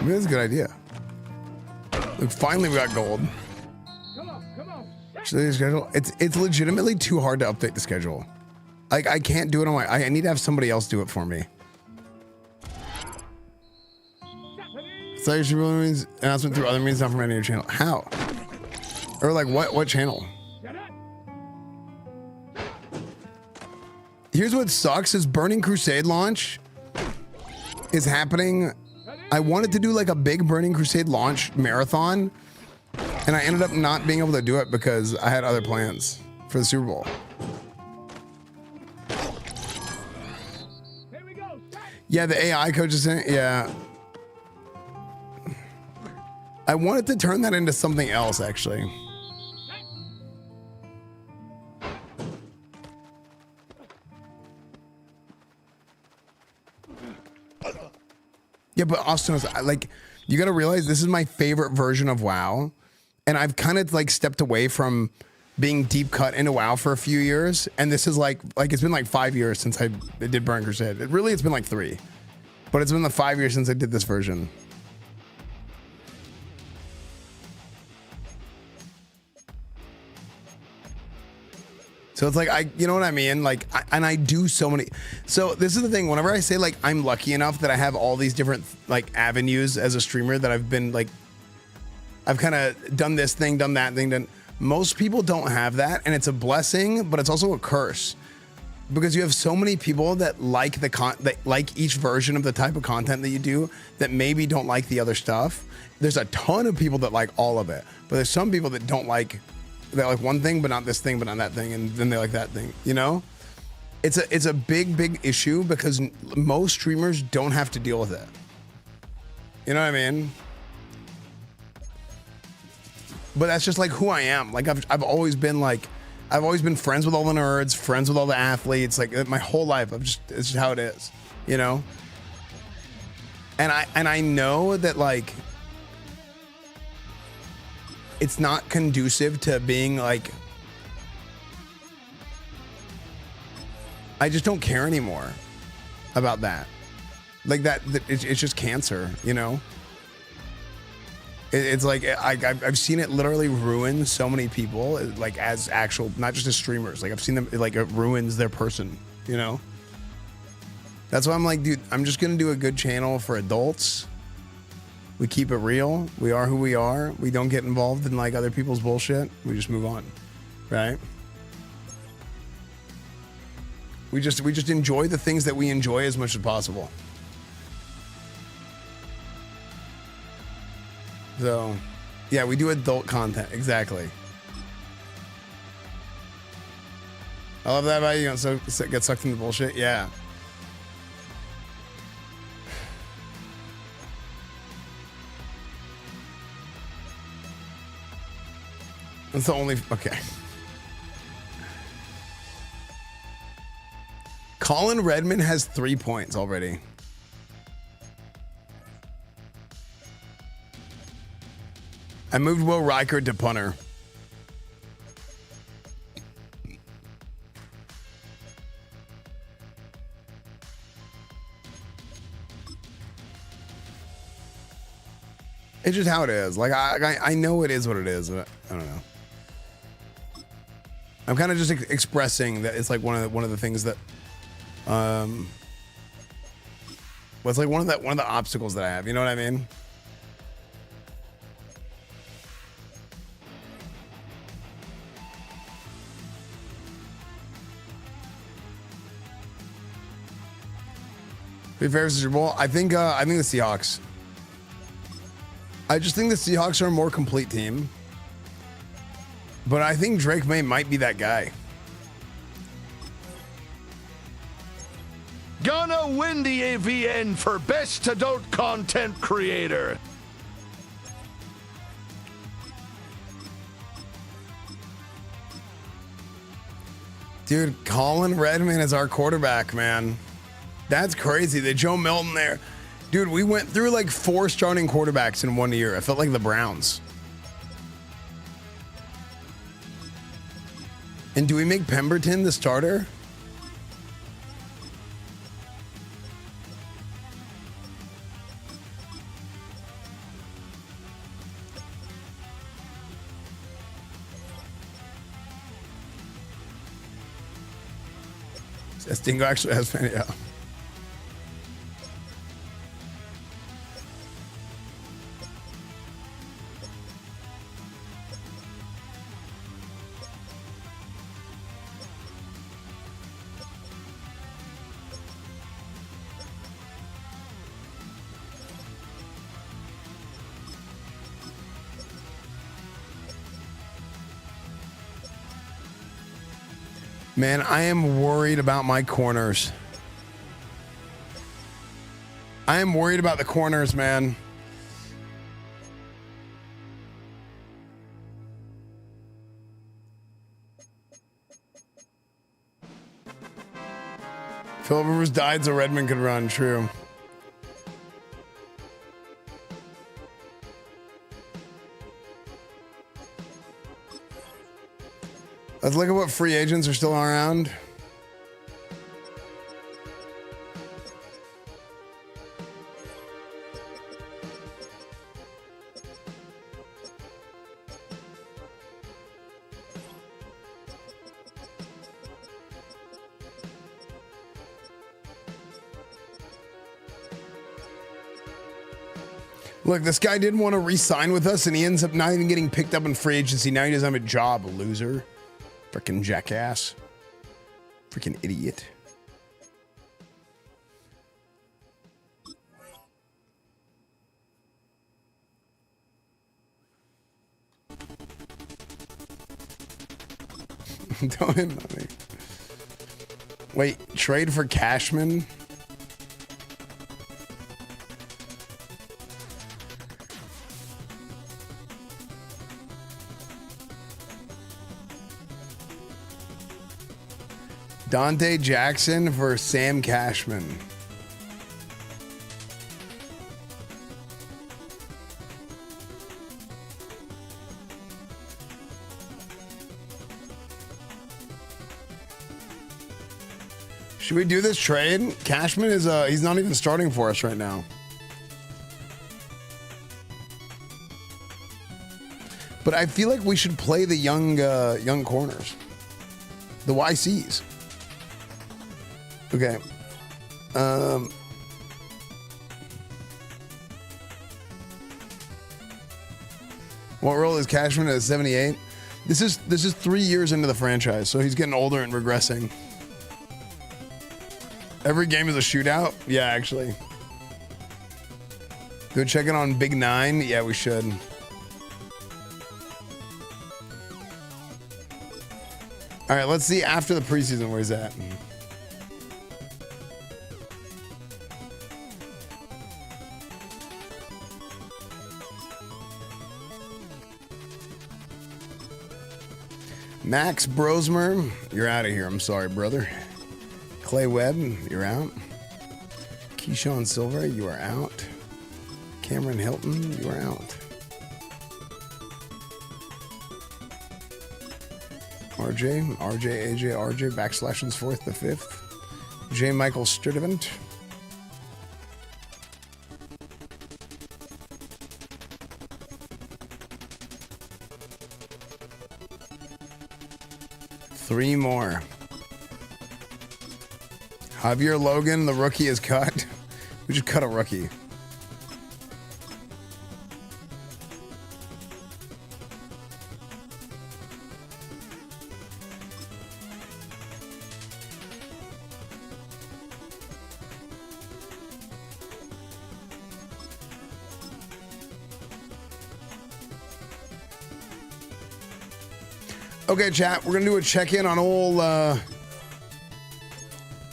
That's a good idea. Look, finally we got gold. Schedule. It's legitimately too hard to update the schedule. Like, I can't do it on my. I need to have somebody else do it for me. So you should really announcement through other means, not from any other channel. How? Or like what channel? Here's what sucks: is Burning Crusade launch is happening. I wanted to do like a big Burning Crusade launch marathon, and I ended up not being able to do it because I had other plans for the Super Bowl. Yeah, the AI coach is in it. Yeah. I wanted to turn that into something else, actually. Yeah, but Austin was like, you got to realize this is my favorite version of WoW. And I've kind of like stepped away from being deep cut into WoW for a few years. And this is like it's been like 5 years since I did Burning Crusade. It's been like 3. But it's been the 5 years since I did this version. So it's like, you know what I mean? Like, I do so many. So this is the thing. Whenever I say like, I'm lucky enough that I have all these different like avenues as a streamer that I've been like, I've kind of done this thing, done that thing, done. Most people don't have that. And it's a blessing, but it's also a curse because you have so many people that like that like each version of the type of content that you do that maybe don't like the other stuff. There's a ton of people that like all of it, but there's some people that don't like. They like one thing, but not this thing, but not that thing, and then they like that thing. You know, it's a big issue because most streamers don't have to deal with it. You know what I mean? But that's just like who I am. Like I've always been friends with all the nerds, friends with all the athletes. Like my whole life, it's just how it is. You know. And I know that like. It's not conducive to being like, I just don't care anymore about that. Like that it's just cancer, you know? It's like, I've seen it literally ruin so many people, like as actual, not just as streamers. Like I've seen them, like it ruins their person, you know? That's why I'm like, dude, I'm just gonna do a good channel for adults. We keep it real. We are who we are. We don't get involved in like other people's bullshit. We just move on, right? We just enjoy the things that we enjoy as much as possible. So, yeah, we do adult content. Exactly. I love that about you. Don't get sucked into bullshit. Yeah. That's the only. Okay. Colin Redmond has 3 points already. I moved Will Riker to punter. It's just how it is. Like I know it is what it is, but I don't know. I'm kind of just expressing that it's like one of the things that, it's like one of the obstacles that I have. You know what I mean? Who favors your bowl? I think the Seahawks. I just think the Seahawks are a more complete team. But I think Drake May might be that guy. Gonna win the AVN for Best Adult Content Creator. Dude, Colin Redman is our quarterback, man. That's crazy. The Joe Milton there. Dude, we went through like 4 starting quarterbacks in 1 year. I felt like the Browns. And do we make Pemberton the starter? Stingo actually has fan, yeah. Man, I am worried about my corners. I am worried about the corners, man. Phillip Rivers died so Redmond could run. True. Let's look at what free agents are still around. Look, this guy didn't want to re-sign with us, and he ends up not even getting picked up in free agency. Now he doesn't have a job, loser. Freaking jackass. Freaking idiot. Don't hit me. Wait, trade for Cashman? Dante Jackson for Sam Cashman. Should we do this trade? Cashman is he's not even starting for us right now. But I feel like we should play the young corners. The YCs. Okay. What role is Cashman at 78? This is 3 years into the franchise, so he's getting older and regressing. Every game is a shootout? Yeah, actually. Go check it on Big 9? Yeah, we should. All right, let's see after the preseason where he's at. Max Brosmer, you're out of here. I'm sorry, brother. Clay Webb, you're out. Keyshawn Silver, you are out. Cameron Hilton, you are out. RJ, AJ, backslashings 4th to 5th. J. Michael Sturdivant. Three more. Javier Logan, the rookie, is cut. We should cut a rookie. Okay, chat. We're gonna do a check-in on old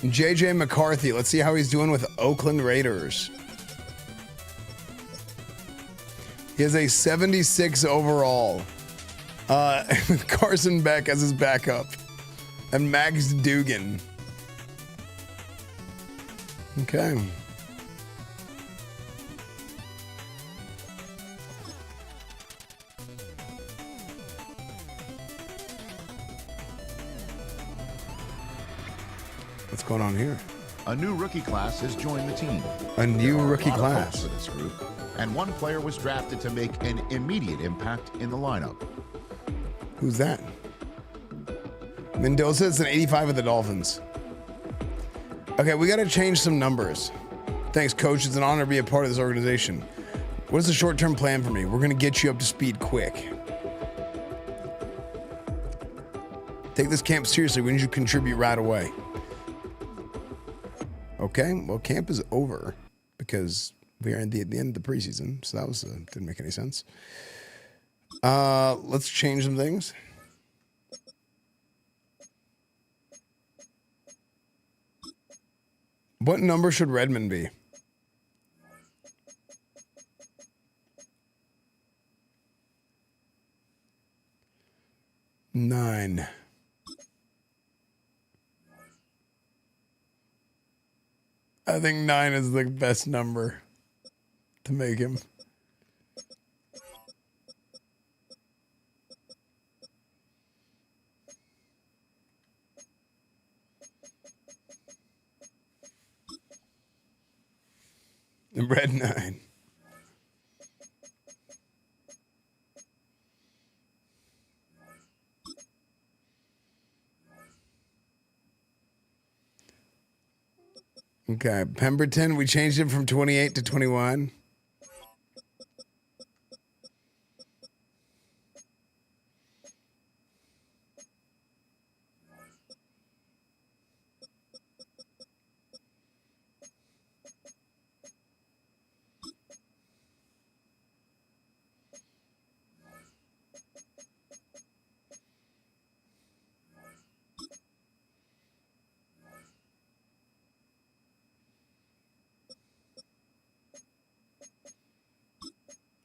JJ McCarthy. Let's see how he's doing with Oakland Raiders. He has a 76 overall. Carson Beck as his backup. And Max Dugan. Okay. What's going on here? A new rookie class has joined the team. A new rookie class for this group, and one player was drafted to make an immediate impact in the lineup. Who's that? Mendoza is an 85 of the Dolphins. Okay, we got to change some numbers. Thanks, coach. It's an honor to be a part of this organization. What is the short-term plan for me? We're going to get you up to speed quick. Take this camp seriously. We need you to contribute right away. Okay, well, camp is over because we are at the end of the preseason, so that was didn't make any sense. Let's change some things. What number should Redmond be? Nine. I think 9 is the best number to make him. Red 9. Okay, Pemberton, we changed it from 28 to 21.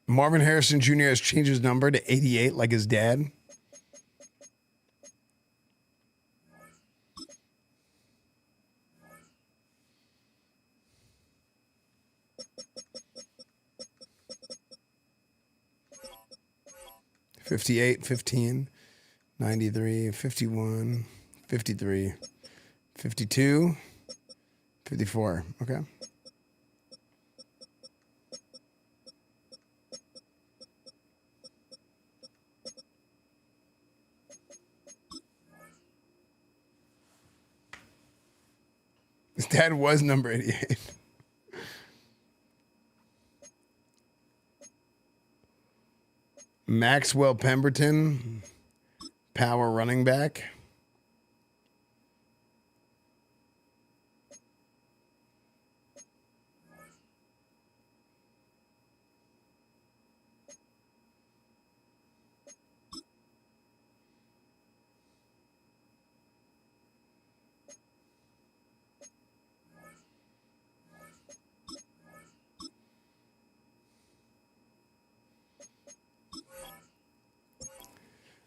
Marvin Harrison Jr. has changed his number to 88 like his dad. $58, 15, 93, 51, 53, 52, 54. Okay. His dad was number 88. Maxwell Pemberton, power running back.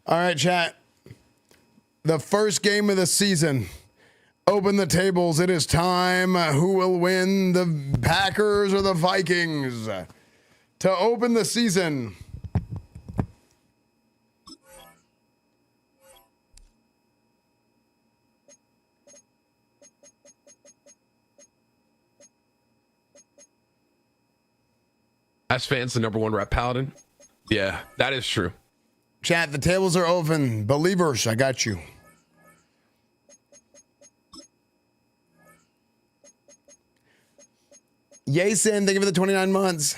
All right, chat. The first game of the season. Open the tables. It is time. Who will win, the Packers or the Vikings? To open the season. Esfand's the #1 rep paladin. Yeah, that is true. Chat, the tables are open. Believers, I got you. Yason, thank you for the 29 months.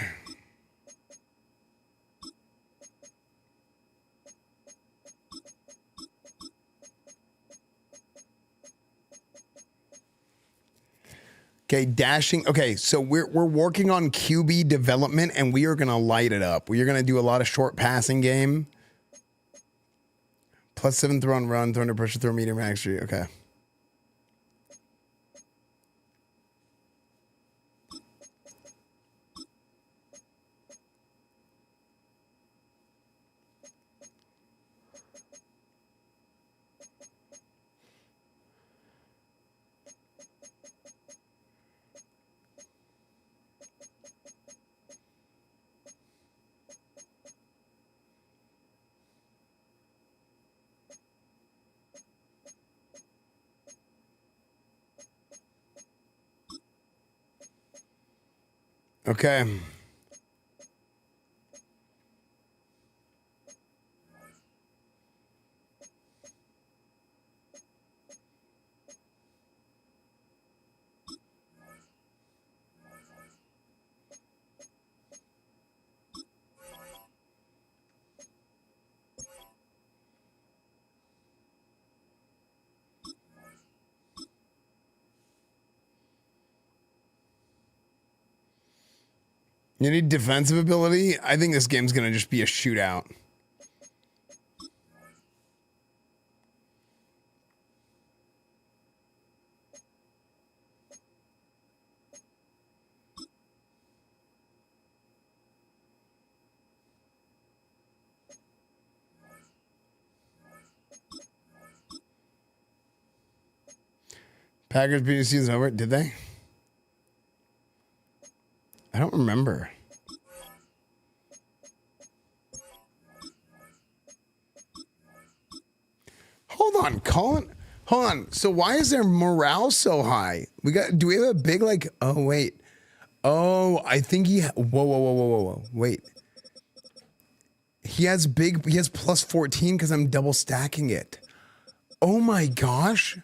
Okay, dashing. Okay, so we're working on QB development, and we are going to light it up. We are going to do a lot of short passing game. +7 throw and run, throw under pressure, throw medium accuracy. Okay. Okay. You need defensive ability? I think this game's going to just be a shootout. Packers beat the season over. Did they? I don't remember. Hold on, Colin. Hold on. So why is their morale so high? Do we have a big like? Oh wait. Oh, I think he. Whoa. Wait. He has plus 14 because I'm double stacking it. Oh my gosh.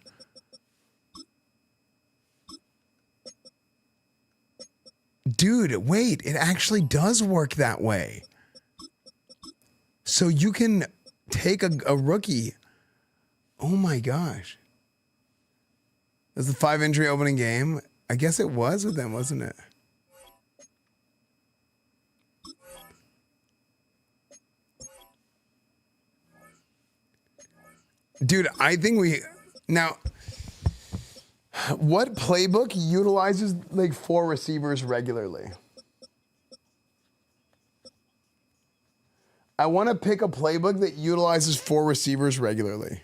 Dude, wait, it actually does work that way. So you can take a rookie. Oh my gosh. That's the 5 injury opening game. I guess it was with them, wasn't it? Dude, I think now, what playbook utilizes like 4 receivers regularly? I want to pick a playbook that utilizes 4 receivers regularly.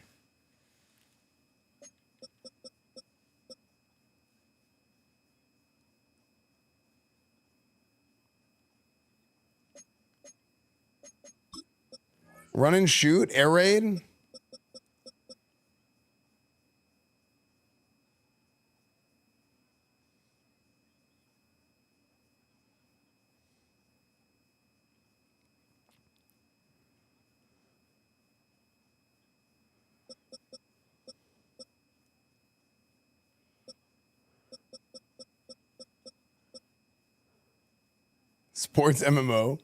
Run and shoot, air raid. Sports MMO.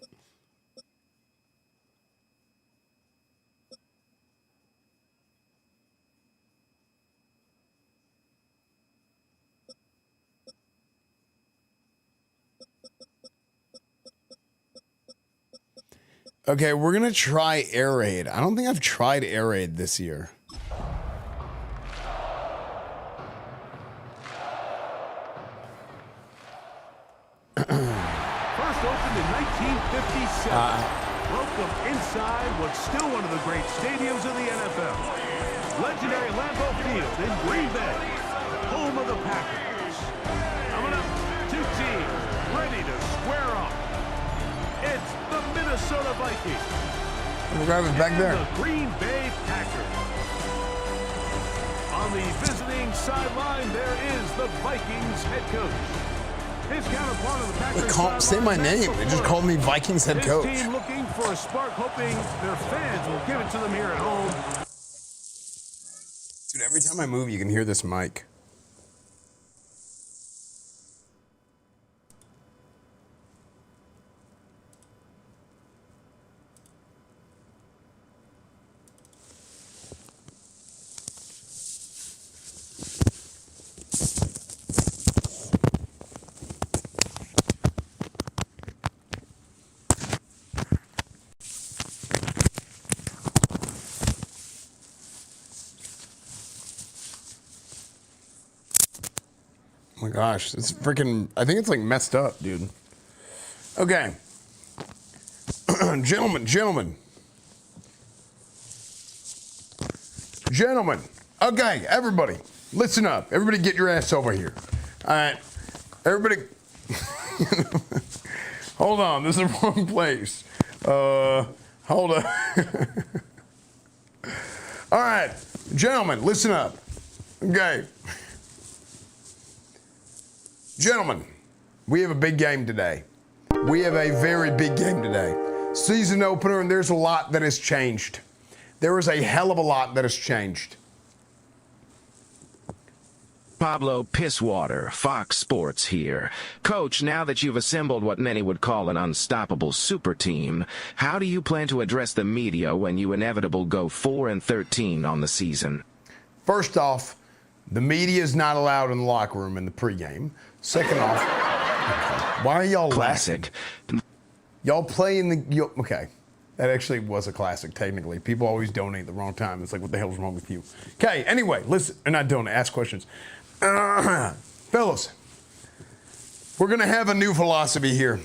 Okay, we're going to try air raid. I don't think I've tried air raid this year. First opened in 1957. Welcome inside what's still one of the great stadiums in the NFL. Legendary Lambeau Field in Green Bay, home of the Packers. Coming up, 2 teams ready to square off. It's the Minnesota Vikings. The guy was back there. The Green Bay Packers. On the visiting sideline, there is the Vikings head coach. His counterpart of the Packers Can't say my name. They just called me Vikings head coach. His team looking for a spark, hoping their fans will give it to them here at home. Dude, every time I move, you can hear this mic. Oh my gosh, it's freaking, I think it's like messed up, dude. Okay. Gentlemen. Okay, everybody, listen up. Everybody get your ass over here. All right. Everybody. Hold on, this is the wrong place. Hold on. All right, gentlemen, listen up. Okay. Gentlemen, we have a big game today. We have a very big game today. Season opener, and there's a lot that has changed. There is a hell of a lot that has changed. Pablo Pisswater, Fox Sports here. Coach, now that you've assembled what many would call an unstoppable super team, how do you plan to address the media when you inevitably go 4-13 on the season? First off, the media is not allowed in the locker room in the pregame. Second off, why are y'all classic? Laughing? Y'all play in the... Okay. That actually was a classic, technically. People always donate at the wrong time. It's like, what the hell's wrong with you? Okay, anyway, listen. Or not donate, ask questions. Fellas, we're going to have a new philosophy here.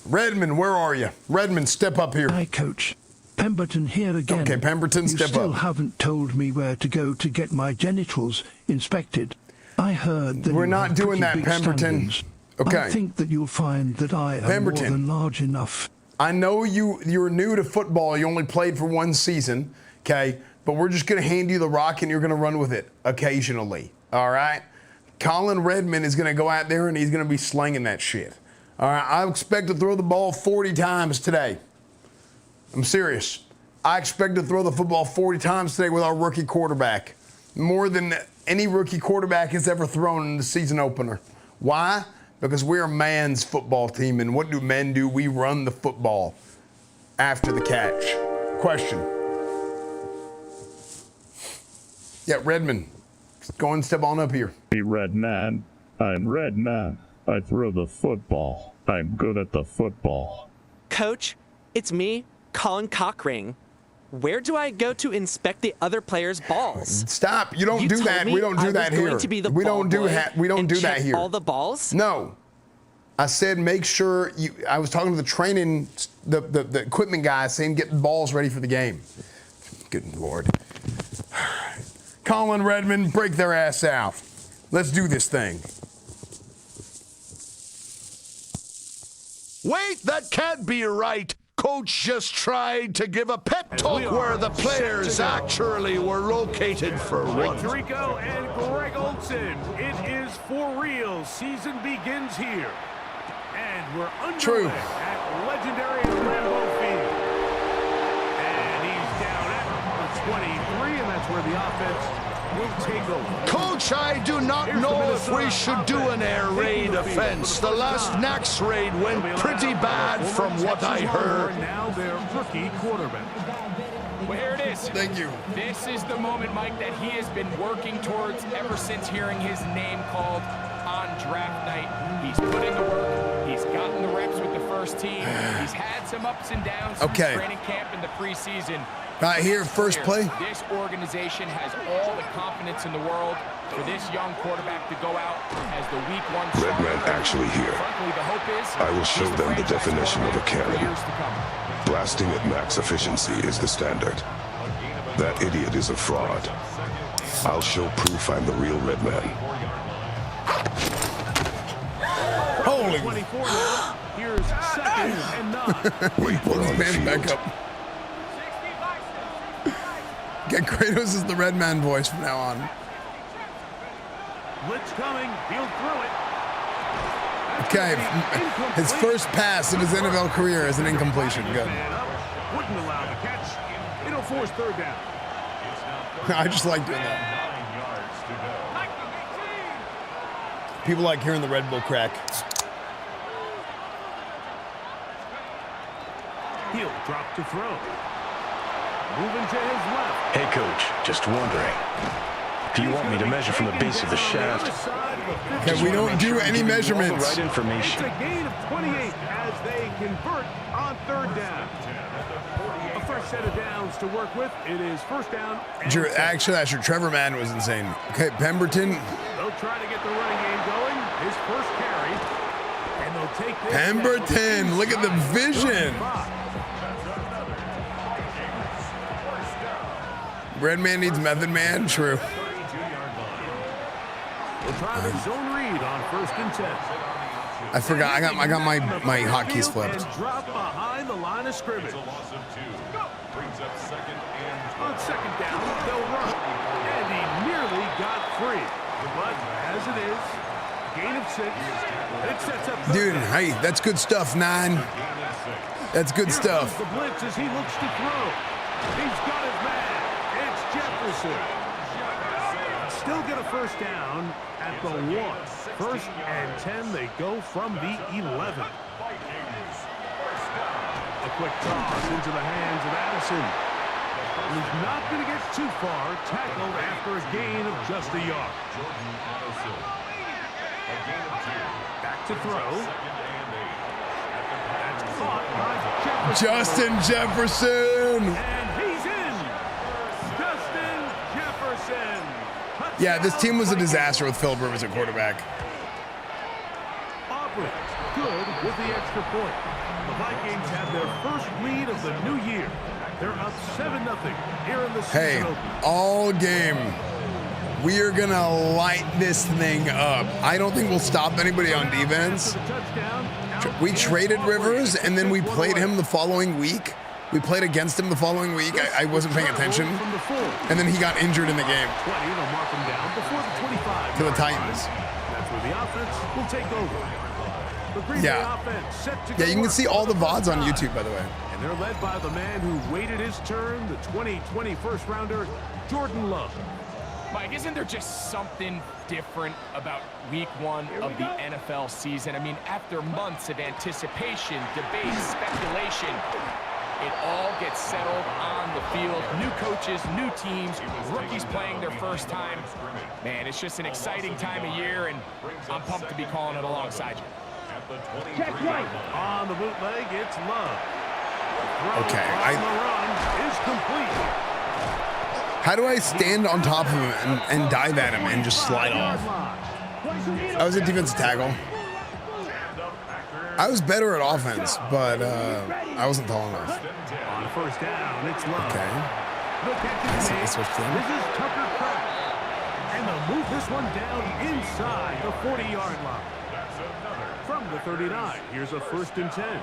Redmond, where are you? Redmond, step up here. Hi, Coach. Pemberton here again. Okay, Pemberton, step up. You still haven't told me where to go to get my genitals inspected. I heard that we're not doing that, Pemberton. Okay. I think that you'll find that I am more than large enough. I know you're new to football. You only played for one season, okay? But we're just going to hand you the rock and you're going to run with it occasionally, all right? Colin Redmond is going to go out there and he's going to be slinging that shit. All right, I expect to throw the ball 40 times today. I'm serious. I expect to throw the football 40 times today with our rookie quarterback. More than any rookie quarterback has ever thrown in the season opener. Why? Because we're a man's football team, and what do men do? We run the football after the catch. Question. Yeah, Redmond, go and step on up here. Hey, Redman. I'm Redman. I throw the football. I'm good at the football. Coach, it's me, Colin Cockring. Where do I go to inspect the other players' balls? Stop! You don't do that. We don't do that here. We don't do that. We don't do that here. All the balls? No. I said make sure you. I was talking to the training, the equipment guy, saying get the balls ready for the game. Good Lord. Colin Redmond, break their ass out. Let's do this thing. Wait, that can't be right. Coach just tried to give a pep talk where the players actually were located for once. Rico and Greg Olson. It is for real. Season begins here. And we're underway at legendary Lambeau Field. And he's down at the 23, and that's where the offense will take over. Coach, I do not know if we should do an air raid offense. The last Nax raid went pretty bad from what I heard. Now their rookie quarterback. Well, here it is. Thank you. This is the moment, Mike, that he has been working towards ever since hearing his name called on draft night. He's put in the work. He's gotten the reps with the first team. He's had some ups and downs since training camp in the preseason. Right here, first play. This organization has all the confidence in the world for this young quarterback to go out as the week one starter. Redman actually here. Frankly, the hope is I will show them the definition of a cannon. Blasting at max efficiency is the standard. That idiot is a fraud. I'll show proof I'm the real Redman. Holy. 24 now. Here's second and 9. Wait, we're on the field. Back up. Get Kratos is the Red Man voice from now on. Blitz coming. He'll throw it. Okay, his first pass of his NFL career is an incompletion. Good. Wouldn't allow the catch. It'll force third down. I just like doing that. People like hearing the Red Bull crack. He'll drop to throw. Moving to his left. Hey, Coach, just wondering. Do you want me to measure from the base of the shaft? Okay, we don't do any measurements. Right information. It's a gain of 28 as they convert on third down. A fresh set of downs to work with. It is first down. Actually, Trevor Madden was insane. Okay, Pemberton. They'll try to get the running game going. his first carry. And they'll take this. Pemberton, look at the vision. Bread man needs method man. True. We'll try the zone read on 1st and 10. I forgot. I got my hotkeys flipped. And drop behind the line of scrimmage. On 2nd down, they'll run. And he nearly got free. But as it is, gain of 6. It sets up. Dude, hey, that's good stuff, 9. That's good stuff. The blitz as he looks to throw. He's got his man. It's Jefferson. Still get a first down at the 1. 1st and 10, they go from the 11. A quick toss into the hands of Addison. He's not going to get too far. Tackled after a gain of just a yard. Back to throw. That's caught by Jefferson. Justin Jefferson. And he's in. Justin Jefferson. Yeah, this team was a disaster with Phillip Rivers at quarterback. Aubrey, good with the extra point. The Vikings have their first lead of the new year. They're up 7-0 here in the season opener. All game, we are going to light this thing up. I don't think we'll stop anybody on defense. We traded Rivers, and then we played him the following week. We played against him the following week. I wasn't paying attention. And then he got injured in the game. 20, they'll mark him down before the 25. To the Titans. That's where the offense will take over. The Green Bay offense set to go. Yeah, you can see all the VODs on YouTube, by the way. And they're led by the man who waited his turn, the 2020 first rounder, Jordan Love. Mike, isn't there just something different about week 1 of the NFL season? I mean, after months of anticipation, debate, speculation, it all gets settled on the field. New coaches, new teams, rookies playing their first time. Man, it's just an exciting time of year, and I'm pumped to be calling it alongside you. Check right. On the bootleg, it's Love. Okay, the run is complete. How do I stand on top of him and dive at him and just slide off? I was a defensive tackle. I was better at offense, but I wasn't tall enough. On first down, it's Love. Okay. This is Tucker Pratt. And they'll move this one down inside the 40-yard line. From the 39, here's a 1st and 10.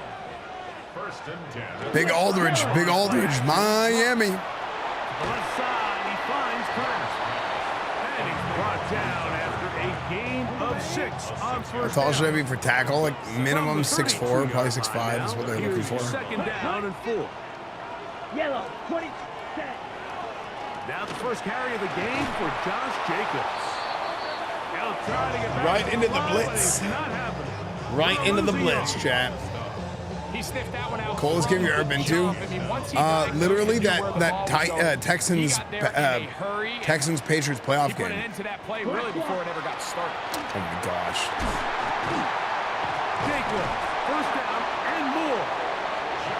Big Aldridge, Miami. The left side, he finds Pratt. And he's brought down after a gain of 6 on How first tall down. should I be for tackle? Like minimum 6'4", probably 6'5" is what they're looking for. 2nd down and 4. Yellow, 20. Now the first carry of the game for Josh Jacobs. He'll try to get back Right to into the ball, blitz. but it's not happening. Right into the blitz, chat. He sniffed that one out. Cole is giving you Urban too. Literally that Texans Patriots playoff He put an game. end to that play really before it ever got started. Oh my gosh. Jacobs, first down and more.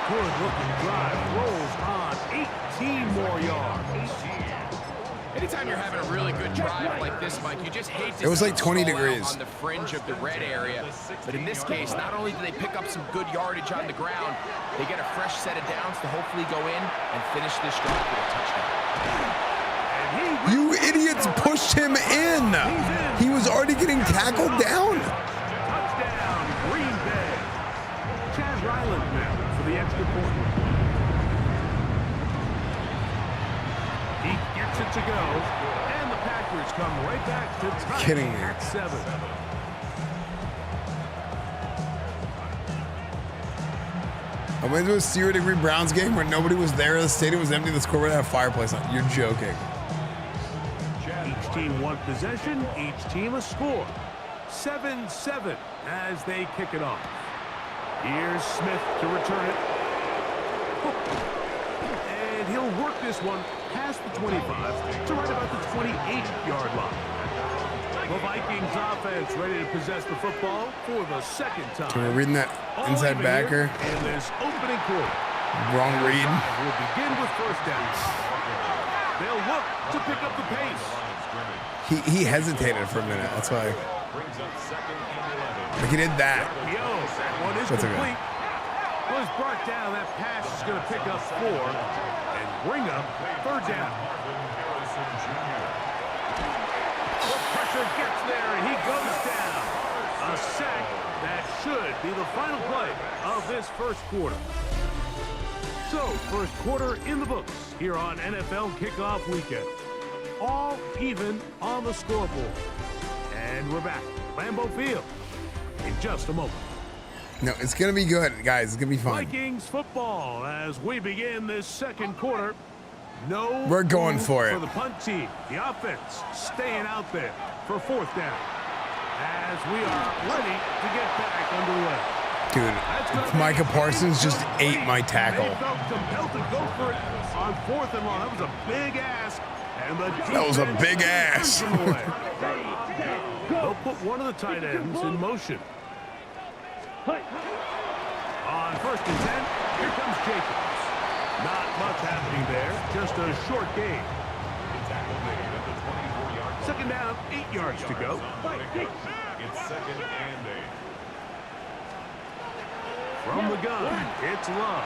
Good looking drive, rolls on 18 more yards. Anytime you're having a really good drive like this, Mike, you just hate to It was see like them 20 stall out degrees. on the fringe of the red area. But in this case, not only do they pick up some good yardage on the ground, they get a fresh set of downs to hopefully go in and finish this drive with a touchdown. You idiots pushed him in. He was already getting tackled down. Touchdown, Green Bay. Chad Ryland now for the extra point. He gets it to go, and the Packers come right back to tie Kidding me. at 7. I went to a 0-degree Browns game where nobody was there. The stadium was empty. The scoreboard had a fireplace on. You're joking. Each team one possession, each team a score. 7-7 as they kick it off. Here's Smith to return it. And he'll work this one past the 25 to right about the 28-yard line. The Vikings offense ready to possess the football for the 2nd time. We're reading that inside backer. In this opening quarter. Wrong read. We'll begin with first down. They'll look to pick up the pace. He hesitated for a minute. That's why. Like he did that. That one is That's complete. Was brought down. That pass is going to pick up 4 and bring up 3rd down. The pressure gets there, and he goes down. A sack that should be the final play of this first quarter. So, first quarter in the books here on NFL Kickoff Weekend. All even on the scoreboard. And we're back. Lambeau Field in just a moment. No, it's going to be good, guys. It's going to be fun. Vikings football as we begin this second quarter. No, we're going for it. For the punt team, the offense staying out there for 4th down. As we are ready to get back underway. Dude, Micah Parsons just ate my tackle. They felt compelled to go for it on 4th and long. That was a big ask. And that was a big ass. They'll put one of the tight ends in motion. On 1st and 10, here comes Jacobs. Not much happening there, just a short gain. 2nd down, 8 yards to go. It's 2nd and 8. From the gun, it's Love.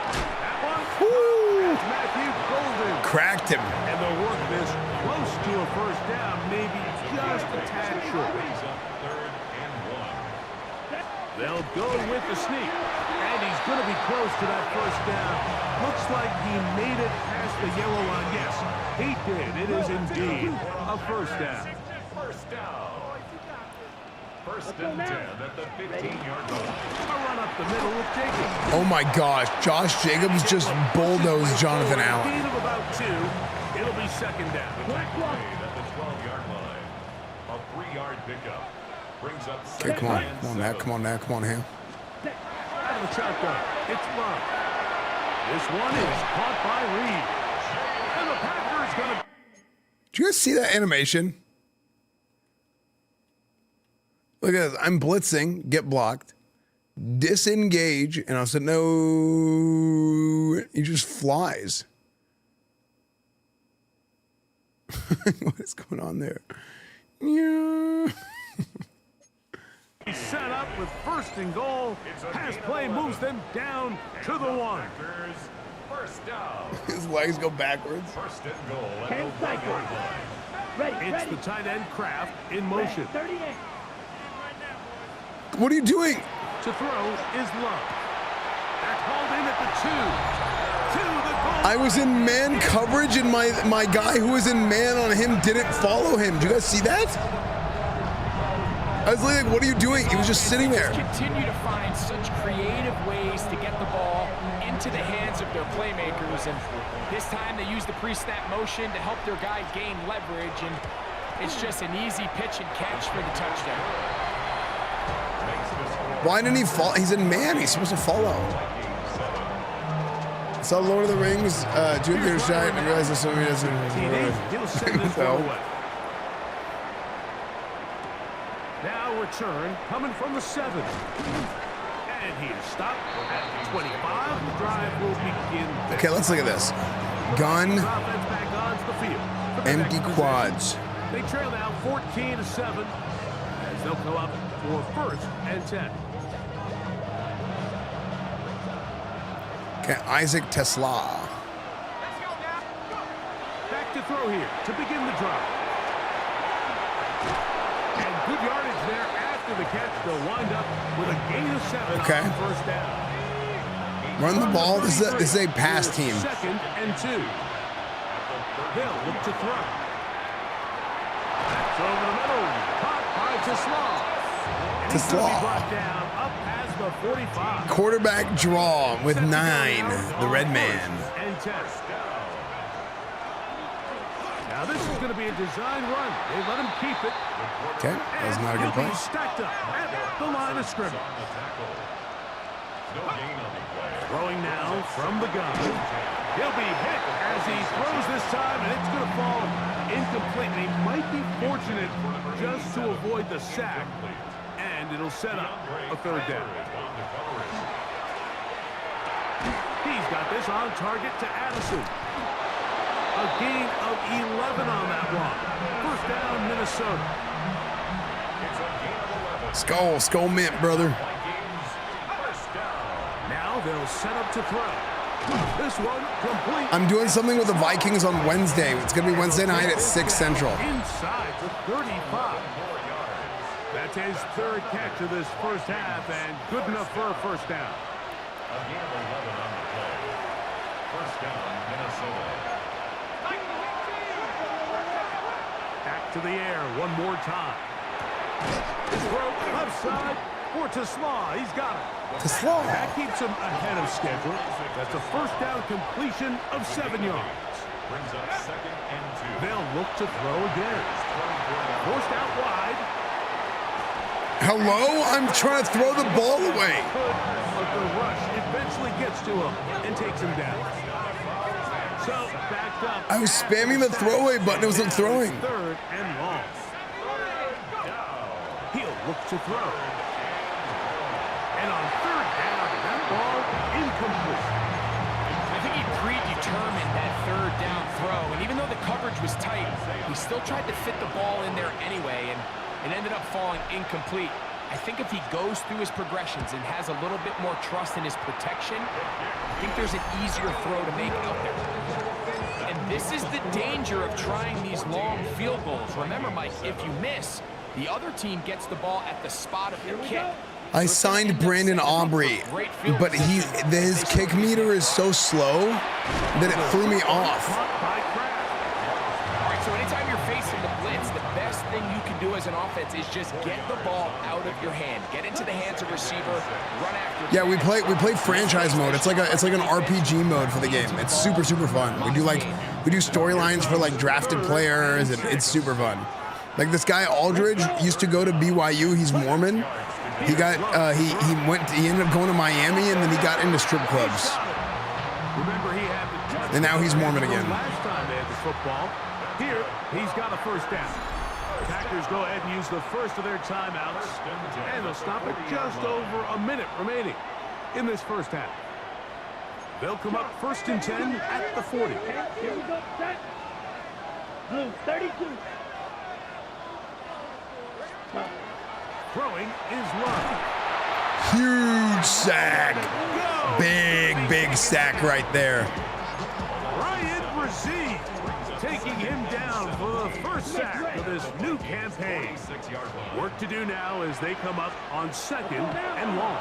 That one, that's Matthew Golden. Cracked him. And the work is close to a 1st down, maybe just a tad short. They'll go with the sneak, and he's going to be close to that 1st down. Looks like he made it past the yellow line. Yes, he did. It is indeed a 1st down. 1st and 10 at the 15-yard line. A run up the middle with Jacobs. Oh my gosh, Josh Jacobs just bulldozed Jonathan Allen. Gain of about 2. It'll be 2nd down. At the 12-yard line, a 3-yard pickup. Brings up Okay, come on now, come on now, come on now. Out of the shotgun, it's Love. This one is caught by Reed. And the Packers going to... Did you guys see that animation? Look at this. I'm blitzing, get blocked, disengage, and I said, no, he just flies. What is going on there? Yeah. He's set up with 1st and goal. Pass play moves them down to the 1. 1st down. His legs go backwards. 1st and goal. 10 seconds. It's the tight end Kraft in motion. 38. What are you doing? To throw is Love. They're called in at the 2. To the goal. I was in man coverage, and my guy who was in man on him didn't follow him. Do you guys see that? I was like, what are you doing? He was just sitting there. Continue to find such creative ways to get the ball into the hands of their playmakers, and this time they use the pre-snap motion to help their guy gain leverage, and it's just an easy pitch and catch for the touchdown. Why didn't he follow? He's in man. He's supposed to follow. I saw Lord of the Rings, Junior shot, and I realized this movie doesn't. He'll send this one away. Now return coming from the 7. And he is stopped at 25. The drive will begin. Okay, let's look at this. Gun. Back onto the field. Empty quads. They trail now 14-7 as they'll go up for 1st and 10. Okay, Isaac Tesla. Back to throw here to begin the drive. And good yardage there after the catch. They'll wind up with a gain of 7 Okay. on 1st down. Run the ball. This is a pass team. 2nd and 2. They'll look to throw. That's over the middle. Caught by Tesla. And he's going to be brought down up past the 45. Quarterback draw with 9. The red man. And 10. Now this is going to be a design run. They let him keep it. Okay, that was not a good play. play. Stacked up at the line of scrimmage. Throwing now from the gun. He'll be hit as he throws this time, and it's going to fall incomplete. And he might be fortunate just to avoid the sack, and it'll set up a 3rd down. He's got this on target to Addison. A gain of 11 on that one. 1st down, Minnesota. Skull mint, brother. Now they'll set up to throw. This one complete. I'm doing something with the Vikings on Wednesday. It's going to be Wednesday night at 6 Central. Inside the 35. That's his third catch of this first half, and good enough for a first down. A gain of 11 on the play. First down, Minnesota. Back to the air one more time. His throw left side for Tesla. He's got it. Tesla. That keeps him ahead of schedule. That's a first down completion of 7 yards. Brings up 2nd and 2. They'll look to throw again. Forced out wide. Hello? I'm trying to throw the ball away. But the rush eventually gets to him and takes him down. So backed up. I was spamming the throwaway button. It wasn't throwing. 3rd and long. He'll look to throw. And on 3rd down, that ball incomplete. I think he predetermined that 3rd down throw, and even though the coverage was tight, he still tried to fit the ball in there anyway, and it ended up falling incomplete. I think if he goes through his progressions and has a little bit more trust in his protection, I think there's an easier throw to make out there. And this is the danger of trying these long field goals. Remember, Mike, if you miss, the other team gets the ball at the spot of the kick. I signed Brandon Aubrey, but his kick meter is so slow that it threw me off. All right, so anytime you're facing the blitz, the best thing you can do as an offense is just get the ball out of your hand, get into the hands of receiver, run after. Yeah, we play franchise mode. It's like an RPG mode for the game. It's super fun. We do storylines for like drafted players, and it's super fun. Like this guy Aldridge used to go to BYU. He's Mormon. He ended up going to Miami, and then he got into strip clubs. And now he's Mormon again. Last time they had the football. Here, he's got a first down. The Packers go ahead and use the first of their timeouts, and they'll stop it just over a minute remaining in this first half. They'll come up 1st and 10 at the 40. Here we go, set. Blue, 32. Throwing is Love. Huge sack. Big sack right there. Ryan Brzee taking him down for the first sack of this new campaign. Work to do now as they come up on 2nd and long.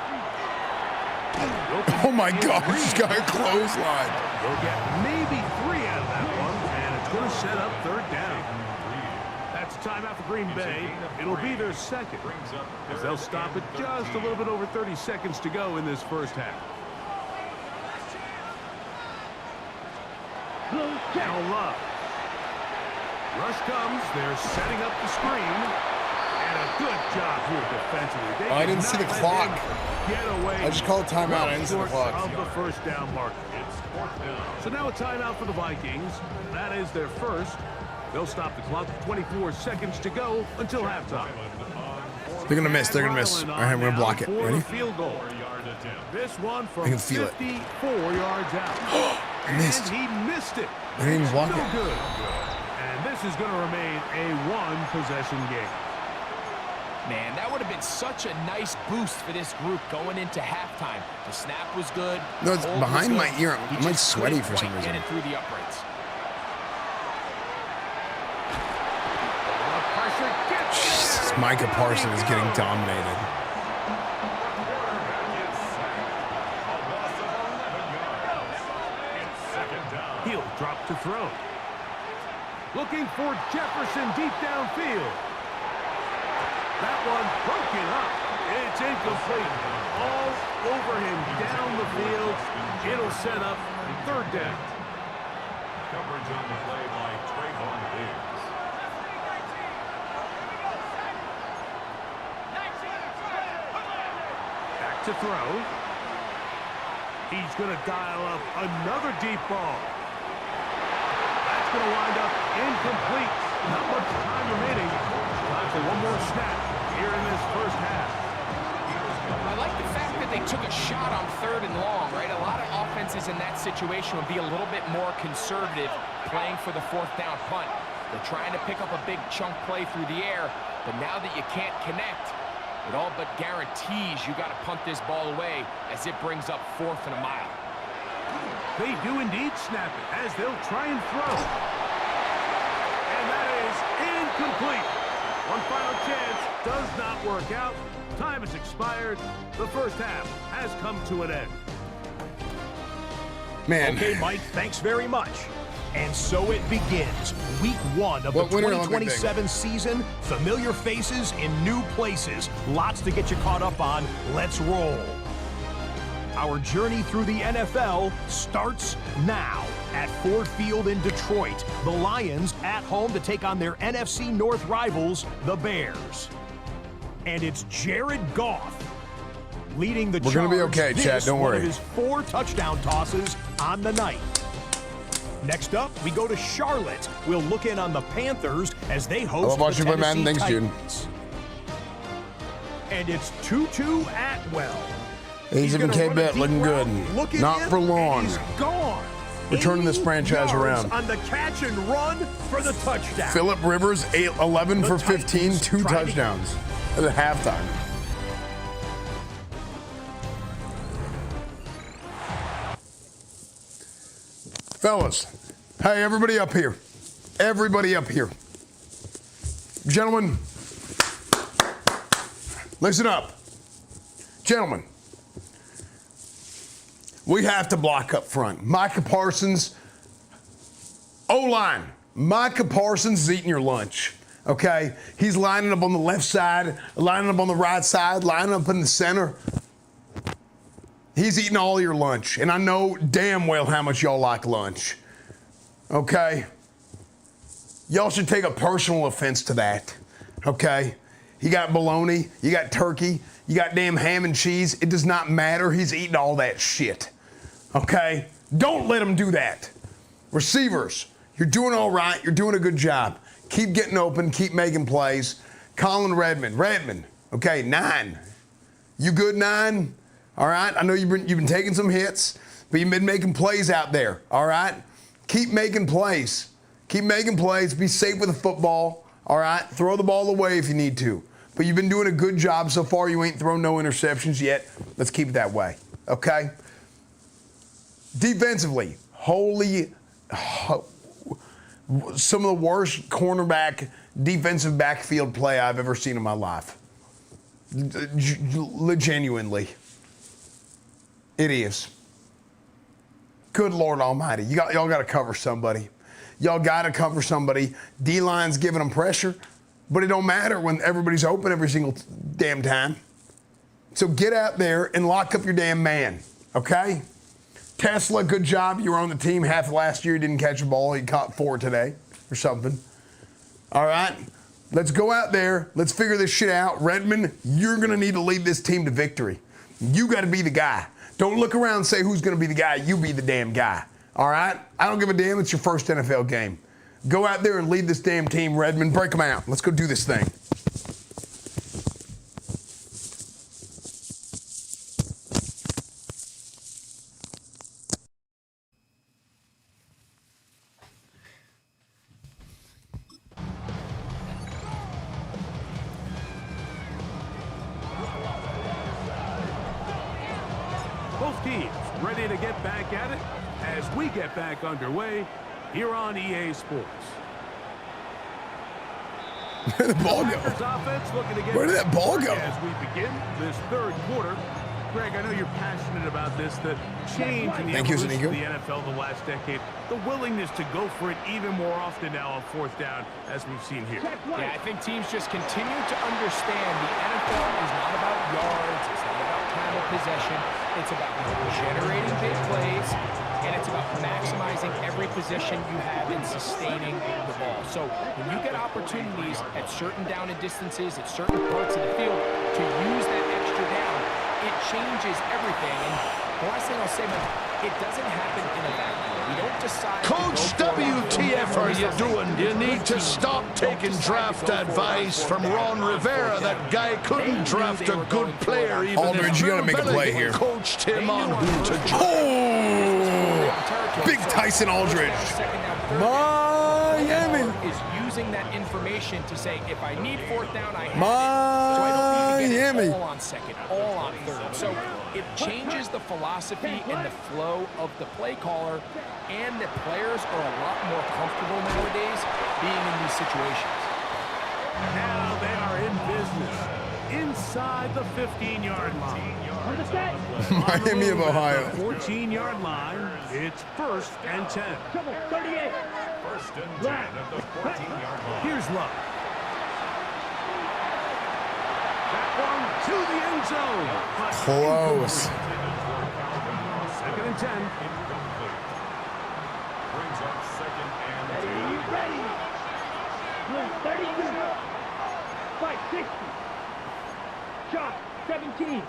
Oh my gosh, he's got a clothesline. They'll get maybe 3 out of that one, and it's going to set up 3rd down. That's a timeout for Green Bay. It'll be their 2nd, as they'll stop it just a little bit over 30 seconds to go in this first half. Now Love. Rush comes. They're setting up the screen. And a good job here defensively. I didn't see the clock. I just called timeout. I didn't see the clock. Of the first down marker. So now a timeout for the Vikings. That is their first. They'll stop the clock. 24 seconds to go until halftime. They're gonna miss. All right, I'm gonna block it. Ready? Field goal. This one from I can feel 54 yards out. I missed. And he missed it. I didn't even block No it. good. And this is going to remain a 1-possession game. Man, that would have been such a nice boost for this group going into halftime. The snap was good. No, it's behind my ear. He I'm like just sweaty couldn't for some quite reason. Get it through the uprights. Jesus, Micah Parsons is getting dominated. He'll drop to throw. Looking for Jefferson deep downfield. That one broken up. It's incomplete. All over him down the field. It'll set up 3rd down. Coverage on the play by Trayvon Diggs. Back to throw. He's going to dial up another deep ball. That's going to wind up incomplete. Not much time remaining. Time for one more snap here in this first half. I like the fact that they took a shot on 3rd and long, right? A lot of offenses in that situation would be a little bit more conservative playing for the 4th down punt. They're trying to pick up a big chunk play through the air, but now that you can't connect, It all but guarantees you got to punt this ball away as it brings up 4th and a mile. They do indeed snap it as they'll try and throw. And that is incomplete. One final chance does not work out. Time has expired. The first half has come to an end. Man. Okay, Mike, thanks very much. And so it begins. Week 1 of the 2027 season. Familiar faces in new places. Lots to get you caught up on. Let's roll. Our journey through the NFL starts now at Ford Field in Detroit. The Lions at home to take on their NFC North rivals, the Bears. And it's Jared Goff leading the charge. We're going to be okay, Chad. Don't worry. One of his 4 touchdown tosses on the night. Next up, we go to Charlotte. We'll look in on the Panthers as they host the Tennessee Titans. And it's Tutu Atwell. He's in K-Bet, looking good. Not for long. Gone. We're turning this franchise around. On the catch and run for the touchdown. Phillip Rivers, 11 for 15, 2 touchdowns at the halftime. Fellas, hey, everybody up here. Everybody up here. Gentlemen, listen up. Gentlemen, we have to block up front. Micah Parsons, O-line. Micah Parsons is eating your lunch, okay? He's lining up on the left side, lining up on the right side, lining up in the center. He's eating all your lunch, and I know damn well how much y'all like lunch, okay? Y'all should take a personal offense to that, okay? You got bologna, you got turkey, you got damn ham and cheese. It does not matter. He's eating all that shit, okay? Don't let him do that. Receivers, you're doing all right. You're doing a good job. Keep getting open. Keep making plays. Colin Redmond, okay, 9. You good, 9? All right, I know you've been taking some hits, but you've been making plays out there, all right? Keep making plays. Keep making plays. Be safe with the football, all right? Throw the ball away if you need to. But you've been doing a good job so far. You ain't thrown no interceptions yet. Let's keep it that way, okay? Defensively, some of the worst cornerback defensive backfield play I've ever seen in my life. Genuinely. It is. Good Lord Almighty. Y'all got to cover somebody. Y'all got to cover somebody. D-line's giving them pressure, but it don't matter when everybody's open every single damn time. So get out there and lock up your damn man, okay? Tesla, good job. You were on the team half last year. You didn't catch a ball. You caught 4 today or something. All right? Let's go out there. Let's figure this shit out. Redmond, you're going to need to lead this team to victory. You got to be the guy. Don't look around and say who's going to be the guy. You be the damn guy. All right? I don't give a damn. It's your first NFL game. Go out there and lead this damn team, Redmond. Break them out. Let's go do this thing. Both teams ready to get back at it as we get back underway here on EA Sports. Where did the ball go? Where did that ball go? As we begin this third quarter, Greg, I know you're passionate about this, the change in the evolution of the NFL the last decade, the willingness to go for it even more often now on 4th down, as we've seen here. Yeah, I think teams just continue to understand the NFL is not about yards, it's not about time of possession, it's about generating big plays, and it's about maximizing every possession you have in sustaining the ball. So when you get opportunities at certain down and distances, at certain parts of the field, to use that extra down, it changes everything. And the last thing I'll say, man, it doesn't happen in a vacuum. We don't decide. Coach, WTF are you doing? You need to stop taking draft advice from Ron Rivera. That guy couldn't draft a good player even Aldridge, you got to make a play here. Coached him on who to draft. Oh! Big Tyson Aldridge. Miami is using that information to say, if I need fourth down, I have Miami. it. So I don't need to get it all on second, all on third. So it changes the philosophy and the flow of the play caller, and the players are a lot more comfortable nowadays being in these situations. Now they are in business inside the 15-yard line. Miami of Ohio. 14-yard line. It's 1st and 10. 38. 1st and 10 at the 14-yard line. Here's Luck. That one to the end zone. Close. 2nd and 10. Brings up 2nd and 10. Ready. 32. 560. Shot. 17.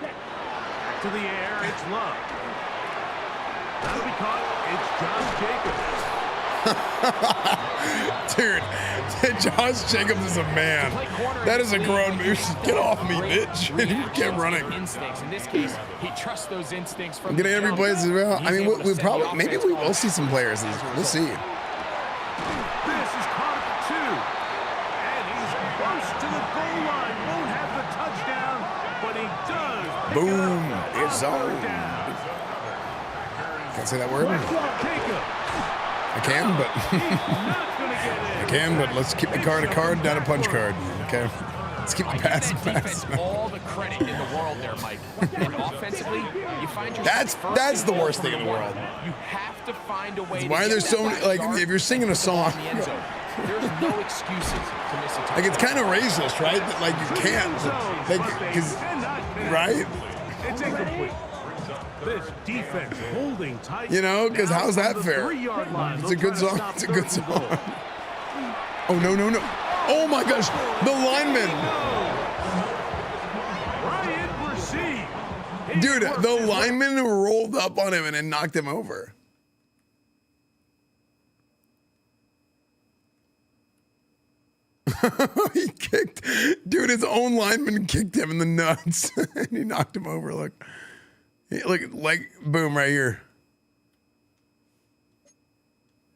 Back to the air. It's Luck. That'll be caught. It's Josh Jacobs. Dude, Josh Jacobs is a man. That is a grown man. Get off me, bitch. You kept running. Instincts. In this case, he trusts those instincts from Getting every play as well. I mean, we probably, maybe we will see some players. We'll see. This is caught at 2. And he's close to the goal line. Won't have the touchdown, but he does. Boom. It's on. Can't say that word. I can, but I can, but let's keep the card a card, not a punch card. Okay. Let's keep the pass a pass. All the credit in the world there, Mike. And offensively, you find yourself that's the worst thing in the world. You have to find a way. Why are there so many? Like, if you're singing a song, there's no excuses to miss a touchdown. like it's kind of racist, right? That, like you can't, like, because right? It's incomplete. This defense holding tight. You know, because how's that fair? It's a good song. It's a good song. Oh no no no! Oh my gosh, the lineman. Dude, the lineman rolled up on him and then knocked him over. He kicked, dude, his own lineman kicked him in the nuts and he knocked him over. Look, like boom right here.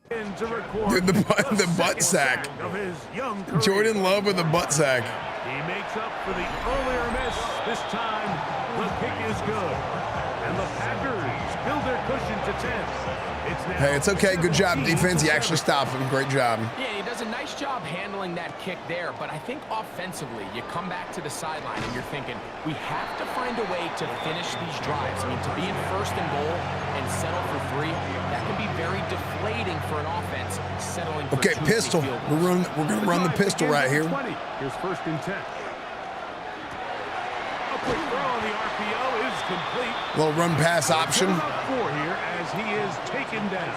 Dude, the butt sack. Jordan Love with the butt sack. He makes up for the earlier miss. This time, the kick is good. And the Packers build their cushion to 10. Hey, it's okay. Good job, defense. You actually stopped him. Great job. Yeah, he does a nice job handling that kick there, but I think offensively, you come back to the sideline and you're thinking, we have to find a way to finish these drives. I mean, to be in 1st and goal and settle for 3, that can be very deflating for an offense settling for 2 pistol. We're going to run the pistol right here. Here's 1st and 10. A quick throw on the RPO is complete. Little run pass option. 4 here as he is taken down.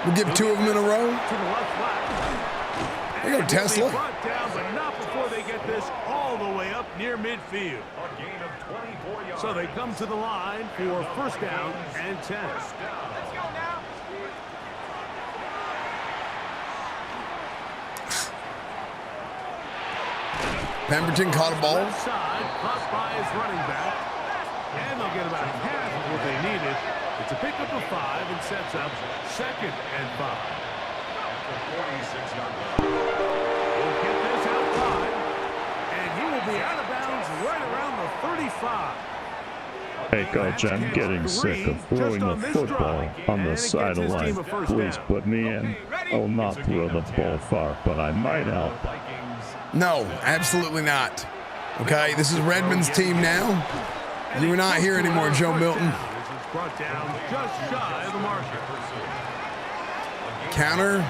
We'll give 2 of them in a row. To the left flat. There you go, Tesla. Brought down, but not before they get this all the way up near midfield. A gain of 24 yards. So they come to the line for 1st down and 10. Let's go now. Pemberton caught a ball. Left side, caught by his running back. And they'll get about half of what they needed. It's a pickup of 5 and sets up 2nd and 5. He'll get this out wide. And he will be out of bounds right around the 35. Hey, Coach, I'm getting sick of throwing the football on the sideline. Please put me in. I'll not throw the ball far, but I might help. No, absolutely not. Okay, this is Redmond's team now. You are not here anymore, Joe Milton. Brought down just shy of the marker. Counter.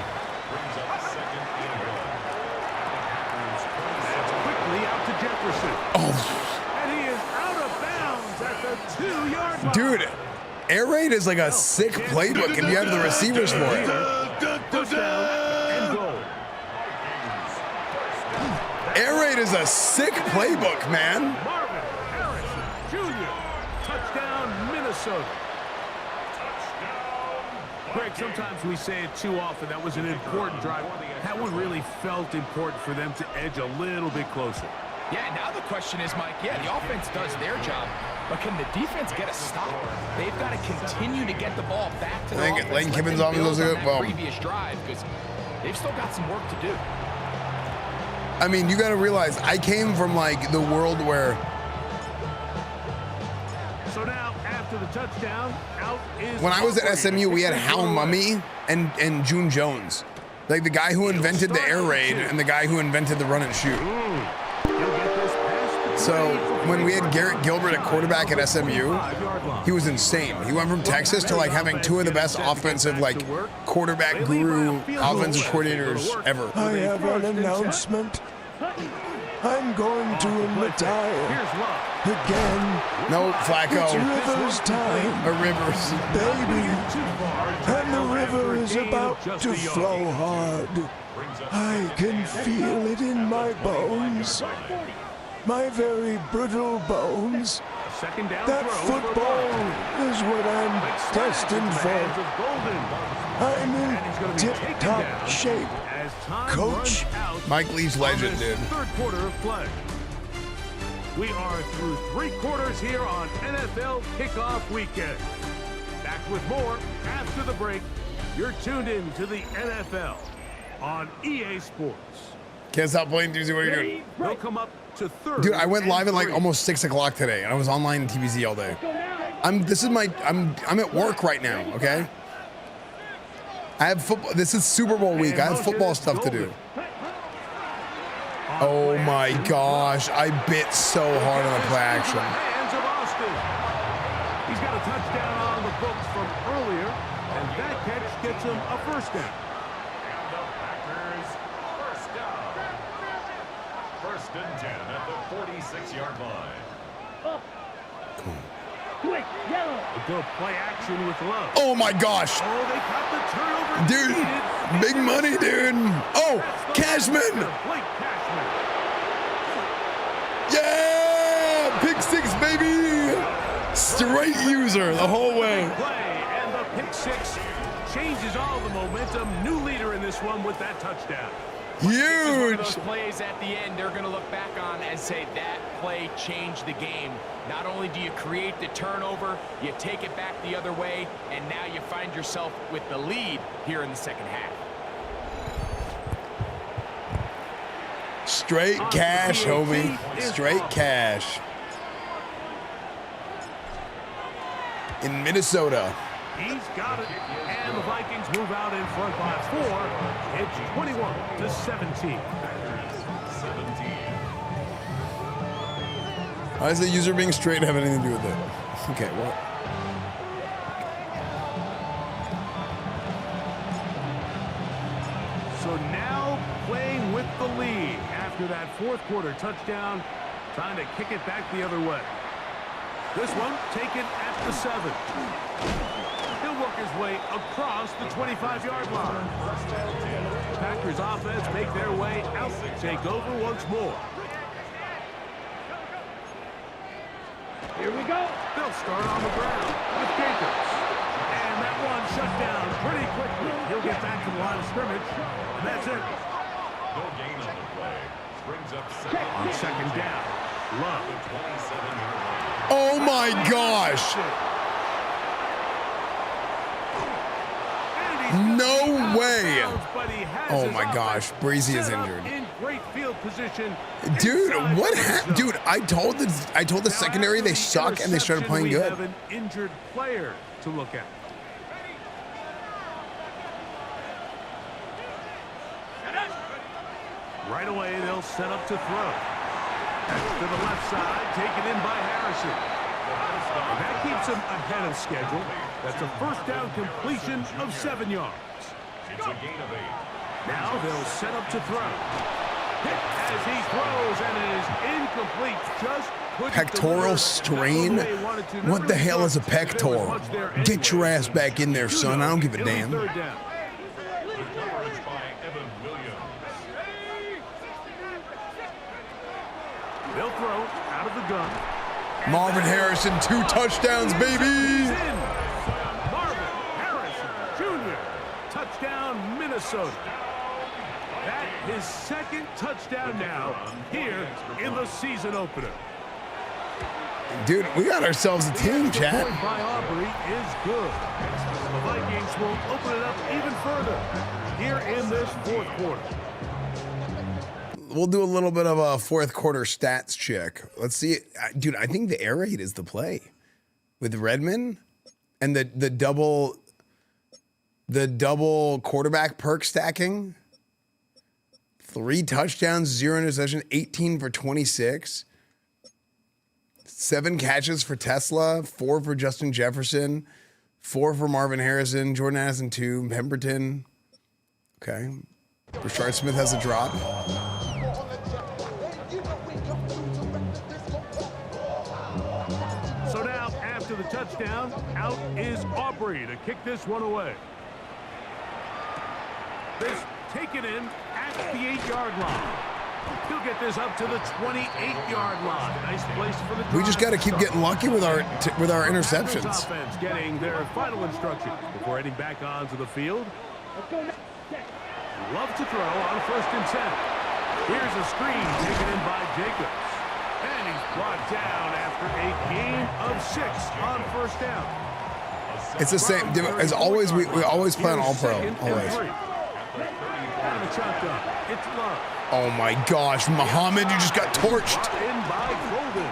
Quickly out to Jefferson. Oh. And he is out of bounds at the 2-yard line. Dude, air raid is like a sick playbook, and you have the receivers for it. Air raid is a sick playbook, man. Marvin Harris Jr. Touchdown, Minnesota. Greg, sometimes we say it too often. That was an important drive. That one really felt important for them to edge a little bit closer. Yeah, now the question is, Mike, yeah, the offense does their job, but can the defense get a stop? They've got to continue to get the ball back to the offense. Lane Kiffin's on that previous drive, because they've still got some work to do. I mean, you got to realize, I came from like the world where. So now, after the touchdown, out is. When I was at SMU, we had Hal Mummy and June Jones, like the guy who invented the air raid and the guy who invented the run and shoot. So when we had Garrett Gilbert at quarterback at SMU, he was insane. He went from Texas to like having two of the best offensive like quarterback guru offensive coordinators ever. I have an announcement. I'm going to retire again. No, Flacco. It's Rivers time. Or Rivers. Baby. And the river is about to flow hard. I can feel it in my bones. My very brittle bones. That football is what I'm destined for. I'm in tip-top shape. Coach. Mike Leach legend, dude. Third quarter of play. We are through 3 quarters here on NFL Kickoff Weekend. Back with more after the break. You're tuned in to the NFL on EA Sports. Can't stop playing, Doozy. What are you doing? They'll come up to third. Dude, I went live at like almost 6 o'clock today, and I was online in TBZ all day. I'm at work right now. Okay. I have football. This is Super Bowl week. I have football stuff to do. Oh my gosh, I bit so hard on the play action. He's got a touchdown on the books from earlier, and that catch gets him a first down. And the Packers first down. First and 10 at the 46-yard line. Quick, yellow. A good play action with Love. Oh my gosh. Oh, they got the turnover. Dude, big money, dude. Oh, Cashman. Blake Cashman. Yeah, pick 6, baby. Straight user the whole way. Play, and the pick 6 changes all the momentum. New leader in this one with that touchdown. Huge. Those plays at the end, they're going to look back on and say that play changed the game. Not only do you create the turnover, you take it back the other way, and now you find yourself with the lead here in the second half. Straight cash, homie. Straight cash. In Minnesota. He's got it, and the Vikings move out in front by 4. It's 21-17. Why does the user being straight have anything to do with it? Okay, well. So now playing with the lead after that fourth quarter touchdown, trying to kick it back the other way. This one taken at the 7. He'll work his way across the 25-yard line. Packers offense make their way out, take over once more. Here we go. They'll start on the ground with Jacobs. And that one shut down pretty quickly. He'll get back to the line of scrimmage, and that's it. No gain on the play. Brings up on second down. Love. Oh my gosh. No way. Oh my gosh, Breezy is injured. Dude, what happened? Dude, I told the secondary they suck and they started playing good. Have an injured player to look at. Right away, they'll set up to throw. To the left side, taken in by Harrison. That keeps him ahead of schedule. That's a first down completion of 7 yards. It's a gain of 8. Now they'll set up to throw. Hit as he throws, and it is incomplete. Just pectoral strain? What the hell is a pectoral? Get your ass back in there, son. I don't give a damn. Coverage by Evan Williams. They'll throw out of the gun. Marvin Harrison, 2 touchdowns, baby. Marvin Harrison Jr. Touchdown, Minnesota. That his second touchdown now here in the season opener. Dude, we got ourselves a team, chat. The point by Aubrey is good. The Vikings will open it up even further here in this fourth quarter. We'll do a little bit of a fourth quarter stats check. Let's see. Dude, I think the air raid is the play with Redmond and the double quarterback perk stacking. 3 touchdowns, 0 interception, 18 for 26. 7 catches for Tesla, 4 for Justin Jefferson, 4 for Marvin Harrison, Jordan Addison 2, Pemberton. Okay. Rashard Smith has a drop. So now, after the touchdown, out is Aubrey to kick this one away. This taken in at the 8-yard line. He'll get this up to the 28-yard line. Nice place for the drive. We just got to keep getting lucky with our interceptions. Offense getting their final instruction before heading back onto the field. Love to throw on 1st and 10. Here's a screen taken in by Jacobs. And he's brought down after a gain of 6 on 1st down. It's the same. As always, we always play on All-Pro. Always. It's Love. Oh my gosh, Muhammad, you just got torched. In by Golden.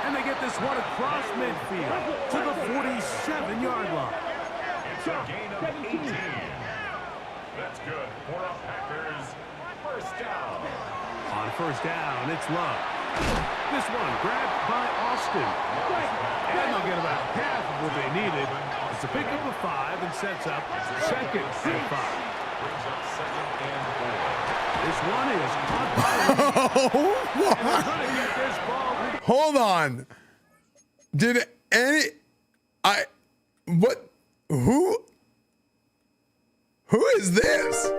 And they get this one across midfield to the 47-yard line. It's a gain of 18. That's good for the Packers. 1st down. On 1st down, it's Love. This one grabbed by Austin. And they'll get about half of what they needed. It's a pickup of 5 and sets up 2nd and 5. Brings up 2nd and 4. This one is caught by Hold on. Did any who is this?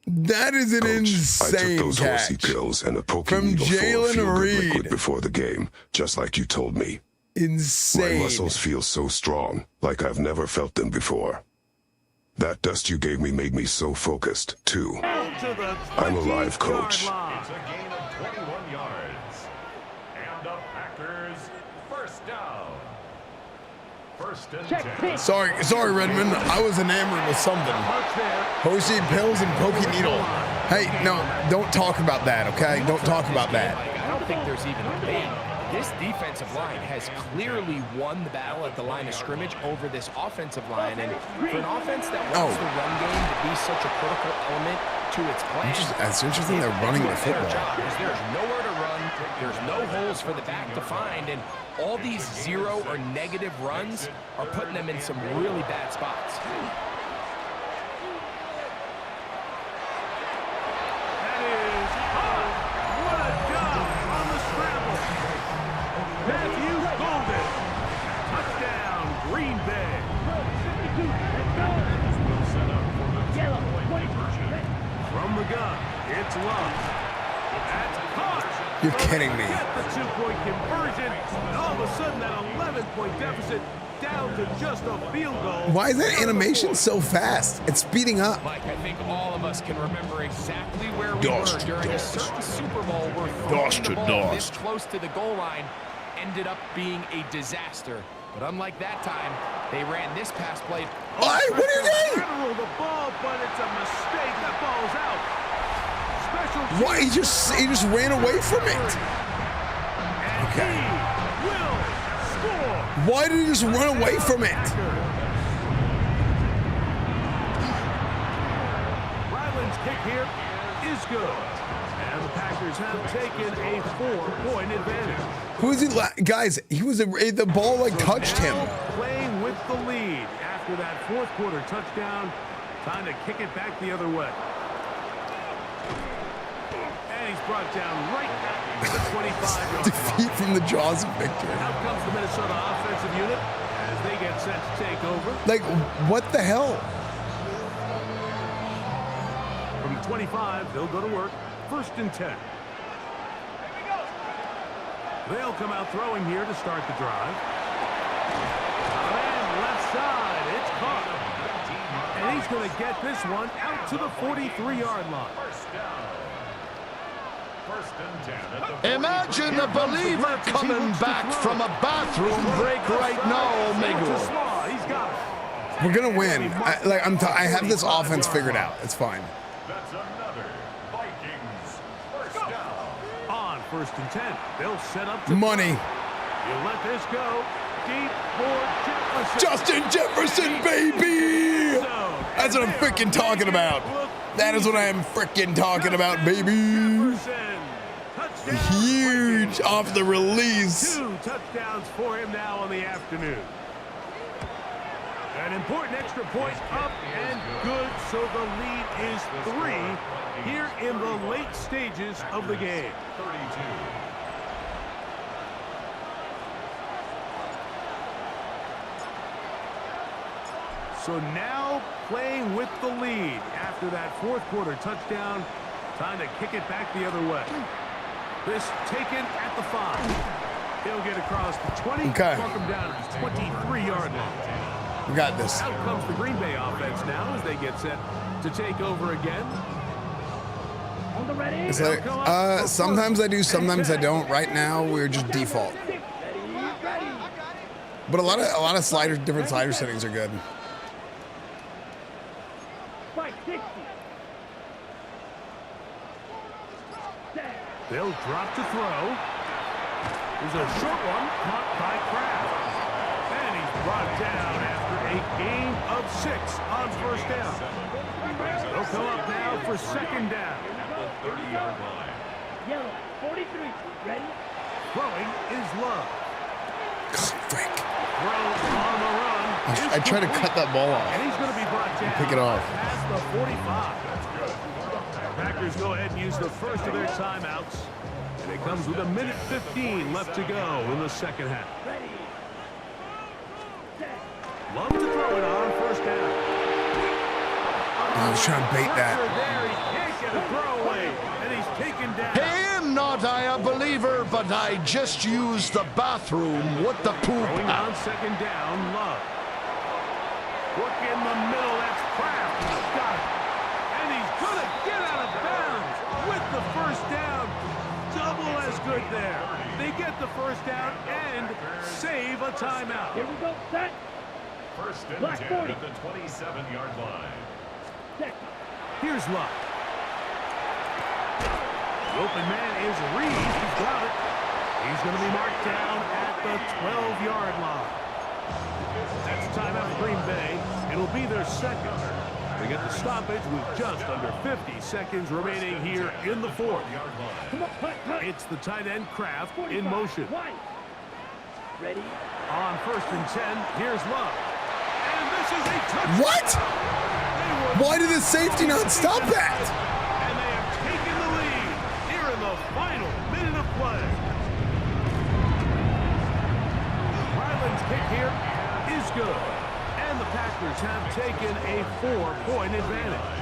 That is an insane I took those horsey catch. pills and a poke From needle full of Jalen feel-good Reed. liquid before the game, just like you told me. Insane. My muscles feel so strong, like I've never felt them before. That dust you gave me made me so focused, too. I'm alive, coach. It's a gain of 21 yards. And the Packers 1st down. 1st and 10. Sorry, Redmond. I was enamored with something. Horsey pills and pokey needle. Hey, no, don't talk about that, okay? Don't talk about that. I don't think there's even a debate. This defensive line has clearly won the battle at the line of scrimmage over this offensive line. And for an offense that wants the run game to be such a critical element to its play, It's interesting they're running the football. there's nowhere to run. There's no holes for the back to find. And all these 0 or negative runs are putting them in some really bad spots. From the gun, it's Love. That's caught. You're kidding me. Get the 2-point conversion, and all of a sudden that 11-point deficit down to just a field goal. Why is that animation so fast? It's speeding up. Mike, I think all of us can remember exactly where we were during a certain Super Bowl where throwing the ball this close to the goal line ended up being a disaster. But unlike that time, they ran this pass play. What are you doing? The ball, but it's a mistake. That ball's out. Special. Why he just ran away from it? Okay. He will score. Why did he just run away from it? Ryland's kick here is good. And the Packers have taken a 4-point advantage. Who is he? Guys, he was the ball like touched him. Playing with the lead after that 4th quarter touchdown. Time to kick it back the other way. And he's brought down right at the 25-yard Defeat from the jaws of victory. Out comes the Minnesota offensive unit as they get set to take over. Like, what the hell? From the 25, they'll go to work. 1st and 10. They'll come out throwing here to start the drive. gets caught. And he's going to get this one out to the 43-yard line. Imagine a believer coming back from a bathroom break right now, Omega. He's got it. We're gonna win. I have this offense figured out. It's fine. That's another Vikings first down. On 1st and 10, they'll set up to Money. You let this go deep for Jefferson. Justin Jefferson, baby. That's what I'm freaking talking about. That is what I am freaking talking about, baby. Huge off the release. 2 touchdowns for him now on the afternoon. An important extra point up and good, so the lead is 3 here in the late stages of the game. 32. So now playing with the lead after that 4th quarter touchdown. Time to kick it back the other way. This taken at the 5. He'll get across the 20. Okay. Mark him down at the 23-yard line. We got this. Out comes the Green Bay offense now as they get set to take over again. It's like, sometimes I do, sometimes I don't. Right now, we're just default. But a lot of sliders, different slider settings are good. They'll drop to throw. There's a short one caught by Kraft. And he's brought down after a gain of 6 on 1st down. They'll come up now for 2nd down. At the 30-yard line. Yellow, 43, ready? Throwing is Love. Frick. Throw on the run. I try to cut that ball off. And he's going to be brought down. Pick it off. Past the 45. Packers go ahead and use the first of their timeouts. And it comes with 1:15 left to go in the 2nd half. Love to throw it on 1st down. I was trying to bait that. There, he can't get a throwaway, and he's taken down. Hey, am not I a believer, but I just used the bathroom. What the poop? Going on 2nd down, Love. Look in the middle, that's Kraft. He's got it. And he's going to get out of bounds with the 1st down. Double as good there. They get the 1st down and save a timeout. Here we go, set. 1st and Black 10 40. at the 27-yard line. Here's Love. The open man is Reed. He's got it. He's going to be marked down at the 12-yard line. That's timeout for Green Bay. It'll be their 2nd. They get the stoppage with just under 50 seconds remaining here in the 4th. It's the tight end Kraft in motion. Ready? On 1st and 10, here's Love. And this is a touchdown. What? Why did the safety not stop that? And they have taken the lead here in the final minute of play. Ryland's kick here is good. And the Packers have taken a 4-point advantage.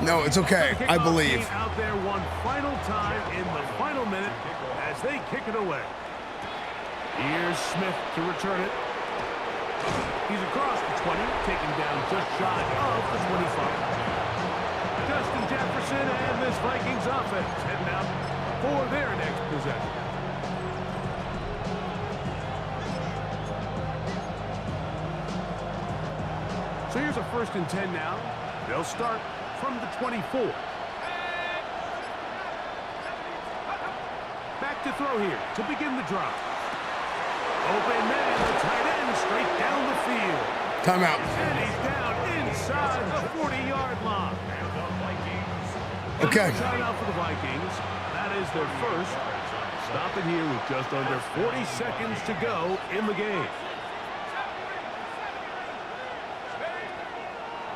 No, it's okay. I believe. Out there one final time in the final minute as they kick it away. Here's Smith to return it. He's across the 20, taken down just shy of the 25. Justin Jefferson and this Vikings offense heading out for their next possession. So here's a 1st and 10 now. They'll start from the 24. Back to throw here to begin the drive. Open man, the tight end, straight down the field. Timeout. And he's down inside the 40-yard line. Okay. Timeout for the Vikings. That is their first. Stopping here with just under 40 seconds to go in the game.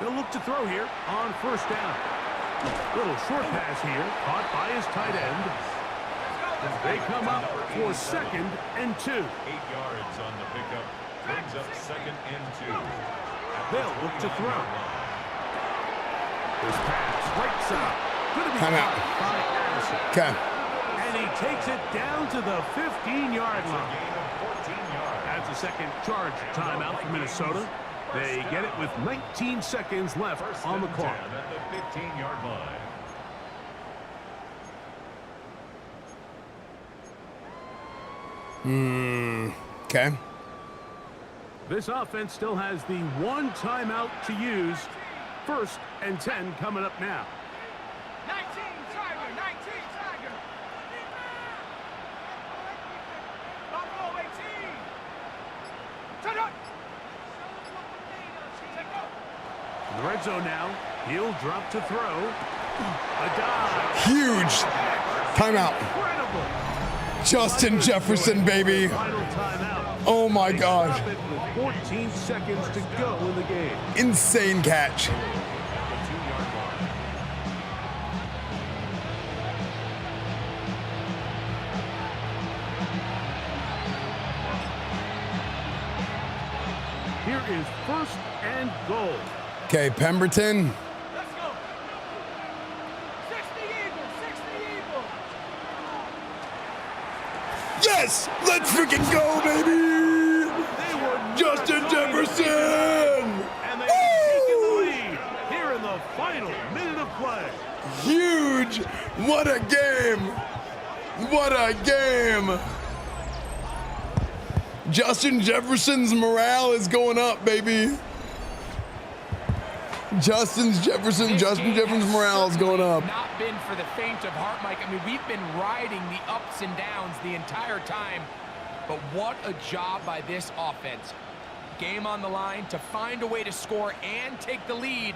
They'll look to throw here on 1st down. Little short pass here, caught by his tight end. They come up for 2nd and 2. 8 yards on the pickup. Brings up 2nd and 2. They'll look to throw. This pass right side. Gonna be Timeout. caught by Addison. Okay. And he takes it down to the 15-yard line. Gain of 14 yards. That's a second charge timeout for Minnesota. They get it with 19 seconds left on the clock. At the 15-yard line. Okay. This offense still has the one timeout to use. 1st and 10 coming up now. 19 Tiger, 19 Tiger. Buffalo 18. Turn up. In the red zone now. He'll drop to throw. A dive. Huge timeout. Incredible. Justin Jefferson, baby. Final timeout. Oh my They God. stop it with 14 seconds to go in the game. Insane catch. Here is 1st and goal. Okay, Pemberton. Let's go. 60 Eagles, 60 Eagles. Yes! Let's freaking go, baby! Justin Jefferson! And they've taken the lead here in the final minute of play. Huge! What a game! What a game! Justin Jefferson's morale is going up, baby. Justin Jefferson's morale is going up. Not been for the faint of heart, Mike. I mean, we've been riding the ups and downs the entire time, but what a job by this offense. Game on the line to find a way to score and take the lead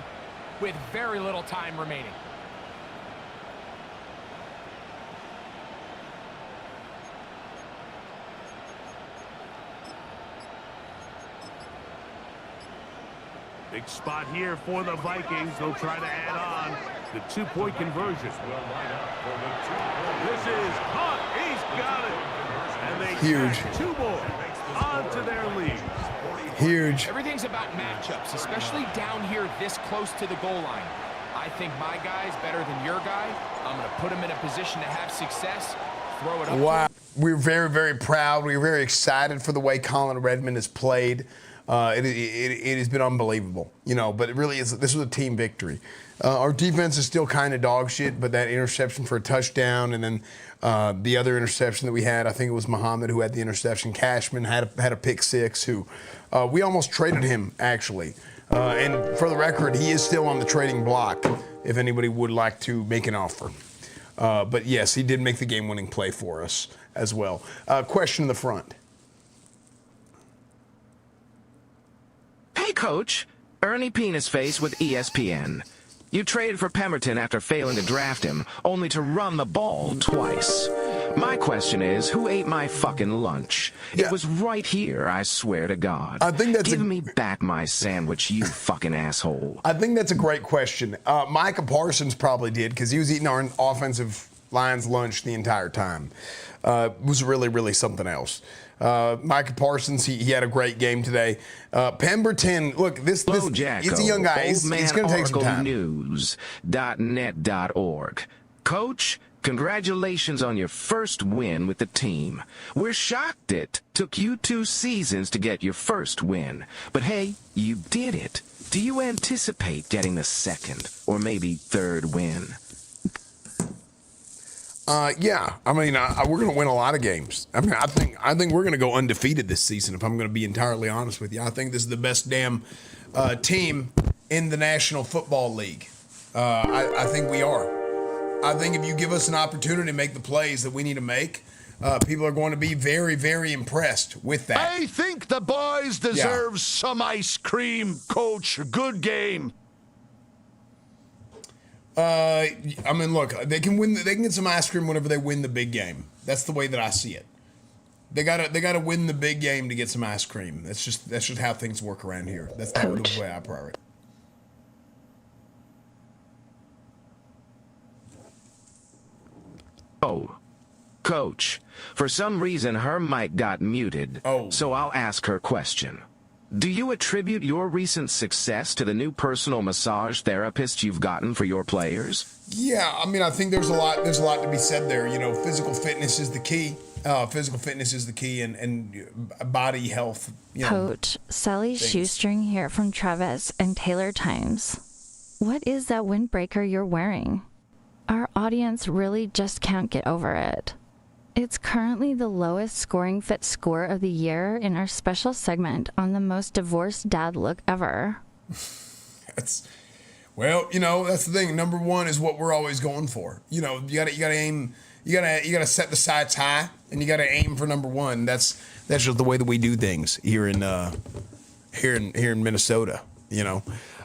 with very little time remaining. Big spot here for the Vikings. They'll try to add on the 2-point conversion. This is caught. He's got it. And they Huge. tack 2 more onto their lead. Huge. Everything's about matchups, especially down here this close to the goal line. I think my guy's better than your guy. I'm going to put him in a position to have success. Throw it up. Wow. We're very, very proud. We're very excited for the way Colin Redmond has played. It has been unbelievable, you know, but it really is. This was a team victory. Our defense is still kind of dog shit, but that interception for a touchdown and then the other interception that we had, I think it was Muhammad who had the interception. Cashman had a pick six who we almost traded him, actually. And for the record, he is still on the trading block if anybody would like to make an offer. But yes, he did make the game-winning play for us as well. Question in the front. Hey, Coach. Ernie Penisface with ESPN. You traded for Pemberton after failing to draft him, only to run the ball twice. My question is, who ate my fucking lunch? Yeah. It was right here, I swear to God. I think that's Give me back my sandwich, you fucking asshole. I think that's a great question. Micah Parsons probably did because he was eating our offensive line's lunch the entire time. It was really, really something else. Micah Parsons, he had a great game today. Pemberton, look, this he's a young guy. He's going to take some time. News.net.org. Coach, congratulations on your first win with the team. We're shocked it took you 2 seasons to get your first win. But hey, you did it. Do you anticipate getting the second or maybe third win? Yeah, I mean, we're going to win a lot of games. I mean, I think we're going to go undefeated this season. If I'm going to be entirely honest with you, I think this is the best damn team in the National Football League. I think we are. I think if you give us an opportunity to make the plays that we need to make, people are going to be very, very impressed with that. I think the boys deserve some ice cream, Coach. Good game. I mean, look, they can win. They can get some ice cream whenever they win the big game. That's the way that I see it. They gotta win the big game to get some ice cream. That's just how things work around here. That's not the way I prioritize. Oh, Coach, for some reason her mic got muted, so I'll ask her question. Do you attribute your recent success to the new personal massage therapist you've gotten for your players? Yeah, I mean, I think there's a lot to be said there. You know, physical fitness is the key. Physical fitness is the key, and body health. Coach, Sally Shoestring here from Travis and Taylor Times. What is that windbreaker you're wearing? Our audience really just can't get over it. It's currently the lowest scoring fit score of the year in our special segment on the most divorced dad look ever. Well, that's the thing. Number one is what we're always going for. You gotta aim. You gotta set the sights high, and you gotta aim for number one. That's just the way that we do things here in Minnesota.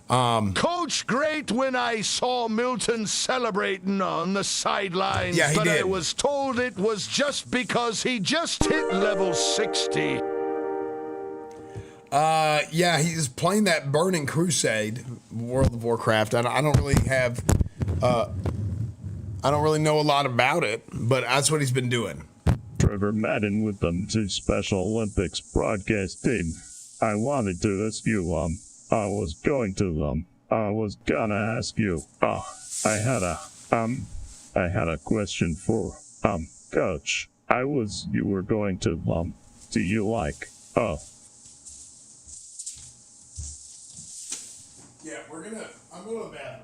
Coach, great when I saw Milton celebrating on the sidelines, yeah, he but did. I was told it was just because he just hit level 60. Yeah, he's playing that Burning Crusade, World of Warcraft. I don't really have, I don't really know a lot about it, but that's what he's been doing. Trevor Madden with the Special Olympics broadcast team. I wanted to ask you, I was gonna ask you, I had a question for, Coach. You were going to, do you like, Yeah, I'm going to the bathroom.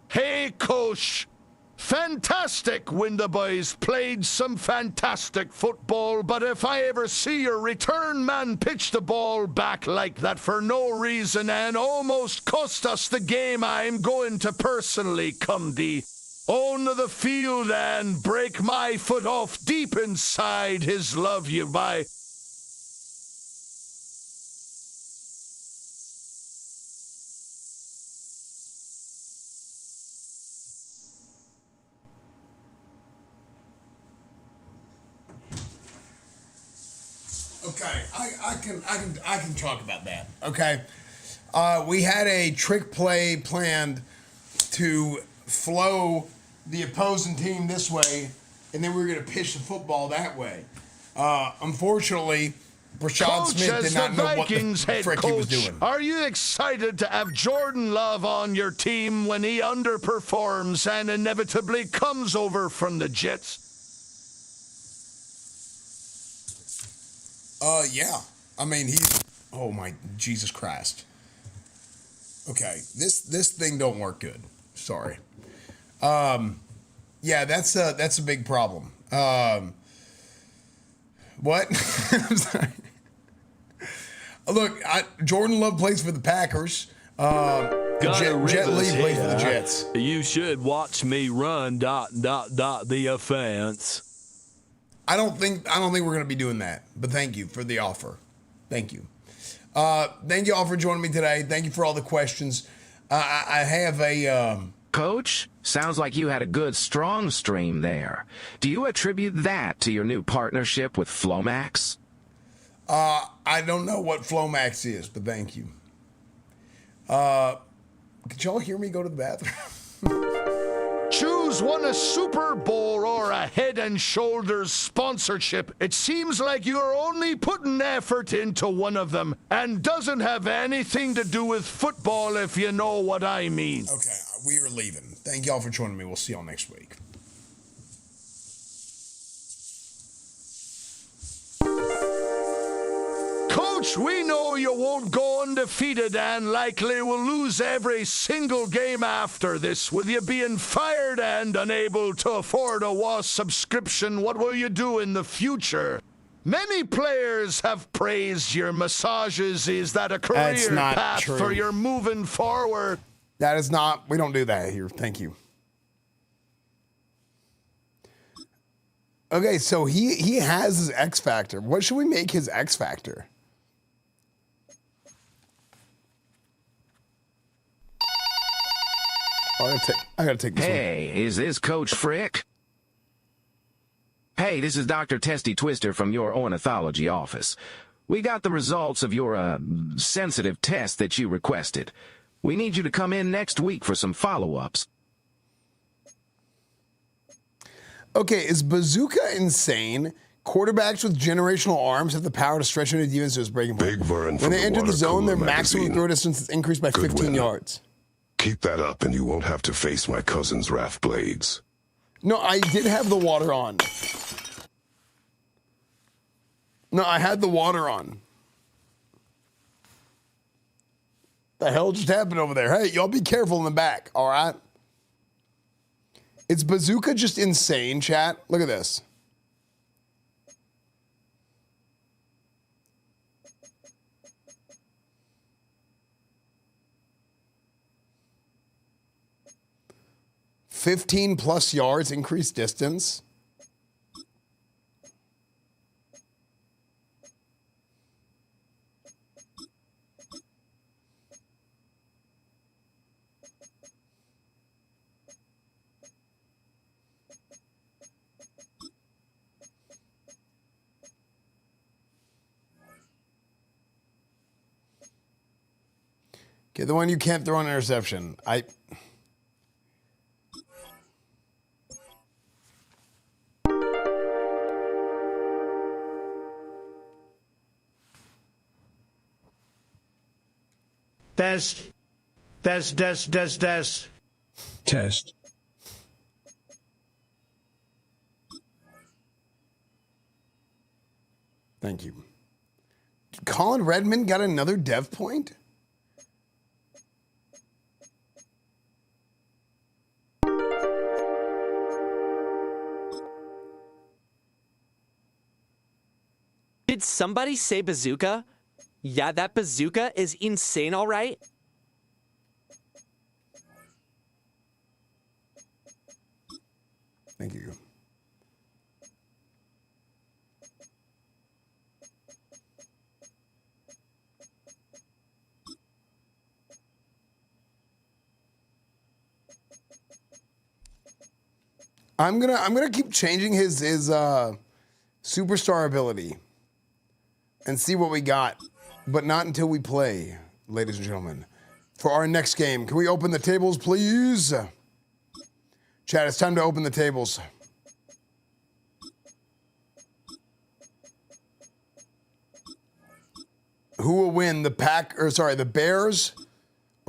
Hey, Coach. Fantastic when the boys played some fantastic football, but if I ever see your return man pitch the ball back like that for no reason and almost cost us the game, I'm going to personally come onto the field and break my foot off deep inside his love you by. Okay, I can talk about that. Okay, we had a trick play planned to flow the opposing team this way, and then we were going to pitch the football that way. Unfortunately, Brashad Smith did not know what the frick he was doing. Are you excited to have Jordan Love on your team when he underperforms and inevitably comes over from the Jets? Yeah. I mean, oh my Jesus Christ. Okay, this thing don't work good. Sorry. Yeah, that's a big problem. What? I'm sorry. Look, Jordan Love plays for the Packers. Jet Li plays for the Jets. You should watch me run ... the offense. I don't think we're going to be doing that, but thank you for the offer. Thank you. Thank you all for joining me today. Thank you for all the questions. I have a... Coach, sounds like you had a good strong stream there. Do you attribute that to your new partnership with Flomax? I don't know what Flomax is, but thank you. Could y'all hear me go to the bathroom? Choose one, a Super Bowl or a Head and Shoulders sponsorship. It seems like you're only putting effort into one of them and doesn't have anything to do with football, if you know what I mean. Okay, we are leaving. Thank y'all for joining me. We'll see y'all next week. Coach, we know you won't go undefeated and likely will lose every single game after this. With you being fired and unable to afford a WAS subscription, what will you do in the future? Many players have praised your massages. Is that a career path for your moving forward? That is not. We don't do that here. Thank you. Okay, so he has his X Factor. What should we make his X Factor? I gotta take this one. Hey, is this Coach Frick? Hey, this is Dr. Testy Twister from your ornithology office. We got the results of your, sensitive test that you requested. We need you to come in next week for some follow-ups. Okay, is Bazooka insane? Quarterbacks with generational arms have the power to stretch into defense to his breaking point. Big Vern when they enter the zone, their magazine. maximum throw distance is increased by 15 yards. Keep that up and you won't have to face my cousin's wrath blades. No, I did have the water on. No, I had the water on. The hell just happened over there? Hey, y'all be careful in the back, all right? Is Bazooka just insane, chat? Look at this. +15 yards, increased distance. Okay, the one you can't throw an interception. Test. Test. Thank you. Colin Redmond got another dev point? Did somebody say bazooka? Yeah, that bazooka is insane, all right. Thank you. I'm gonna keep changing his superstar ability and see what we got, but not until we play, ladies and gentlemen. For our next game, can we open the tables, please? Chat, it's time to open the tables. Who will win, the Bears or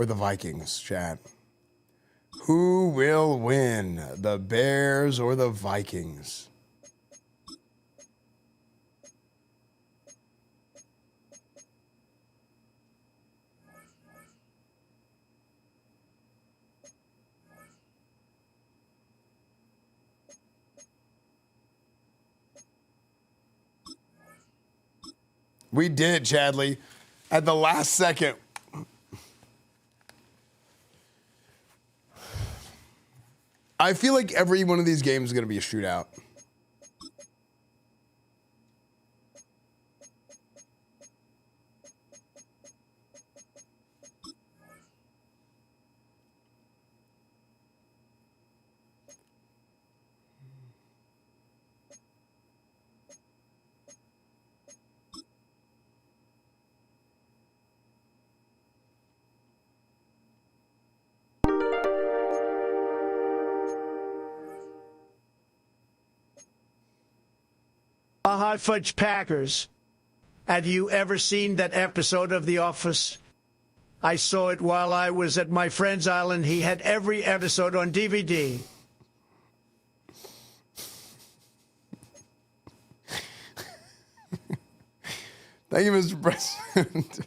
the Vikings, chat? Who will win, the Bears or the Vikings? We did, Chadley. At the last second. I feel like every one of these games is going to be a shootout. Hot Fudge Packers. Have you ever seen that episode of The Office? I saw it while I was at my friend's island. He had every episode on DVD. Thank you, Mr. President.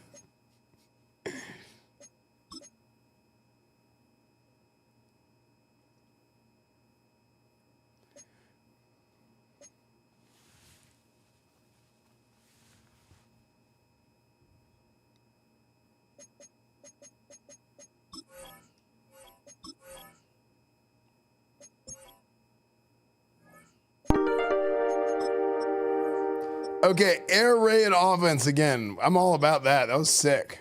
Okay, air raid offense again. I'm all about that. That was sick.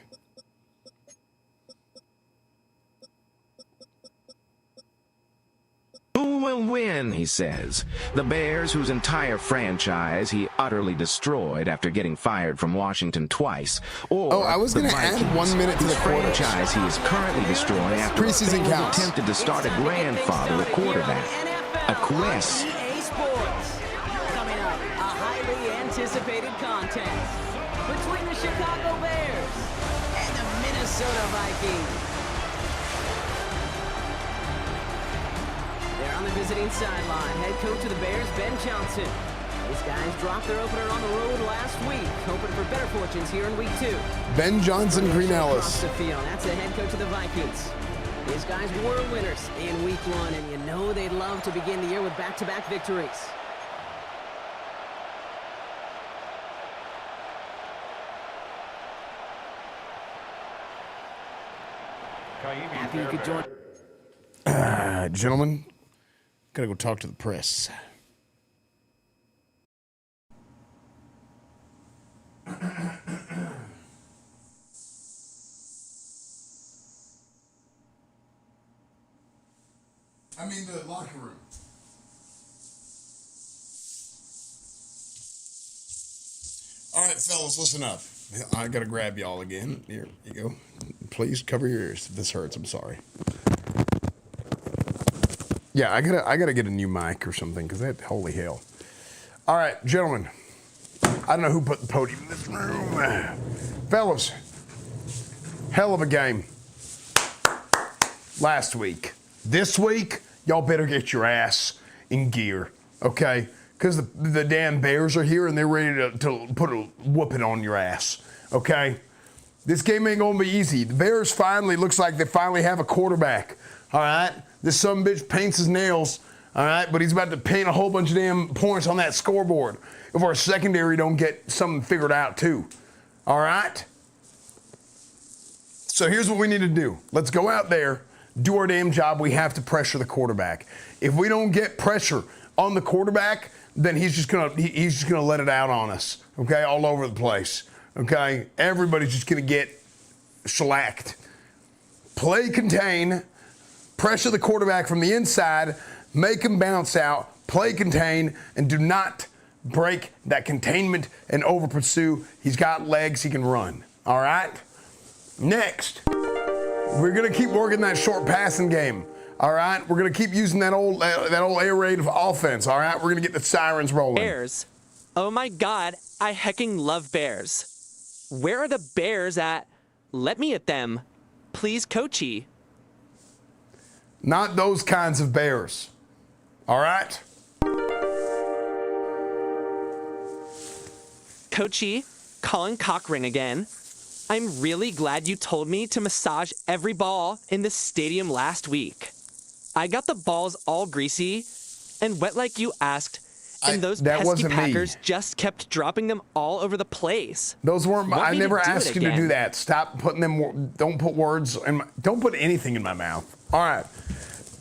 Who will win, he says. The Bears, whose entire franchise he utterly destroyed after getting fired from Washington twice, or I was going to add 1 minute to the franchise he is currently destroying after preseason counts. Attempted to start a grandfather at quarterback. A quest. Coming up, a highly anticipated contest between the Chicago Bears and the Minnesota Vikings. on the visiting sideline, head coach of the Bears, Ben Johnson. These guys dropped their opener on the road last week, hoping for better fortunes here in week 2. Ben Johnson, Green Ellis. The field. That's the head coach of the Vikings. These guys were winners in week 1, and you know they'd love to begin the year with back-to-back victories. Happy you could join. Gentlemen, gotta go talk to the press. I mean the locker room. All right, fellas, listen up. I gotta grab y'all again. Here you go. Please cover your ears if this hurts. I'm sorry. Yeah, I gotta get a new mic or something because that, holy hell. All right, gentlemen. I don't know who put the podium in this room. Fellas, hell of a game last week. This week, y'all better get your ass in gear, okay? Because the damn Bears are here and they're ready to put a whooping on your ass, okay? This game ain't gonna be easy. The Bears finally, looks like they finally have a quarterback, all right? This sumbitch paints his nails, all right? But he's about to paint a whole bunch of damn points on that scoreboard if our secondary don't get something figured out too, all right? So here's what we need to do. Let's go out there, do our damn job. We have to pressure the quarterback. If we don't get pressure on the quarterback, then he's just gonna let it out on us, okay, all over the place, okay? Everybody's just gonna get shellacked. Play contain, pressure the quarterback from the inside, make him bounce out, play contain, and do not break that containment and over pursue. He's got legs, he can run, all right? Next, we're gonna keep working that short passing game. All right, we're gonna keep using that old air raid of offense. All right, we're gonna get the sirens rolling. Bears, oh my God, I hecking love bears. Where are the Bears at? Let me at them, please, Coachy. Not those kinds of bears. All right. Coachy, Colin Cochran again. I'm really glad you told me to massage every ball in the stadium last week. I got the balls all greasy and wet like you asked, and those pesky Packers just kept dropping them all over the place. Those weren't. I never asked you to do that. Stop putting them. Don't put words in. Don't put anything in my mouth. All right,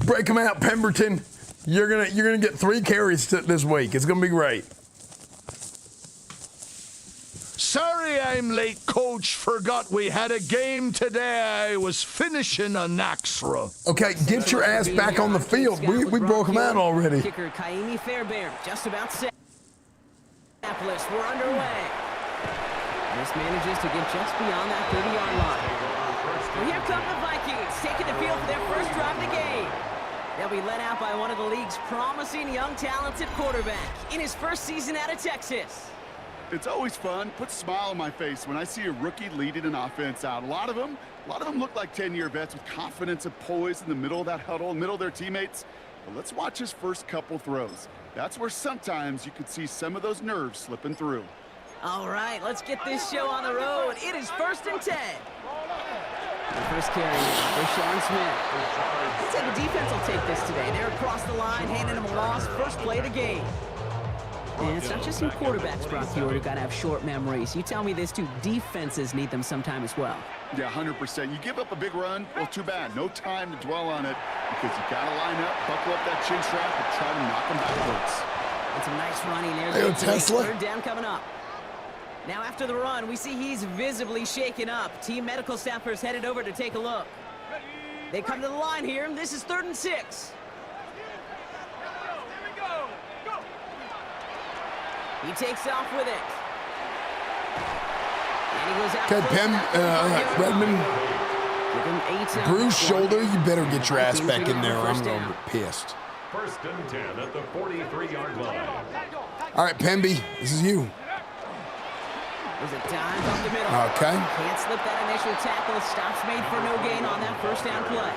break them out, Pemberton. You're gonna get 3 carries this week. It's gonna be great. Sorry I'm late, Coach. Forgot we had a game today. I was finishing a Naxra. Okay, get your ass back on the field. We broke them out already. Kicker Kaimi Fairbairn just about set. We're underway. This manages to get just beyond that 30-yard line. Well, here come the Vikings, taking the field for their first drive of the game. They'll be led out by one of the league's promising young talented quarterback in his first season out of Texas. It's always fun, puts a smile on my face when I see a rookie leading an offense out. A lot of them look like 10-year vets with confidence and poise in the middle of that huddle, middle of their teammates. But let's watch his first couple throws. That's where sometimes you could see some of those nerves slipping through. All right, let's get this show on the road. It is 1st and 10. The first carry for Sean Smith. I'd say the defense will take this today. They're across the line, handing him a loss. First play of the game. And it's not just some quarterbacks, Brock Hewitt, who got to have short memories. You tell me this too, defenses need them sometime as well. Yeah, 100%. You give up a big run, well, too bad. No time to dwell on it because you got to line up, buckle up that chin strap, and try to knock them backwards. It's a nice running there. Hey, Tesla. 3rd down coming up. Now after the run, we see he's visibly shaken up. Team medical staffers headed over to take a look. They come to the line here, and this is 3rd and 6. He takes off with it. And he goes out. Okay, Redmond. Bruce shoulder, you better get your ass back in there or I'm going to be pissed. 1st and 10 at the 43-yard line. All right, Pemby, this is you. There's a dive up the middle. Okay. Can't slip that initial tackle. Stops made for no gain on that 1st down play.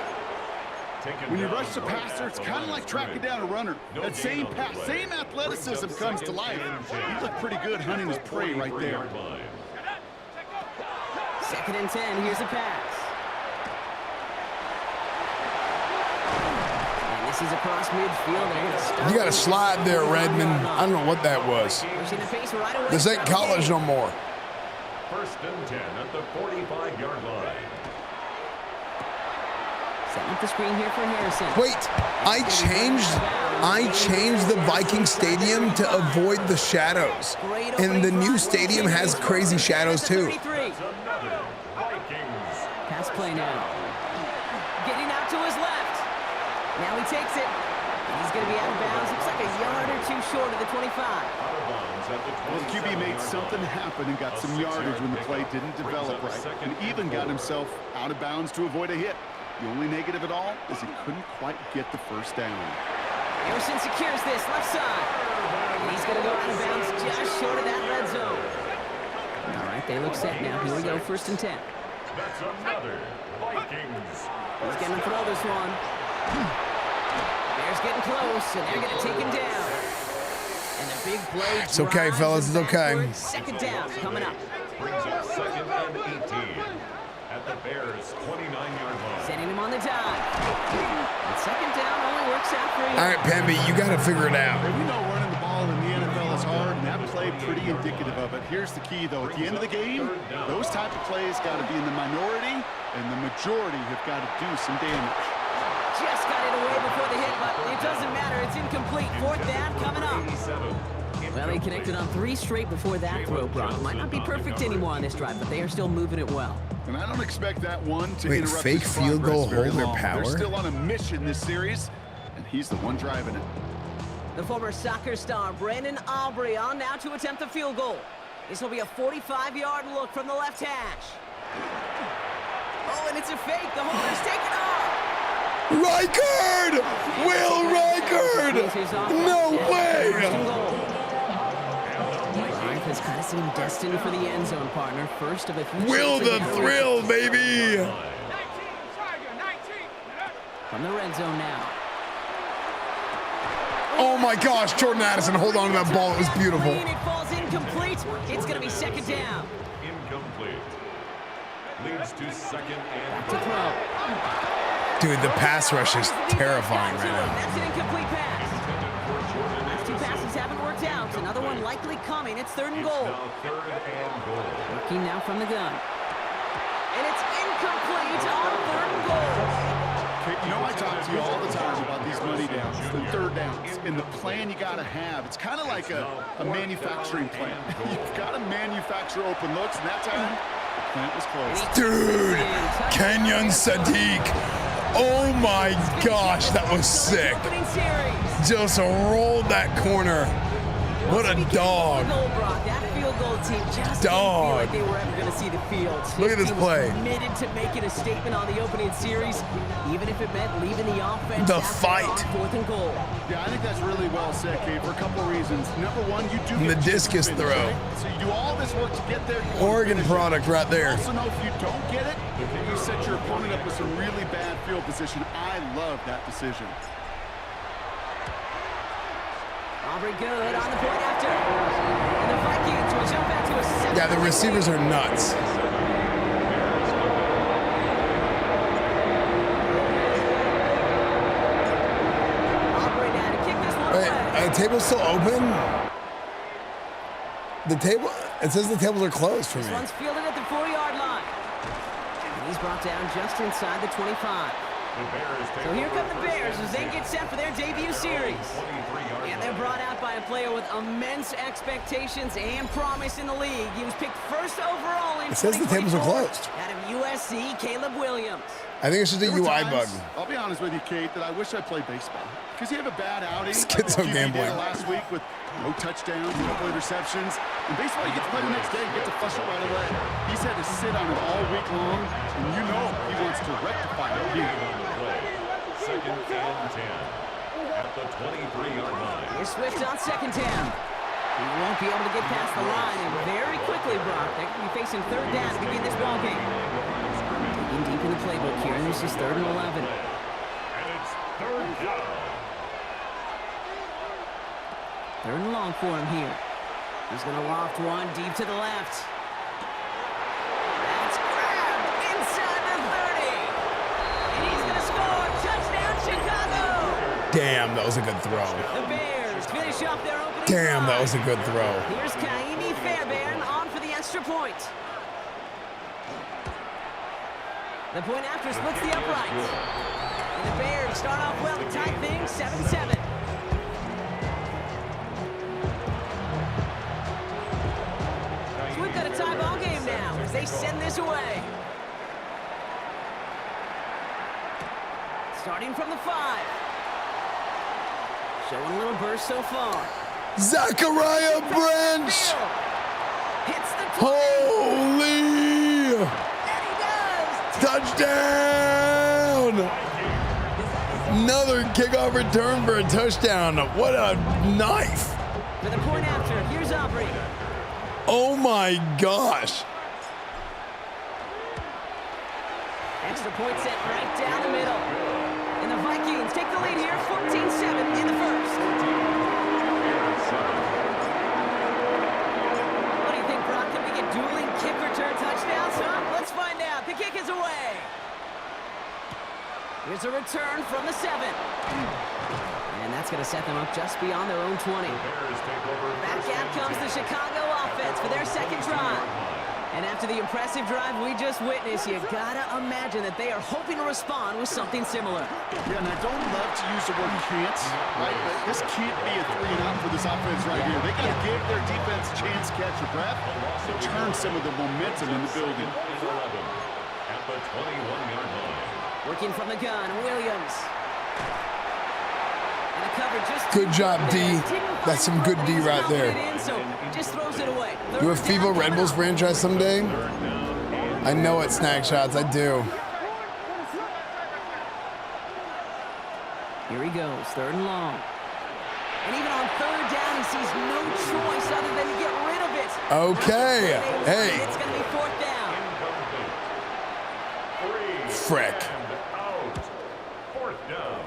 When you rush the passer, it's kind of like tracking down a runner. That same pass, same athleticism comes to life. He looked pretty good hunting his prey right there. 2nd and 10, here's the pass. And this is across midfield. They're gonna stop. You got to slide there, Redmond. I don't know what that was. This ain't college no more. 1st and 10 at the 45-yard line. Setting up the screen here for Harrison. Wait, I changed the Viking stadium to avoid the shadows. And the new stadium has crazy shadows too. Pass play now. Getting out to his left. Now he takes it. He's going to be out of bounds. Looks like a yard or two short of the 25. Well, the QB made something happen and got some yardage when the play didn't develop right. And even got himself out of bounds to avoid a hit. The only negative at all is he couldn't quite get the first down. Harrison secures this left side. And he's going to go out of bounds just short of that red zone. All right, they look set now. Here we go, 1st and 10. That's another Vikings. He's going to throw this one. Bears getting close, and they're going to take him down. And the big play. It's okay, fellas. It's okay. 2nd down coming up. Brings up 2nd and 18 at the Bears' 29-yard line. Sending him on the dive. And 2nd down only works out for you. All right, Pemby, you got to figure it out. We know running the ball in the NFL is hard, and that play pretty indicative of it. Here's the key, though. At the end of the game, those type of plays got to be in the minority, and the majority have got to do some damage. Just got it away before the hit, but it doesn't matter. It's incomplete. 4th down coming up. Well, they connected on 3 straight before that throw, Brock. Might not be perfect anymore on this drive, but they are still moving it well. And I don't expect that one to Wait, interrupt fake his field goal progress very hold their long. power? They're still on a mission this series, and he's the one driving it. The former soccer star, Brandon Aubrey, on now to attempt the field goal. This will be a 45-yard look from the left hash. Oh, and it's a fake. The holder's taken off. Reichard! Will Reichard! No way! Life has kind of seemed destined for the end zone, partner. First of a few. Will the thrill, baby! From the red zone now. Oh my gosh, Jordan Addison, hold on to that ball. It was beautiful. It falls incomplete. It's going to be 2nd down. Incomplete. Leads to 2nd and back to throw. Dude, the pass rush is terrifying right now. That's an incomplete pass. Last 2 passes haven't worked out. Another one likely coming. It's 3rd and goal. Working now from the gun. And it's incomplete on 3rd and goal. You know, I talk to you all the time about these money downs, the 3rd downs, and the plan you got to have. It's kind of like a manufacturing plant. You've got to manufacture open looks, and that time, the plant was closed. Dude, Kenyon Sadiq. Oh my gosh, that was sick. Just rolled that corner. What a dog. That field goal team just didn't feel like they were ever going to see the field. Look at this play. Committed to making a statement on the opening series, even if it meant leaving the offense. The fight. 4th and goal. Yeah, I think that's really well said, Kate, for a couple of reasons. Number one, you do the discus finish, throw. right? So you do all this work to get there. Oregon product right there. Also know if you don't get it, you set your opponent up with some really bad field position. I love that decision. Aubrey good on the point after. And the Vikings will jump back to a 7. Yeah, the receivers are nuts. Aubrey now to kick this one Wait, away. the table's still open? The table, it says the tables are closed for me. This one's fielded at the 4-yard line. And he's brought down just inside the 25. So here come the Bears as they get set for their debut series. And they're brought out by a player with immense expectations and promise in the league. He was picked 1st overall in It says the tables are closed. Out of USC, Caleb Williams. I think it's just a UI bug. I'll be honest with you, Kate, that I wish I played baseball. Because you have a bad outing. Schizo gambling. Last week with no touchdowns, a couple interceptions. In baseball, you get to play the next day. You get to flush it right away. He's had to sit on it all week long, and you know he wants to rectify it here. 2nd and 10 at the 23-yard line. Here's Swift on 2nd down. He won't be able to get past the line, and very quickly, Brock, they're going to be facing 3rd down to begin this ballgame. Digging deep in the playbook here, and this is 3rd and 11. third down. Third and long for him here. He's going to loft one deep to the left. That's grabbed inside the 30. And he's going to score. Touchdown, Chicago. Damn, that was a good throw. The Bears finish off their opening Damn, that was a good throw. Here's Kaimi Fairbairn on for the extra point. The point after splits the upright. And the Bears start off well to tie things 7-7. So we've got a tie ball game now as they send this away. Starting from the 5. Showing a little burst so far. Zachariah Branch! Hits the Holy! Touchdown! Another kickoff return for a touchdown. What a knife! For the point after, here's Aubrey. Oh my gosh! Extra point set right down the middle. And the Vikings take the lead here, 14-7 in the first. What do you think, Brock? Can we get dueling kick return touchdowns, huh? Let's find out. The kick is away. Here's a return from the 7. And that's going to set them up just beyond their own 20. Back out comes the Chicago offense for their second drive. And after the impressive drive we just witnessed, you gotta imagine that they are hoping to respond with something similar. Yeah, and I don't love to use the word can't, right? But this can't be a 3-and-out for this offense right here. They gotta give their defense a chance to catch your breath and turn some of the momentum in the building. At the 21-yard line. Working from the gun, Williams. And a cover just Good job, D. That's some good D right there. Just throws it away. Do a FIBA Red Bulls franchise someday? I know it, Snack Shots. I do. Here he goes, third and long. And even on third down, he sees no choice other than to get rid of it. Okay. Hey. It's going to be fourth down. Frick. Fourth down.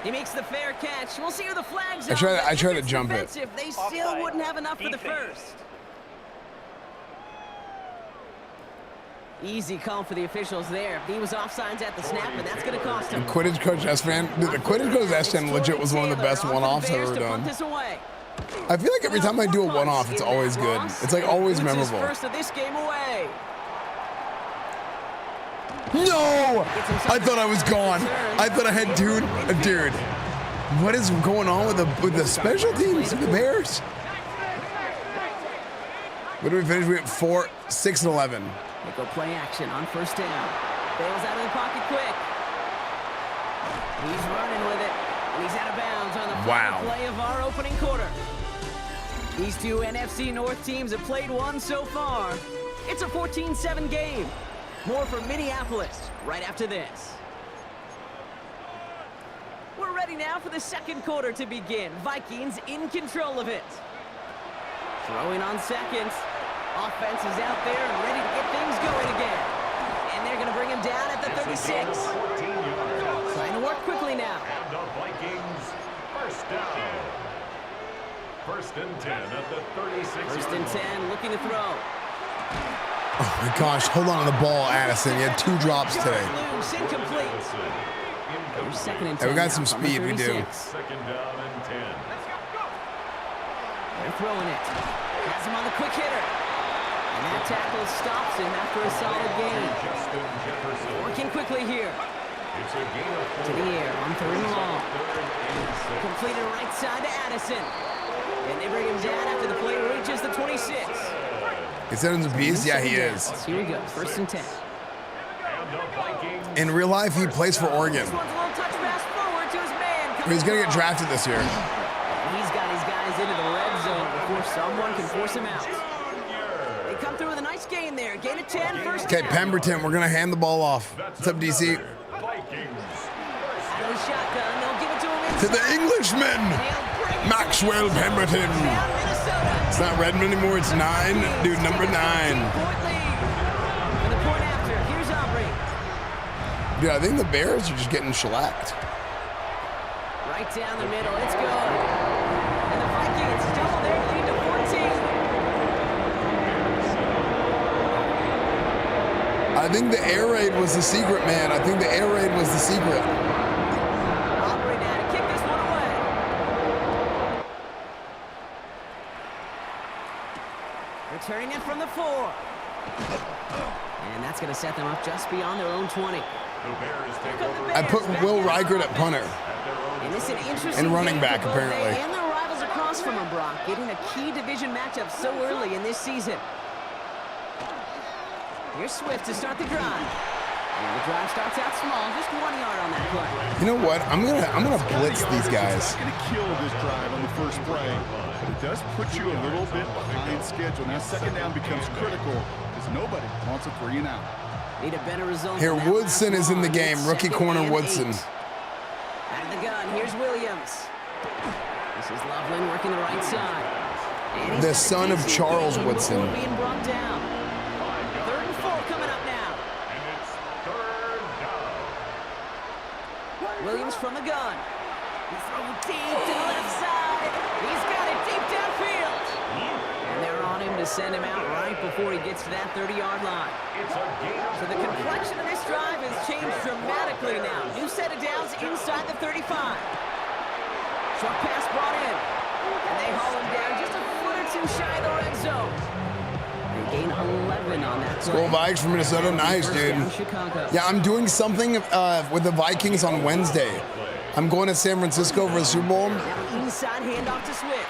He makes the fair catch. We'll see who the flags I try to jump it. They still wouldn't have enough for the first. Easy call for the officials there. He was offsides at the snap, and that's going to cost him. The Quidditch coach Esfand, the Quidditch coach Esfand legit was one of the best one-offs I've ever done. I feel like every time I do a one-off, it's always good. It's like always memorable. First of this game away. No! I thought I was gone. I thought I had dude. What is going on with the special teams of the Bears? What did we finish? We went 4, 6, and 11. They go play action on first down. Bails out of the pocket quick. He's running with it, and he's out of bounds on the final play of our opening quarter. These two NFC North teams have played one so far. It's a 14-7 game. More from Minneapolis right after this. We're ready now for the second quarter to begin. Vikings in control of it. Throwing on second. Offense is out there and ready to get things going again. And they're going to bring him down at the 36. Trying to work quickly now. And the Vikings first down. First and 10 at the 36. First and 10, looking to throw. Oh my gosh, hold on to the ball, Addison. You had 2 drops today. Loose, incomplete. Here's second and 10. Hey, we got some speed, we do. Second down and 10. They're throwing it. Has him on the quick hitter. And that tackle stops him after a solid gain. Working quickly here. To the air on third and long. Completed right side to Addison. And they bring him down after the play reaches the 26. Is that a beast? Yeah, he is. Here we go, first and 10. In real life, he plays for Oregon. He's going to get drafted this year. He's got his guys into the red zone before someone can force him out. They come through with a nice gain there. Gain of 10, first Okay, down. Pemberton, we're going to hand the ball off. What's up, DC? Out of the shotgun, they'll give it to him inside. To the Englishman, Maxwell Pemberton. It's not Redmond anymore, it's 9. Dude, number 9. For the point after, here's Aubrey. Dude, I think the Bears are just getting shellacked. Right down the middle. It's good. And the Vikings double their lead to 14. I think the air raid was the secret, man. I think the air raid was the secret. Aubrey now to kick this one away. Returning it from the 4. And that's going to set them up just beyond their own 20. I put Will Reichert at punter. And running back, apparently. And their rivals across from them, Brock, getting a key division matchup so early in this season. Here's Swift to start the drive. And the drive starts out small, just 1 yard on that play. You know what? I'm gonna blitz these guys. It's going to kill this drive on the first play, but it does put you a little bit behind schedule. Now second down becomes critical because nobody wants a 3 and out. Need a better result. Here, Woodson is in the game. Rookie corner Woodson. Out of the gun, here's Williams. This is Loveland working the right side. The son of Charles Woodson. Being brought down. 3rd and 4 coming up now. And it's 3rd down. Williams from the gun. He's throwing deep to the left side. He's got it deep downfield. And they're on him to send him out right before he gets to that 30-yard line. So the complexion of this drive has changed dramatically now. New set of downs inside the 35. Short pass brought in. And they haul him down just a foot or two shy of the red zone. They gain 11 on that play. School Vikes from Minnesota. Nice, dude. Yeah, I'm doing something with the Vikings on Wednesday. I'm going to San Francisco for the Super Bowl. Inside handoff to Swift.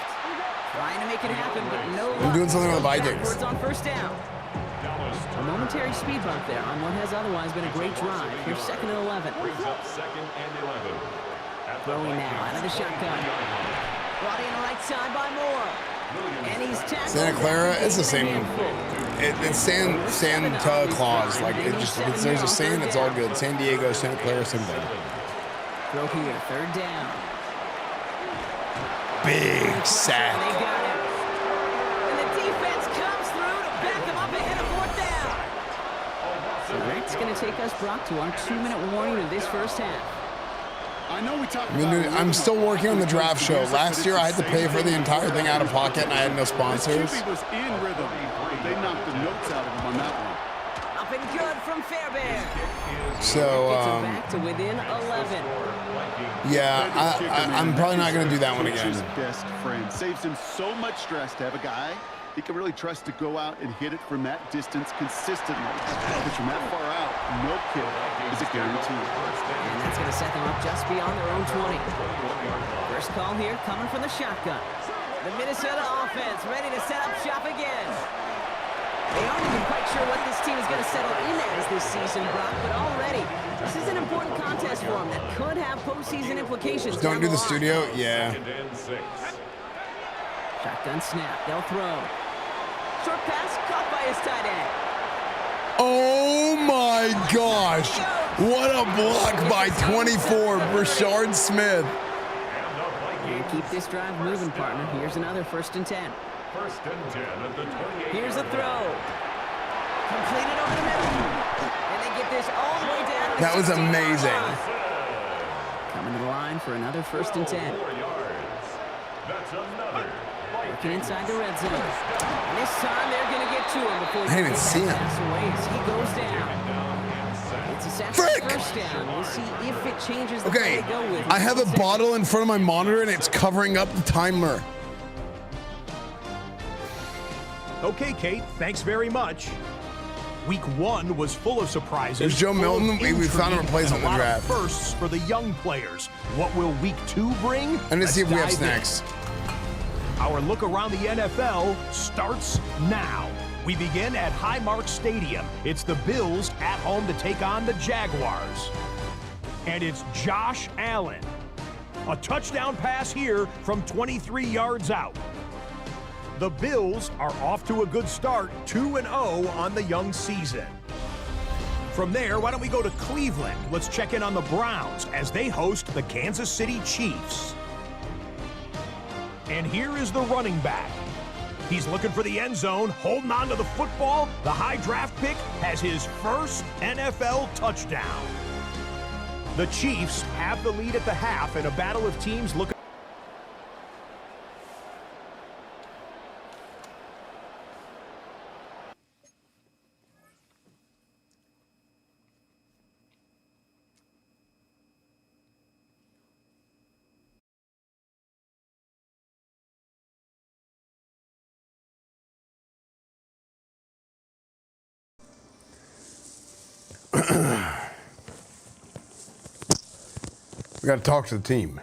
Trying to make it happen, but no luck. I'm doing something with the Vikings. On first down. A momentary speed bump there on what has otherwise been a great drive. Here's 2nd and 11. Throwing now out of the shotgun. Brought in right side by Moore. And he's tackled. Santa Clara, it's the same. It's Santa Claus. Like, it just, if there's a San, it's all good. San Diego, Santa Clara, same thing. Throw here, 3rd down. Big sack. They got him. And the defense comes through to back him up ahead of 4th down. So that's going to take us, Brock, to our 2-minute warning of this first half. I'm still working on the draft show. Last year, I had to pay for the entire thing out of pocket, and I had no sponsors. He was in rhythm. They knocked the notes out of him on that one. Up and good from Fairbairn. So, back to within 11. Yeah, I'm probably not going to do that one again. His best friend. Saves him so much stress to have a guy he can really trust to go out and hit it from that distance consistently. But from that far out, no kill is a guarantee. And that's going to set them up just beyond their own 20. First call here coming from the shotgun. The Minnesota offense ready to set up shop again. They aren't even quite sure what this team is going to settle in as this season, Brock, but already this is an important contest for them that could have postseason implications. Don't do the studio? Yeah. Shotgun snap. They'll throw. Short pass caught by his tight end. Oh my gosh. What a block by 24, Rashard Smith. And keep this drive moving, partner. Here's another 1st and 10. 1st and 10 at the 28. Here's a throw. Completed over the middle. And they get this all the way down to the That was amazing. Coming to the line for another 1st and 10. 4 yards. That's another. Working inside the red zone. And this time they're going to get to him before I didn't even see him. he goes down. It's a sack first down. We'll see if it changes the play Okay, they go with. I have a bottle in front of my monitor, and it's covering up the timer. Okay, Kate, thanks very much. Week 1 was full of surprises. There's Joe Milton. We found a replacement in the draft. Firsts for the young players. What will Week 2 bring? I'm going to see if we have snacks. Our look around the NFL starts now. We begin at Highmark Stadium. It's the Bills at home to take on the Jaguars. And it's Josh Allen. A touchdown pass here from 23 yards out. The Bills are off to a good start, 2-0 on the young season. From there, why don't we go to Cleveland? Let's check in on the Browns as they host the Kansas City Chiefs. And here is the running back. He's looking for the end zone, holding on to the football. The high draft pick has his first NFL touchdown. The Chiefs have the lead at the half in a battle of teams looking. We got to talk to the team.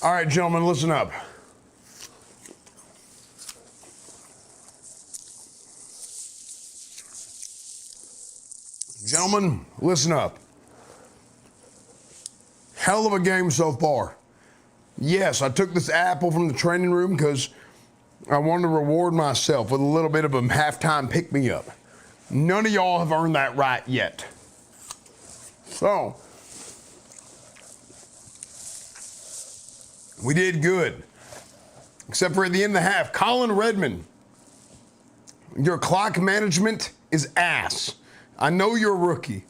All right, gentlemen, listen up. Gentlemen, listen up. Hell of a game so far. Yes, I took this apple from the training room because I wanted to reward myself with a little bit of a halftime pick-me-up. None of y'all have earned that right yet. So, we did good. Except for at the end of the half, Colin Redmond, your clock management is ass. I know you're a rookie,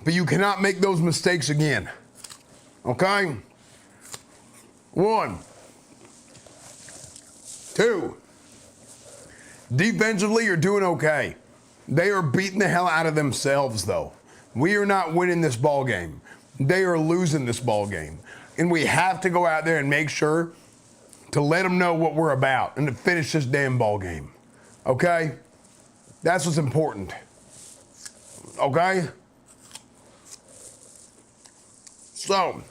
but you cannot make those mistakes again. Okay? 1, 2. Defensively, you're doing okay. They are beating the hell out of themselves, though. We are not winning this ball game. They are losing this ball game. And we have to go out there and make sure to let them know what we're about and to finish this damn ball game. Okay? That's what's important. Okay? So,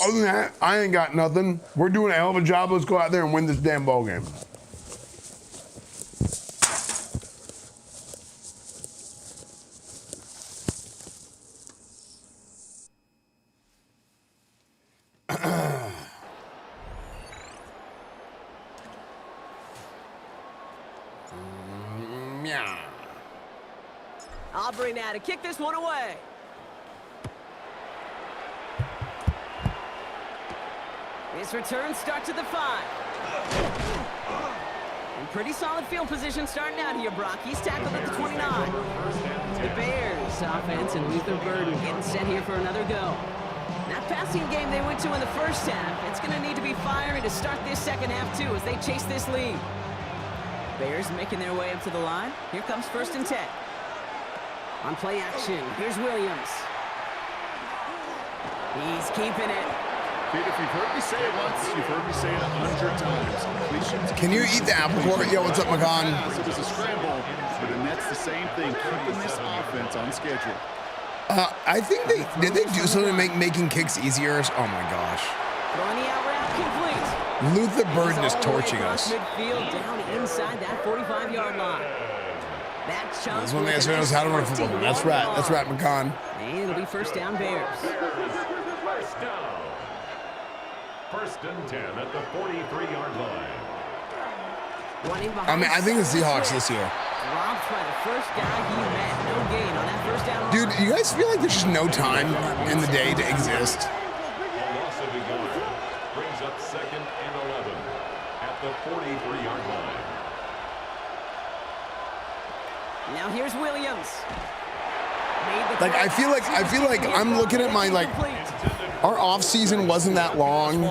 other than that, I ain't got nothing. We're doing a hell of a job. Let's go out there and win this damn ball game. Aubrey now to kick this one away. His return starts at the 5. In pretty solid field position starting out here, Brock. He's tackled at the 29. The Bears offense and Luther Burden getting set here for another go. That passing game they went to in the first half, it's going to need to be fiery to start this second half, too, as they chase this lead. Bears making their way up to the line. Here comes 1st and 10. On play action, here's Williams. He's keeping it. Pete, if you've heard me say it once, you've heard me say it 100 times. Completions. Can you eat the apple core? Yo, what's up, McCon? It was a scramble, but Annette's the same thing, keeping this offense on schedule. I think did they do something to make making kicks easier? Oh my gosh. Throwing the out route complete. Luther Burden is torching us. Midfield down inside that 45-yard line. That's one thing I knows how to run a football game. That's right. That's right, McCon. And it'll be 1st down Bears. 1st down. 1st and 10 at the 43-yard line. I mean, I think the Seahawks this year. Dropped by the first guy he met. No gain on that 1st down. Dude, you guys feel like there's just no time in the day to exist? A loss of a yard brings up 2nd and 11 at the 43-yard line. Now here's Williams. Like I feel like I'm looking at my our off season wasn't that long.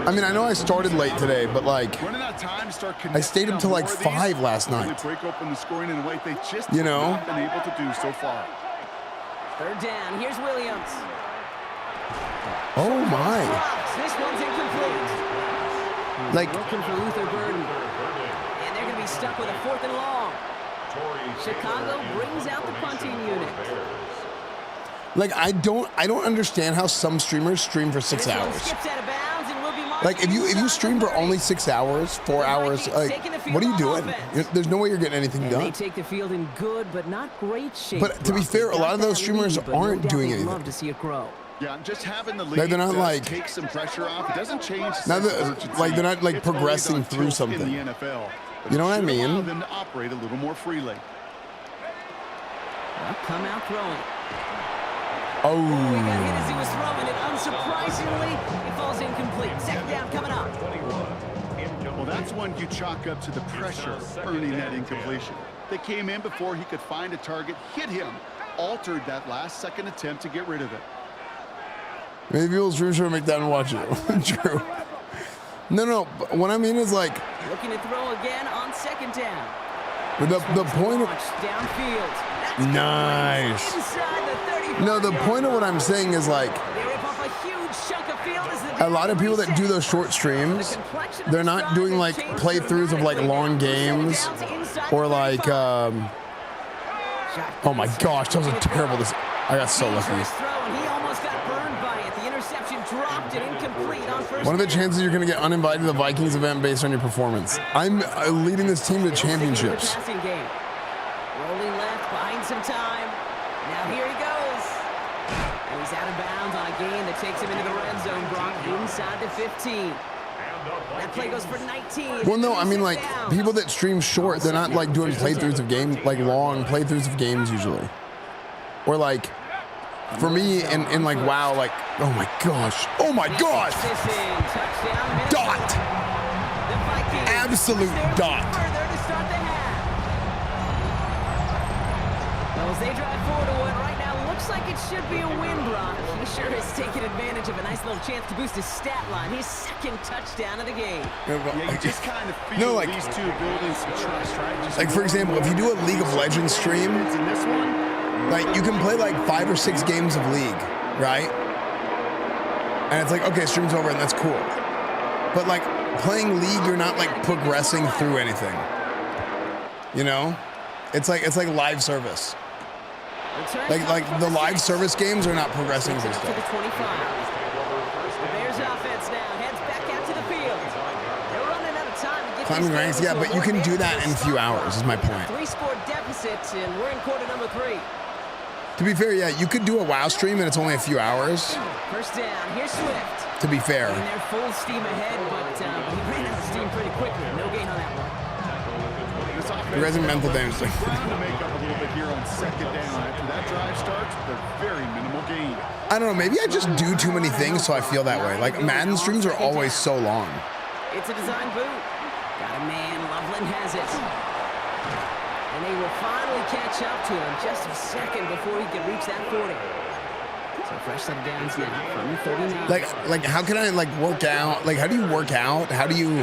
I mean, I know I started late today, but like I stayed up till like 5 last night. You know? Been able to do so far. 3rd down. Here's Williams. Oh my! This one's incomplete. Like looking for Luther Burden. Stuck with a 4th and long. Chicago brings out the punting unit. Like I don't understand how some streamers stream for 6 hours. Like if you stream for only 6 hours, 4 hours, like what are you doing? There's no way you're getting anything done. They take the field in good but not great shape. But to be fair, a lot of those streamers aren't doing anything. Love to see it grow. Yeah, just having the lead Like, they're not like take some pressure off. It doesn't change. Like they're not like progressing through something. In the NFL. You know what I mean? Allow them to operate a little more freely. Well, come out throwing. Oh. He got hit as he was throwing it. Unsurprisingly, he falls incomplete. Second down coming up. Well, that's one you chalk up to the pressure earning that incompletion. They came in before he could find a target, hit him, altered that last second attempt to get rid of it. Maybe people's dreams should make that and watch it. True. No. But what I mean is like looking to throw again on second down. But the point of downfield. Nice. No, the point of what I'm saying is like a lot of people that do those short streams, they're not doing like playthroughs of like long games or like oh my gosh, that was a terrible I got so lucky. What are the chances you're going to get uninvited to the Vikings event based on your performance? I'm leading this team to championships. Rolling left, buying some time. Now here he goes. And he's out of bounds on a gain that takes him into the red zone, Brock, inside the 15. That play goes for 19. Well, no, I mean like people that stream short, they're not like doing playthroughs of games, like long playthroughs of games usually. Or like, for me, in like WoW, like, oh my gosh, dot, absolute dot. Well, as they drive forward to what right now looks like it should be a win, Brock. He sure has taken advantage of a nice little chance to boost his stat line. His second touchdown of the game. Yeah, you just kind of feel these two building some trust, right? Just like for example, if you do a League of Legends stream, like you can play like 5 or 6 games of League, right? And it's like, okay, stream's over and that's cool. But like playing League, you're not like progressing through anything. You know? It's like live service. Like the live service games are not progressing through stuff. The Bears offense now heads back out to the field. They're running out of time to get Climbing ranks, yeah, but you can do that in a few hours, is my point. 3-score deficits, and we're in quarter number 3. To be fair, yeah, you could do a WoW stream and it's only a few hours. First down, here's Swift. To be fair. And they're full steam ahead, but he ran out of steam pretty quickly. No gain on that one. You guys are mental damage. Trying to make up a little bit here on second down. After that drive starts, they're very minimal gain. I don't know, maybe I just do too many things so I feel that way. Like Madden streams are always so long. It's a design boot. Got a man, Loveland has it. And they will finally catch up to him just a second before he can reach that 40. So fresh set of downs now from the 39. Like how can I like work out? Like how do you work out? How do you?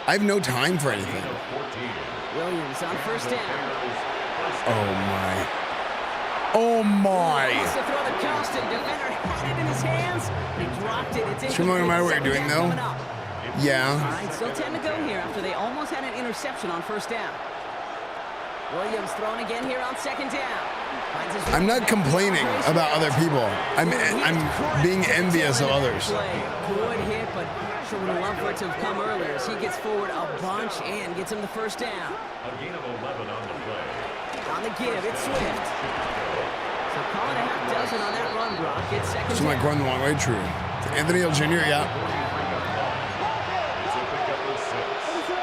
I have no time for anything. Williams on first down. Oh my. He wants to throw the Constant. Defender had it in his hands. He dropped it. It's Stream no matter what you're doing though. Yeah. All right, still 10 to go here after they almost had an interception on first down. Williams thrown again here on second down. I'm not complaining about other people. I'm being envious of others. Good hit, but sure would have loved for it to have come earlier as he gets forward a bunch and gets him the first down. A gain of 11 on the play. On the give, it's Swift. So call it a half dozen on that run, Brock. It's second So down. I'm going the wrong way, true. Anthony Hill Jr., yeah.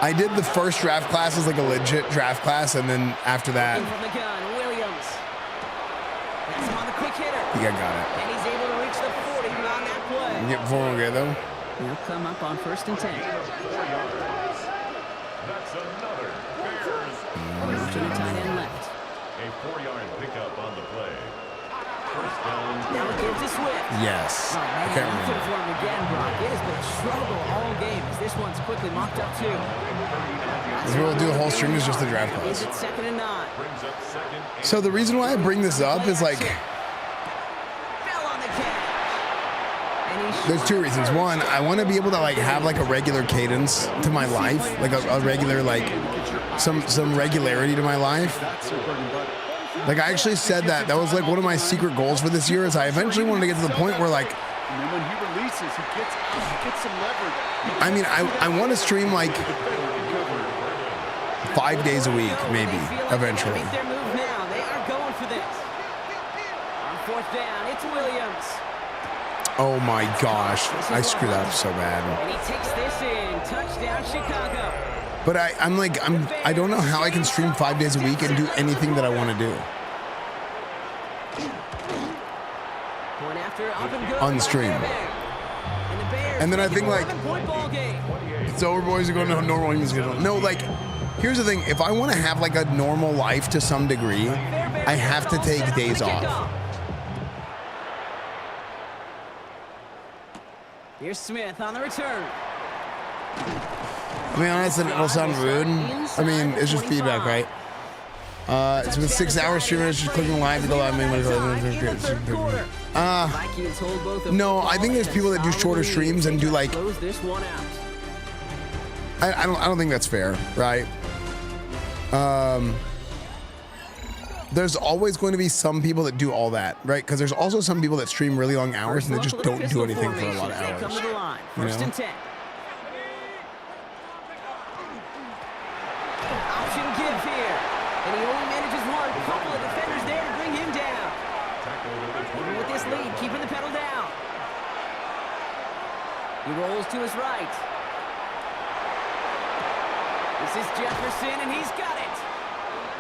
I did the first draft class as like a legit draft class, and then after that, From the gun, Williams. That's him on the quick hitter. I think I got it. And he's able to reach the 40 on that play. You get 4 okay though. He'll come up on first and 10. That's another Bears. Motion to tight end left. A 4-yard pickup on the play. First down. Now it gives to Swift. Yes. Oh, I man, can't you could remember. have won again, Brock. It has been a struggle all game as this one's quickly mocked up too. If we'll do the whole stream is just the draft Is class. it second and 9? So the reason why I bring this up is like, Fell on the catch. And he there's 2 reasons. One, I want to be able to like have like a regular cadence to my life, like a regular like some regularity to my life. Like I actually said that was like one of my secret goals for this year is I eventually wanted to get to the point where like, And then when he releases, he gets some leverage. I mean, I want to stream like 5 days a week, maybe eventually. make their move now. They are going for this. On fourth down, it's Williams. Oh my gosh, I screwed up so bad. And he takes this in. Touchdown, Chicago. But I don't know how I can stream 5 days a week and do anything that I want to do. Point after, up and good On the stream. And then I think like, it's over, boys, are going to normal human schedule. No, like, here's the thing. If I want to have like a normal life to some degree, I have to take days off. Here's Smith on the return. I mean, honestly, it'll sound rude. I mean, it's just feedback, right? It's been 6 hours streaming. It's just clicking live to go live. No, I think there's people that do shorter streams and do like. I don't think that's fair, right? There's always going to be some people that do all that, right? Because there's also some people that stream really long hours and they just don't do anything for a lot of hours. You know? Option give here. And he only manages one. A couple of defenders there to bring him down. Even with this lead, keeping the pedal down. He rolls to his right. This is Jefferson, and he's got it.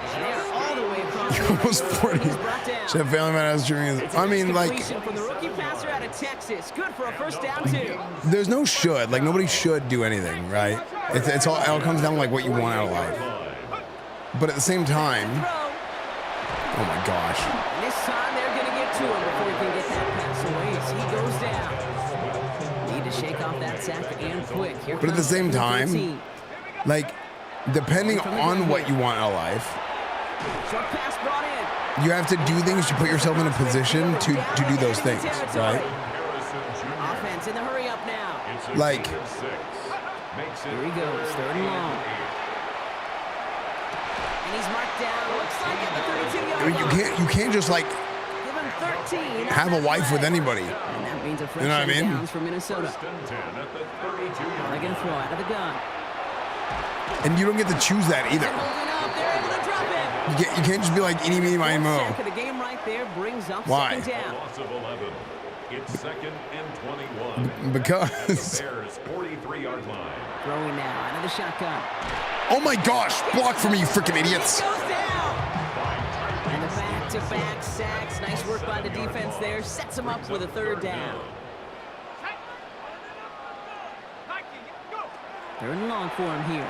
And they're all the way across. Almost 40. Chef Family Man has streaming. I mean, like, from the rookie passer out of Texas. Good for a first down, too. there's no should. Like, nobody should do anything, right? It all comes down to like what you want out of life. But at the same time, oh my gosh. And this time they're going to get to him before he can get that pass away. So he goes down. Need to shake off that sack and quick. Here But at the same time, like, depending on what you want out of life, short pass brought in. you have to do things to put yourself in a position to do those things, right? Offense in the hurry up now. Like, here he goes, third and long. And he's marked down. Looks like at the 32-yard line. you can't just like Give him 13. have a wife with anybody. And that means a fresh You know what I mean? downs for Minnesota. They're going to throw out of the gun. And you don't get to choose that either. You can't just be like eeny, meeny, miny, mo. The game right there brings up Why? second down. It's second and 21. Because. Bears 43-yard line. Throwing now, another shotgun. Oh my gosh! Block for me, you freaking idiots! Goes down. And the back-to-back sacks. Nice work by the defense there. Sets him up with a third down. Third and long for him here.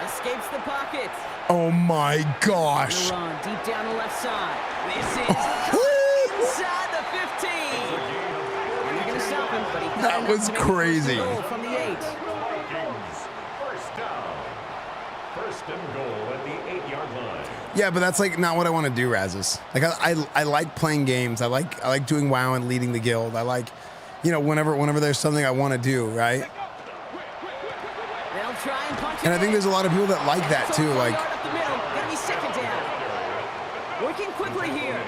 Escapes the pocket. Oh my gosh! Run deep down the left side. This is inside the 15. And they're going to stop him, but he That was crazy. From the 8. First down. First and goal at the 8-yard line. Yeah, but that's like not what I want to do, Razzus. Like I like playing games. I like doing WoW and leading the guild. I like, you know, whenever there's something I want to do, right? They'll try and punch And I think there's a lot of people that like that too. Like Gonna be second down. Working quickly here.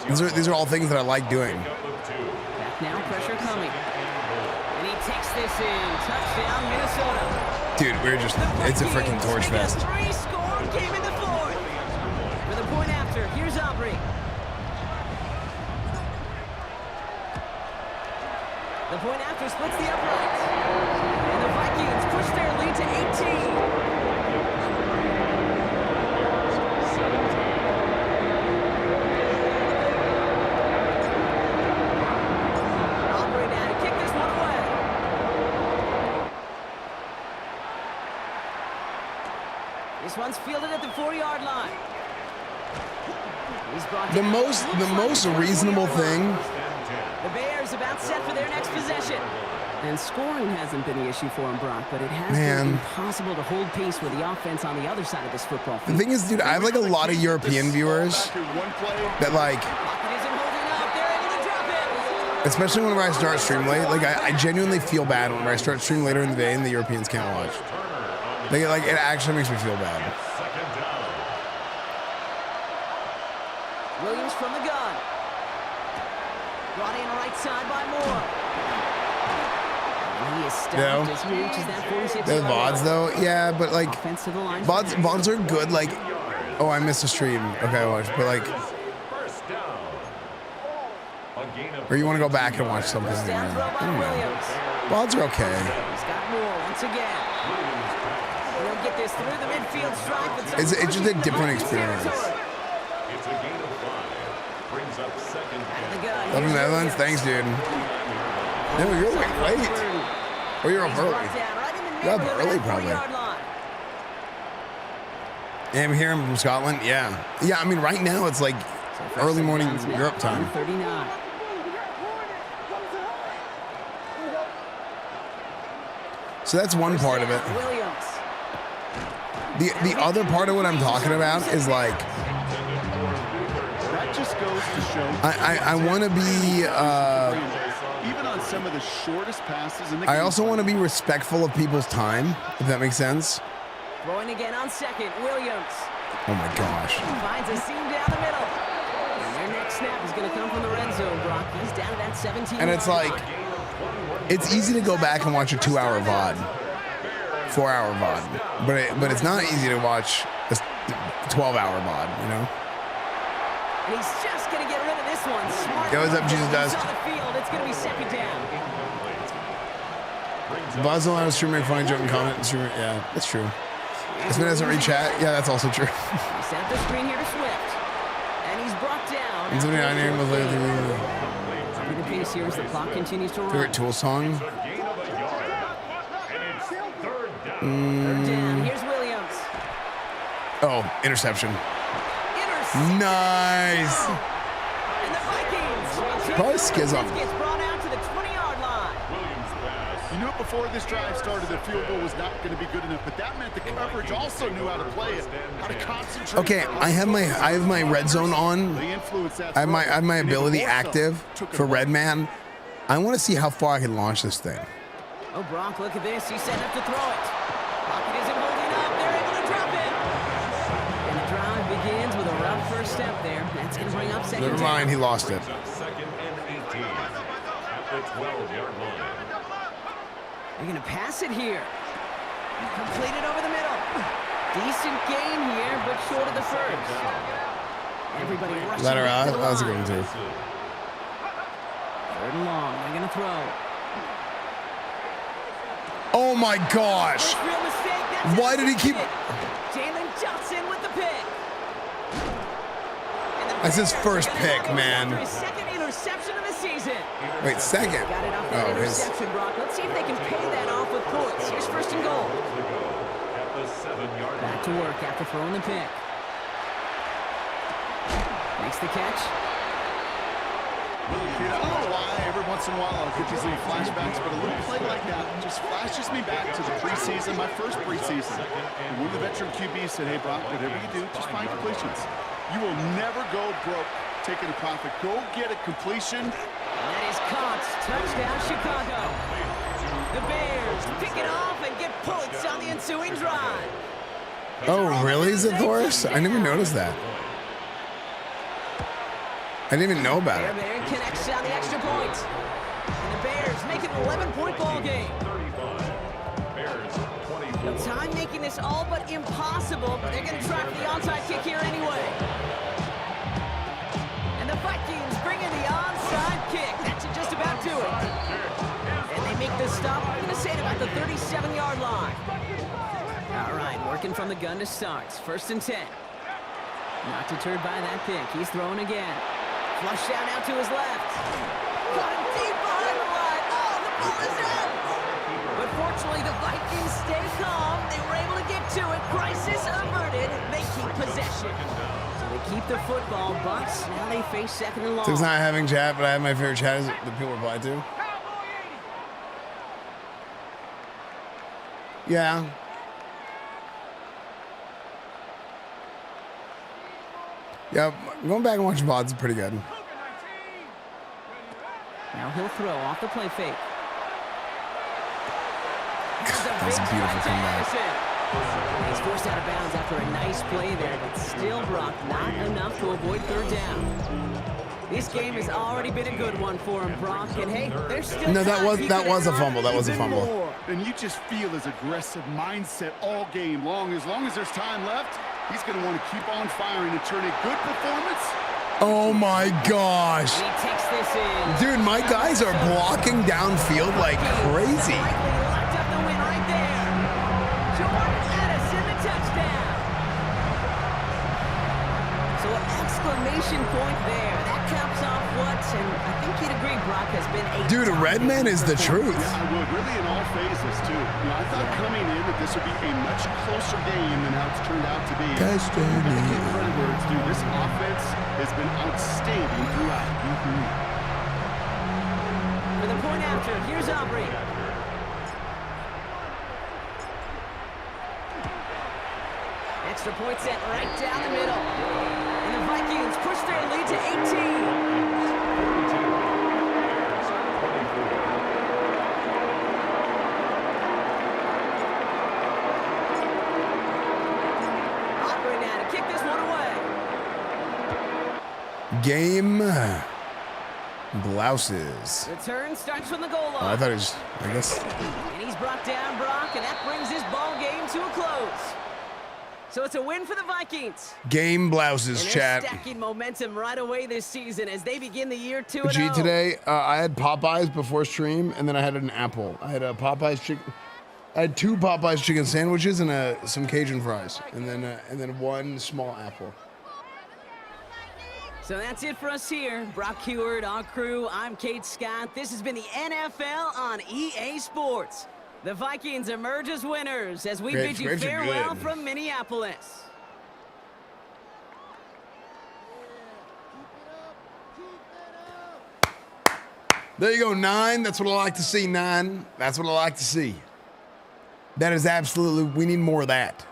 these are all things that I like doing. Back now, pressure coming. And he takes this in. Touchdown, Minnesota. Dude, it's a freaking torch fest. 3 score, came in the 4th. For the point after, here's Aubrey. The point after splits the uprights. And the Vikings push their lead to 18. This one's fielded at the 4-yard line. The most reasonable thing. The Bears about set for their next possession. And scoring hasn't been the issue for him, Brock, but it has been impossible to hold pace with the offense on the other side of this football field. The thing is, dude, I have like a lot of European viewers that like, especially whenever I start stream late, like I genuinely feel bad whenever I start stream later in the day and the Europeans can't watch. Like it actually makes me feel bad. Williams from the gun. Brought in right side by Moore. And he is stopped as he reaches that 46. They're VODs though, yeah, but like VODs are good. Like, oh, I missed a stream. Okay, I watched, but like, Or you want to go back and watch something? Bloods are okay. He's got more once again. He'll get this through the midfield stripe. It's just a different experience. It's a gain of 5. Brings up second. Love the Netherlands. Thanks, dude. No, you're late. Or you're up early. You're up early, probably. Yeah, I'm here. I'm from Scotland. Yeah. Yeah, I mean, right now it's like early morning Europe time. 39. So that's one part of it. The other part of what I'm talking about is like, That just goes to show. I want to be. Even on some of the shortest passes in the I game. also want to be respectful of people's time, if that makes sense. Throwing again on second, Williams. Oh my gosh. Finds a seam down the middle. And their next snap is going to come from the red zone, Brock. He's down at that 17. And it's like, it's easy to go back and watch a 2-hour VOD, 4-hour VOD, but it's not easy to watch a 12-hour VOD, you know? And he's just going to get rid of this one. Smart. Yo, what's up, Jesus Dust? On the field. It's going to be second down. Buzz on a streamer, find joke and comment. Streamer, yeah, that's true. Esfand doesn't read chat. Yeah, that's also true. He set up the screen here to Swift. And he's brought down. And 79 here was like the pace here as the clock continues to run. favorite Tool song. Third down. Here's Williams. Oh, interception. Nice. And the Vikings. Probably Skizz Gets brought out to the 20-yard line. You knew it before this drive started. The field goal was not going to be good enough, but that meant the coverage also knew how to play it, how to concentrate. Okay, I have my red zone on. I have my ability active for Red Man. I want to see how far I can launch this thing. Oh, Brock, look at this. He's set up to throw it. Pocket isn't holding up. They're able to drop it. And the drive begins with a rough first step there. That's going to bring up second. Never mind, he lost it. Second and 18 at the 12-yard line. They're going to pass it here. Completed over the middle. Decent gain here, but short of the first. Everybody rushing. Let her out. That was a good one, too. Third and long. They're going to throw. Oh my gosh. Why did he keep... Jalen Johnson with the pick. That's his first pick, man. His second interception of the season. Wait, second? Got it off that interception, Brock. Let's see if they can pay that off with points. Here's first and goal. Back to work after throwing the pick. Makes the catch. I don't know why every once in a while I'll get these little flashbacks, but a little play like that just flashes me back to the preseason, my first preseason. And one of the veteran QBs said, hey, Brock, whatever you do, just find completions. You will never go broke taking a profit. Go get a completion. And that is caught. Touchdown, Chicago. The Bears pick it off and get points on the ensuing drive. Oh, really, Zathorus? I never noticed that. I didn't even know about it. Bear connects on the extra point. And the Bears make it an 11-point ball game. No time making this all but impossible, but they're going to try for the onside kick here anyway. And the Vikings bring in the onside kick. That should just about do it. And they make the stop. I'm going to say it about the 37-yard line. All right, working from the gun to start. First and 10. Not deterred by that pick. He's throwing again. Flush down out to his left. Got him deep behind the line. Oh, the ball is out. But fortunately, the Vikings stay calm. They were able to get to it. Crisis averted. They keep possession. So they keep the football, but now they face second and long. So it's not having chat, but I have my favorite chat that people reply to. Yeah. Yeah, going back and watching VODs is pretty good. Now he'll throw off the play fake. That's a beautiful comeback. He's forced out of bounds after a nice play there, but still, Brock, not enough to avoid third down. This game has already been a good one for him, Brock, and hey, there's still No, that was a fumble. That was a fumble. And you just feel his aggressive mindset all game long. As long as there's time left, he's going to want to keep on firing and turn a good performance Oh my gosh. He takes this in. Dude, my guys are blocking downfield like crazy. Locked up the win right there. Jordan Addison, the touchdown. So an exclamation point there. That caps off what, and I think you'd agree, Brock has been a Dude, Redman is the truth. Yeah, I would. Really in all phases, too. I thought coming in that this would be a much closer game than how it's turned out to be. Dude, this offense has been outstanding throughout. For the point after, here's Aubrey. Extra point set right down the middle. And the Vikings push their lead to 18. Game blouses. Return starts from the goal line. I thought it was, I guess. And he's brought down Brock, and that brings this ball game to a close. So it's a win for the Vikings. Game blouses, and chat. Stacking momentum right away this season as they begin the year 2-0. Gee, today I had Popeyes before stream, and then I had an apple. I had a Popeyes chicken. I had 2 Popeyes chicken sandwiches and some Cajun fries, and then 1 small apple. So that's it for us here. Brock Heward, our crew, I'm Kate Scott. This has been the NFL on EA Sports. The Vikings emerge as winners as we bid you farewell from Minneapolis. There you go, 9. That's what I like to see, 9. That's what I like to see. That is absolutely, we need more of that.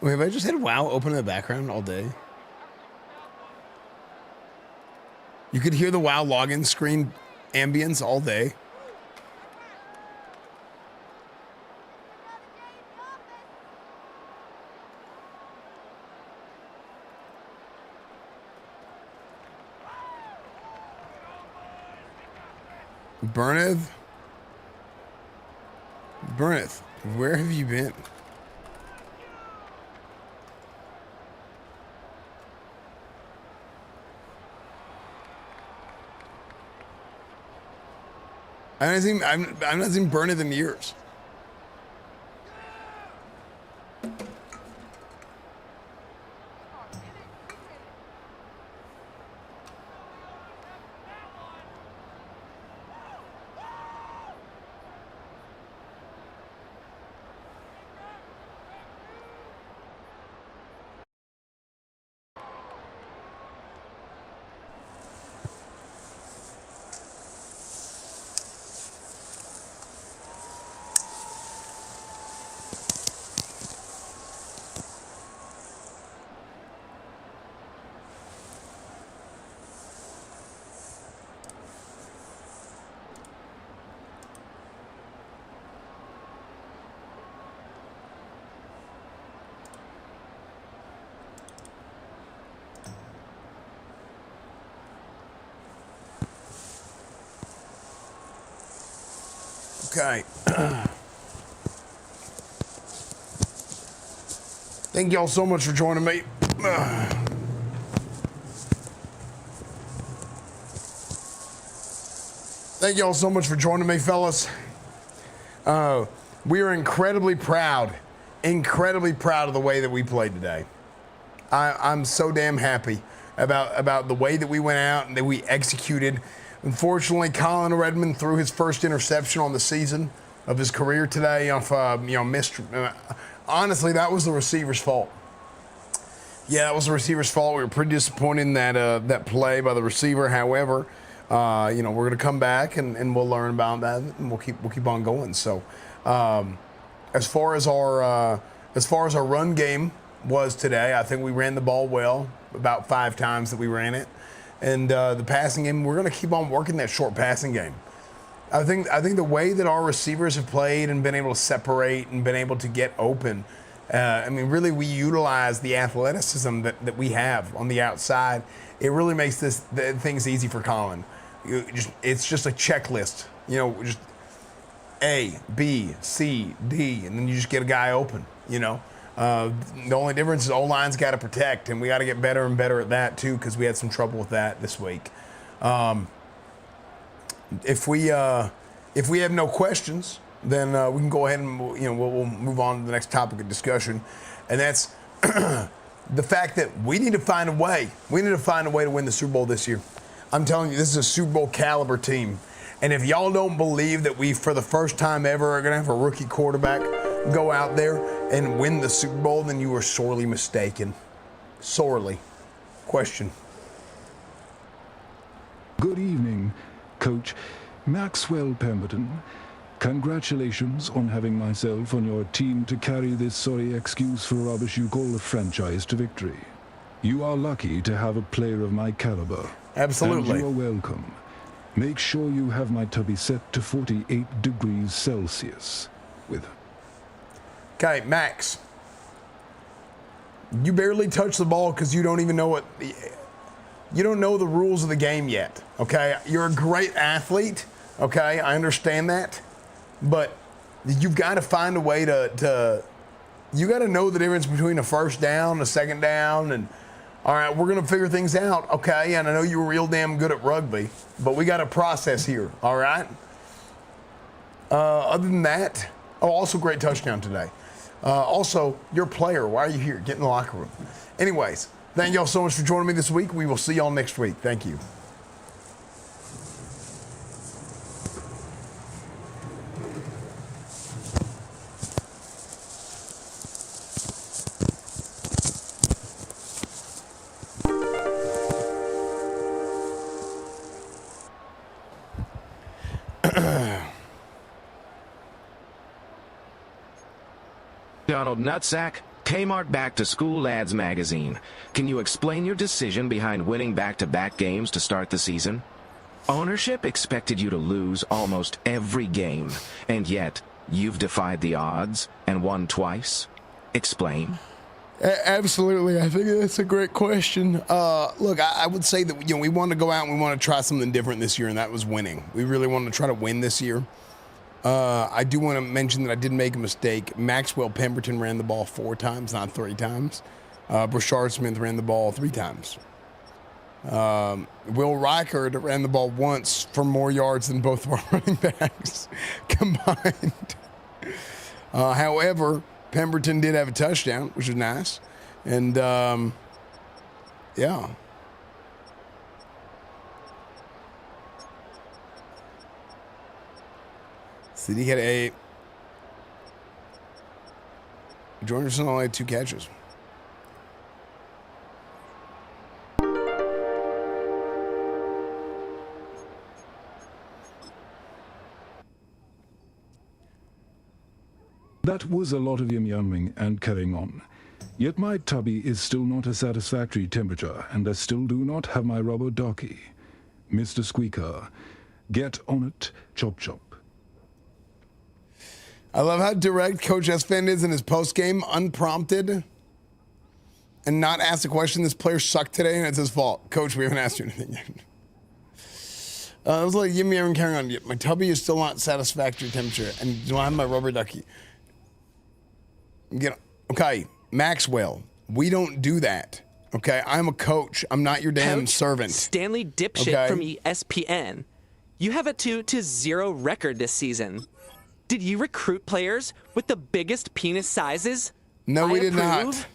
Wait, have I just had WoW open in the background all day? You could hear the WoW login screen ambience all day. Burneth, where have you been? I'm not seen Burneth in years. Okay. Thank y'all so much for joining me. Thank y'all so much for joining me, fellas. We are incredibly proud of the way that we played today. I'm so damn happy about the way that we went out and that we executed. Unfortunately, Colin Redmond threw his first interception on the season of his career today off, missed. Honestly, that was the receiver's fault. Yeah, that was the receiver's fault. We were pretty disappointed in that play by the receiver. However, we're going to come back and we'll learn about that and we'll keep on going. So, as far as our run game was today, I think we ran the ball well, about 5 times that we ran it. And the passing game, we're going to keep on working that short passing game. I think the way that our receivers have played and been able to separate and been able to get open, really we utilize the athleticism that we have on the outside. It really makes things easy for Colin. It's just a checklist. You know, just A, B, C, D, and then you just get a guy open. You know, the only difference is O-line's got to protect, and we got to get better and better at that too, because we had some trouble with that this week. If we have no questions, then we can go ahead and we'll move on to the next topic of discussion, and that's the fact that we need to find a way. We need to find a way to win the Super Bowl this year. I'm telling you, this is a Super Bowl caliber team, and if y'all don't believe that we, for the first time ever, are going to have a rookie quarterback go out there and win the Super Bowl, then you are sorely mistaken. Sorely. Question. Good evening, Coach Maxwell Pemberton. Congratulations on having myself on your team to carry this sorry excuse for rubbish you call a franchise to victory. You are lucky to have a player of my caliber. Absolutely. And you are welcome. Make sure you have my tubby set to 48 degrees Celsius with... Okay, Max. You barely touch the ball because you don't even know you don't know the rules of the game yet, okay? You're a great athlete, okay? I understand that. But you've got to find a way you got to know the difference between a first down, a second down, and all right, we're going to figure things out, okay? And I know you were real damn good at rugby, but we got a process here, all right? Other than that, also great touchdown today. Also, you're a player. Why are you here? Get in the locker room. Anyways, thank y'all so much for joining me this week. We will see y'all next week. Thank you. Donald Nutsack, Kmart Back to School Lads Magazine. Can you explain your decision behind winning back-to-back games to start the season? Ownership expected you to lose almost every game, and yet you've defied the odds and won twice. Explain. Absolutely. I think that's a great question. Look, I would say that we wanted to go out and we want to try something different this year, and that was winning. We really wanted to try to win this year. I do want to mention that I did make a mistake. Maxwell Pemberton ran the ball 4 times, not 3 times. Brashard Smith ran the ball 3 times. Will Reichard ran the ball once for more yards than both of our running backs combined. However, Pemberton did have a touchdown, which was nice. And, yeah. City had 8. Jordanson only had 2 catches. That was a lot of yum-yumming and carrying on. Yet my tubby is still not a satisfactory temperature, and I still do not have my rubber ducky. Mr. Squeaker, get on it, chop chop. I love how direct Coach Esfand is in his postgame, unprompted, and not ask a question. This player sucked today, and it's his fault. Coach, we haven't asked you anything yet. I was like, give me everything carrying on. My tubby is still not satisfactory temperature, and do I have my rubber ducky? Okay, Maxwell, we don't do that. Okay, I'm a coach. I'm not your damn Coach servant. Stanley Dipshit from ESPN. You have a 2-0 record this season. Did you recruit players with the biggest penis sizes? No, we did not.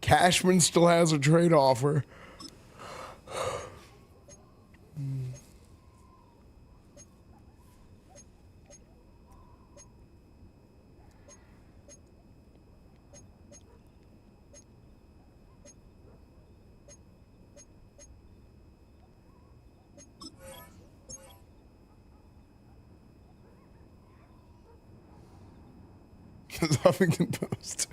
Cashman still has a trade offer. Huffington Post.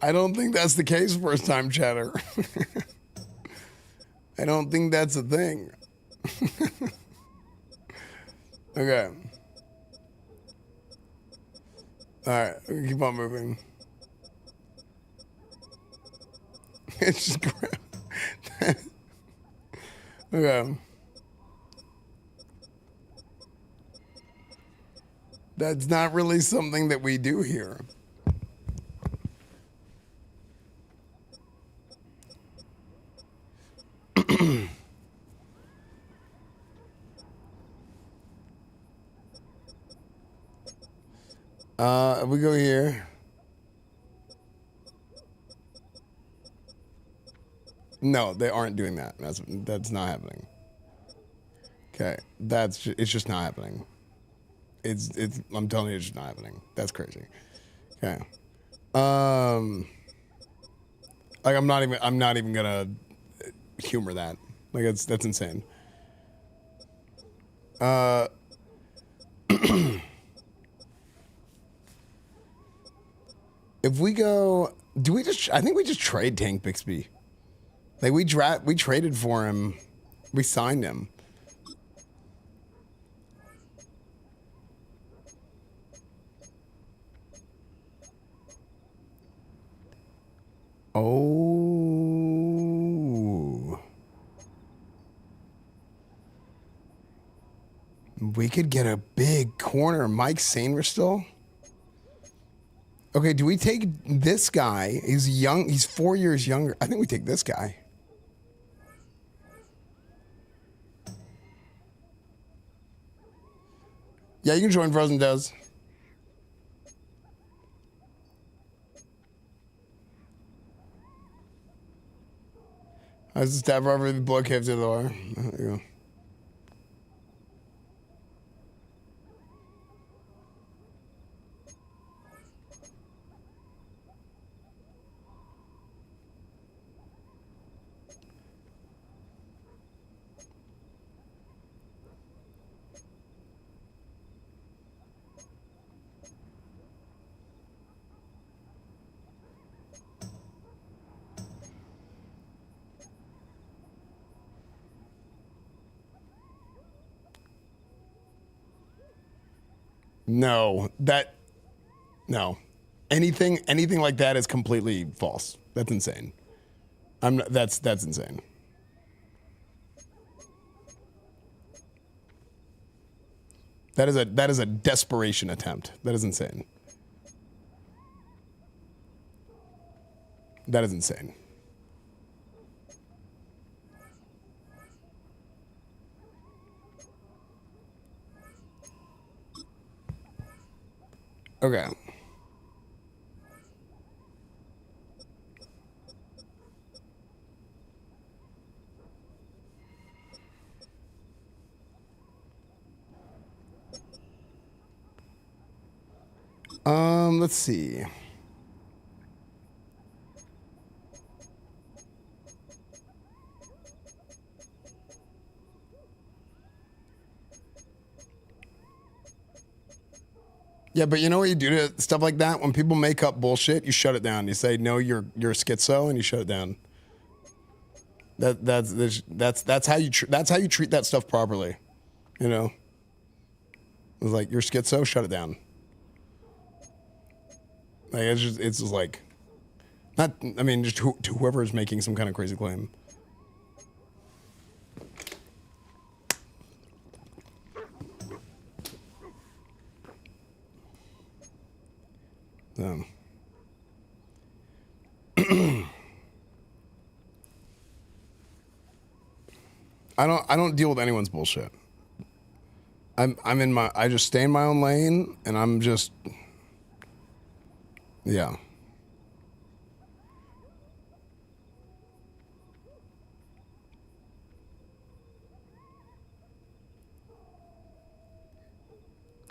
I don't think that's the case, first time chatter. I don't think that's a thing. Okay. Alright, we keep on moving. It's just crap. Okay. That's not really something that we do here. We go here. No, they aren't doing that. That's not happening. Okay, it's just not happening. It's I'm telling you, it's just not happening. That's crazy. Okay. Like I'm not even gonna humor that. Like that's insane. If we go, I think we just trade Tank Bixby. Like we traded for him. We signed him. Oh. We could get a big corner. Mike Sainristil. Okay, do we take this guy? He's young. He's 4 years younger. I think we take this guy. Yeah, you can join Frozen Does. I just stab over the blood caves to the door. There you go. No. Anything like that is completely false. That's insane. That's insane. That is a desperation attempt. That is insane. That is insane. Okay. Let's see. Yeah, but you know what you do to stuff like that? When people make up bullshit, you shut it down. You say, no, you're schizo, and you shut it down. That's how you treat that stuff properly. You know? It's like, you're schizo, shut it down. Like, it's just like, not, I mean, just whoever is making some kind of crazy claim. I don't deal with anyone's bullshit. I just stay in my own lane, and I'm just, yeah.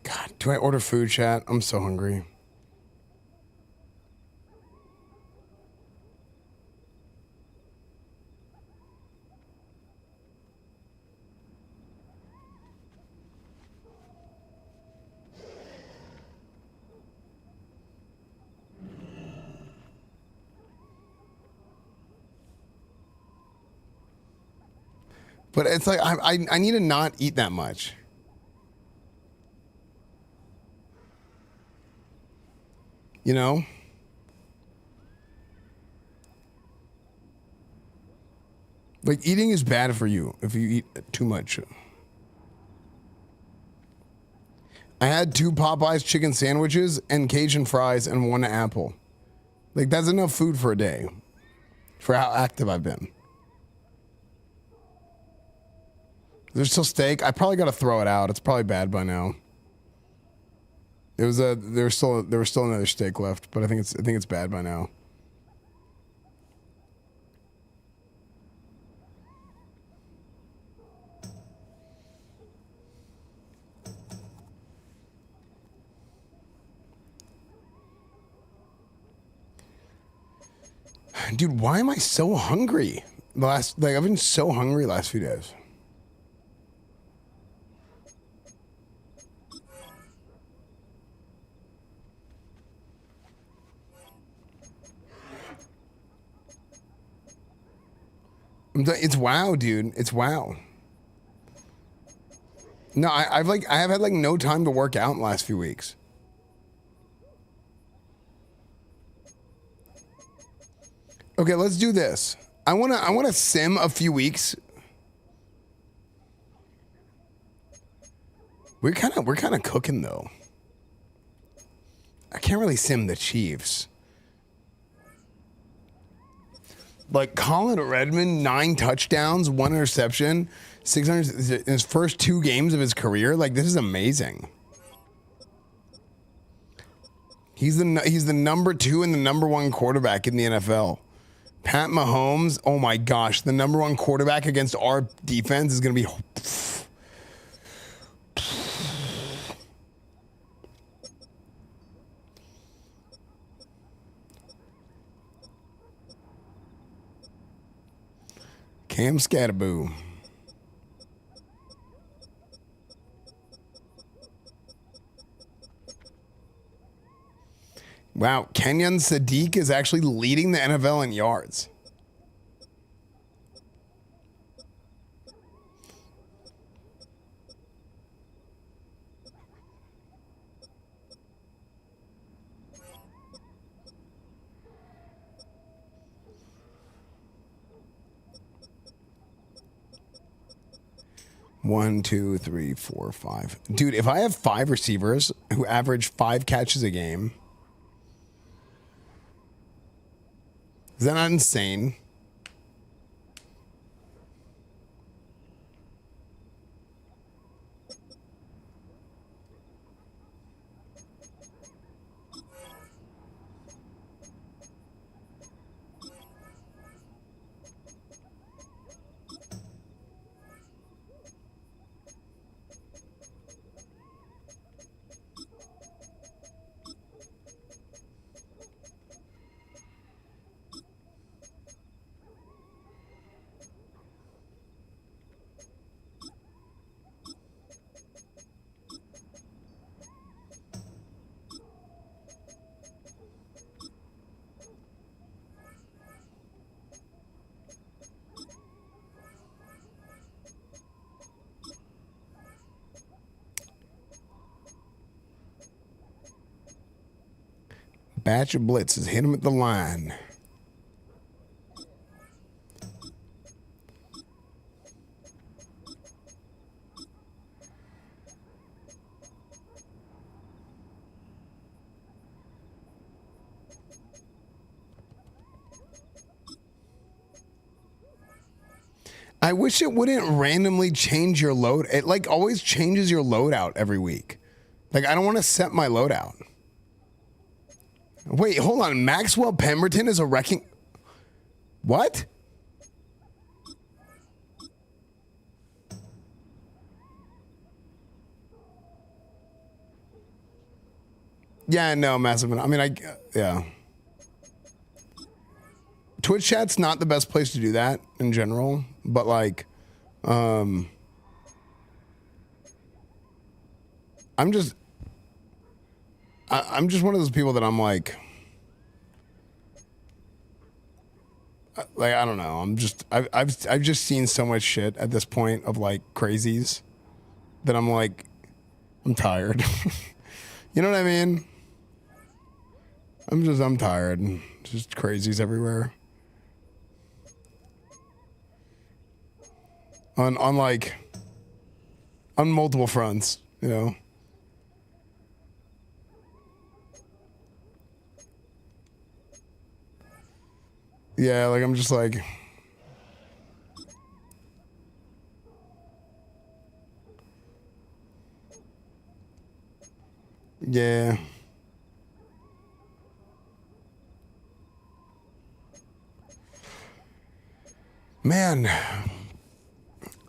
God, do I order food, chat? I'm so hungry. But it's like I need to not eat that much. You know? Like, eating is bad for you if you eat too much. I had 2 Popeyes chicken sandwiches and Cajun fries and 1 apple. Like, that's enough food for a day. For how active I've been. There's still steak. I probably got to throw it out. It's probably bad by now. There was still another steak left, but I think it's bad by now. Dude, why am I so hungry? I've been so hungry the last few days. It's wow, dude. It's wow. No, I have had like no time to work out in the last few weeks. Okay, let's do this. I wanna sim a few weeks. We're kind of cooking though. I can't really sim the Chiefs. Like Colin Redmond, 9 touchdowns, 1 interception, 600 in his first 2 games of his career. Like, this is amazing. He's the number 2 and the number 1 quarterback in the NFL. Pat Mahomes, oh my gosh, the number 1 quarterback against our defense is going to be... Cam Scatterboo. Wow, Kenyon Sadiq is actually leading the NFL in yards. One, two, three, four, 5. Dude, if I have 5 receivers who average 5 catches a game, is that not insane? Batch of blitzes. Hit him at the line. I wish it wouldn't randomly change your load. It like always changes your loadout every week. Like, I don't want to set my loadout. Wait, hold on. Maxwell Pemberton is a wrecking... What? Yeah, no, massive. I mean, yeah. Twitch chat's not the best place to do that in general, but like, I'm just one of those people that I'm like Like, I don't know. I've just seen so much shit at this point of like crazies that I'm like, I'm tired. You know what I mean? I'm tired. Just crazies everywhere. On multiple fronts, you know. Yeah, like I'm just like, yeah. Man,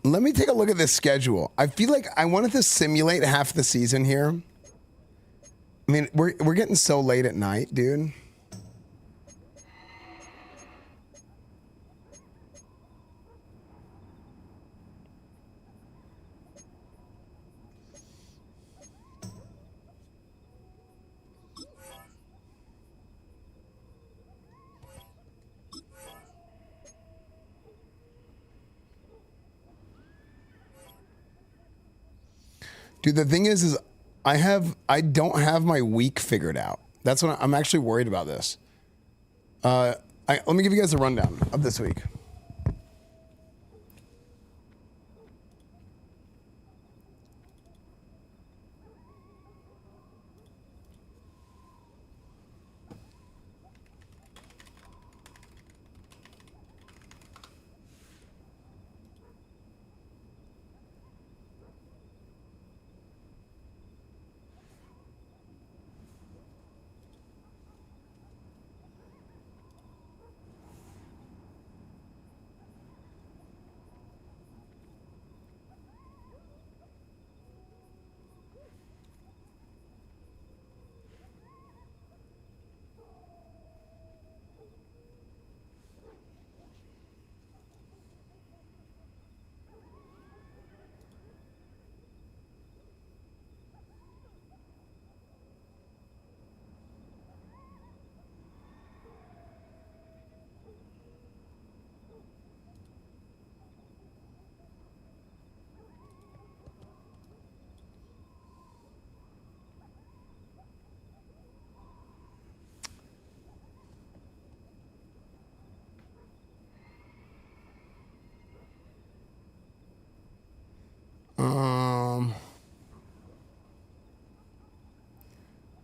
let me take a look at this schedule. I feel like I wanted to simulate half the season here. I mean, we're getting so late at night, dude. Dude, the thing is I don't have my week figured out. That's what I'm actually worried about this. Let me give you guys a rundown of this week.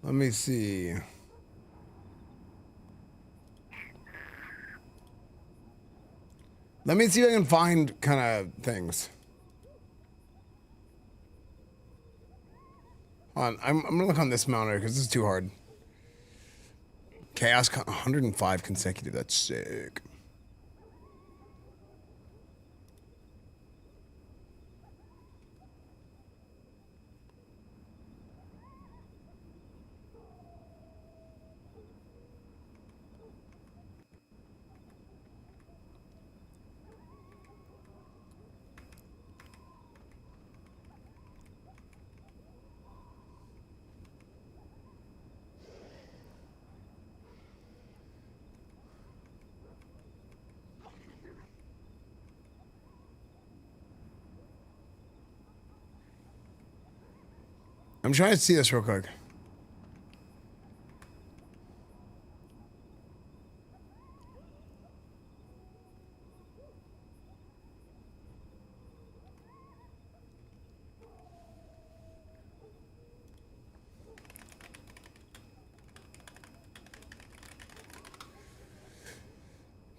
Let me see. Let me see if I can find kind of things. Hold on, I'm gonna look on this mounter because this is too hard. Chaos 105 consecutive. That's sick. I'm trying to see this real quick.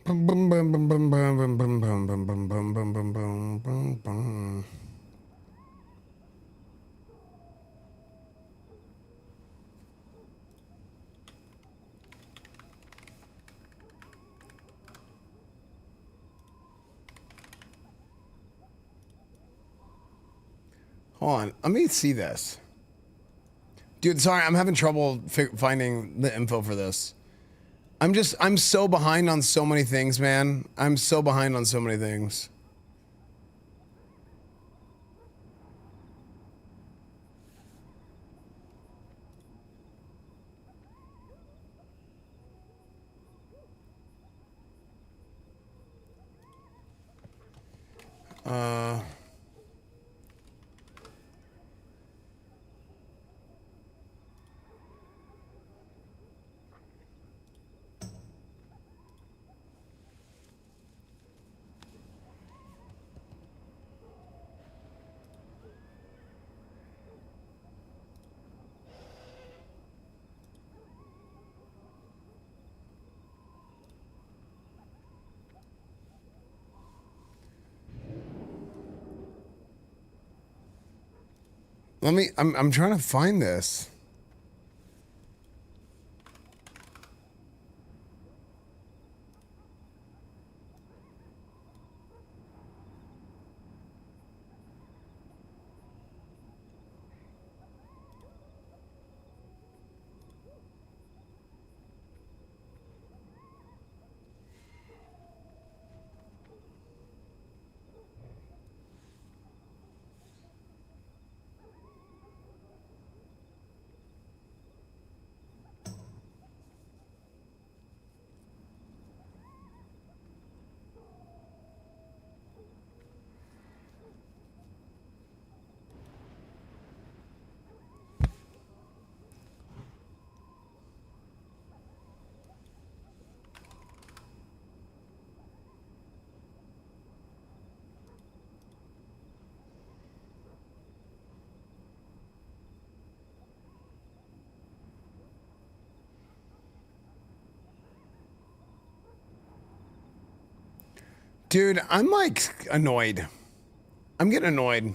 Bum, bum, bum, bum, bum, bum, bum, bum, bum, bum, bum, bum, bum, bum, bum, bum. Hold on, let me see this. Dude, sorry, I'm having trouble finding the info for this. I'm so behind on so many things, man. I'm so behind on so many things. I'm trying to find this. Dude, I'm like annoyed. I'm getting annoyed.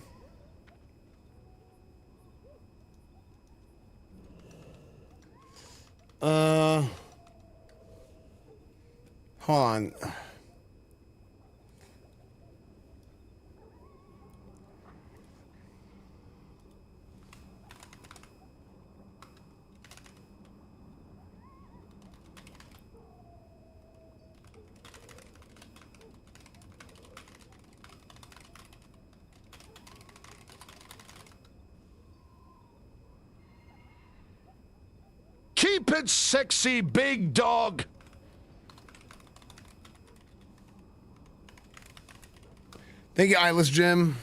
Hold on. Keep it sexy, big dog. Thank you, Eyeless Jim.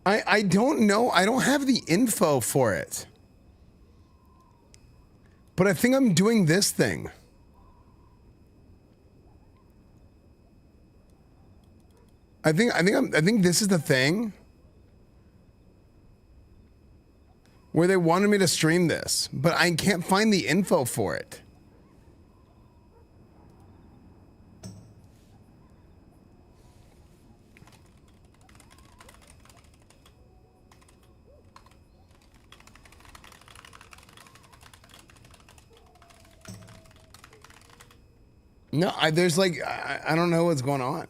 I don't know. I don't have the info for it. But I think I'm doing this thing. I think this is the thing where they wanted me to stream this, but I can't find the info for it. No, there's like, I don't know what's going on.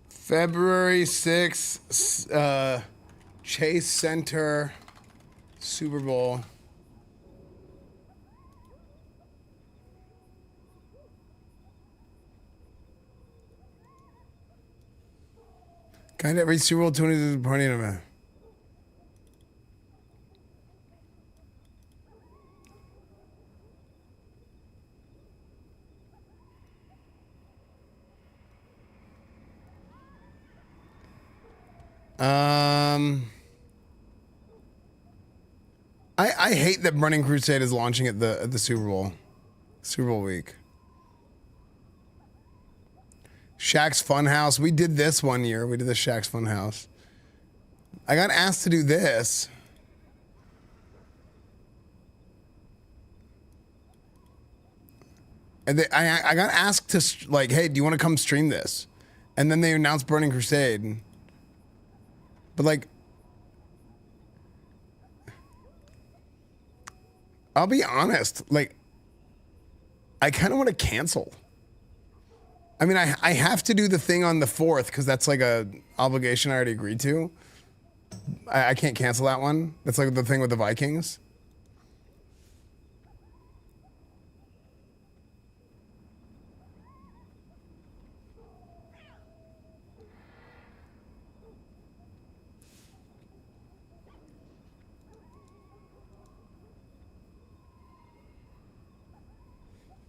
February 6th, Chase Center, Super Bowl. Kind of every Super Bowl 20 is a party event. I hate that Burning Crusade is launching at the Super Bowl week. Shaq's Funhouse. We did this one year. We did the Shaq's Funhouse. I got asked to do this. And I got asked to, like, hey, do you want to come stream this? And then they announced Burning Crusade. But, like, I'll be honest, like, I kind of want to cancel. I mean, I have to do the thing on the 4th because that's like a obligation I already agreed to. I can't cancel that one. That's like the thing with the Vikings.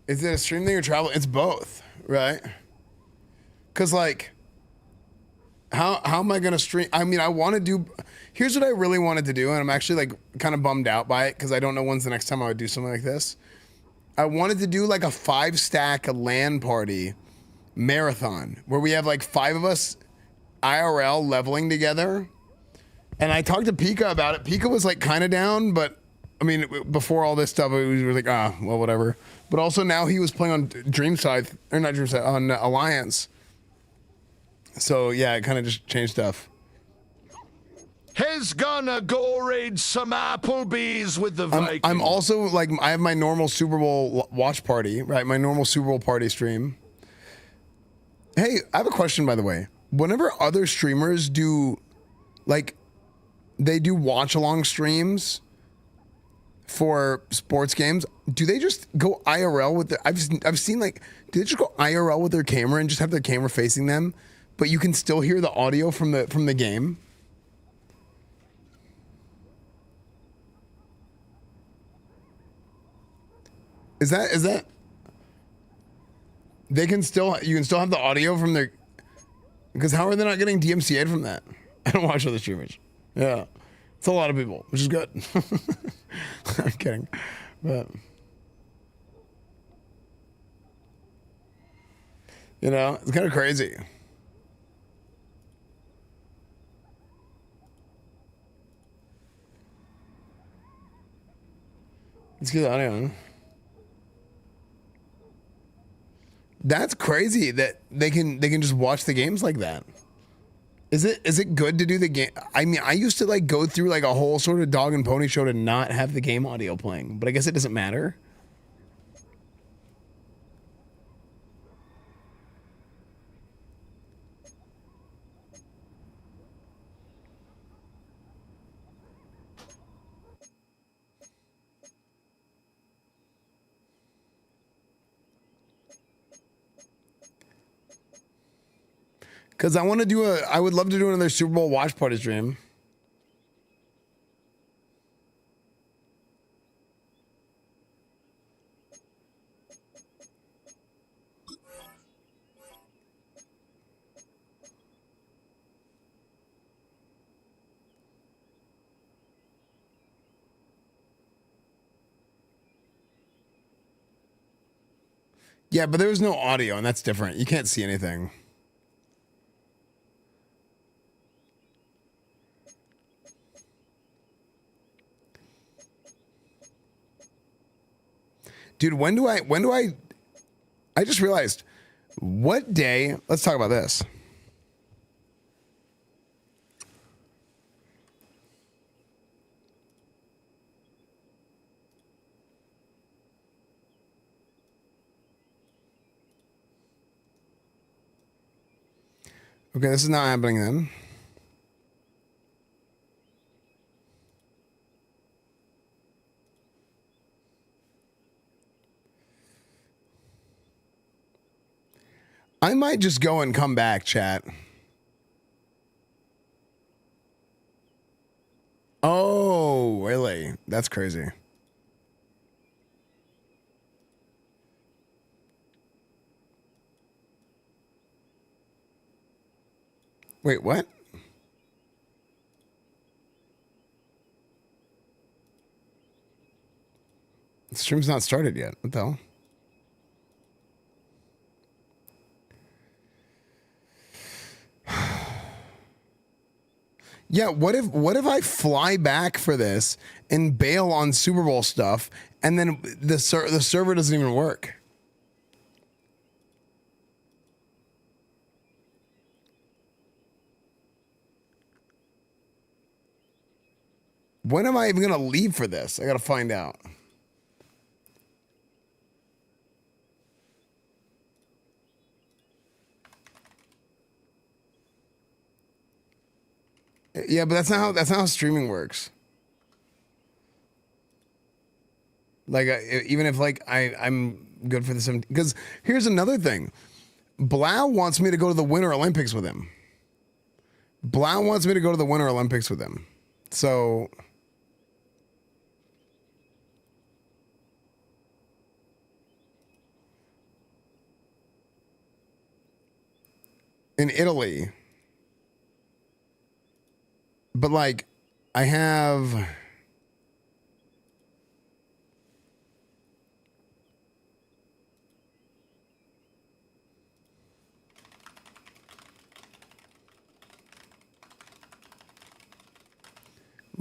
Is it a stream thing or travel? It's both, right? Because, like, how am I going to stream? I mean, I want to do... Here's what I really wanted to do, and I'm actually, like, kind of bummed out by it because I don't know when's the next time I would do something like this. I wanted to do, like, a 5-stack LAN party marathon where we have, like, 5 of us IRL leveling together. And I talked to Pika about it. Pika was, like, kind of down, but, I mean, before all this stuff, it was like, well, whatever. But also now he was playing on Dreamside, or not Dreamside, on Alliance. So, yeah, it kind of just changed stuff. He's gonna go raid some Applebee's with the Vikings. I'm also, like, I have my normal Super Bowl watch party, right? My normal Super Bowl party stream. Hey, I have a question, by the way. Whenever other streamers do, like, they do watch-along streams for sports games, do they just go IRL with the... I've seen, like, do they just go IRL with their camera and just have their camera facing them, but you can still hear the audio from the game? Is that you can still have the audio from their, because how are they not getting DMCA'd from that? I don't watch other streamers. Yeah. It's a lot of people, which is good. I'm kidding. But you know, it's kind of crazy. Let's get the audio. That's crazy that they can just watch the games like that. Is it good to do the game? I mean, I used to, like, go through, like, a whole sort of dog and pony show to not have the game audio playing, but I guess it doesn't matter. Because I would love to do another Super Bowl watch party stream. Yeah, but there was no audio, and that's different. You can't see anything. Dude, when do I just realized, what day, let's talk about this. Okay, this is not happening then. I might just go and come back, chat. Oh, really? That's crazy. Wait, what? The stream's not started yet. What the hell? Yeah, what if I fly back for this and bail on Super Bowl stuff, and then the server doesn't even work? When am I even gonna leave for this? I gotta find out. Yeah, but that's not how streaming works. Like, even if like I'm good for the 17, because here's another thing. Blau wants me to go to the Winter Olympics with him. Blau wants me to go to the Winter Olympics with him. So in Italy. But like, I have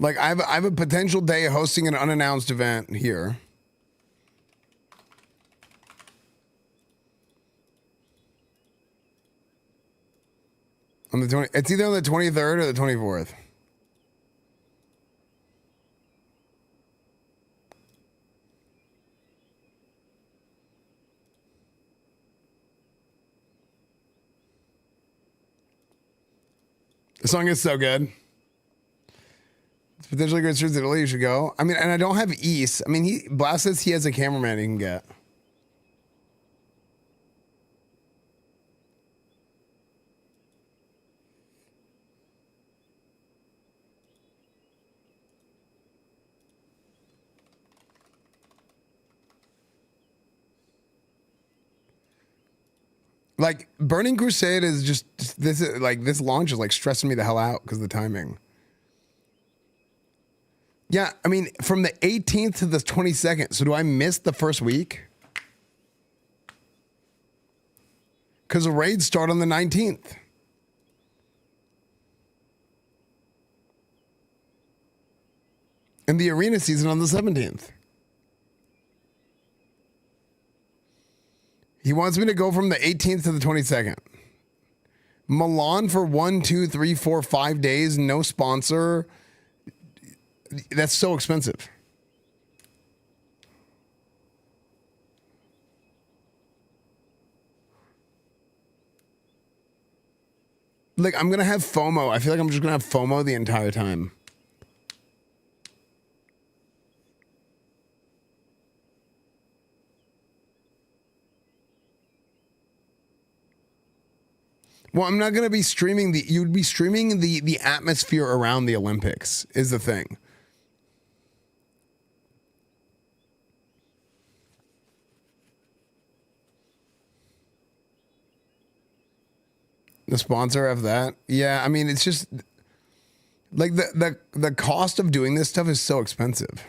I have a potential day hosting an unannounced event here. On the 20, it's either on the 23rd or the 24th. The song is so good. It's potentially great streets in Italy. You should go. I mean, and I don't have East. I mean, Blast says he has a cameraman he can get. Like, Burning Crusade is just this launch is like stressing me the hell out because of the timing. Yeah, I mean, from the 18th to the 22nd. So do I miss the first week? Because the raids start on the 19th. And the arena season on the 17th. He wants me to go from the 18th to the 22nd. Milan for 1, 2, 3, 4, 5 days, no sponsor. That's so expensive. Like, I'm going to have FOMO. I feel like I'm just going to have FOMO the entire time. Well, I'm not going to be streaming you'd be streaming the atmosphere around the Olympics is the thing. The sponsor of that. Yeah, I mean, it's just like the cost of doing this stuff is so expensive.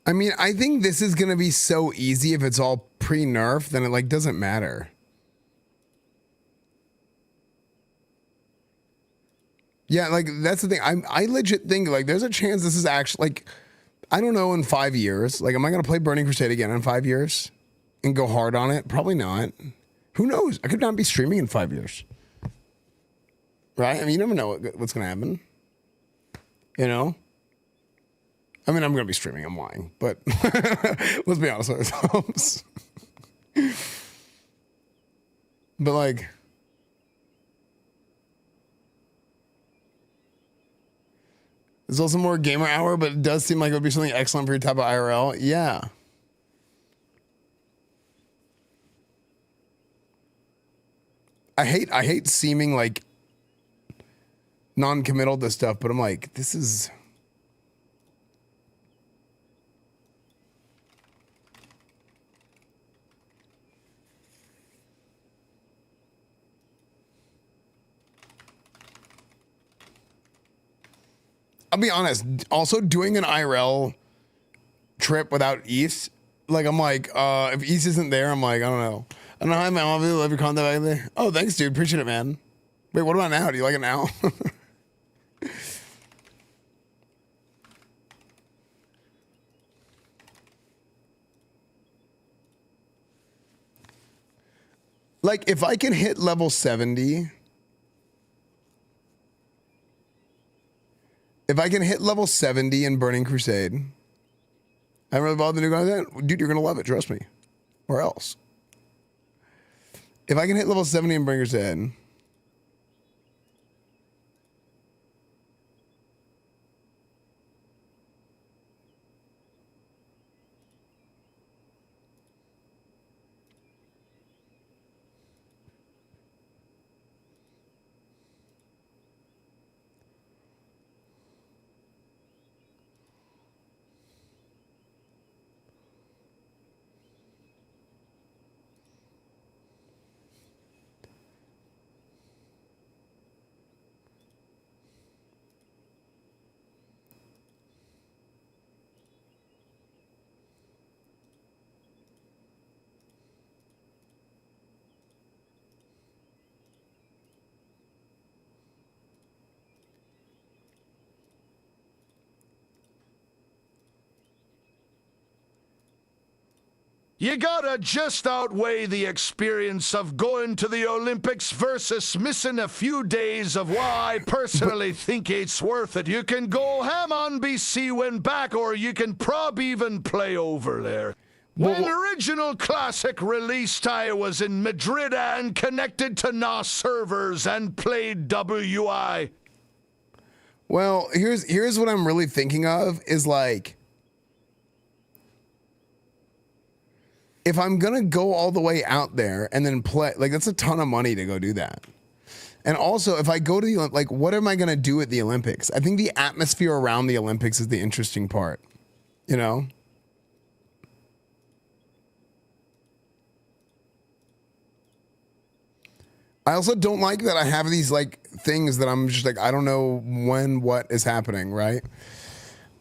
I mean, I think this is going to be so easy if it's all pre-nerf, then it like doesn't matter. Yeah, like that's the thing. I legit think like there's a chance this is actually like, I don't know, in 5 years. Like, am I going to play Burning Crusade again in 5 years? and go hard on it? Probably not. Who knows? I could not be streaming in 5 years. Right? I mean, you never know what's going to happen. You know? I mean, I'm going to be streaming. I'm lying. But let's be honest with ourselves. But like... There's also more gamer hour, but it does seem like it would be something excellent for your type of IRL. Yeah. I hate seeming like non-committal to stuff, but I'm like, this is... I'll be honest. Also, doing an IRL trip without East, like I'm like, if East isn't there, I'm like, I don't know. I don't know how I'll love your content back there. Oh, thanks, dude. Appreciate it, man. Wait, what about now? Do you like it now? Like, if I can hit level 70. If I can hit level 70 in Burning Crusade, I really bought the new content. Dude, you're going to love it. Trust me. Or else. If I can hit level 70 in Burning Crusade, You gotta just outweigh the experience of going to the Olympics versus missing a few days of why I personally think it's worth it. You can go ham on BC when back, or you can prob even play over there. When original classic released, I was in Madrid and connected to NOS servers and played WI. well, here's what I'm really thinking of is like, if I'm going to go all the way out there and then play, like that's a ton of money to go do that. And also, if I go to the, like, what am I going to do at the Olympics? I think the atmosphere around the Olympics is the interesting part, you know? I also don't like that I have these like things that I'm just like, I don't know when what is happening, right?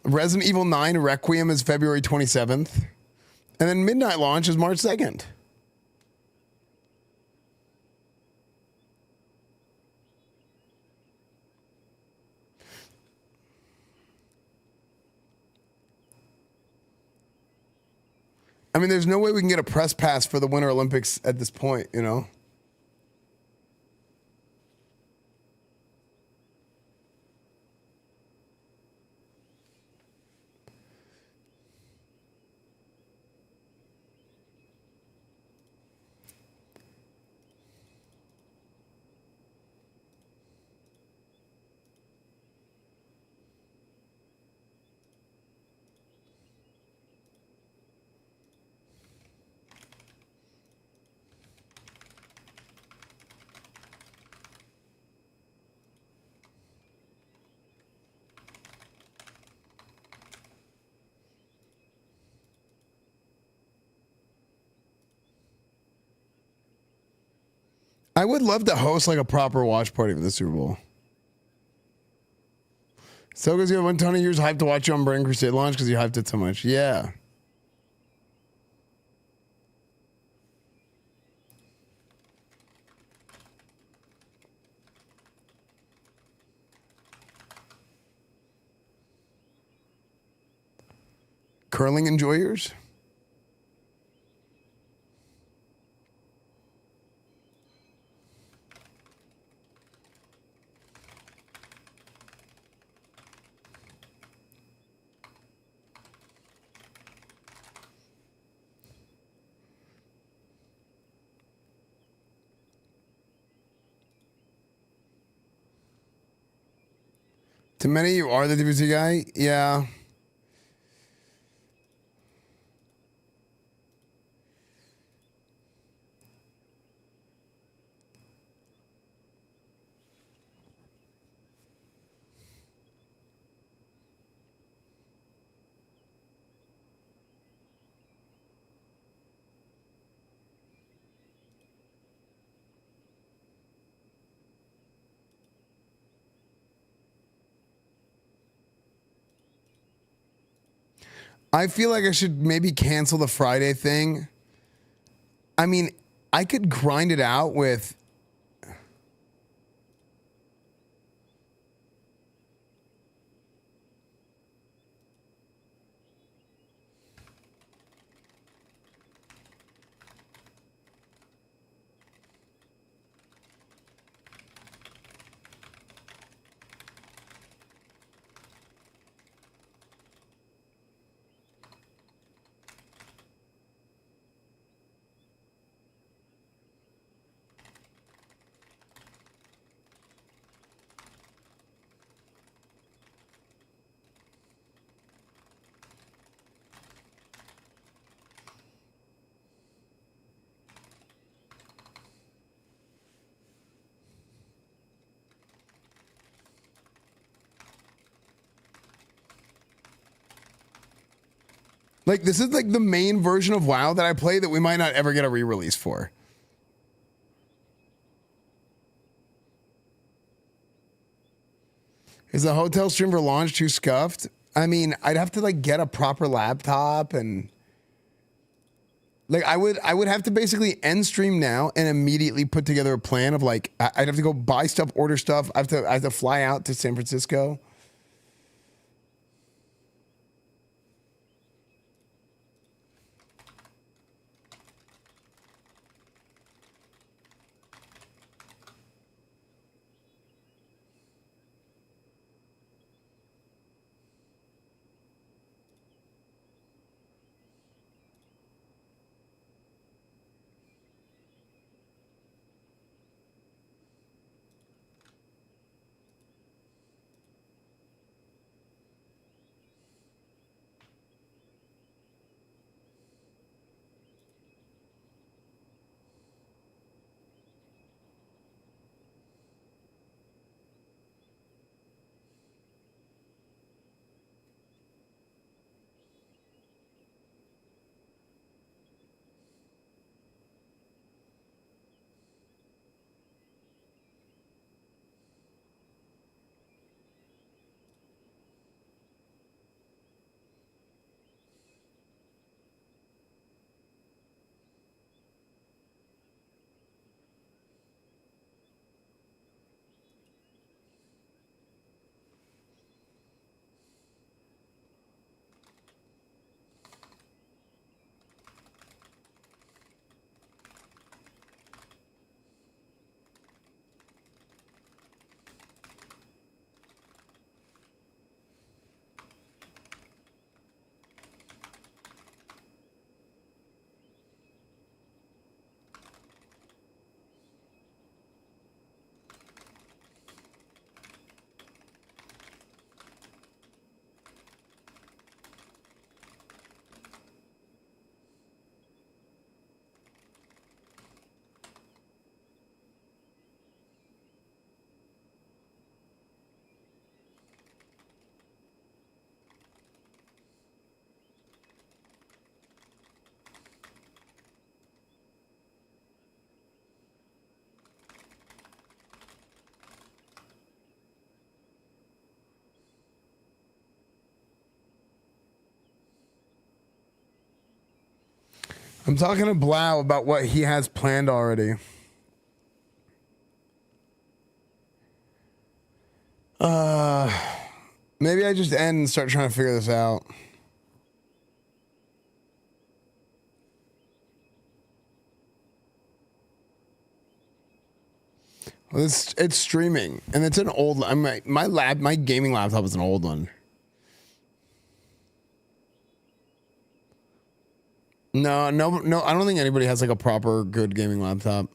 Resident Evil 9 Requiem is February 27th. And then midnight launch is March 2nd. I mean, there's no way we can get a press pass for the Winter Olympics at this point, you know? I would love to host like a proper watch party for the Super Bowl. So because you have 1 ton of years hyped to watch you on Burning Crusade launch because you hyped it so much. Yeah. Curling enjoyers? To many, you are the DVC guy? Yeah. I feel like I should maybe cancel the Friday thing. I mean, I could grind it out with... Like, this is like the main version of WoW that I play that we might not ever get a re-release for. Is the hotel stream for launch too scuffed? I mean, I'd have to like get a proper laptop and like I would have to basically end stream now and immediately put together a plan of like I'd have to go buy stuff, order stuff. I have to fly out to San Francisco. I'm talking to Blau about what he has planned already. Maybe I just end and start trying to figure this out. Well, it's streaming, and it's an old. My gaming laptop is an old one. No. I don't think anybody has like a proper good gaming laptop.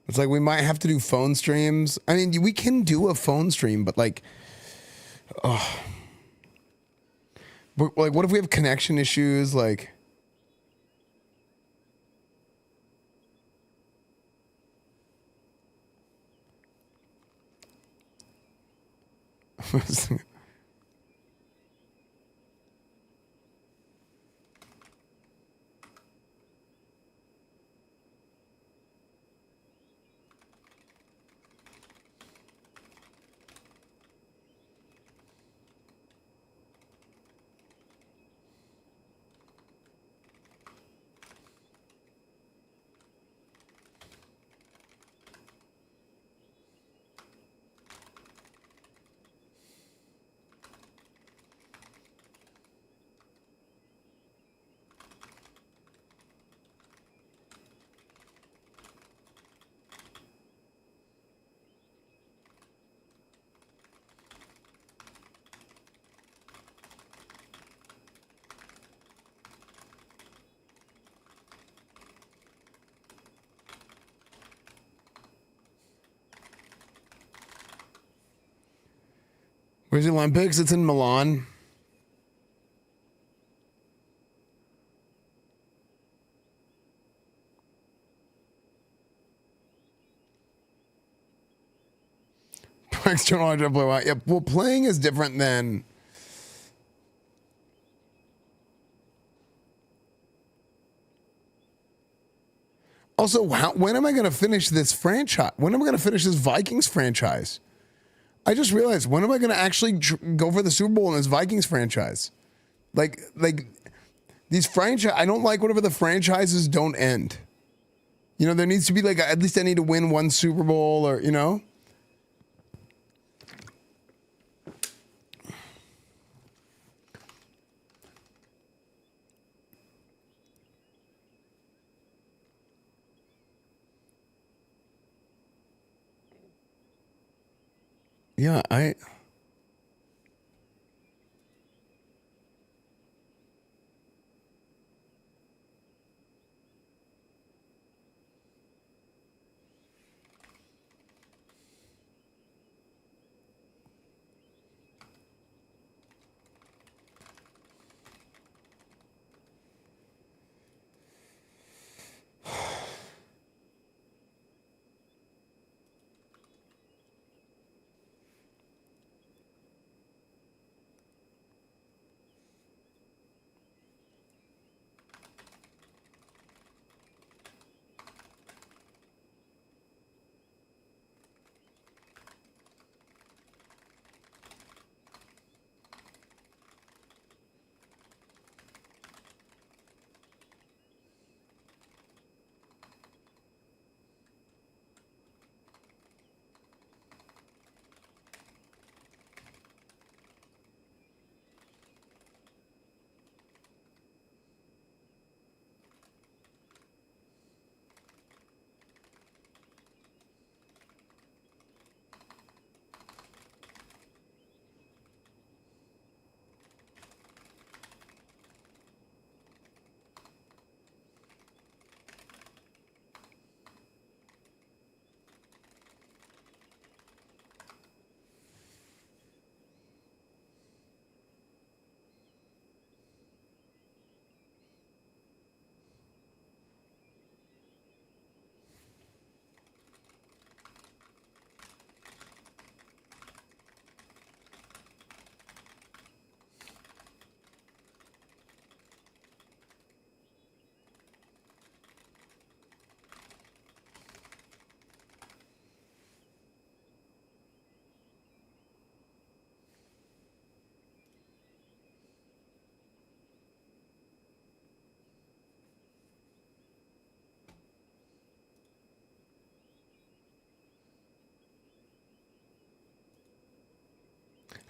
It's like we might have to do phone streams. I mean, we can do a phone stream, but like, oh. But like, what if we have connection issues? Like, where's the Olympics? It's in Milan. External hard drive blowout. Yeah, well, playing is different than. Also, when am I going to finish this franchise? When am I going to finish this Vikings franchise? I just realized, when am I going to actually go for the Super Bowl in this Vikings franchise? Like these franchise, I don't like whatever the franchises don't end. You know, there needs to be like, at least I need to win one Super Bowl or, you know? Yeah,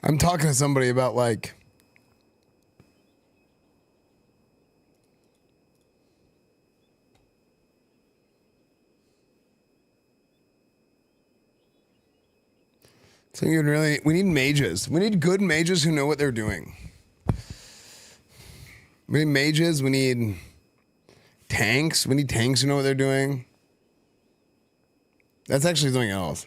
I'm talking to somebody about like, so you really, we need mages. We need good mages who know what they're doing. We need mages. We need tanks. We need tanks who know what they're doing. That's actually something else.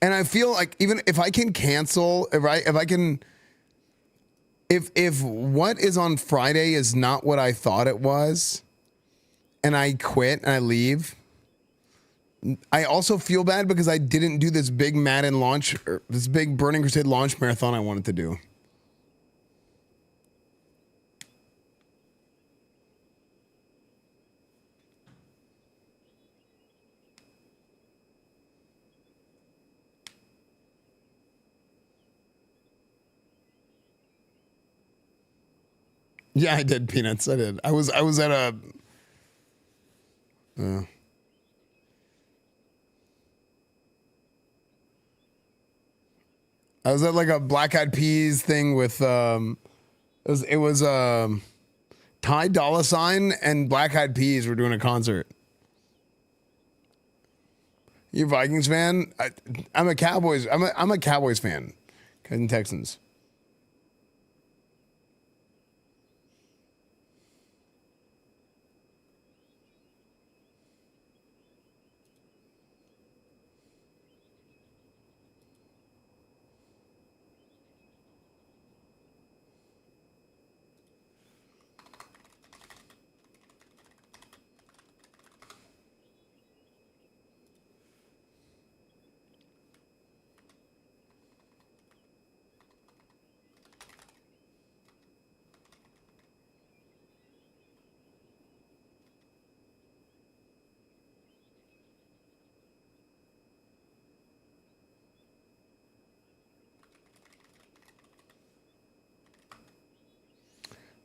And I feel like even if I can cancel, if what is on Friday is not what I thought it was, and I quit and I leave, I also feel bad because I didn't do this big Madden launch, or this big Burning Crusade launch marathon I wanted to do. Yeah, I did, Peanuts. I did. I was at a. I was at like a Black Eyed Peas thing with it was Ty Dolla $ign and Black Eyed Peas were doing a concert. You a Vikings fan? I'm a Cowboys. I'm a Cowboys fan. And Texans.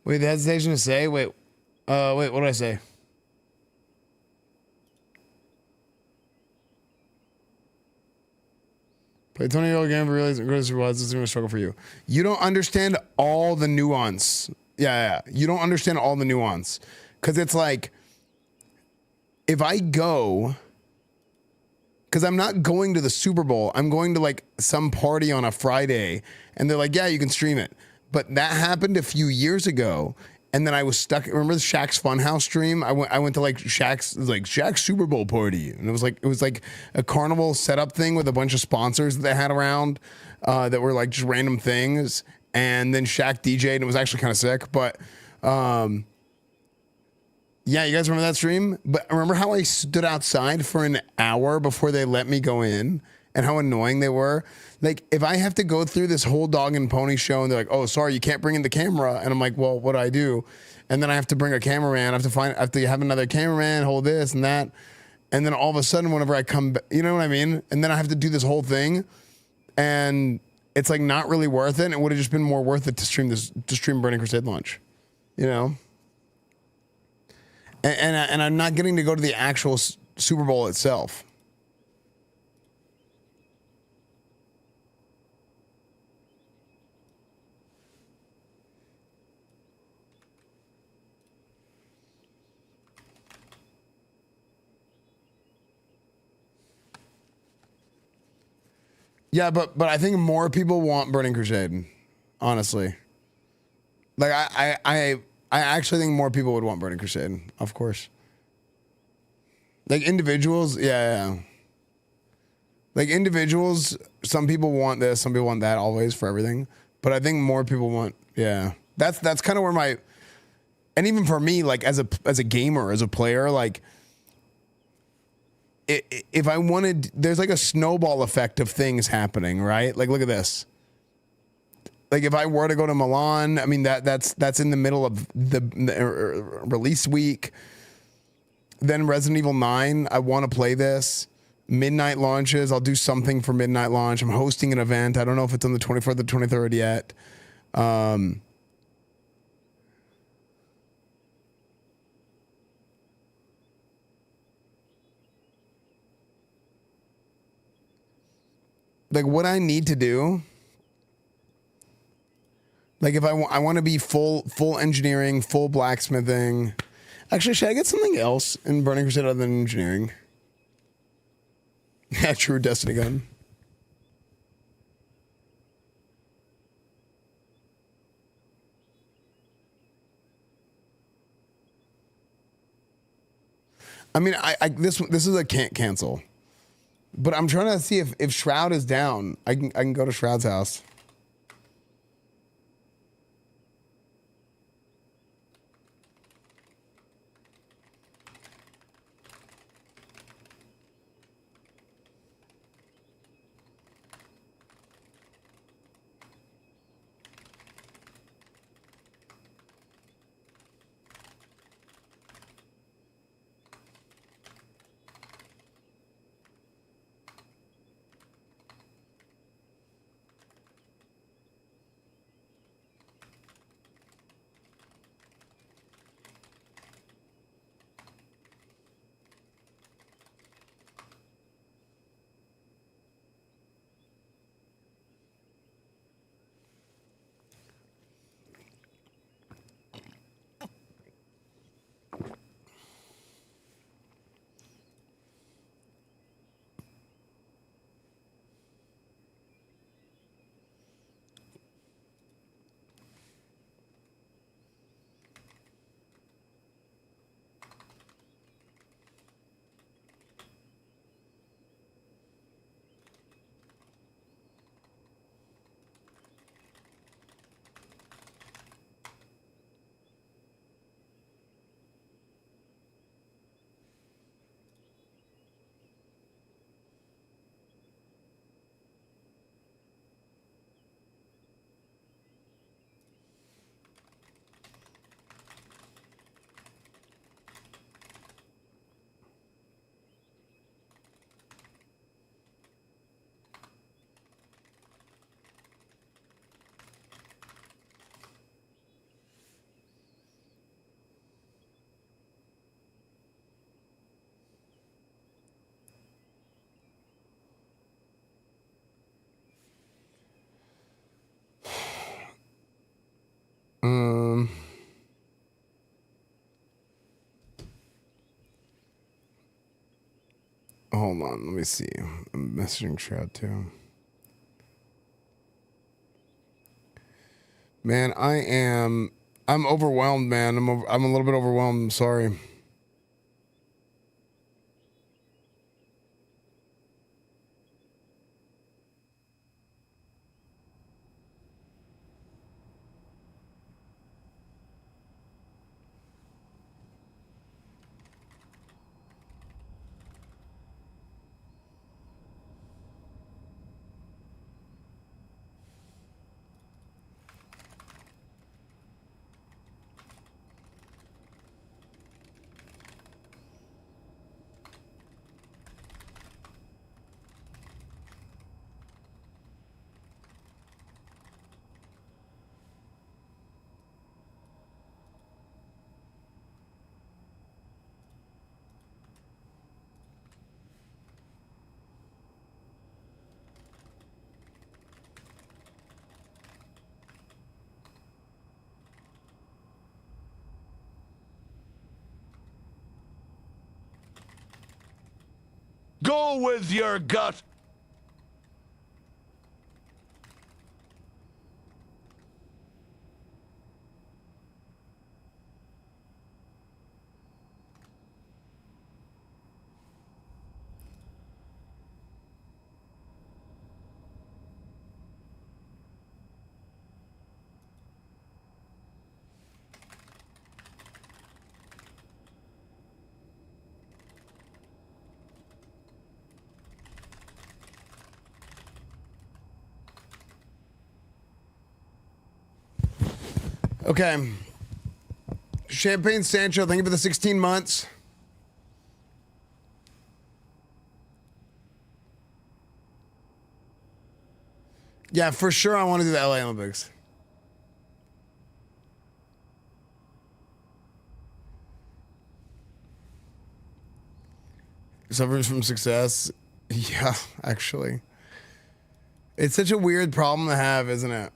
Wait, the hesitation to say? Wait, what did I say? Play 20-year-old game for realize this is going to struggle for you. You don't understand all the nuance. Yeah. You don't understand all the nuance. Because it's like, if I go, because I'm not going to the Super Bowl. I'm going to like some party on a Friday. And they're like, yeah, you can stream it. But that happened a few years ago, and then I was stuck. Remember the Shaq's Funhouse stream? I went to like Shaq's Super Bowl party, and it was like a carnival setup thing with a bunch of sponsors that they had around that were like just random things. And then Shaq DJ'd, and it was actually kind of sick. But yeah, you guys remember that stream? But remember how I stood outside for an hour before they let me go in, and how annoying they were? Like, if I have to go through this whole dog and pony show and they're like, oh, sorry, you can't bring in the camera. And I'm like, well, what do I do? And then I have to bring a cameraman. I have to have another cameraman, hold this and that. And then all of a sudden, whenever I come back, you know what I mean? And then I have to do this whole thing. And it's like not really worth it. It would have just been more worth it to stream Burning Crusade launch, you know? And I'm not getting to go to the actual Super Bowl itself. Yeah, but I think more people want Burning Crusade, honestly. Like I actually think more people would want Burning Crusade, of course. Like individuals, yeah. Like individuals, some people want this, some people want that, always for everything. But I think more people want, yeah. That's kind of where my, and even for me, like as a gamer, as a player, like. If I wanted, there's like a snowball effect of things happening, right? Like, look at this. Like, if I were to go to Milan, I mean, that's in the middle of the release week. Then Resident Evil 9, I want to play this. Midnight launches, I'll do something for midnight launch. I'm hosting an event. I don't know if it's on the 24th or 23rd yet. Like what I need to do, like if I want to be full engineering, full blacksmithing, Actually, should I get something else in Burning Crusade other than engineering? Yeah, true Destiny gun. I mean, this is a can't cancel, but I'm trying to see if Shroud is down. I can go to Shroud's house. Hold on, let me see. I'm messaging Shroud too. Man, I'm overwhelmed, man. I'm a little bit overwhelmed. I'm sorry. Go with your gut. Okay. Champagne Sancho, thank you for the 16 months. Yeah, for sure I want to do the LA Olympics. Suffers from success. Yeah, actually. It's such a weird problem to have, isn't it?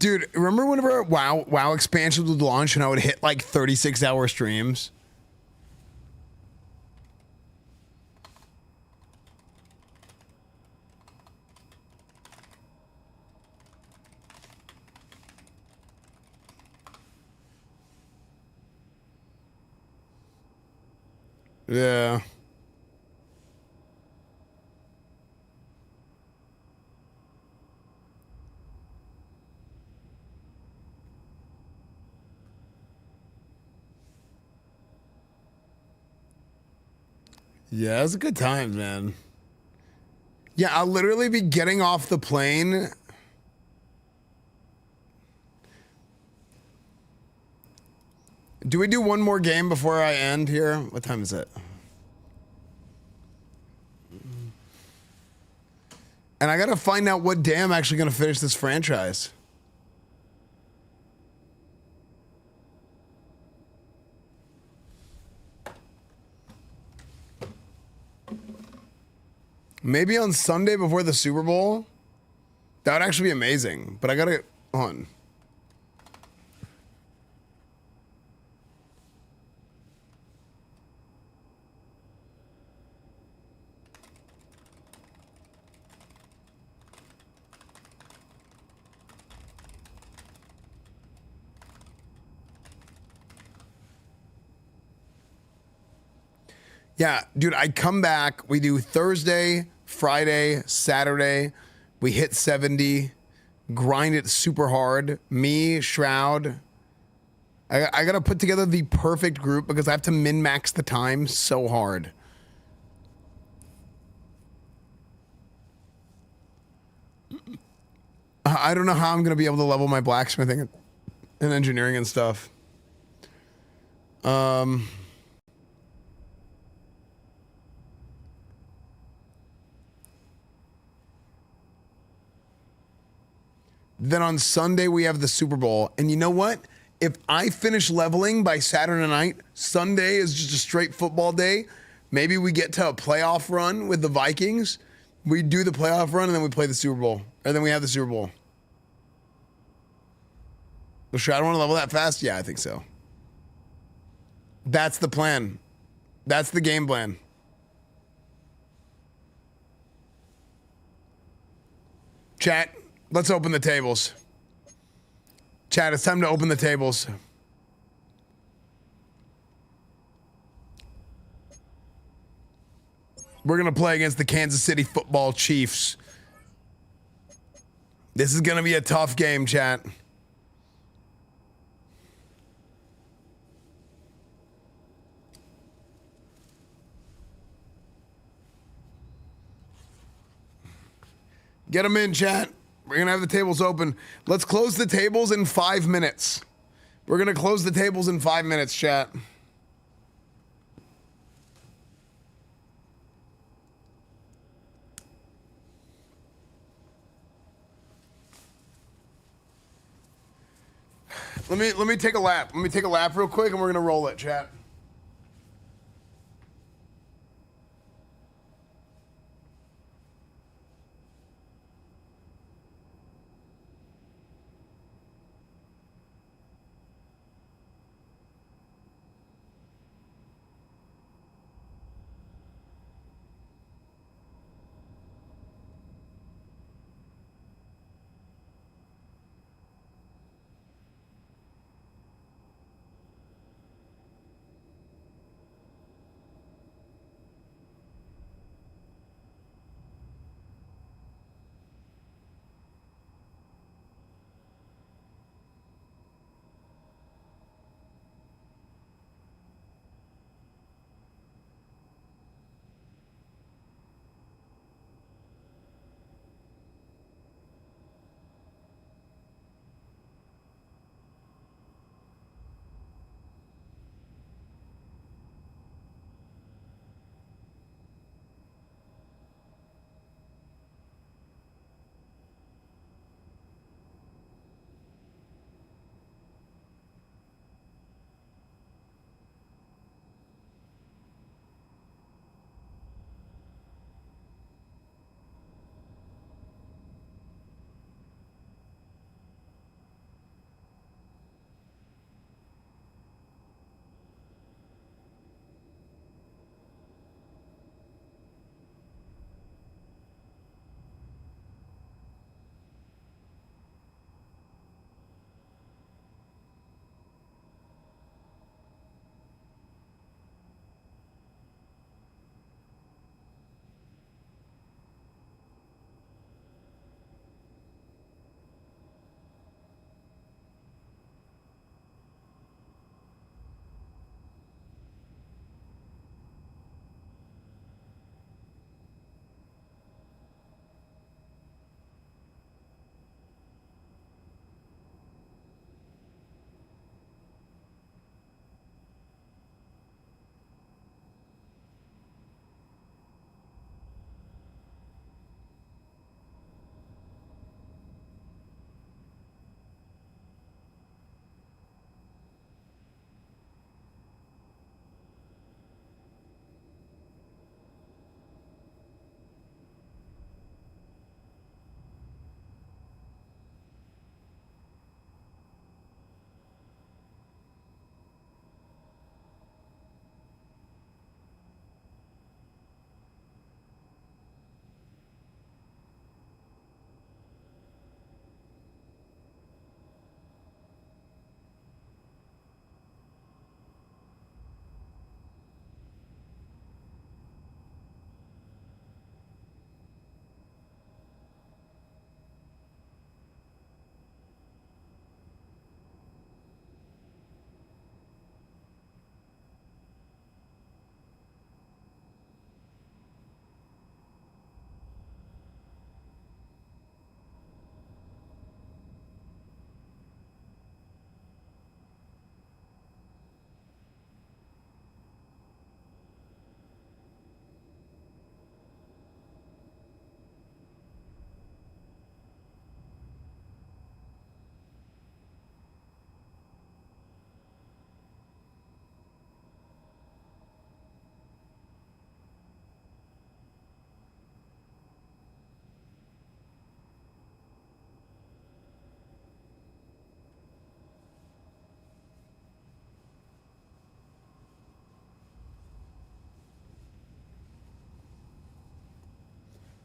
Dude, remember whenever WoW expansions would launch and I would hit like 36-hour streams? Yeah. Yeah, it was a good time, man. Yeah, I'll literally be getting off the plane. Do we do one more game before I end here? What time is it? And I gotta find out what day I'm actually gonna finish this franchise. Maybe on Sunday before the Super Bowl? That would actually be amazing. But I gotta get on. Yeah, dude, I come back. We do Thursday, Friday, Saturday. We hit 70. Grind it super hard. Me, Shroud. I got to put together the perfect group because I have to min-max the time so hard. I don't know how I'm going to be able to level my blacksmithing and engineering and stuff. Then on Sunday, we have the Super Bowl. And you know what? If I finish leveling by Saturday night, Sunday is just a straight football day. Maybe we get to a playoff run with the Vikings. We do the playoff run and then we play the Super Bowl. And then we have the Super Bowl. Well, sure, I don't want to level that fast. Yeah, I think so. That's the plan. That's the game plan. Chat. Let's open the tables. Chat, it's time to open the tables. We're going to play against the Kansas City Football Chiefs. This is going to be a tough game, chat. Get them in, chat. We're going to have the tables open. Let's close the tables in 5 minutes. We're going to close the tables in 5 minutes, chat. Let me take a lap. Let me take a lap real quick and we're going to roll it, chat.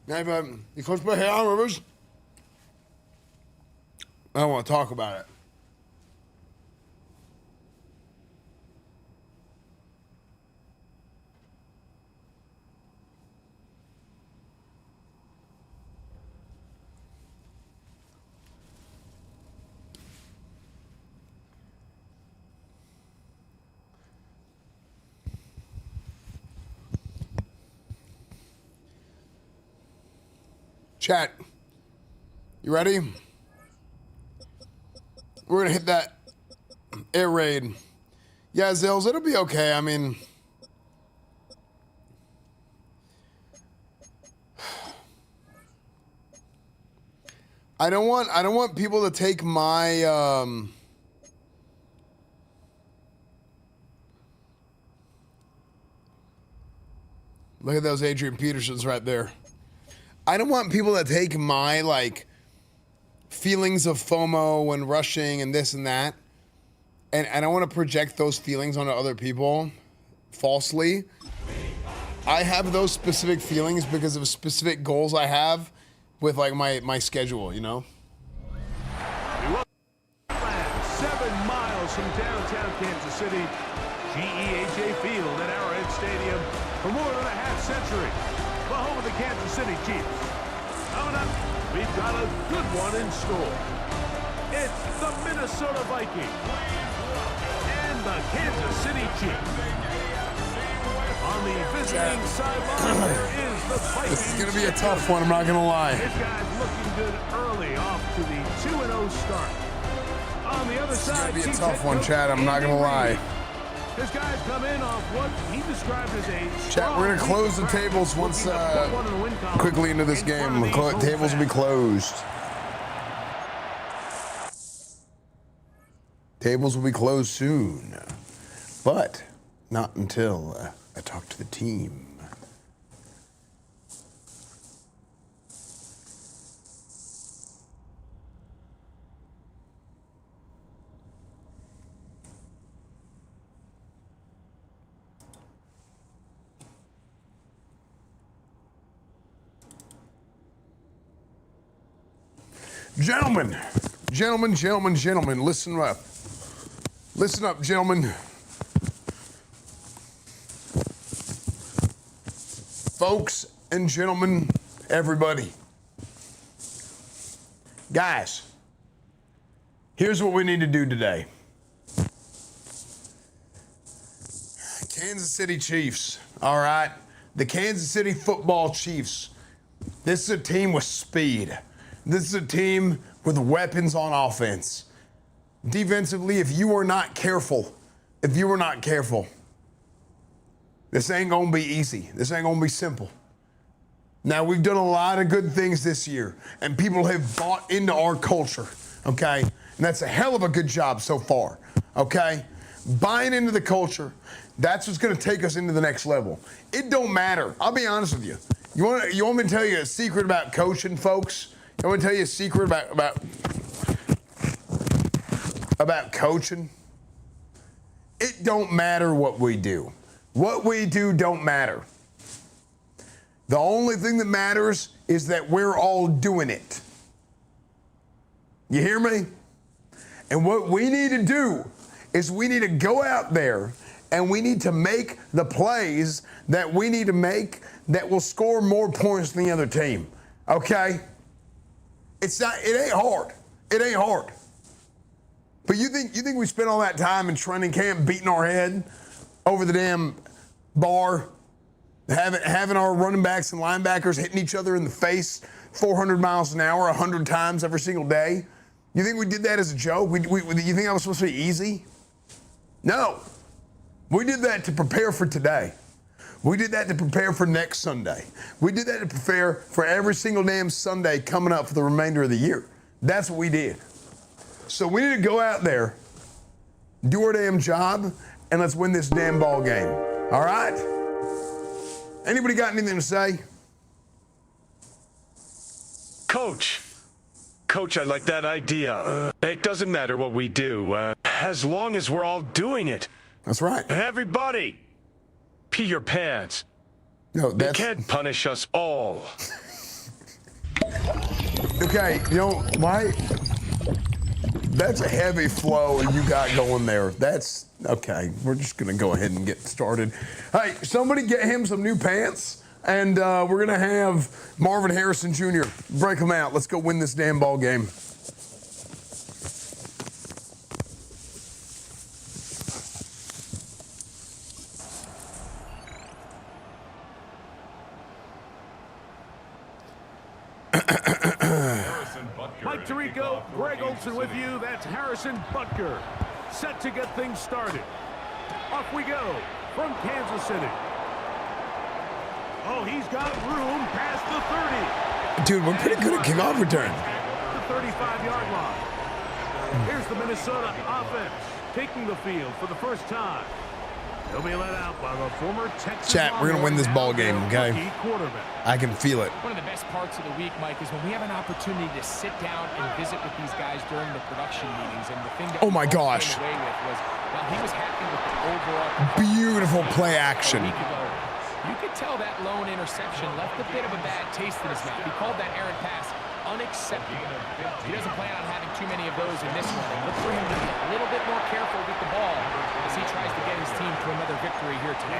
Now, you coach by Hale Rivers. I don't want to talk about it. Chat, you ready? We're gonna hit that air raid. Yeah, Zills, it'll be okay. I mean, I don't want people to take my look at those Adrian Petersons right there. I don't want people to take my, like, feelings of FOMO and rushing and this and that, and I don't want to project those feelings onto other people falsely. I have those specific feelings because of specific goals I have with, like, my schedule, you know? 7 miles from downtown Kansas City, GEHA Field at Arrowhead Stadium for more than a half century. The home of the Kansas City Chiefs. Coming up, we've got a good one in store. It's the Minnesota Vikings and the Kansas City Chiefs. On the visiting sideline, there is the Vikings. This is going to be a tough one, I'm not going to lie. This guy's looking good early off to the 2-0 start. On the other side, it's going to be a tough one, Chad, I'm not going to lie. This guy's come in off what he described as a Chat, we're going to close the tables once quickly into this game. Tables will be closed. Tables will be closed soon, but not until I talk to the team. Gentlemen, listen up. Listen up, gentlemen. Folks and gentlemen, everybody. Guys, here's what we need to do today. Kansas City Chiefs, all right? The Kansas City Football Chiefs. This is a team with speed. This is a team with weapons on offense. Defensively, if you are not careful, this ain't gonna be easy. This ain't gonna be simple. Now, we've done a lot of good things this year, and people have bought into our culture, okay? And that's a hell of a good job so far, okay? Buying into the culture, that's what's gonna take us into the next level. It don't matter. I'll be honest with you. You want me to tell you a secret about coaching, folks? I want to tell you a secret about coaching. It don't matter what we do. What we do don't matter. The only thing that matters is that we're all doing it. You hear me? And what we need to do is we need to go out there and we need to make the plays that we need to make that will score more points than the other team. Okay? It ain't hard. It ain't hard. But you think we spent all that time in training camp beating our head over the damn bar, having our running backs and linebackers hitting each other in the face 400 miles an hour 100 times every single day? You think we did that as a joke? You think that was supposed to be easy? No. We did that to prepare for today. We did that to prepare for next Sunday. We did that to prepare for every single damn Sunday coming up for the remainder of the year. That's what we did. So we need to go out there, do our damn job, and let's win this damn ball game. All right? Anybody got anything to say? Coach, I like that idea. It doesn't matter what we do, as long as we're all doing it. That's right. Everybody, pee your pants. No, they can't punish us all. Okay, you know, why? That's a heavy flow you got going there. That's, okay, we're just gonna go ahead and get started. Hey, somebody get him some new pants, and we're gonna have Marvin Harrison Jr. break them out. Let's go win this damn ball game. Mike Tirico, Greg Olson with you. That's Harrison Butker. Set to get things started. Off we go from Kansas City. Oh, he's got room past the 30. Dude, we're pretty good at kickoff return. The 35-yard line. Here's the Minnesota offense taking the field for the first time. He'll be let out by the former Texas. Chat, we're going to win this ball game, okay? I can feel it. One of the best parts of the week, Mike, is when we have an opportunity to sit down and visit with these guys during the production meetings. And the thing that oh my gosh. came away with was, well, he was happy with the overall. Beautiful play action. You could tell that lone interception left a bit of a bad taste in his mouth. He called that errant pass unacceptable. He doesn't plan on having too many of those in this one. Look for him to be a little bit more careful with the ball as he tries to get his team to another victory here today.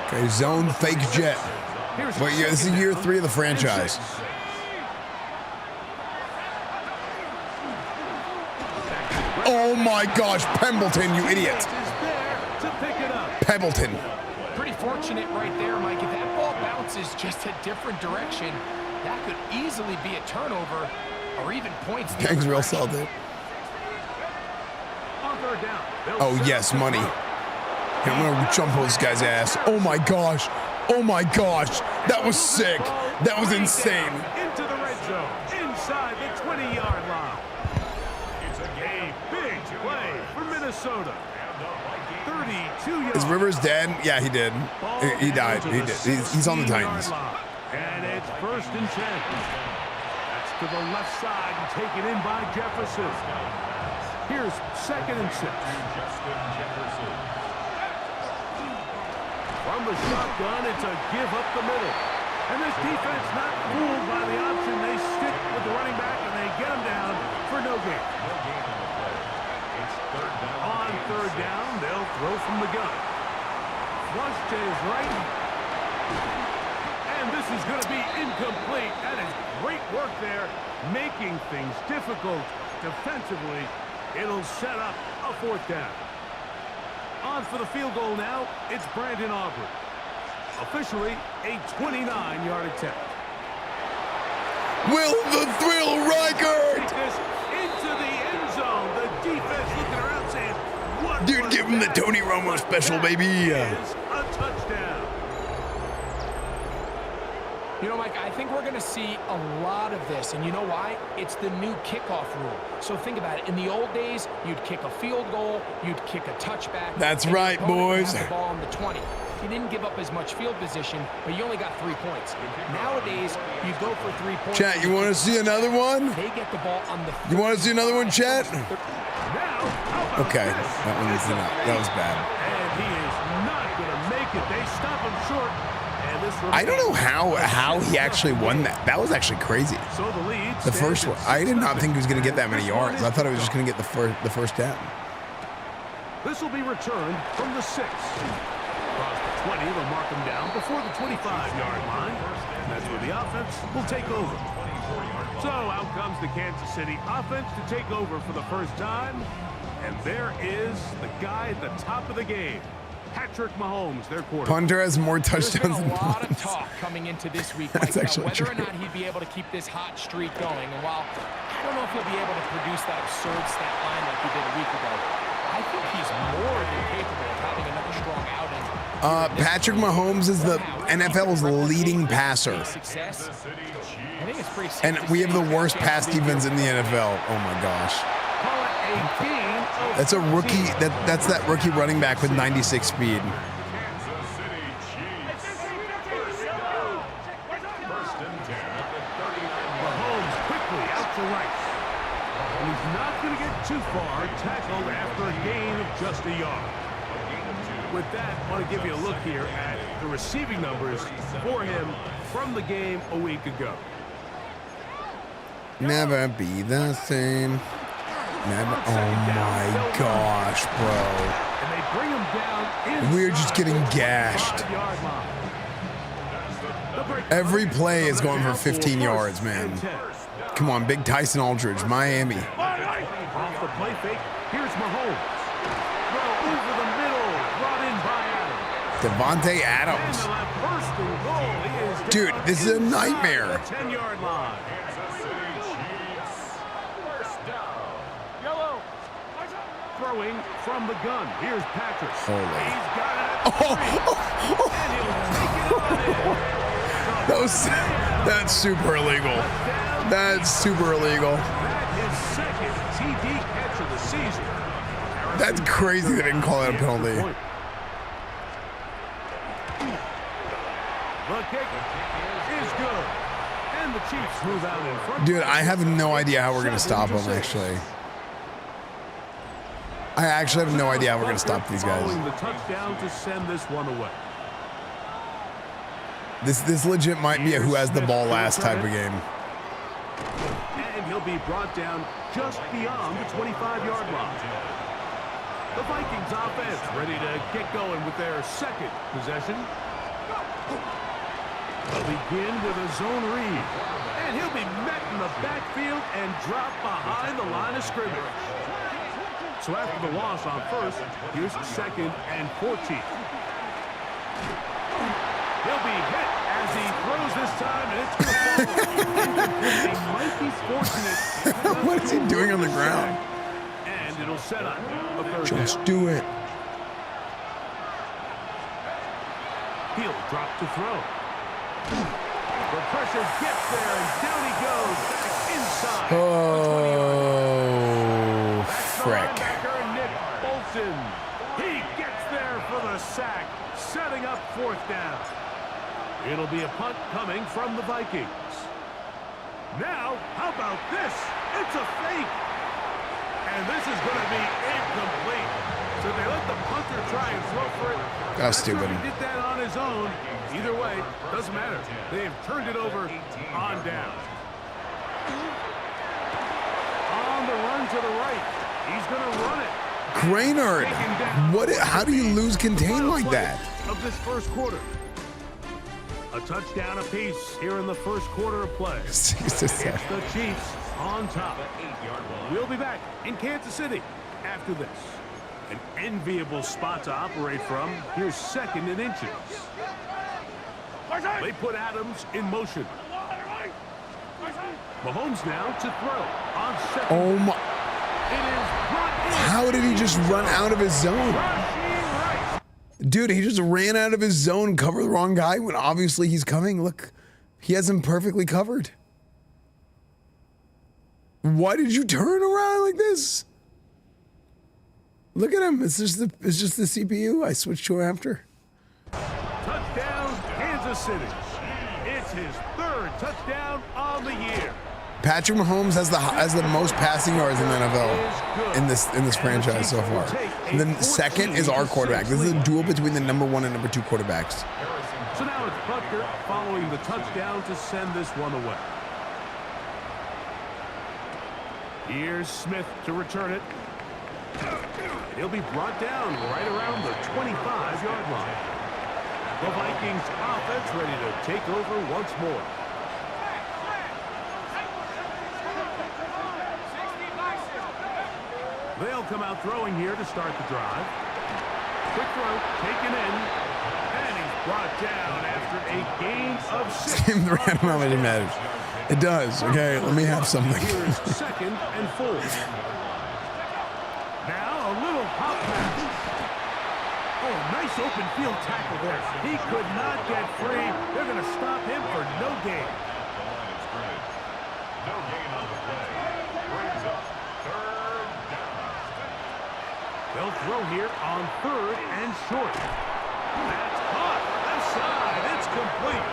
Okay, zone fake jet. But yeah, this is year 3 of the franchise. Oh my gosh, Pembleton, you idiot. Pembleton. Pretty fortunate right there, Mike. If that ball bounces just a different direction, that could easily be a turnover or even points. Thanks, real solid. Oh, yes, money. I'm going to jump on this guy's ass. Oh, my gosh. Oh, my gosh. That was sick. That was insane. Into the red zone, inside the 20-yard line. It's a big play for Minnesota. 32 yards. Is Rivers dead? Yeah, he did. He died. He did. He's on the Titans. And it's 1st and 10. That's to the left side and taken in by Jefferson. Here's 2nd and 6. From the shotgun, it's a give up the middle. And this defense not fooled by the option. They stick with the running back and they get him down for no gain. On 3rd down, they'll throw from the gun. Flush to his right. And this is going to be incomplete. That is great work there, making things difficult defensively. It'll set up a 4th down. On for the field goal now, it's Brandon Aubrey. Officially a 29-yard attempt. Will the thrill record? Into the end zone. The defense looking around saying, what? Dude, give him the Tony Romo special, baby. Is a touchdown. You know, Mike, I think we're going to see a lot of this, and you know why? It's the new kickoff rule. So think about it. In the old days, you'd kick a field goal, you'd kick a touchback. That's right, boys. The ball on the 20. You didn't give up as much field position, but you only got 3 points. Nowadays, you go for 3 points. Chat, you want to see another one? They get the ball on the. You want to see another one, chat? Okay, that was bad. And he is not going to make it. They stop him short. I don't know how he actually won that. That was actually crazy. So the lead. The first one. I did not think he was going to get that many yards. I thought he was just going to get the first down. This will be returned from the 6. Across the 20, they'll mark him down before the 25-yard line. And that's where the offense will take over. So out comes the Kansas City offense to take over for the first time. And there is the guy at the top of the game. Patrick Mahomes, their quarterback. Punter has more touchdowns than There's been a lot of talk coming into this week That's actually whether true. or not he'd be able to keep this hot streak going. And while I don't know if he'll be able to produce that absurd stat line like he did a week ago, I think he's more than capable of having another strong outing. Patrick Mahomes is the NFL's leading passer. Success. I think it's pretty safe And to we have say the worst pass defense in the NFL. Oh my gosh. That's a rookie. That's that rookie running back with 96 speed. Mahomes quickly out to right. And he's not going to get too far, tackled after a gain of just a yard. With that, I want to give you a look here at the receiving numbers for him from the game a week ago. Never be the same. Never. Oh my gosh, bro. And they bring him down. We're just getting gashed. Every play is going for 15 yards, man. Come on, Big Tyson Aldridge, Miami. Off the play fake. Here's Mahomes. Throw over the middle. Brought in by Adams. Devontae Adams. First and goal is Dude, this is a nightmare. 10-yard line. Throwing from the gun. Here's Patrick. Holy. He's got it. And he'll take it on in. That's super illegal. That's super illegal. His second TD catch of the season. That's crazy they didn't call that a penalty. The kick is good. And the Chiefs move out in front. Dude, I have no idea how we're going to stop them, actually. I actually have no idea how we're going to stop these guys. Following the touchdown to send this one away. This legit might be a who has the ball last type of game. And he'll be brought down just beyond the 25-yard line. The Vikings offense ready to get going with their second possession. They'll begin with a zone read. And he'll be met in the backfield and dropped behind the line of scrimmage. So after the loss on first, here's second and 14. He'll be hit as he throws this time, and it's going to fall. He might be fortunate. What is he doing on the ground? And it'll set up a third Just down. do it. He'll drop to throw. The pressure gets there, and down he goes back inside. Oh, frick. He gets there for the sack, setting up fourth down. It'll be a punt coming from the Vikings. Now, how about this? It's a fake. And this is going to be incomplete. So they let the punter try and throw for it. That's stupid. He did that on his own. Either way, doesn't matter. They've turned it over on down. On the run to the right. He's going to run it. Graynard, what? How do you lose contain like that? Of this first quarter. A touchdown apiece here in the first quarter of play. It's the Chiefs on top. We'll be back in Kansas City after this. An enviable spot to operate from. Here's second and inches. They put Adams in motion. Mahomes now to throw on second. Oh my. How did he just run out of his zone? Dude, he just ran out of his zone, covered the wrong guy when obviously he's coming. Look, he has him perfectly covered. Why did you turn around like this? Look at him. It's just the CPU. I switched to after. Touchdown, Kansas City. It's his third touchdown on the year. Patrick Mahomes has the most passing yards in the NFL in this franchise so far. And then second is our quarterback. This is a duel between the number 1 and number 2 quarterbacks. So now it's Butker following the touchdown to send this one away. Here's Smith to return it. He'll be brought down right around the 25-yard line. The Vikings offense ready to take over once more. They'll come out throwing here to start the drive. Quick throw, taken in, and he's brought down after a gain of 6. Same the random how many matters. It does. Okay, let me have something. Here's second and 4. Now a little hop pass. Oh, nice open field tackle there. He could not get free. They're going to stop him for no gain. No gain on the play. Brings up third down. They'll throw here on third and short. That's caught. Left side. It's complete.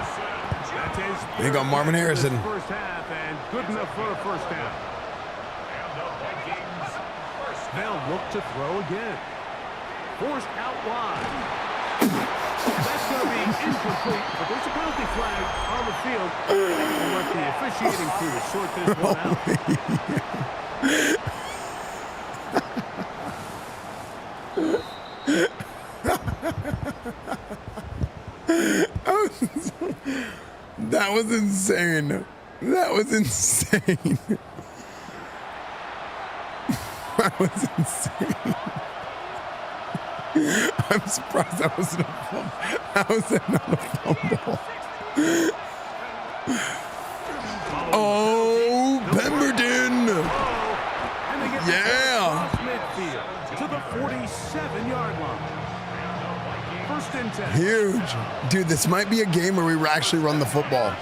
That's his They got Marvin Harrison. First half and good enough for a first down. And the Vikings first. They'll look to throw again. Forced out wide. That's going to be incomplete, but there's a penalty flag on the field. We'll let the officiating crew sort this one out. That was insane. That was insane. That was insane. I'm surprised that wasn't a fumble. That was not a fumble. Oh, Pemberton. Yeah. To the 47-yard line. First and 10. Huge. Dude, this might be a game where we actually run the football.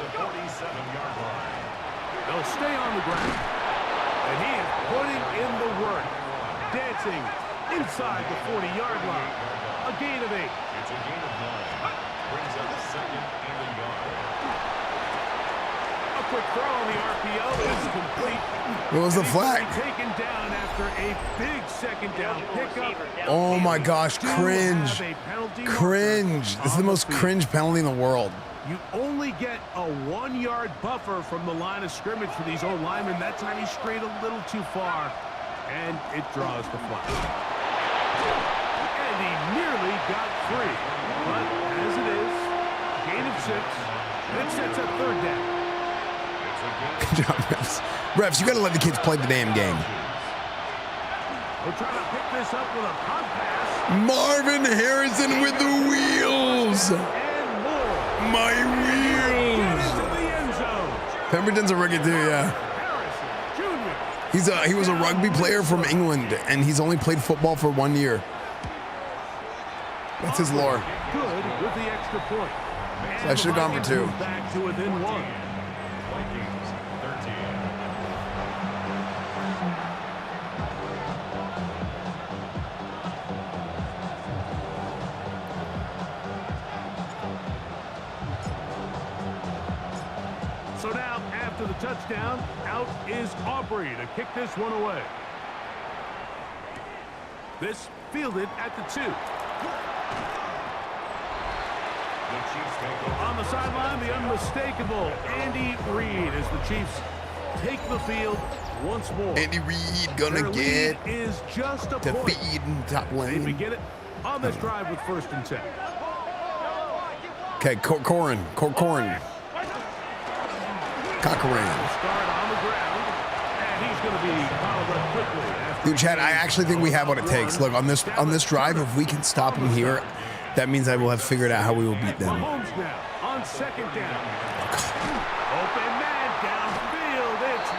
They'll stay on the ground. And he is putting in the work. Dancing inside the 40-yard line. A gain of 8. It's a gain of 9. Brings up second and a yard. A quick throw on the RPO is complete. What was the flag? Taken down after a big second down pickup. Oh my gosh, cringe. Cringe. This is the most cringe penalty in the world. You only get a 1-yard buffer from the line of scrimmage for these old linemen. That time he strayed a little too far, and it draws the flag. And he nearly got 3. But as it is, gain of 6. It sets up third down. Good job, refs. Refs, you got to let the kids play the damn game. We're trying to pick this up with a punt pass. Marvin Harrison with the wheels. My wheels. Pemberton's a rookie too, yeah. He was a rugby player from England, and he's only played football for 1 year. That's his lore. Good with the extra point. So I should have gone for 2. Back to within 1. So now, after the touchdown, out is Aubrey to kick this one away. This fielded at the 2. On the sideline, the unmistakable Andy Reid as the Chiefs take the field once more. Andy Reid gonna get is just a to point. feed in top lane. They begin it on this drive with first and 10. Okay, Corcoran. Corcoran. Dude, Chad, I actually think we have what it takes. Look, on this drive, if we can stop them here, that means I will have figured out how we will beat them. Mahomes now on second down. Open man downfield. It's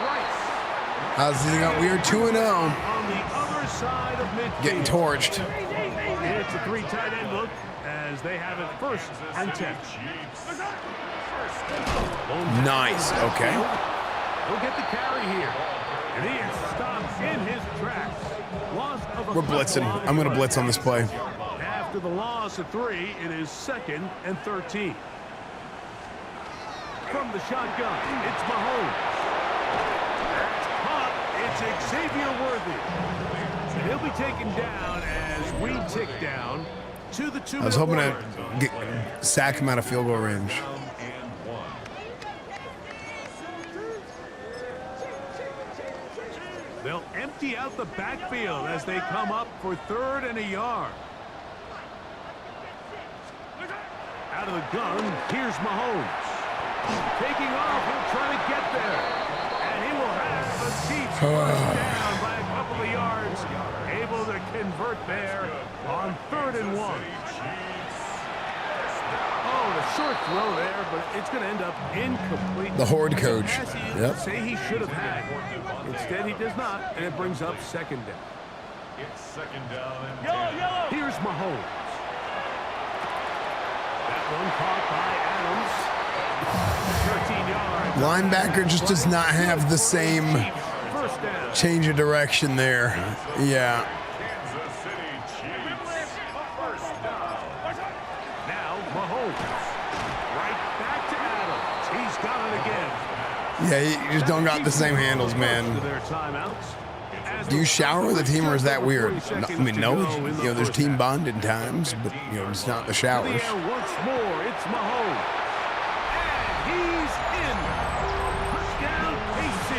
Rice. We are 2-0. On the other side of midfield. Getting torched. It's a 3 tight end look as they have it first and 10. Nice. Okay. He'll get the carry here. And he is stopped in his tracks. Loss of a We're blitzing. I'm going to blitz on this play. After the loss of 3, it is 2nd and 13. From the shotgun, it's Mahomes. That's caught. It's Xavier Worthy. And he'll be taken down as we tick down to the 2-minute I was hoping line. to sack him out of field goal range. They'll empty out the backfield as they come up for 3rd and a yard. Out of the gun, here's Mahomes. Taking off, he'll try to get there. And he will have the Chiefs first down by a couple of yards. Able to convert there on 3rd and 1. Oh, the short throw there, but it's going to end up incomplete. The Horde coach. Yep. Say he should have had. Instead, he does not, and it brings up 2nd down. It's 2nd down and 10. Here's Mahomes. That one caught by Adams. 13 yards. Linebacker just does not have the same change of direction there. Yeah. Kansas City Chiefs. First down. Now Mahomes. Right back to Adams. He's got it again. Yeah, you just don't got the same handles, man. To their timeouts. Do you shower with the team, or is that weird? No, I mean, no. You know, there's team bonding times, but you know, it's not the showers. Once more, it's Mahomes. And he's in. Touchdown, KC.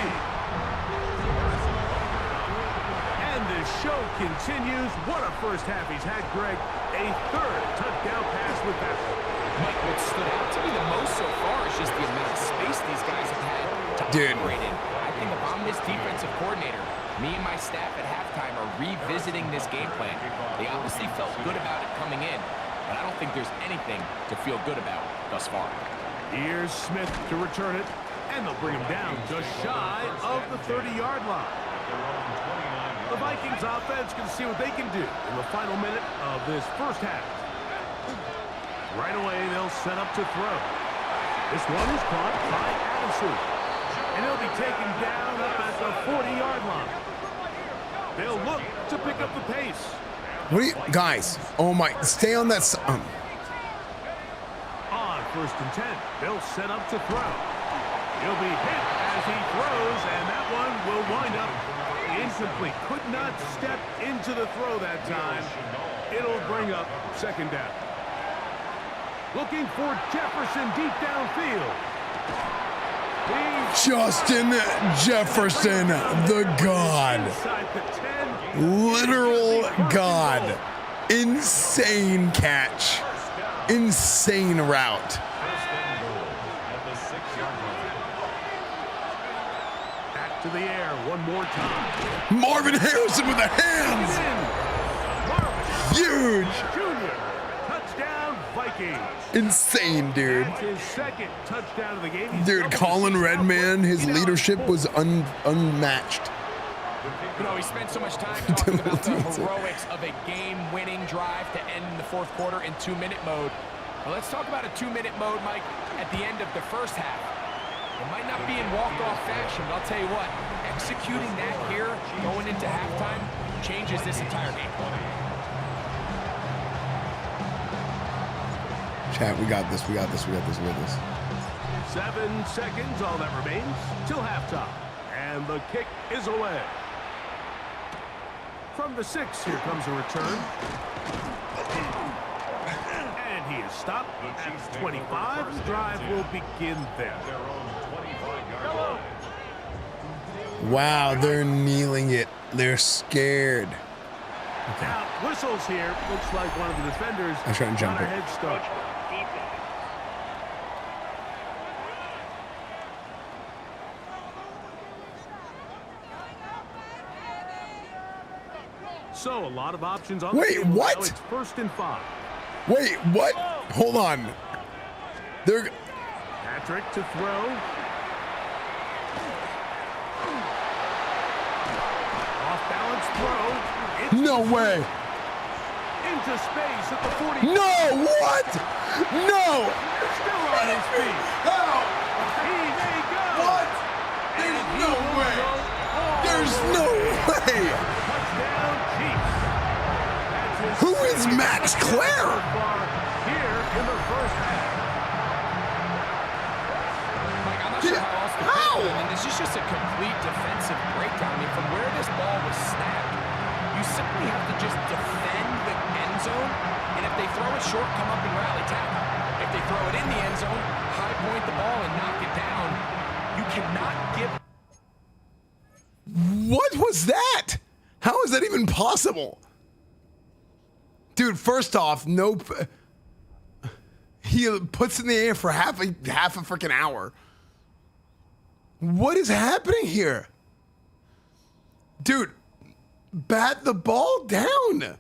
And the show continues. What a first half he's had, Greg. A third touchdown pass with that one. Mike, what stood out to me the most so far is just the amount of space these guys have had to operate in. I think if I'm this defensive coordinator, me and my staff at halftime are revisiting this game plan. They obviously felt good about it coming in, but I don't think there's anything to feel good about thus far. Here's Smith to return it, and they'll bring him down just shy of the 30-yard line. The Vikings offense can see what they can do in the final minute of this first half. Right away, they'll set up to throw. This one is caught by Addison. And he'll be taken down up at the 40-yard line. They'll look to pick up the pace. What do you guys? Oh my! Stay on that. On first and 10, they'll set up to throw. He'll be hit as he throws, and that one will wind up incomplete. Could not step into the throw that time. It'll bring up second down. Looking for Jefferson deep downfield. Justin Jefferson, the God. Literal God. Insane catch. Insane route. Back to the air one more time. Marvin Harrison with the hands. Huge. Junior. Touchdown, Vikings. Insane, dude. That's his second touchdown of the game. Dude, Colin Redman, his leadership was unmatched. You know, he spent so much time talking about the heroics of a game-winning drive to end the fourth quarter in 2-minute mode. Well, let's talk about a 2-minute mode, Mike, at the end of the first half. It might not be in walk-off fashion, but I'll tell you what, executing that here, going into halftime, changes this entire game. Chat, we got this, we got this, we got this, we got this. 7 seconds, all that remains, till halftime. And the kick is away. From the 6, here comes a return. And he is stopped at 25. The drive will begin there. Wow, they're kneeling it. They're scared. Okay. Now, whistles here. Looks like one of the defenders I shouldn't jump got a it. head start. So, a lot of options on the table. what? Now it's 1st and 5. Wait, what? Hold on. They're... Patrick to throw. Off-balance throw. It's No way. into space at the 40. No, what? No. Still on his feet. How? He may go. What? There's no way. There's no way. Touchdown, Chiefs. That's his Who is Max Clare? so far here in the first half. Mike, I'm not sure how else to put it. I mean, this is just a complete defensive breakdown. I mean, from where this ball was snapped, you simply have to just defend the end zone, and if they throw it short, come up and rally tackle. If they throw it in the end zone, high point the ball and knock it down. You cannot give... What was that? How is that even possible? Dude, first off, nope. He puts it in the air for half a freaking hour. What is happening here? Dude, bat the ball down.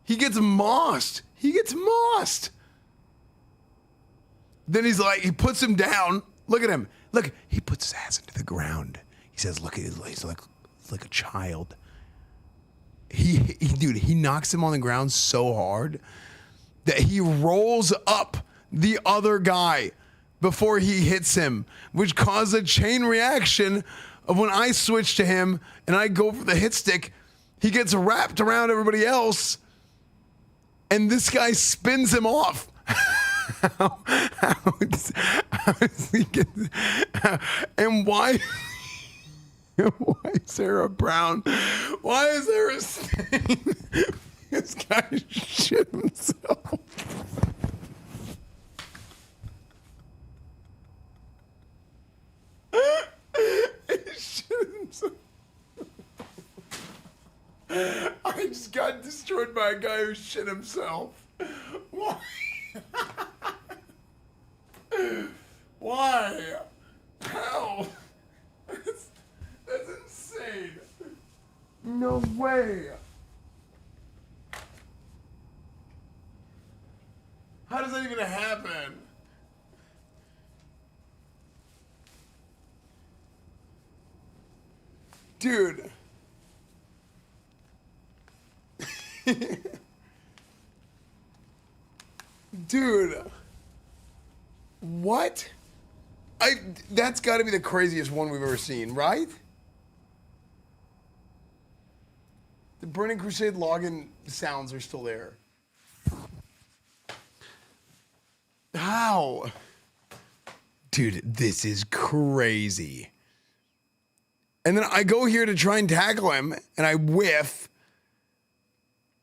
He gets mossed. He gets mossed. Then he's like, he puts him down. Look at him. Look, he puts his ass into the ground. He says, look at him. He's like a child. Dude, he knocks him on the ground so hard that he rolls up the other guy before he hits him, which caused a chain reaction of when I switch to him and I go for the hit stick, he gets wrapped around everybody else and this guy spins him off. And why? Why is there a brown? Why is there a stain? This guy shit himself. He shit himself. I just got destroyed by a guy who shit himself. Why? Why? How? That's insane. No way. How does that even happen? Dude. Dude. What? That's got to be the craziest one we've ever seen, right? The Burning Crusade login sounds are still there. How? Dude, this is crazy. And then I go here to try and tackle him, and I whiff.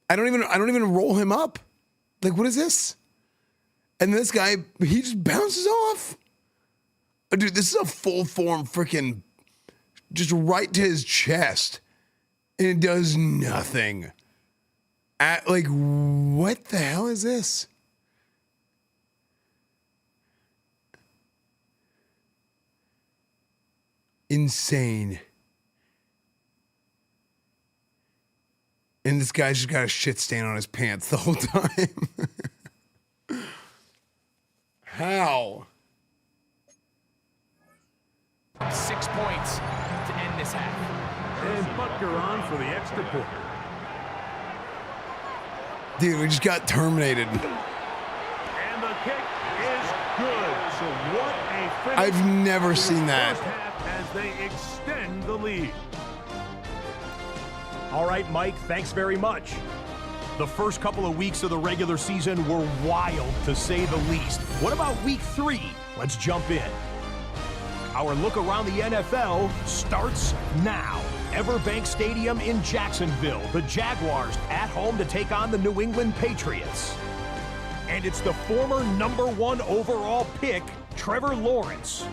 I don't even roll him up. Like, what is this? And this guy, he just bounces off. Dude, this is a full form freaking, just right to his chest. And it does nothing. Like, what the hell is this? Insane. And this guy's just got a shit stain on his pants the whole time. How? 6 points to end this half. And Butker on for the extra point. Dude, we just got terminated. And the kick is good. So what a finish. I've never seen that. First half as they extend the lead. All right, Mike, thanks very much. The first couple of weeks of the regular season were wild, to say the least. What about week 3? Let's jump in. Our look around the NFL starts now. Everbank Stadium in Jacksonville. The Jaguars at home to take on the New England Patriots. And it's the former #1 overall pick, Trevor Lawrence.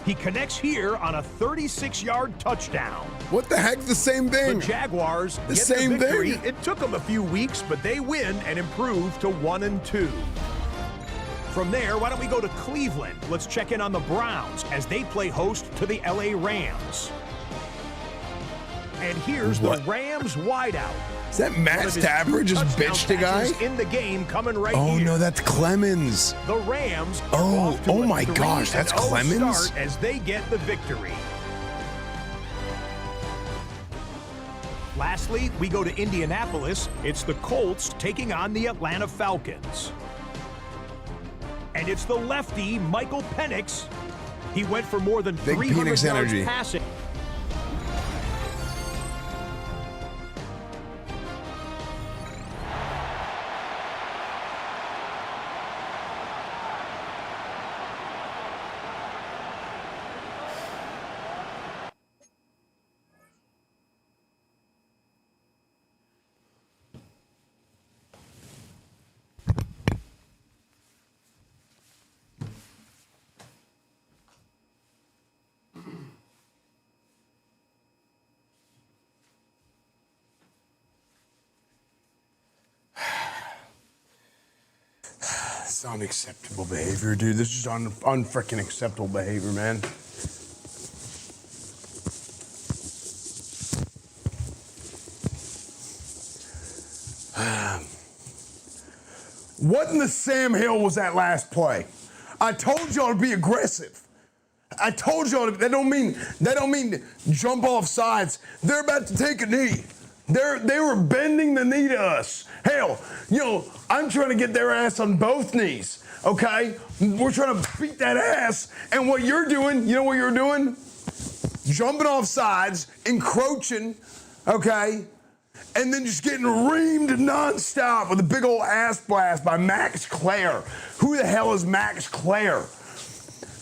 He connects here on a 36-yard touchdown. What the heck? The same thing. The Jaguars the get same the victory. thing. It took them a few weeks, but they win and improve to 1-2. From there, why don't we go to Cleveland? Let's check in on the Browns as they play host to the LA Rams. And here's the Rams wideout. Is that Matt Stafford just bitched a guy? In the game coming right oh here. no, that's Clemens. The Rams. Oh my gosh, that's Clemens. Start as they get the victory. Lastly, we go to Indianapolis. It's the Colts taking on the Atlanta Falcons. And it's the lefty, Michael Penix. He went for more than 300 yards passing. It's unacceptable behavior, dude. This is unfreaking acceptable behavior, man. What in the Sam Hill was that last play? I told y'all to be aggressive. I told y'all that don't mean jump off sides. They're about to take a knee. They were bending the knee to us. Hell, I'm trying to get their ass on both knees, okay? We're trying to beat that ass, and what you're doing, you know what you're doing? Jumping off sides, encroaching, okay? And then just getting reamed nonstop with a big old ass blast by Max Clare. Who the hell is Max Clare?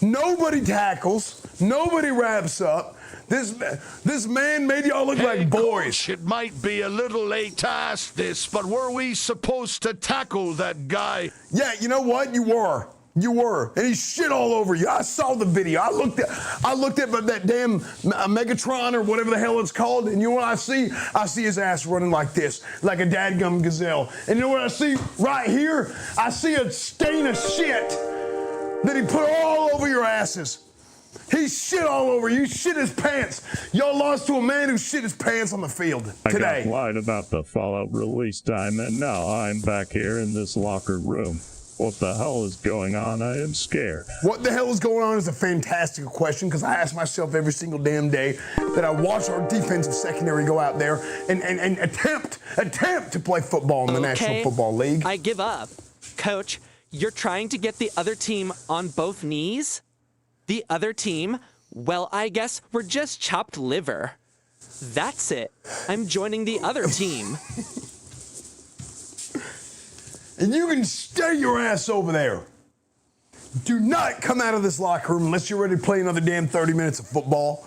Nobody tackles, nobody wraps up, This man made y'all look like boys. Coach, it might be a little late to ask this, but were we supposed to tackle that guy? Yeah, you know what? You were. You were. And he shit all over you. I saw the video. I looked at that damn Megatron or whatever the hell it's called, and you know what I see? I see his ass running like this, like a dadgum gazelle. And you know what I see right here? I see a stain of shit that he put all over your asses. He shit all over you. Shit his pants. Y'all lost to a man who shit his pants on the field today. I got lied about the Fallout release time, and now I'm back here in this locker room. What the hell is going on? I am scared. What the hell is going on is a fantastic question, because I ask myself every single damn day that I watch our defensive secondary go out there and attempt to play football in the National Football League. I give up. Coach, you're trying to get the other team on both knees? The other team? Well, I guess we're just chopped liver. That's it. I'm joining the other team. And you can stay your ass over there. Do not come out of this locker room unless you're ready to play another damn 30 minutes of football.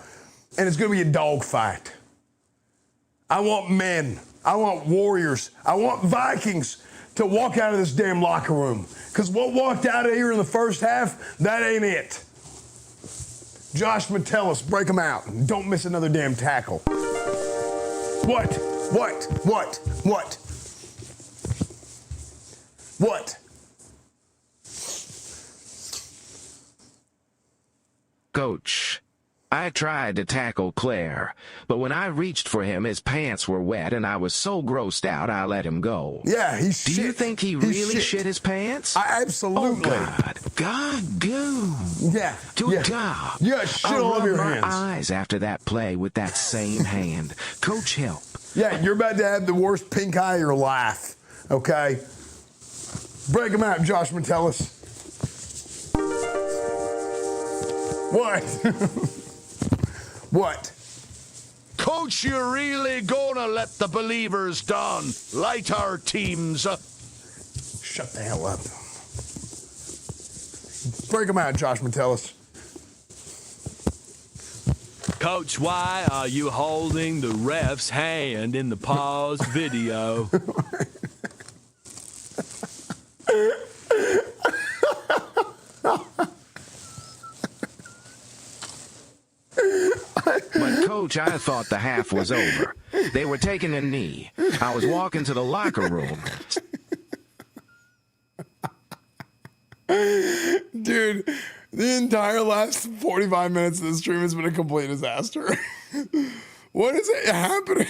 And it's going to be a dogfight. I want men. I want warriors. I want Vikings to walk out of this damn locker room. Because what walked out of here in the first half, that ain't it. Josh Metellus, break him out. Don't miss another damn tackle. What? Coach, I tried to tackle Claire, but when I reached for him, his pants were wet, and I was so grossed out, I let him go. Yeah, he shit. Do you think he really shit his pants? Absolutely. Oh, God, goo. Yeah. Good job. Yeah, shit all over your hands. I eyes after that play with that same hand. Coach, help. Yeah, you're about to have the worst pink eye of your life, okay? Break him out, Josh Metellus. What? What? Coach, you're really gonna let the believers down? Light our teams up. Shut the hell up. Break him out, Josh Metellus. Coach, why are you holding the ref's hand in the pause video? But, Coach, I thought the half was over. They were taking a knee. I was walking to the locker room. Dude, the entire last 45 minutes of the stream has been a complete disaster. What is it happening?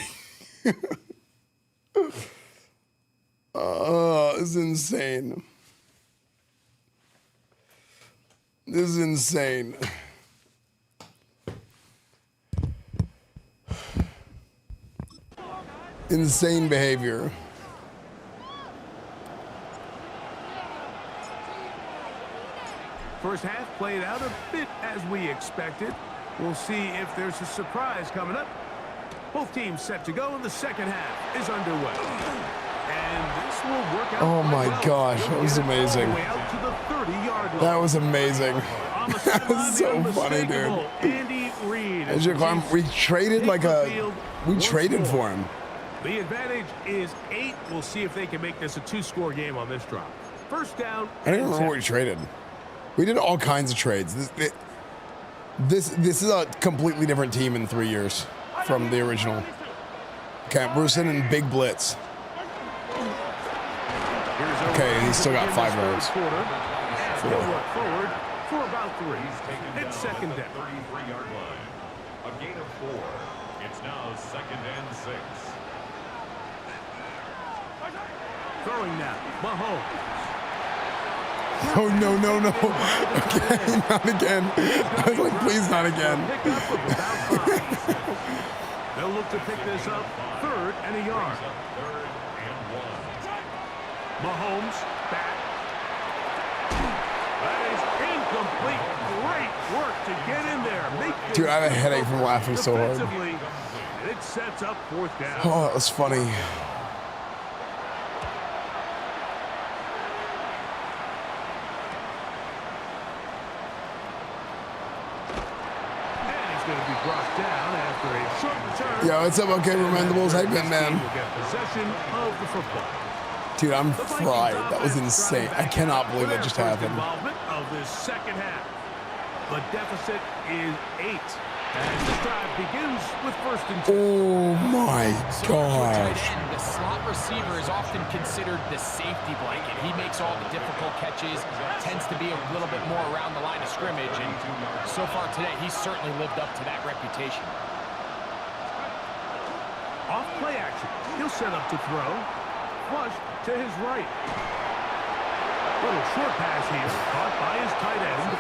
This is insane. This is insane. Insane behavior. First half played out a bit as we expected. We'll see if there's a surprise coming up. Both teams set to go, and the second half is underway. And this will work out. Oh my gosh, that was amazing. That was amazing. That was so funny, dude. Andy Reid. We traded we traded for him. The advantage is 8. We'll see if they can make this a 2-score game on this drop. First down. I don't remember what we traded. We did all kinds of trades. This is a completely different team in 3 years from the original. Okay, we're sending big blitz. Okay, he's still got 5 yards. Forward for about 3. It's second down. 33-yard line. A gain of 4. It's now 2nd and 6. Throwing now, Mahomes. Oh, no. Okay, not again. I was like, please not again. They'll look to pick this up 3rd and a yard. Mahomes back. That is incomplete. Great work to get in there. Dude, I have a headache from laughing so hard. And it sets up 4th down. Oh, that was funny. brought down after a short return. Yo, what's up, okay, Remendables? How you been, man? Will get possession of the football. Dude, I'm fried. That was insane. I cannot believe that just happened. Involvement of this second half. The deficit is 8. And this drive begins with 1st and 10. Oh my gosh. The slot receiver is often considered the safety blanket. He makes all the difficult catches, tends to be a little bit more around the line of scrimmage, and so far today, he's certainly lived up to that reputation. Off play action. He'll set up to throw. Flush to his right. Little short pass here, caught by his tight end.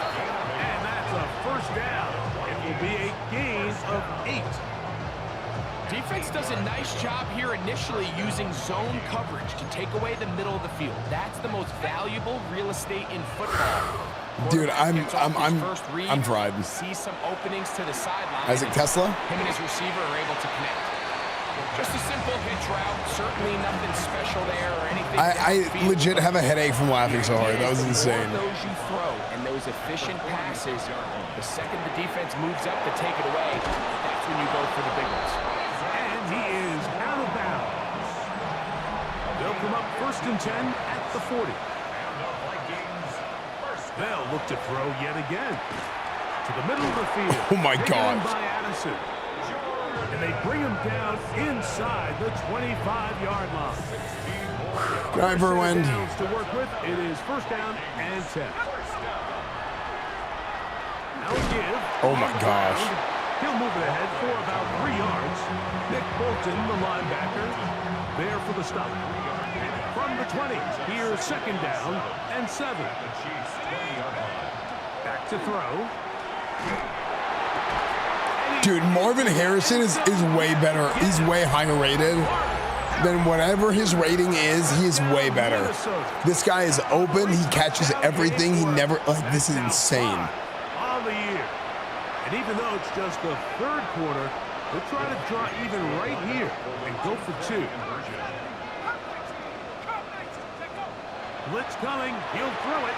And that's a 1st down. It will be a gain of 8. Defense does a nice job here initially using zone coverage to take away the middle of the field. That's the most valuable real estate in football. Dude, I'm fried. See some openings to the sideline. Isaac Tesla? Him and his receiver are able to connect. Just a simple hitch route, certainly nothing special there or anything. I legit have a headache from laughing so hard. That was insane. Those you throw and those efficient passes, the second the defense moves up to take it away, that's when you go for the big ones. And he is out of bounds. They'll come up 1st and 10 at the 40. They'll look to throw yet again. To the middle of the field. Oh my God. By Addison. And they bring him down inside the 25-yard line. Driver wind. To work with, it is 1st down and 10. Now give. Oh my gosh. He'll move it ahead for about 3 yards. Nick Bolton, the linebacker, there for the stop. From the 20, here's 2nd down and 7. Back to throw. Dude, Marvin Harrison is way better. He's way higher rated than whatever his rating is. He is way better. This guy is open. He catches everything. He never, like, this is insane. On the year. And even though it's just the 3rd quarter, they'll try to draw even right here and go for 2. Blitz coming. He'll throw it.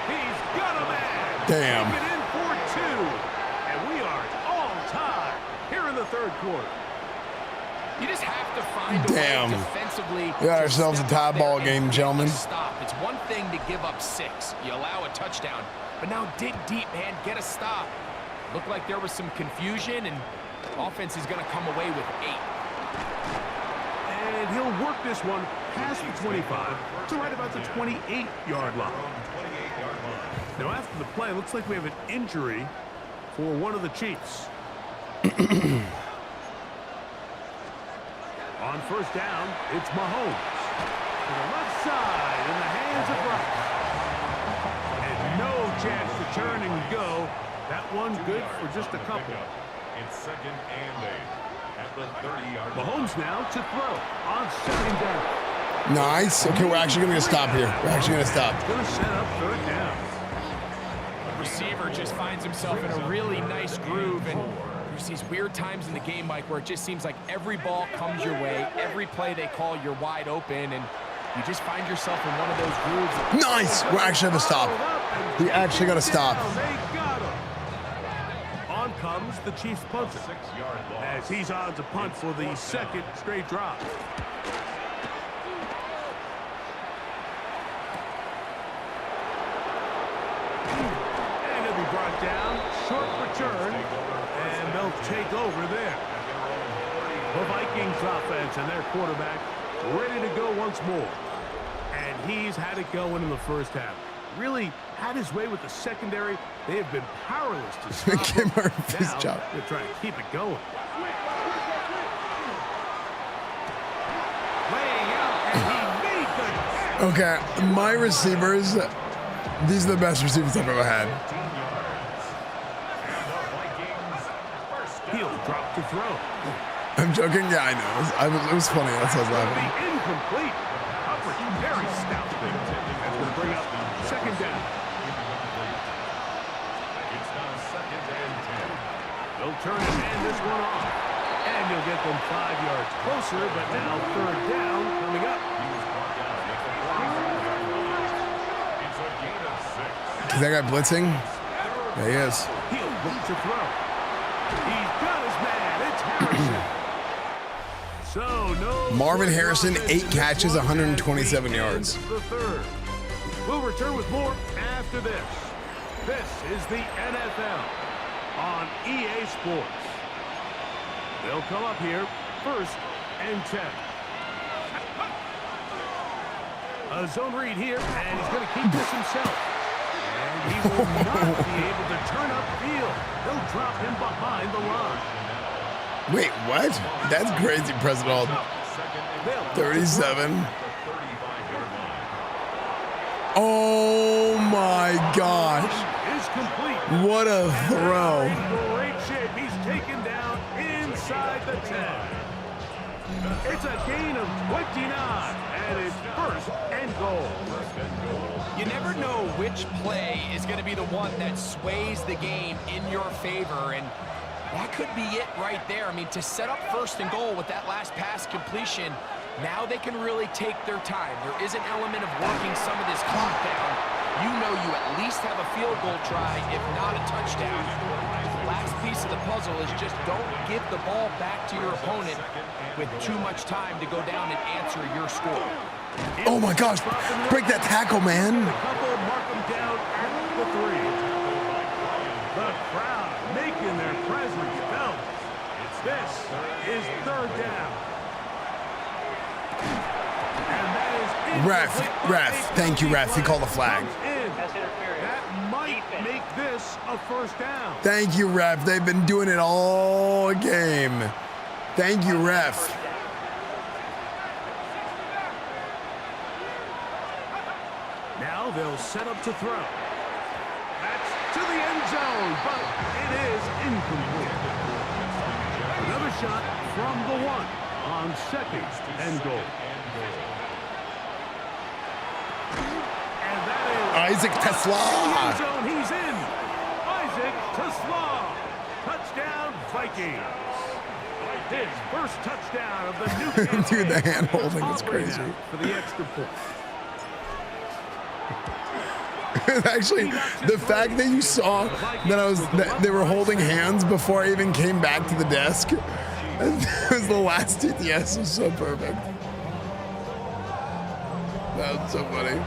He's got a man. Damn. Get in for 2. And we are all tied here in the 3rd quarter. You just have to find a way defensively. We got ourselves a tie ball game, gentlemen. Stop. It's one thing to give up 6. You allow a touchdown. But now dig deep, man. Get a stop. Looked like there was some confusion, and offense is going to come away with 8. And he'll work this one past the 25 to right about the 28-yard line. Now, after the play, it looks like we have an injury for one of the Chiefs. On 1st down, it's Mahomes. To the left side in the hands of Russ. And no chance to turn and go. That one good for just a couple. It's 2nd and 8 at the 30-yard line. Mahomes now to throw on 2nd down. Nice. Okay, we're actually going to stop here. We're actually going to stop. Going to set up 3rd down. The receiver just finds himself in a really nice groove, and there's these weird times in the game, Mike, where it just seems like every ball comes your way, every play they call, you're wide open, and you just find yourself in one of those grooves. Nice. We're actually going to stop. We actually got to stop. They got him. On comes the Chiefs punter, as he's on to punt for the 2nd straight drive. And he'll be brought down, short return, and they'll take over there. The Vikings offense and their quarterback ready to go once more. And he's had it going in the 1st half. Really had his way with the secondary. They have been powerless to stop him. Now they're trying to keep it going. Laying out, and he made the Okay, my receivers, these are the best receivers I've ever had. He'll drop to throw. I'm joking. Yeah, I know. It was funny. That's what I was laughing. Incomplete. Coverage very stout. That's going to bring up 2nd down. It's now 2nd and 10. They'll turn and hand this one off. And you'll get them 5 yards closer, but now 3rd down coming up. It's a gain of 6. Is that guy blitzing? Yeah, he is. He'll look to throw. He's got his man. It's Harrison. So no. Marvin Harrison, 8 catches, 127 yards. The third. We'll return with more after this. This is the NFL on EA Sports. They'll come up here, 1st and 10. A zone read here, and he's going to keep this himself. And he will not be able to turn upfield. They'll drop him behind the line. Wait, what? That's crazy, President. 37. Oh my gosh. What a throw. Great shape. He's taken down inside the 10. It's a gain of 29, and it's 1st and goal. You never know which play is going to be the one that sways the game in your favor, and that could be it right there. I mean, to set up 1st and goal with that last pass completion, now they can really take their time. There is an element of working some of this clock down. You know you at least have a field goal try, if not a touchdown. The last piece of the puzzle is just don't give the ball back to your opponent with too much time to go down and answer your score. Oh my gosh, break that tackle, man. The couple mark them down at the 3. The crowd making their presence felt. This is 3rd down. And that is Ref, thank you, ref. He called a flag. That might make this a 1st down. Thank you, ref. They've been doing it all game. Thank you, ref. Now they'll set up to throw. That's to the end zone, but it is incomplete. Another shot from the 1 on 2nd and goal. And that is Isaac Tesla. End zone, he's in. Isaac Tesla. Touchdown, Vikings. His 1st touchdown of the new campaign. Dude, the hand holding is crazy. For the extra point. Actually, the fact that you saw that they were holding hands before I even came back to the desk, that was the last TTS. Was so perfect. That was so funny.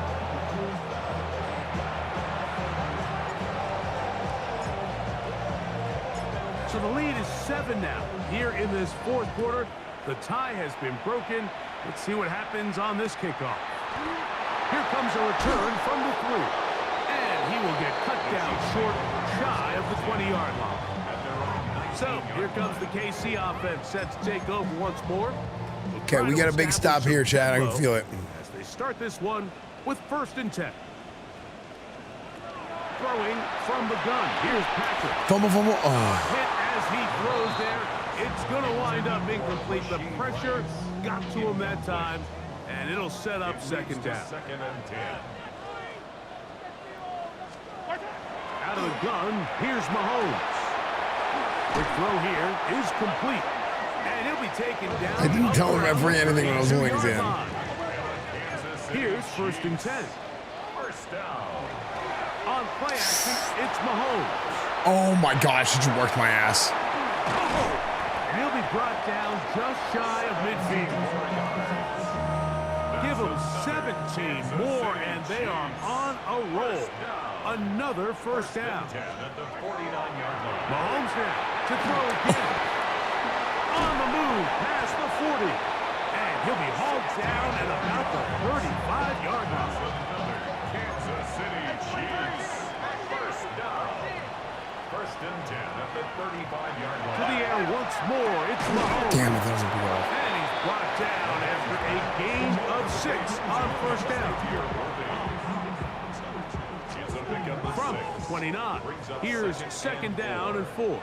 So the lead is 7 now. Here in this 4th quarter, the tie has been broken. Let's see what happens on this kickoff. Here comes a return from the 3. And he will get cut down short, shy of the 20-yard line. So here comes the KC offense set to take over once more. Okay, we got a big stop here, Chad. I can feel it. As they start this one with 1st and 10. Throwing from the gun. Here's Patrick. Fumble. Oh. Hit as he throws there. It's going to wind up incomplete. The pressure got to him that time, and it'll set up 2nd down. 2nd and 10. Out of the gun, here's Mahomes. The throw here is complete, and he'll be taken down. I didn't tell him referee anything when I was holding his hand. Here's 1st and 10. 1st down. On play action, it's Mahomes. Oh my gosh, did you work my ass? And he'll be brought down just shy of midfield. Give them 17 more, and they are on a roll. Another 1st down. Mahomes now to throw again. On the move past the 40. And he'll be hauled down at about the 35-yard line. Kansas City Chiefs. 1st down. 1st and 10 at the 35-yard line. To the air once more. It's Mahomes. Damn it, that was a big off. And he's brought down after a gain of 6 on 1st down. From 29. Here's 2nd down and 4.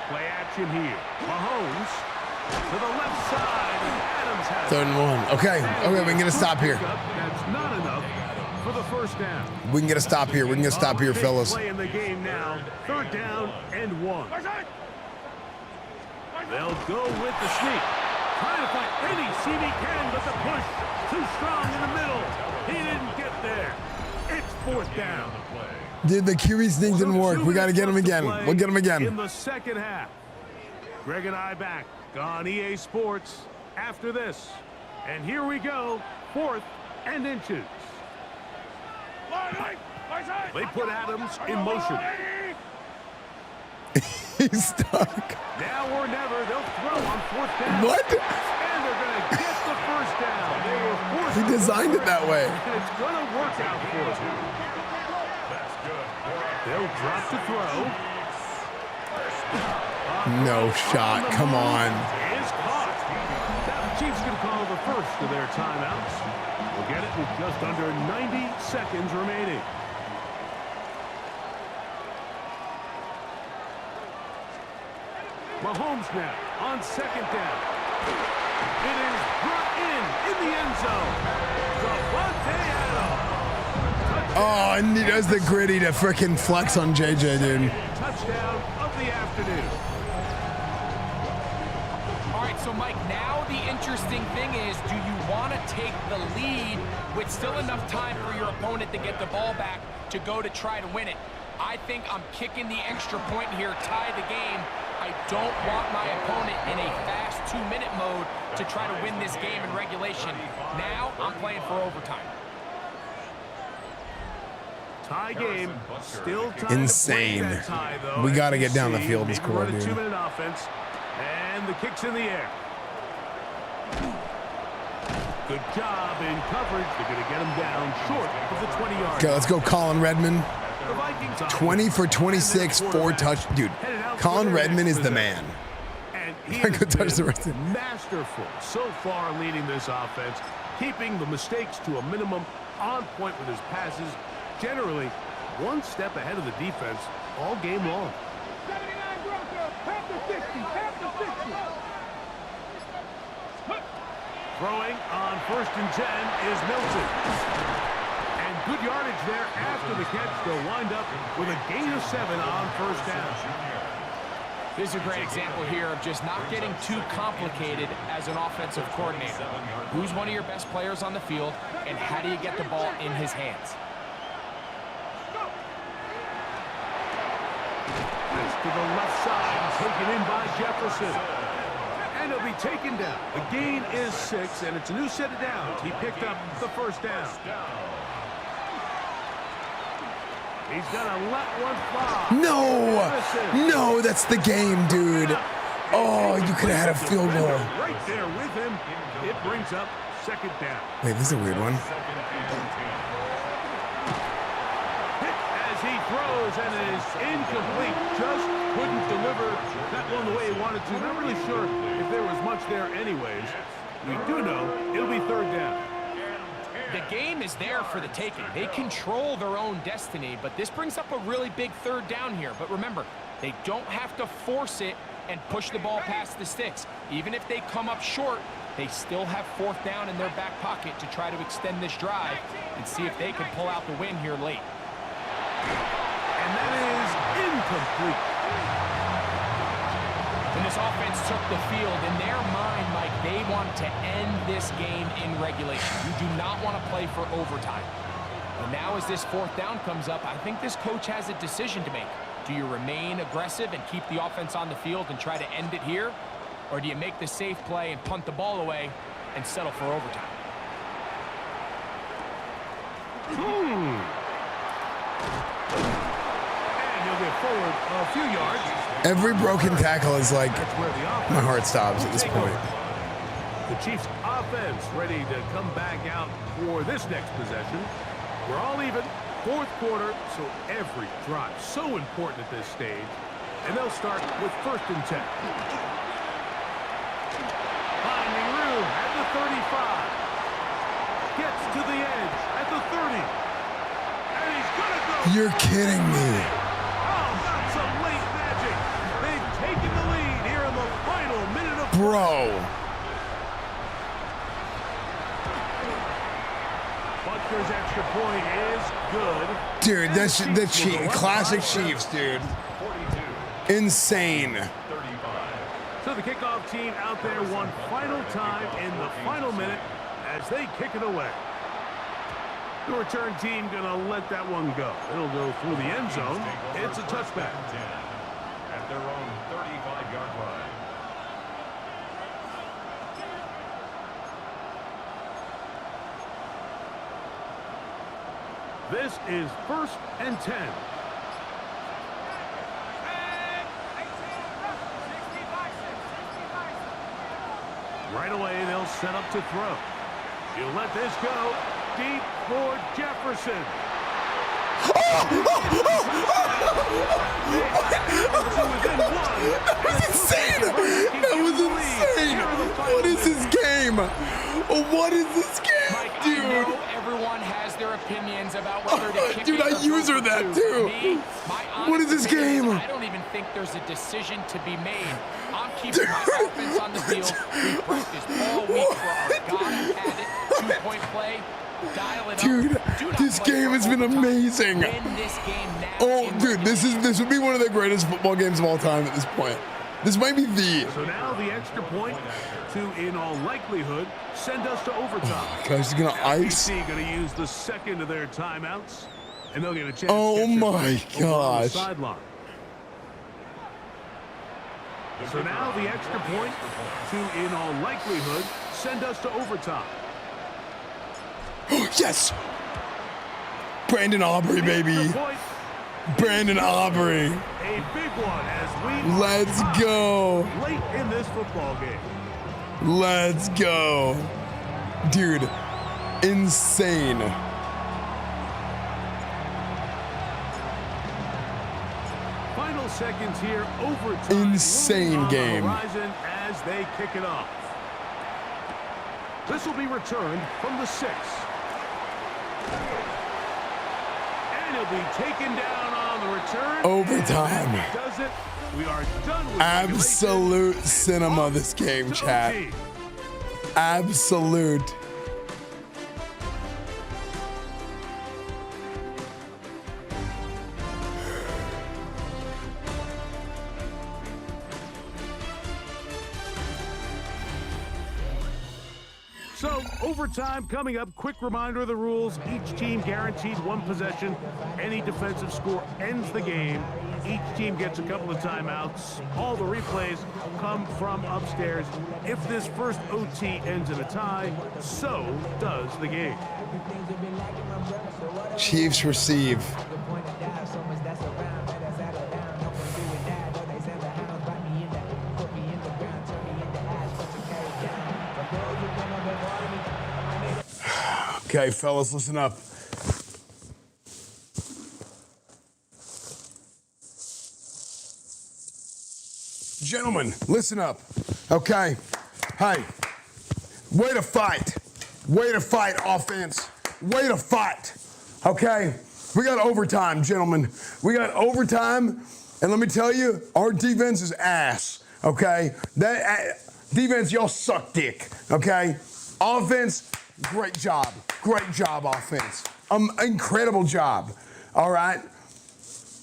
Play action here. Mahomes to the left side. And Adams has 3rd and 1. Okay, we can get a stop here. That's not enough for the 1st down. We can get a stop here. We can get a stop here, fellas. Play in the game now. 3rd down and 1. They'll go with the sneak. Trying to find any seam he can, but the push too strong in the middle. He didn't get there. It's 4th down. Dude, the QB sneak didn't work. We got to get him again. We'll get him again. In the second half. Greg and I back on EA Sports after this. And here we go. 4th and inches. They put Adams in motion. He's stuck. Now or never, they'll throw on 4th down. What? And they're going to get the first down. They were forced He designed it that way. And it's going to work out for them. They'll drop to throw. No shot. Come on. Is caught. Now the Chiefs going to call the first of their timeouts. We'll get it with just under 90 seconds remaining. Mahomes now on 2nd down. It is brought in the end zone. Davante Adams. Oh, and he does the gritty to frickin' flex on JJ, dude. Touchdown of the afternoon. All right, so Mike, now the interesting thing is, do you want to take the lead with still enough time for your opponent to get the ball back to go to try to win it? I think I'm kicking the extra point here, tie the game. I don't want my opponent in a fast 2-minute mode to try to win this game in regulation. Now I'm playing for overtime. Tie game, still time insane. To play that tie, though. We got to get down the field and score, dude. 2-minute offense, and the kick's in the air. Good job in coverage. They're going to get him down short of the 20-yard. Okay, let's go, Colin Redmond. 20 for 26, 4 touch. Dude, Colin Redmond is the man. And he I could touch the rest of it. Masterful so far leading this offense, keeping the mistakes to a minimum, on point with his passes. Generally, one step ahead of the defense all game long. 79 Broncos, half the 60, half the 60. Throwing on 1st and 10 is Milton. And good yardage there after the catch. They'll wind up with a gain of 7 on 1st down. This is a great example here of just not getting too complicated as an offensive coordinator. Who's one of your best players on the field, and how do you get the ball in his hands? To the left side, taken in by Jefferson. And he'll be taken down. The gain is 6, and it's a new set of downs. He picked up the 1st down. He's gonna let one fly. No, that's the game, dude. Oh, you could have had a field goal. Right there with him. It brings up 2nd down. Wait, this is a weird one. As he throws and is incomplete. Just couldn't deliver that one the way he wanted to. Not really sure if there was much there anyways. We do know it'll be 3rd down. The game is there for the taking. They control their own destiny, but this brings up a really big 3rd down here. But remember, they don't have to force it and push the ball past the sticks. Even if they come up short, they still have 4th down in their back pocket to try to extend this drive and see if they can pull out the win here late. And that is incomplete. When this offense took the field, in their mind, Mike, they want to end this game in regulation. You do not want to play for overtime. And now as this 4th down comes up, I think this coach has a decision to make. Do you remain aggressive and keep the offense on the field and try to end it here? Or do you make the safe play and punt the ball away and settle for overtime? And he'll get forward a few yards. Every broken tackle is like, my heart stops at this point. The Chiefs offense ready to come back out for this next possession. We're all even, 4th quarter, so every drive so important at this stage. And they'll start with 1st and 10. Finding room at the 35. Gets to the edge at the 30. And he's gonna go. You're kidding me. Oh, that's some late magic. They've taken the lead here in the final minute of Bro. Butker's extra point is good. Dude, that's the classic Chiefs, dude. Insane. So the kickoff team out there one final time in the final minute as they kick it away. The return team going to let that one go. It'll go through the end zone. It's a touchback. At their own 35-yard line. This is 1st and 10. Right away, they'll set up to throw. He'll let this go deep for Jefferson. That was insane! That was insane! What is this game? What is this game, Mike, dude? I know everyone has their opinions about whether to kick dude, it I or use her go that to. too. Me, my What is this honest opinion game? is I don't even think there's a decision to be made. I'm keeping my offense on the field. We practiced all week for our God-had it two-point play. Dial it Dude, up. this game has been amazing. Win this game now. Oh, dude, this would be one of the greatest football games of all time at this point. This might be the. So now the extra point to, in all likelihood, send us to overtime. Oh my gosh, he's gonna ice. going to use the second of their timeouts, and they'll get a chance. Oh to my gosh. Sideline. So now the extra point to, in all likelihood, send us to overtime. Yes! Brandon Aubrey, baby. Brandon Aubrey. A big one as we Let's go. late in this football game. Let's go. Dude, insane. Final seconds here, overtime. Insane game. On the horizon as they kick it off. This will be returned from the 6. And he'll be taken down on the return. Overtime. And does it. We are done with Absolute cinema, this game, chat. Absolute. So, overtime coming up. Quick reminder of the rules. Each team guaranteed one possession. Any defensive score ends the game. Each team gets a couple of timeouts. All the replays come from upstairs. If this first OT ends in a tie, so does the game. Chiefs receive. Okay, fellas, listen up. Gentlemen, listen up. Okay. Hey, way to fight. Way to fight, offense. Way to fight. Okay? We got overtime, gentlemen. We got overtime, and let me tell you, our defense is ass. Okay? That defense, y'all suck dick. Okay? Offense, great job. Great job, offense. Incredible job. All right?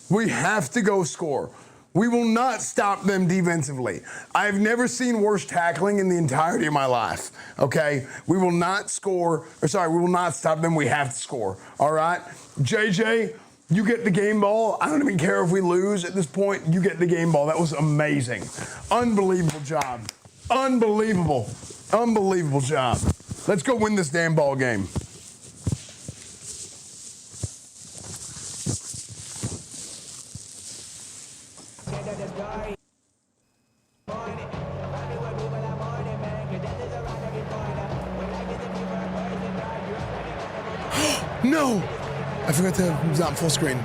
We have to go score. We will not stop them defensively. I've never seen worse tackling in the entirety of my life. Okay? We will not score, or sorry, we will not stop them. We have to score. All right? JJ, you get the game ball. I don't even care if we lose at this point. You get the game ball. That was amazing. Unbelievable job. Unbelievable. Unbelievable job. Let's go win this damn ball game. No! I forgot to not full screen.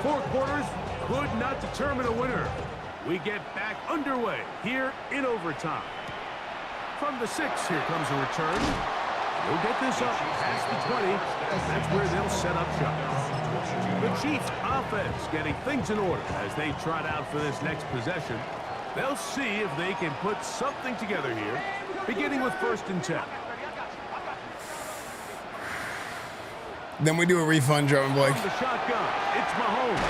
4 quarters could not determine a winner. We get back underway here in overtime. From the 6, here comes a return. We'll get this up past the 20. That's where they'll set up shop. The Chiefs offense getting things in order as they trot out for this next possession. They'll see if they can put something together here, beginning with 1st and 10. Then we do a refund, Joe and Blake. From the shotgun, it's Mahomes.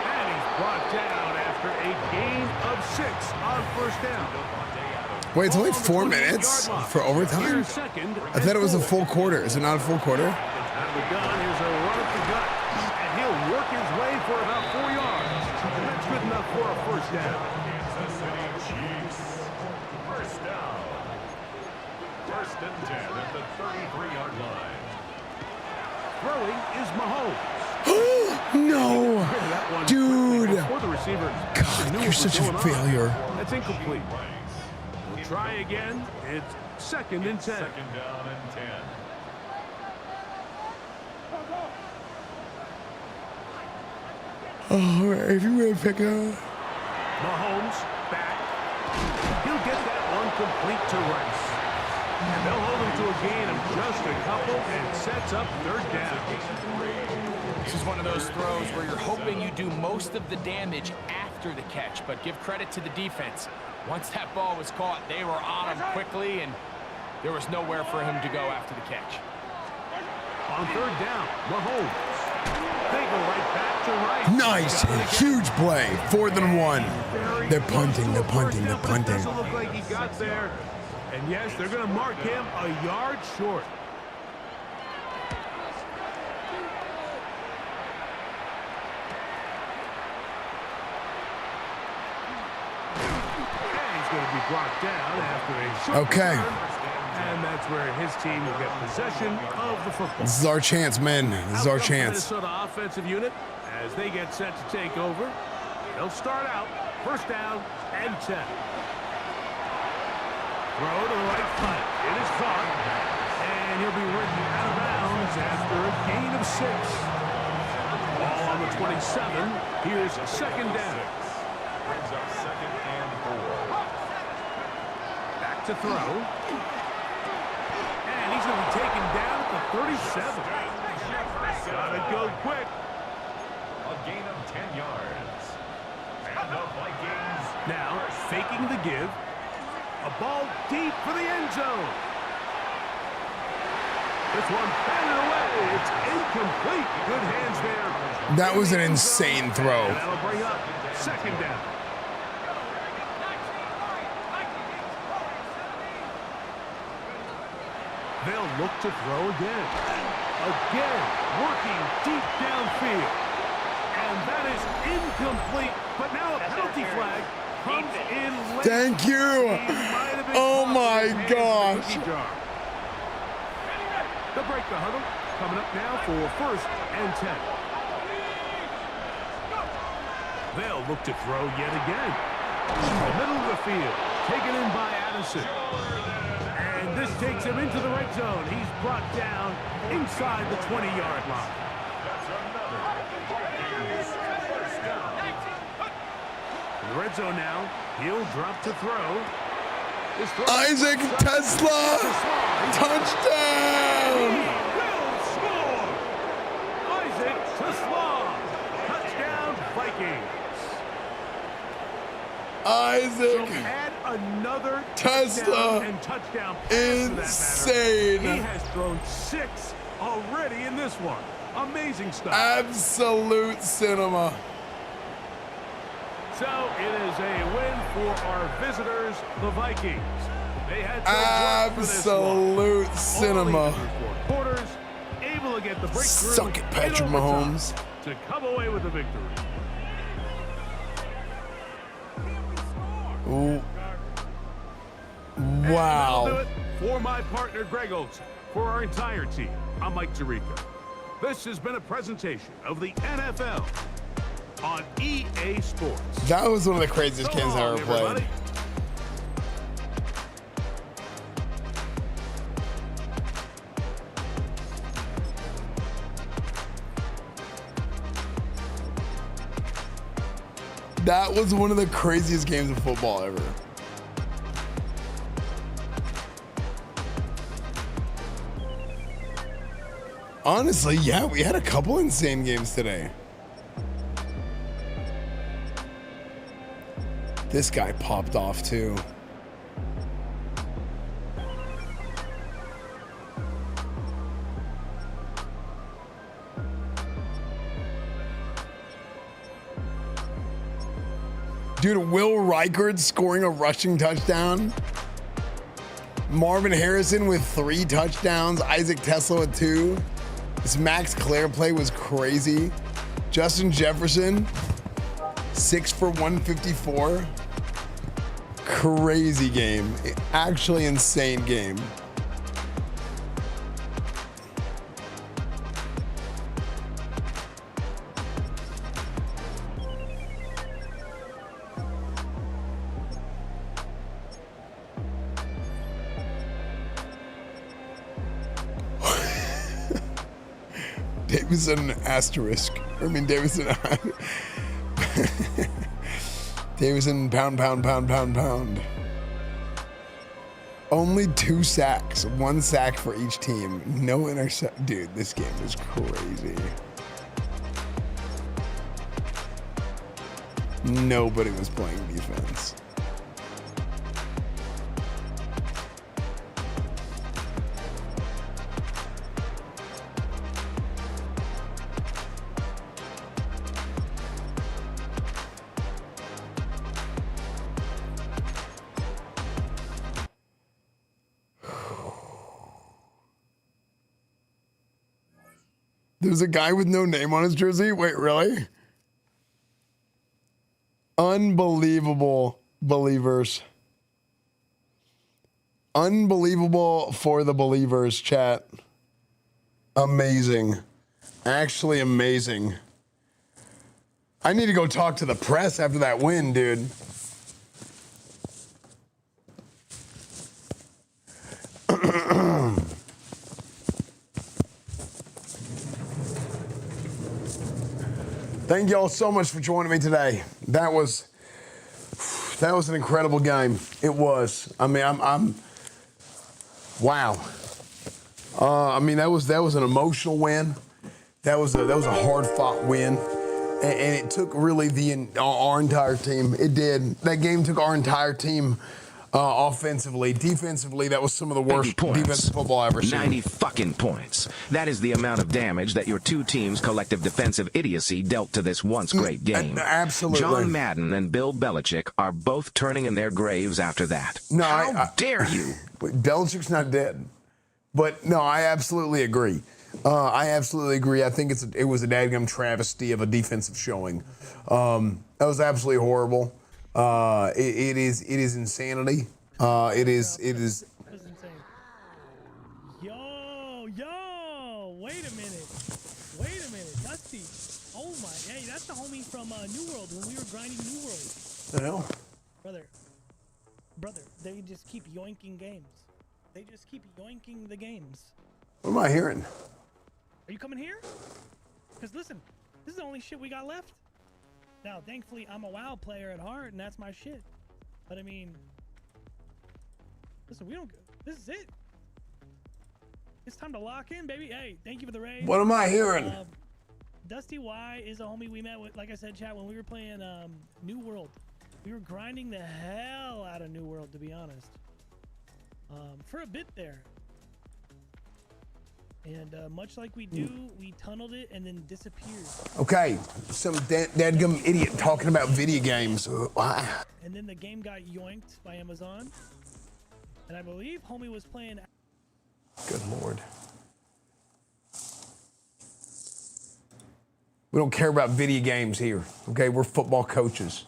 And he's brought down after a gain of 6 on 1st down. Wait, it's only 4 minutes for overtime? I thought it was a full quarter. Is it not a full quarter? Out of the gun, here's a run at the gut. And he'll work his way for about 4 yards. And that's good enough for a first down. Kansas City Chiefs. First down. First and 10 at the 33-yard line. Throwing is Mahomes. No! Dude! The receiver God, you're such a failure. That's incomplete. We'll try again. It's second and 10. Second down and 10. Oh, if you would pick up. Mahomes back. He'll get that one complete to Rice. And they'll hold him to a gain of just a couple and sets up third down. This is one of those throws where you're hoping you do most of the damage after the catch, but give credit to the defense. Once that ball was caught, they were on him quickly, and there was nowhere for him to go after the catch. On third down, Mahomes. They go right back to Rice. Nice, huge play. 4th and 1. They're punting, they're punting, they're punting. Doesn't look like he got there. And yes, they're going to mark him a yard short. And he's going to be brought down after a short return. And that's where his team will get possession of the football. This is our chance, men. This is our chance. The Minnesota offensive unit, as they get set to take over, they'll start out first down and 10. Throw to the right flat. It is caught. And he'll be written out of bounds after a gain of 6. Ball on the 27. Here's second down. Brings up second and 4. Back to throw. And he's going to be taken down at the 37. Gotta go quick. A gain of 10 yards. And the Vikings. Now, faking the give. A ball deep for the end zone. This one batted away. It's incomplete. Good hands there. That was an insane throw. And that'll bring up second down. They'll look to throw again. Again, working deep downfield. And that is incomplete. But now a penalty flag comes in late. Thank you. Oh my gosh. They'll break the huddle. Coming up now for first and 10. They'll look to throw yet again. The middle of the field. Taken in by Addison. And this takes him into the red zone. He's brought down inside the 20-yard line. In the red zone now, he'll drop to throw. Isaac Tesla, touchdown! He will score! Isaac Tesla, touchdown Vikings. Isaac So add another Tesla, and touchdown pass insane. He has thrown 6 already in this one. Amazing stuff. Absolute cinema. So it is a win for our visitors, the Vikings. They had absolute cinema. Quarters, able to get the breakthrough. Suck it, Patrick Mahomes. To come away with the victory. Ooh. Wow. Do it for my partner, Greg Olson. For our entire team, I'm Mike Tirico. This has been a presentation of the NFL on EA Sports. That was one of the craziest games I ever played. That was one of the craziest games of football ever. Honestly, yeah, we had a couple insane games today. This guy popped off too. Dude, Will Reichard scoring a rushing touchdown. Marvin Harrison with 3 touchdowns. Isaac Tesla with 2. This Max Clare play was crazy. Justin Jefferson, 6 for 154. Crazy game. Actually insane game. Davison asterisk. I mean Davison. Davison pound. Only 2 sacks. 1 sack for each team. No intercept. Dude, this game is crazy. Nobody was playing defense. There's a guy with no name on his jersey? Wait, really? Unbelievable, believers. Unbelievable for the believers, chat. Amazing. Actually amazing. I need to go talk to the press after that win, dude. Thank y'all so much for joining me today. That was an incredible game. It was. I mean, wow. I mean, that was an emotional win. That was a hard fought win, and it took really our entire team. It did. That game took our entire team. Offensively, defensively, that was some of the worst defensive football I've ever seen. 90 fucking points. That is the amount of damage that your 2 teams' collective defensive idiocy dealt to this once great game. Absolutely. John Madden and Bill Belichick are both turning in their graves after that. No, How dare you? Belichick's not dead. But no, I absolutely agree. I think it was a dadgum travesty of a defensive showing. That was absolutely horrible. It is insanity. It is. Yo, wait a minute, Dusty. Oh my, hey, that's the homie from New World when we were grinding New World. The hell? Brother, they just keep yoinking games. They just keep yoinking the games. What am I hearing? Are you coming here? Because listen, this is the only shit we got left. Now, thankfully, I'm a WoW player at heart, and that's my shit. But I mean, listen, this is it. It's time to lock in, baby. Hey, thank you for the raid. What am I hearing? Dusty Y is a homie we met with, like I said, chat, when we were playing New World. We were grinding the hell out of New World, to be honest. For a bit there. And much like we do, we tunneled it and then disappeared. Okay, some dadgum idiot talking about video games. And then the game got yoinked by Amazon. And I believe homie was playing... Good Lord. We don't care about video games here, okay? We're football coaches.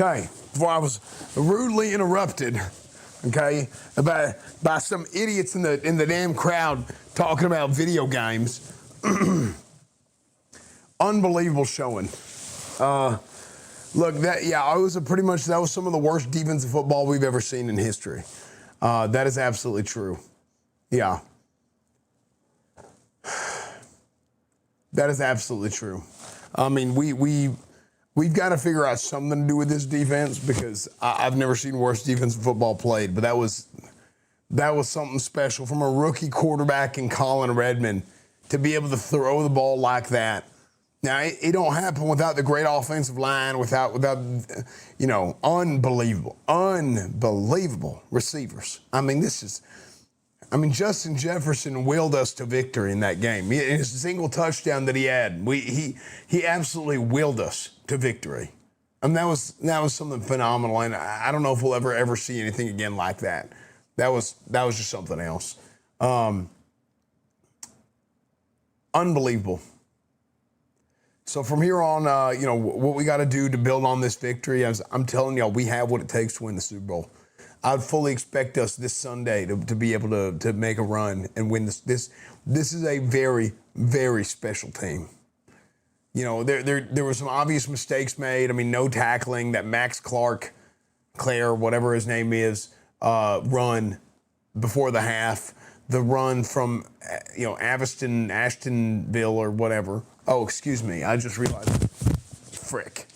Okay, before I was rudely interrupted okay, by some idiots in the damn crowd talking about video games. Unbelievable showing. Look, that was some of the worst defensive football we've ever seen in history. That is absolutely true. Yeah. That is absolutely true. I mean, we've got to figure out something to do with this defense because I've never seen worse defensive football played. But that was something special from a rookie quarterback in Colin Redmond to be able to throw the ball like that. Now it don't happen without the great offensive line, without unbelievable receivers. I mean, Justin Jefferson willed us to victory in that game. His single touchdown that he had, he absolutely willed us to victory. And that was something phenomenal. And I don't know if we'll ever see anything again like that. That was just something else. Unbelievable. So from here on, what we got to do to build on this victory, I'm telling y'all, we have what it takes to win the Super Bowl. I'd fully expect us this Sunday to be able to make a run and win this. This is a very, very special team. You know, there were some obvious mistakes made. I mean, no tackling, that Max Clare, whatever his name is, run before the half. The run from, Ashtonville or whatever. Oh, excuse me. I just realized. Frick.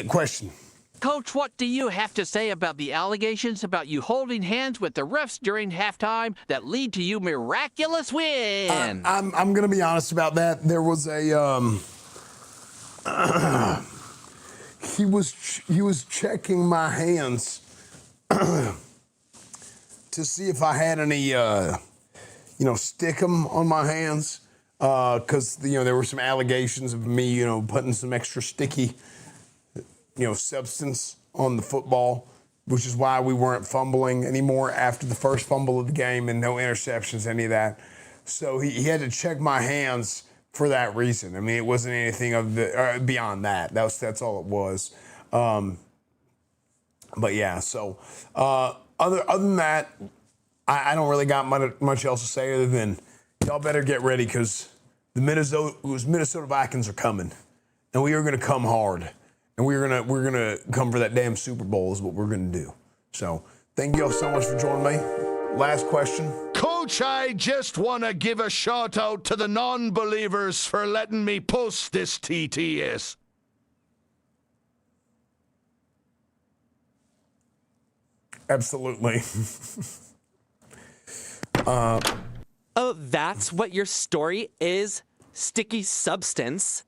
Question. Coach, what do you have to say about the allegations about you holding hands with the refs during halftime that lead to you miraculous win? I'm going to be honest about that. There was he was checking my hands to see if I had any stickum on my hands because there were some allegations of me putting some extra sticky substance on the football, which is why we weren't fumbling anymore after the first fumble of the game and no interceptions, any of that. So he had to check my hands for that reason. I mean, it wasn't anything beyond that. That's all it was. But yeah, so other than that, I don't really got much else to say other than y'all better get ready because the Minnesota Vikings are coming, and we are going to come hard. And we're gonna come for that damn Super Bowl is what we're gonna do. So thank you all so much for joining me. Last question. Coach, I just want to give a shout out to the non-believers for letting me post this TTS. Absolutely. Oh, that's what your story is? Sticky substance?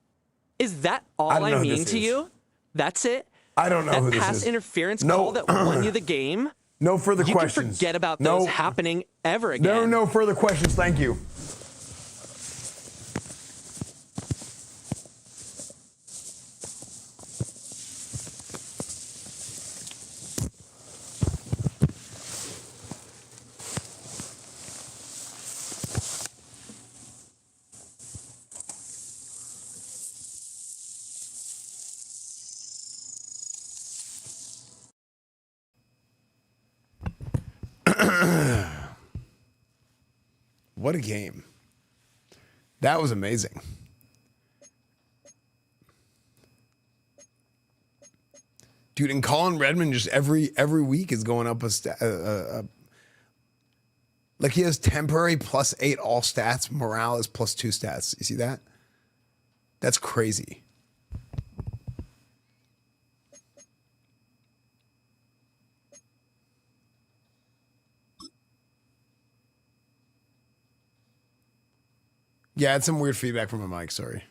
Is that all I mean to you? That's it? I don't know who this is. That pass interference call that won you the game? No further questions. You can forget about those happening ever again. No further questions. Thank you. What a game. That was amazing. Dude, and Colin Redmond just every week is going up like he has temporary +8 all stats. Morale is +2 stats. You see that? That's crazy. Yeah, I had some weird feedback from my mic, sorry.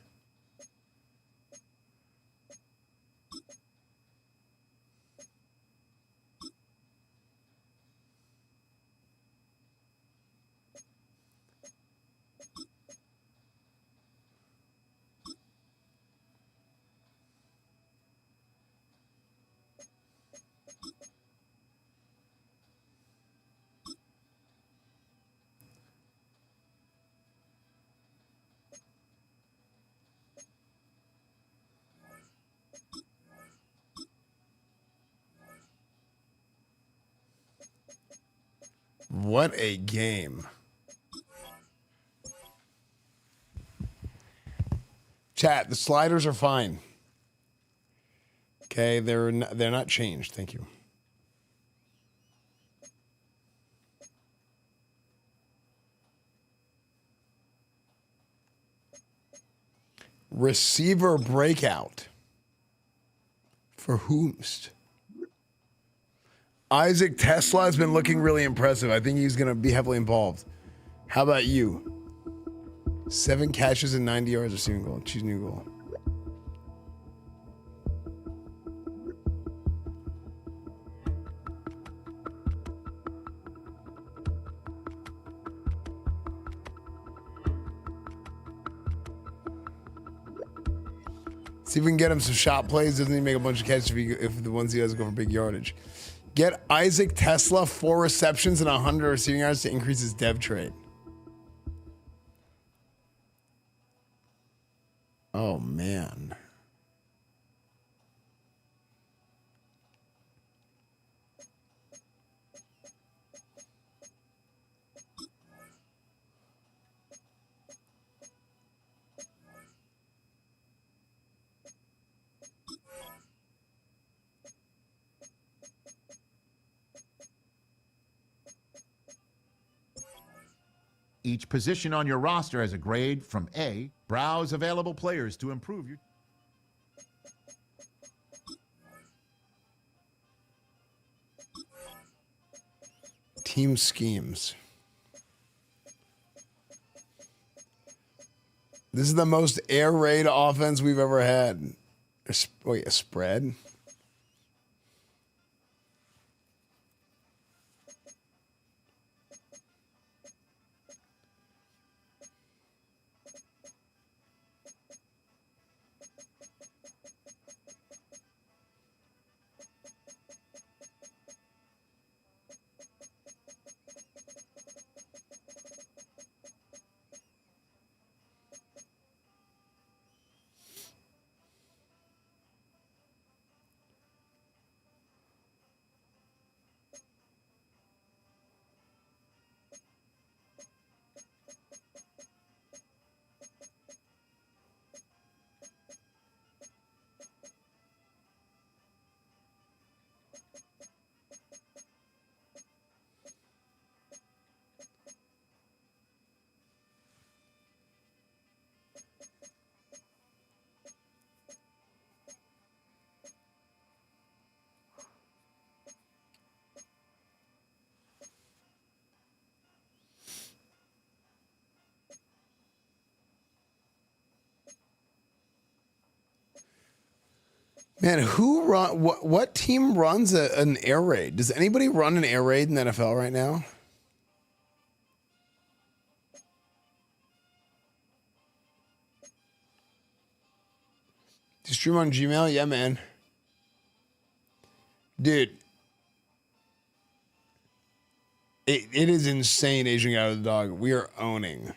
What a game. Chat, the sliders are fine. Okay, they're not changed. Thank you. Receiver breakout. For whomst? Isaac Tesla has been looking really impressive. I think he's going to be heavily involved. How about you? 7 catches and 90 yards receiving goal. Choose new goal. See if we can get him some shot plays. Doesn't he make a bunch of catches if the ones he does go for big yardage? Get Isaac Tesla 4 receptions and 100 receiving yards to increase his dev trade. Oh, man. Each position on your roster has a grade from A. Browse available players to improve your... Team schemes. This is the most air raid offense we've ever had. Wait, a spread? Man, what team runs an air raid? Does anybody run an air raid in the NFL right now? Do you stream on Gmail? Yeah, man. Dude. It is insane aging out of the dog. We are owning.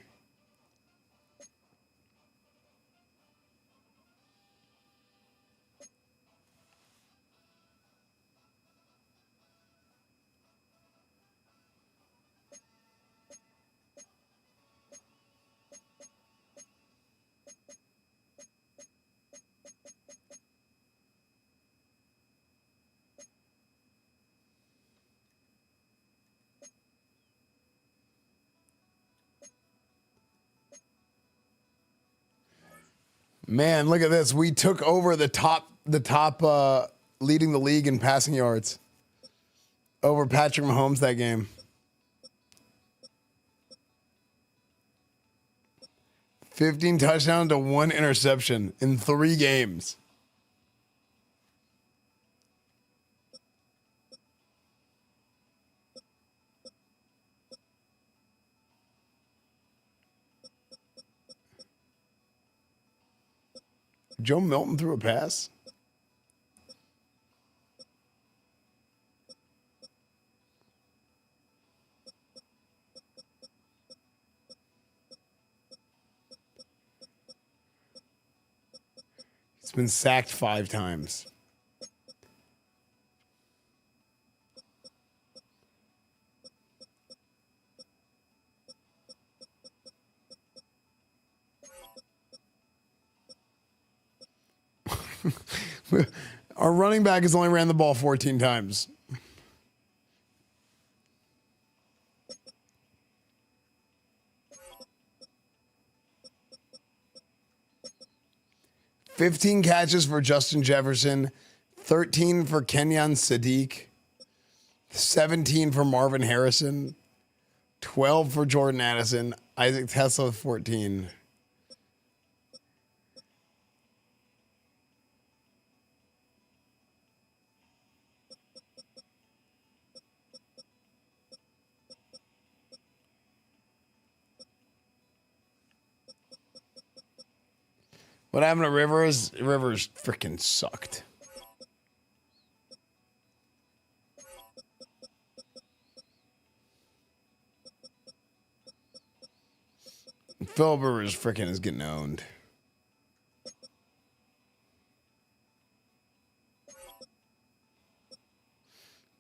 Man, look at this. We took over the top leading the league in passing yards over Patrick Mahomes that game. 15 touchdowns to 1 interception in 3 games. Joe Milton threw a pass. He's been sacked 5 times. Our running back has only ran the ball 14 times. $15 catches for Justin Jefferson, 13 for Kenyon Sadiq, 17 for Marvin Harrison, 12 for Jordan Addison, Isaac Tesla 14. What happened to Rivers? Rivers freaking sucked. Phil Rivers freaking is getting owned.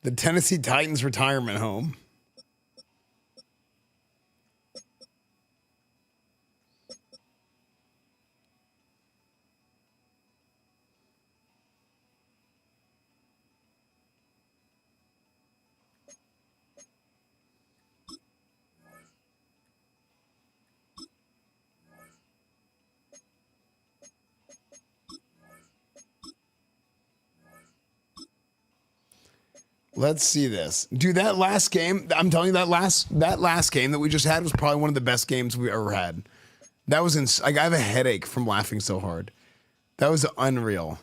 The Tennessee Titans retirement home. Let's see this. Dude, that last game, I'm telling you, that last game that we just had was probably one of the best games we ever had. That was like I have a headache from laughing so hard. That was unreal.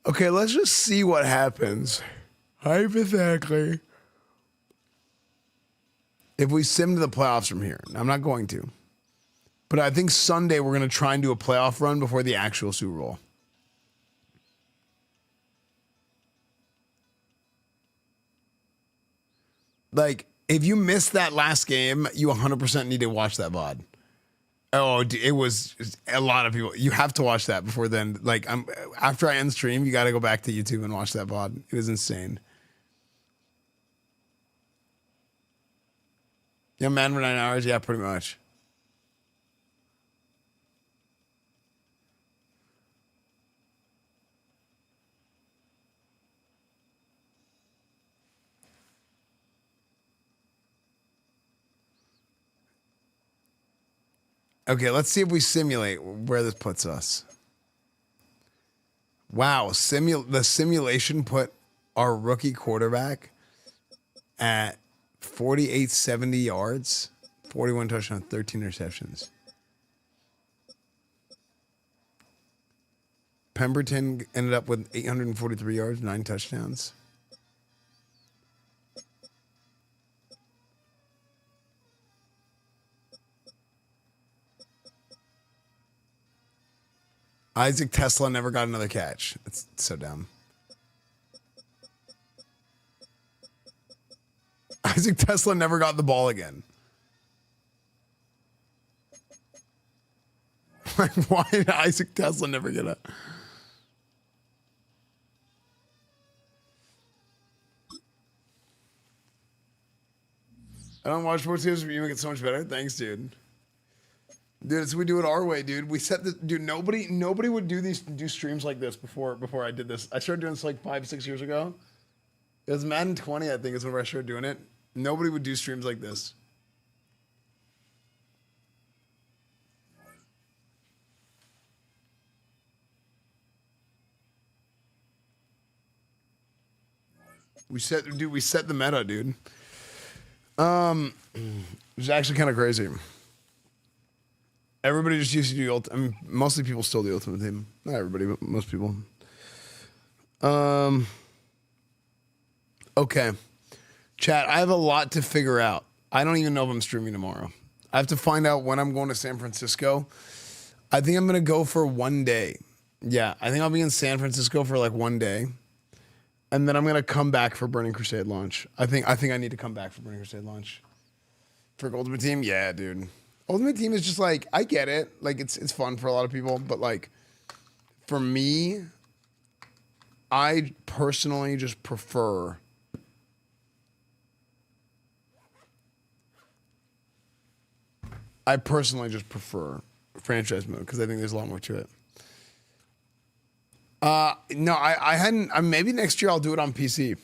Okay, let's just see what happens. Hypothetically, if we sim to the playoffs from here. I'm not going to. But I think Sunday we're going to try and do a playoff run before the actual Super Bowl. Like, if you missed that last game, you 100% need to watch that VOD. Oh, it was a lot of people. You have to watch that before then. Like, after I end stream, you got to go back to YouTube and watch that VOD. It was insane. Yeah, man, for 9 hours? Yeah, pretty much. Okay, let's see if we simulate where this puts us. Wow, the simulation put our rookie quarterback at 4,870 yards, 41 touchdowns, 13 interceptions. Pemberton ended up with 843 yards, 9 touchdowns. Isaac Tesla never got another catch. It's so dumb. Isaac Tesla never got the ball again. Like, why did Isaac Tesla never get a... I don't watch sports games, but you make it so much better. Thanks, dude. Dude, so we do it our way, dude. We set the dude. Nobody would do streams like this before I did this. I started doing this like 5-6 years ago. It was Madden 20, I think, is when I started doing it. Nobody would do streams like this. We set the meta, dude. It's actually kind of crazy. Everybody just used to do I mean, mostly people still do Ultimate Team. Not everybody, but most people. Okay. Chat, I have a lot to figure out. I don't even know if I'm streaming tomorrow. I have to find out when I'm going to San Francisco. I think I'm going to go for 1 day. Yeah, I think I'll be in San Francisco for like 1 day. And then I'm going to come back for Burning Crusade launch. I think I need to come back for Burning Crusade launch. For Ultimate Team? Yeah, dude. Ultimate Team is just like, I get it. Like, it's fun for a lot of people. But, like, for me, I personally just prefer I personally just prefer franchise mode because I think there's a lot more to it. No, I hadn't. Maybe next year I'll do it on PC.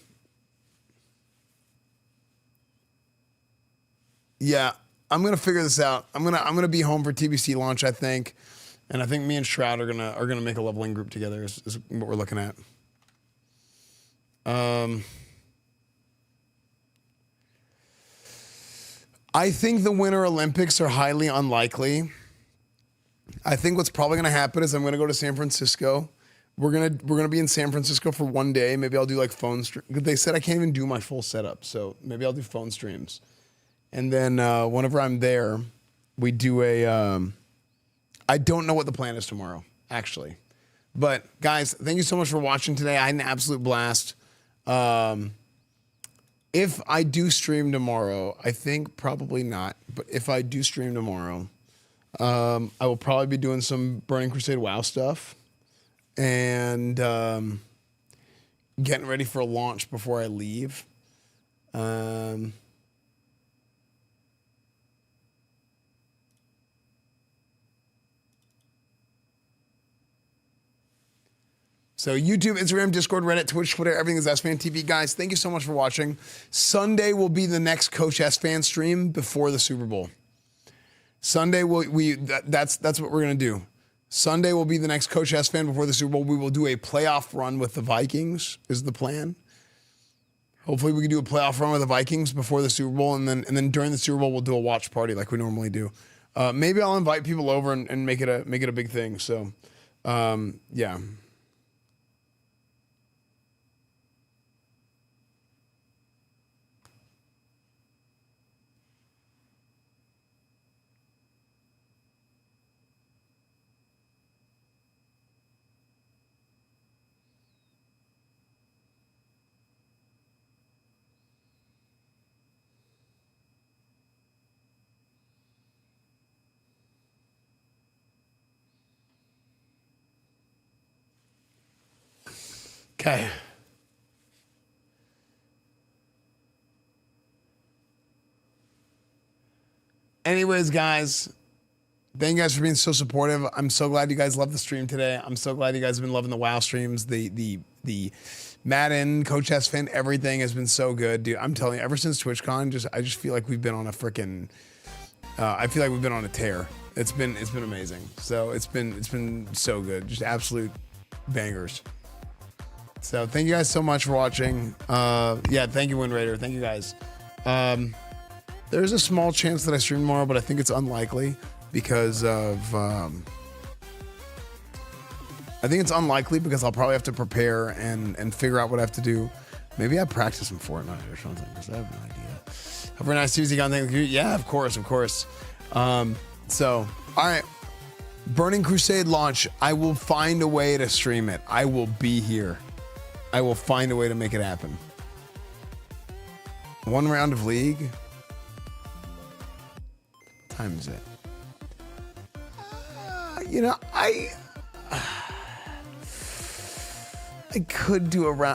Yeah, I'm gonna figure this out. I'm gonna be home for TBC launch, I think, and I think me and Shroud are gonna make a leveling group together. Is what we're looking at. I think the Winter Olympics are highly unlikely. I think what's probably gonna happen is I'm gonna go to San Francisco. We're gonna be in San Francisco for one day. Maybe I'll do like phone stream. They said I can't even do my full setup, so maybe I'll do phone streams. And then whenever I'm there, we do a. I don't know what the plan is tomorrow, actually. But guys, thank you so much for watching today. I had an absolute blast. If I do stream tomorrow, I think probably not. But if I do stream tomorrow, I will probably be doing some Burning Crusade WoW stuff. And getting ready for a launch before I leave. So YouTube, Instagram, Discord, Reddit, Twitch, Twitter, everything is EsfandTV. Guys, thank you so much for watching. Sunday will be the next Coach Esfand stream before the Super Bowl. Sunday, that's what we're going to do. Sunday will be the next Coach Esfand before the Super Bowl. We will do a playoff run with the Vikings, is the plan. Hopefully we can do a playoff run with the Vikings before the Super Bowl, and then during the Super Bowl we'll do a watch party like we normally do. Maybe I'll invite people over and make it a big thing. So yeah. Okay. Anyways, guys, thank you guys for being so supportive. I'm so glad you guys love the stream today. I'm so glad you guys have been loving the WoW streams. The Madden, Coach Esfand, everything has been so good, dude. I'm telling you, ever since TwitchCon, I just feel like we've been on a freaking. I feel like we've been on a tear. It's been amazing. So it's been so good. Just absolute bangers. So thank you guys so much for watching. Yeah, thank you, Wind Raider. Thank you guys. There's a small chance that I stream tomorrow, but I think it's unlikely because of. I think it's unlikely because I'll probably have to prepare and figure out what I have to do. Maybe I practice in Fortnite or something because I have no idea. Have a nice Tuesday, thank you. Yeah, of course. So, all right. Burning Crusade launch. I will find a way to stream it. I will be here. I will find a way to make it happen. One round of League. What time is it? I could do a round.